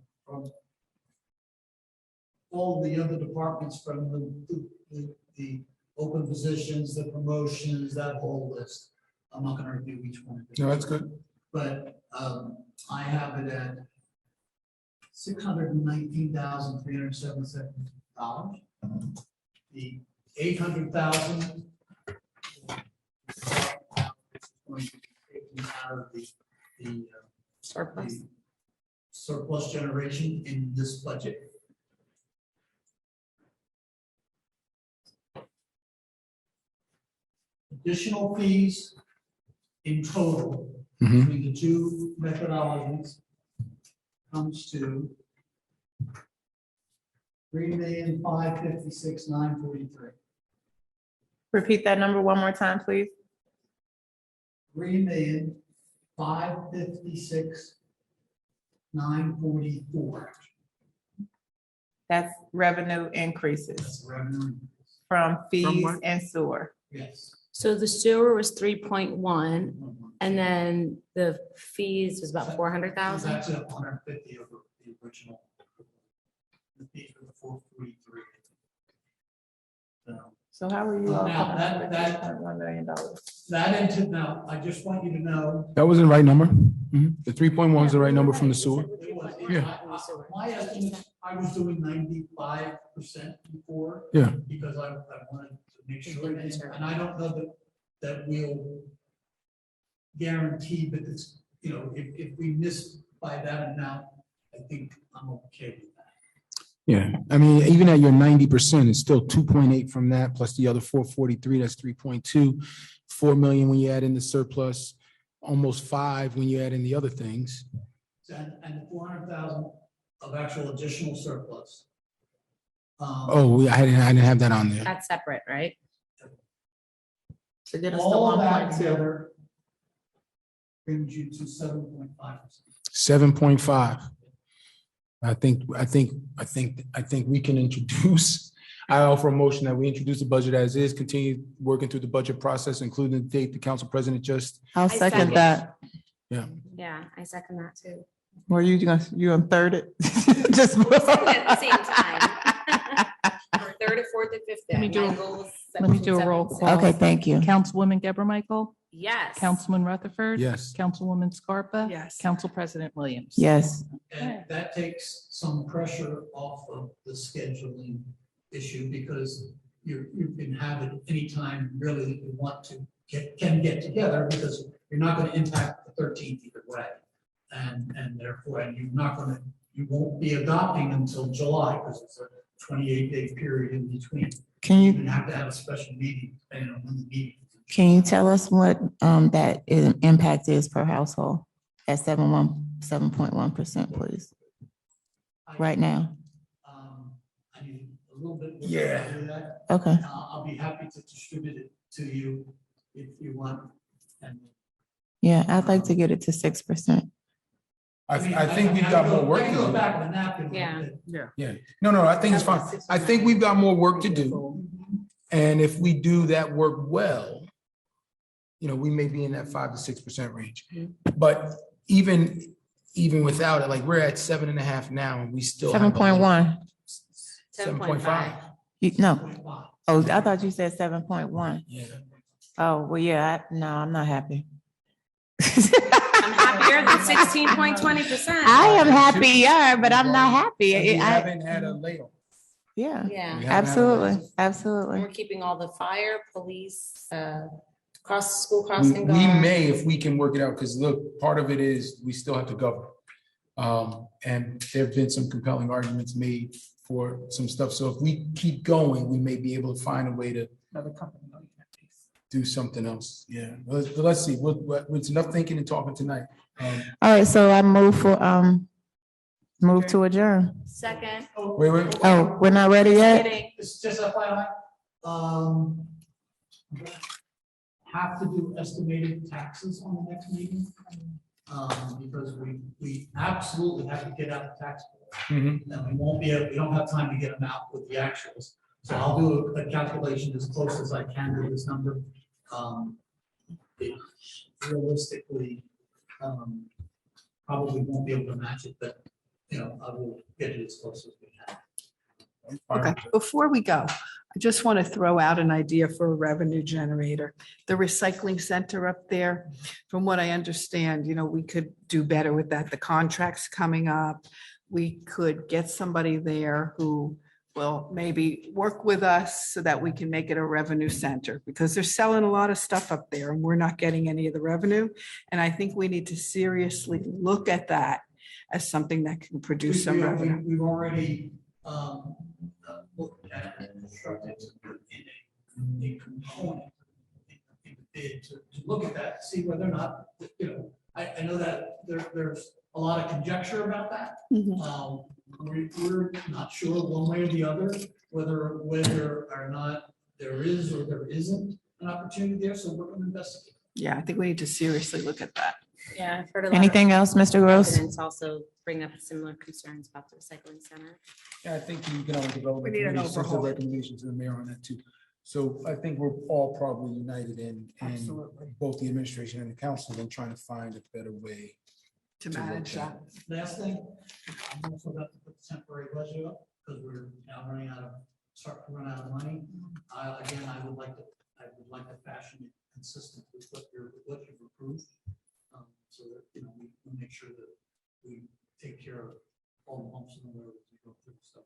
all the other departments, from the open positions, the promotions, that whole list. I'm not gonna review each one. of these. No, that's good. But I have it at $619,377. The 800,000 going to be taken out of the Surplus. the surplus generation in this budget. Additional fees in total Mhm. between the two methodologies comes to $3,556,943. Repeat that number one more time, please. $3,556,944. That's revenue increases That's the revenue. from fees what? and sewer. Yes. So the sewer was 3.1, and then the fees was about 400,000. That's up 150 over the original. The fee for the 443. So So how are you all Now, coming up with that- $3.1 million? now, I just want you to know. That was the right number. Mhm. The 3.1 is the right number from the sewer. It was- Yeah. My estimate, I was doing 95% before. Yeah. Because I wanted to make sure, and I don't know that we'll guarantee that it's, if we miss by that amount, I think I'm okay with that. Yeah, I mean, even at your 90%, it's still 2.8 from that, plus the other 443, that's 3.2. 4 million when you add in the surplus, almost 5 when you add in the other things. And the 400,000 of actual additional surplus. Oh, I didn't have that on there. That's separate, right? To get us to All of that 1.2. together brings you to 7.5%. 7.5. I think we can introduce, I offer a motion that we introduce the budget as is, continue working through the budget process, including the date the council president just, I'll second. second that. Yeah, I second that too. Were you gonna third it? Just. At the same time. Or third or fourth or fifth. Let me do a- My goal is let me do a 17, roll 17. call. Okay, thank you. Councilwoman Geber Michael, Yes. Councilman Rutherford. Yes. Councilwoman Scarpa. Yes. Council President Williams. Yes, And that takes some pressure off of the scheduling issue because you can have it anytime really that you want to can get together because you're not going to impact the 13th either way. And therefore, and you won't be adopting until July because it's a 28-day period in between. can You you, have to have a special meeting depending on when the meeting. can you tell us what, that impact is per household at 7.1%, please, right now? I need a little bit. more Yeah. to do that. Okay, I'll be happy to distribute it to you if you want. And yeah, I'd like to get it to 6%. I think we've got more work I to can go do. back with a napkin. Yeah. Yeah, no, I think it's fine. I think we've got more work to do. And if we do that work well, we may be in that 5 to 6% range. But even without it, like we're at 7.5 now and we still. have a little- 7.1, 7.5. no, oh, I thought you said 7.1. Yeah. Oh, well, yeah, no, I'm not happy. I'm happier than 16.20%. I am happier, but I'm not happy. And we I- haven't had a layoff. Yeah, Yeah. We haven't had a absolutely, layoff. And absolutely. we're keeping all the fire, police, cross school We crossing guard. may, if we can work it out, because look, part of it is we still have to govern. And there've been some compelling arguments made for some stuff. So if we keep going, we may be able to find a way to do something else. Yeah, but let's see. It's enough thinking and talking tonight. All right, so I move move to adjourn. Second. Wait. Oh, we're not ready yet? Kidding. It's just FYI. Have to do estimated taxes on the next meeting. Because we absolutely have to get out the tax bill. Mhm. And we don't have time to get them out with the actuals. So I'll do a calculation as close as I can to this number. Realistically, probably won't be able to match it, but, I will get it as close as we can. Okay, before we go, I just want to throw out an idea for a revenue generator. The recycling center up there, from what I understand, we could do better with that. The contract's coming up. We could get somebody there who will maybe work with us so that we can make it a revenue center because they're selling a lot of stuff up there and we're not getting any of the revenue. And I think we need to seriously look at that as something that can produce some revenue. We've already looked at and constructed in a component in the bid to look at that, see whether or not, I know that there's a lot of conjecture about that. We're not sure one way or the other, whether or not there is or there isn't an opportunity there, so we're going to investigate. Yeah, I think we need to seriously look at that. Yeah, I've heard a lot. Anything else, Mr. Gross? Residents also bring up similar concerns about the recycling center. Yeah, I think you can develop. We need an overhaul. Recommendations to the mayor on that too. So I think we're all probably united in Absolutely. both the administration and the council in trying to find a better way. To manage that. Last thing, I'm also about to put the temporary budget up because we're now starting to run out of money. Again, I would like to fashion it consistent with what you've approved. So that, we make sure that we take care of all the bumps in the road as we go through stuff.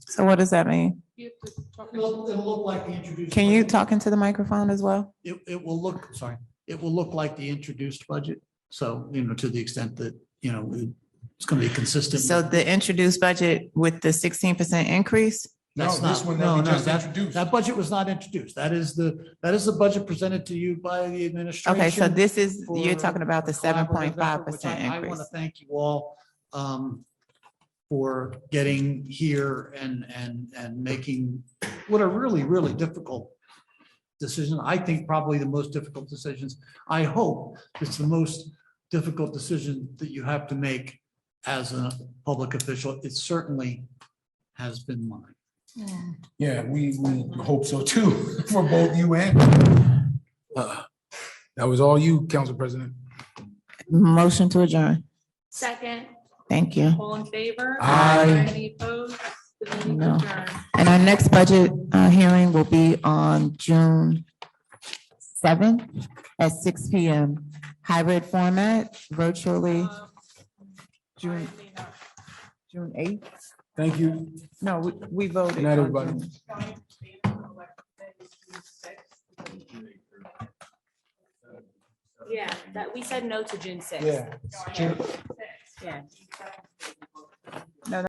So what does that mean? It'll look like the introduced. Can you budget. talk into the microphone as well? It will look, sorry, it will look like the introduced budget. So, to the extent that, it's going to be consistent. So the introduced budget with the 16% increase? That's No, this not, one no, that we no, just that, introduced. that budget was not introduced. That is the budget presented to you by the administration. Okay, so this is, you're for- talking about the for collaborative effort, 7.5% which I want increase. to thank you all for getting here and making what are really, really difficult decisions. I think probably the most difficult decisions. I hope it's the most difficult decision that you have to make as a public official. It certainly has been mine. Yeah, we hope so too, for both you and. That was all you, Council President. Motion to adjourn. Second. Thank you. All in favor? Aye. Any opposed? The meeting No. adjourned. And our next budget hearing will be on June 7th at 6 PM. Hybrid format, virtually, June 8th. Thank you. No, we voted. Good night, on everybody. June. Yeah, that, we said no to June sixth. Yeah. Yeah.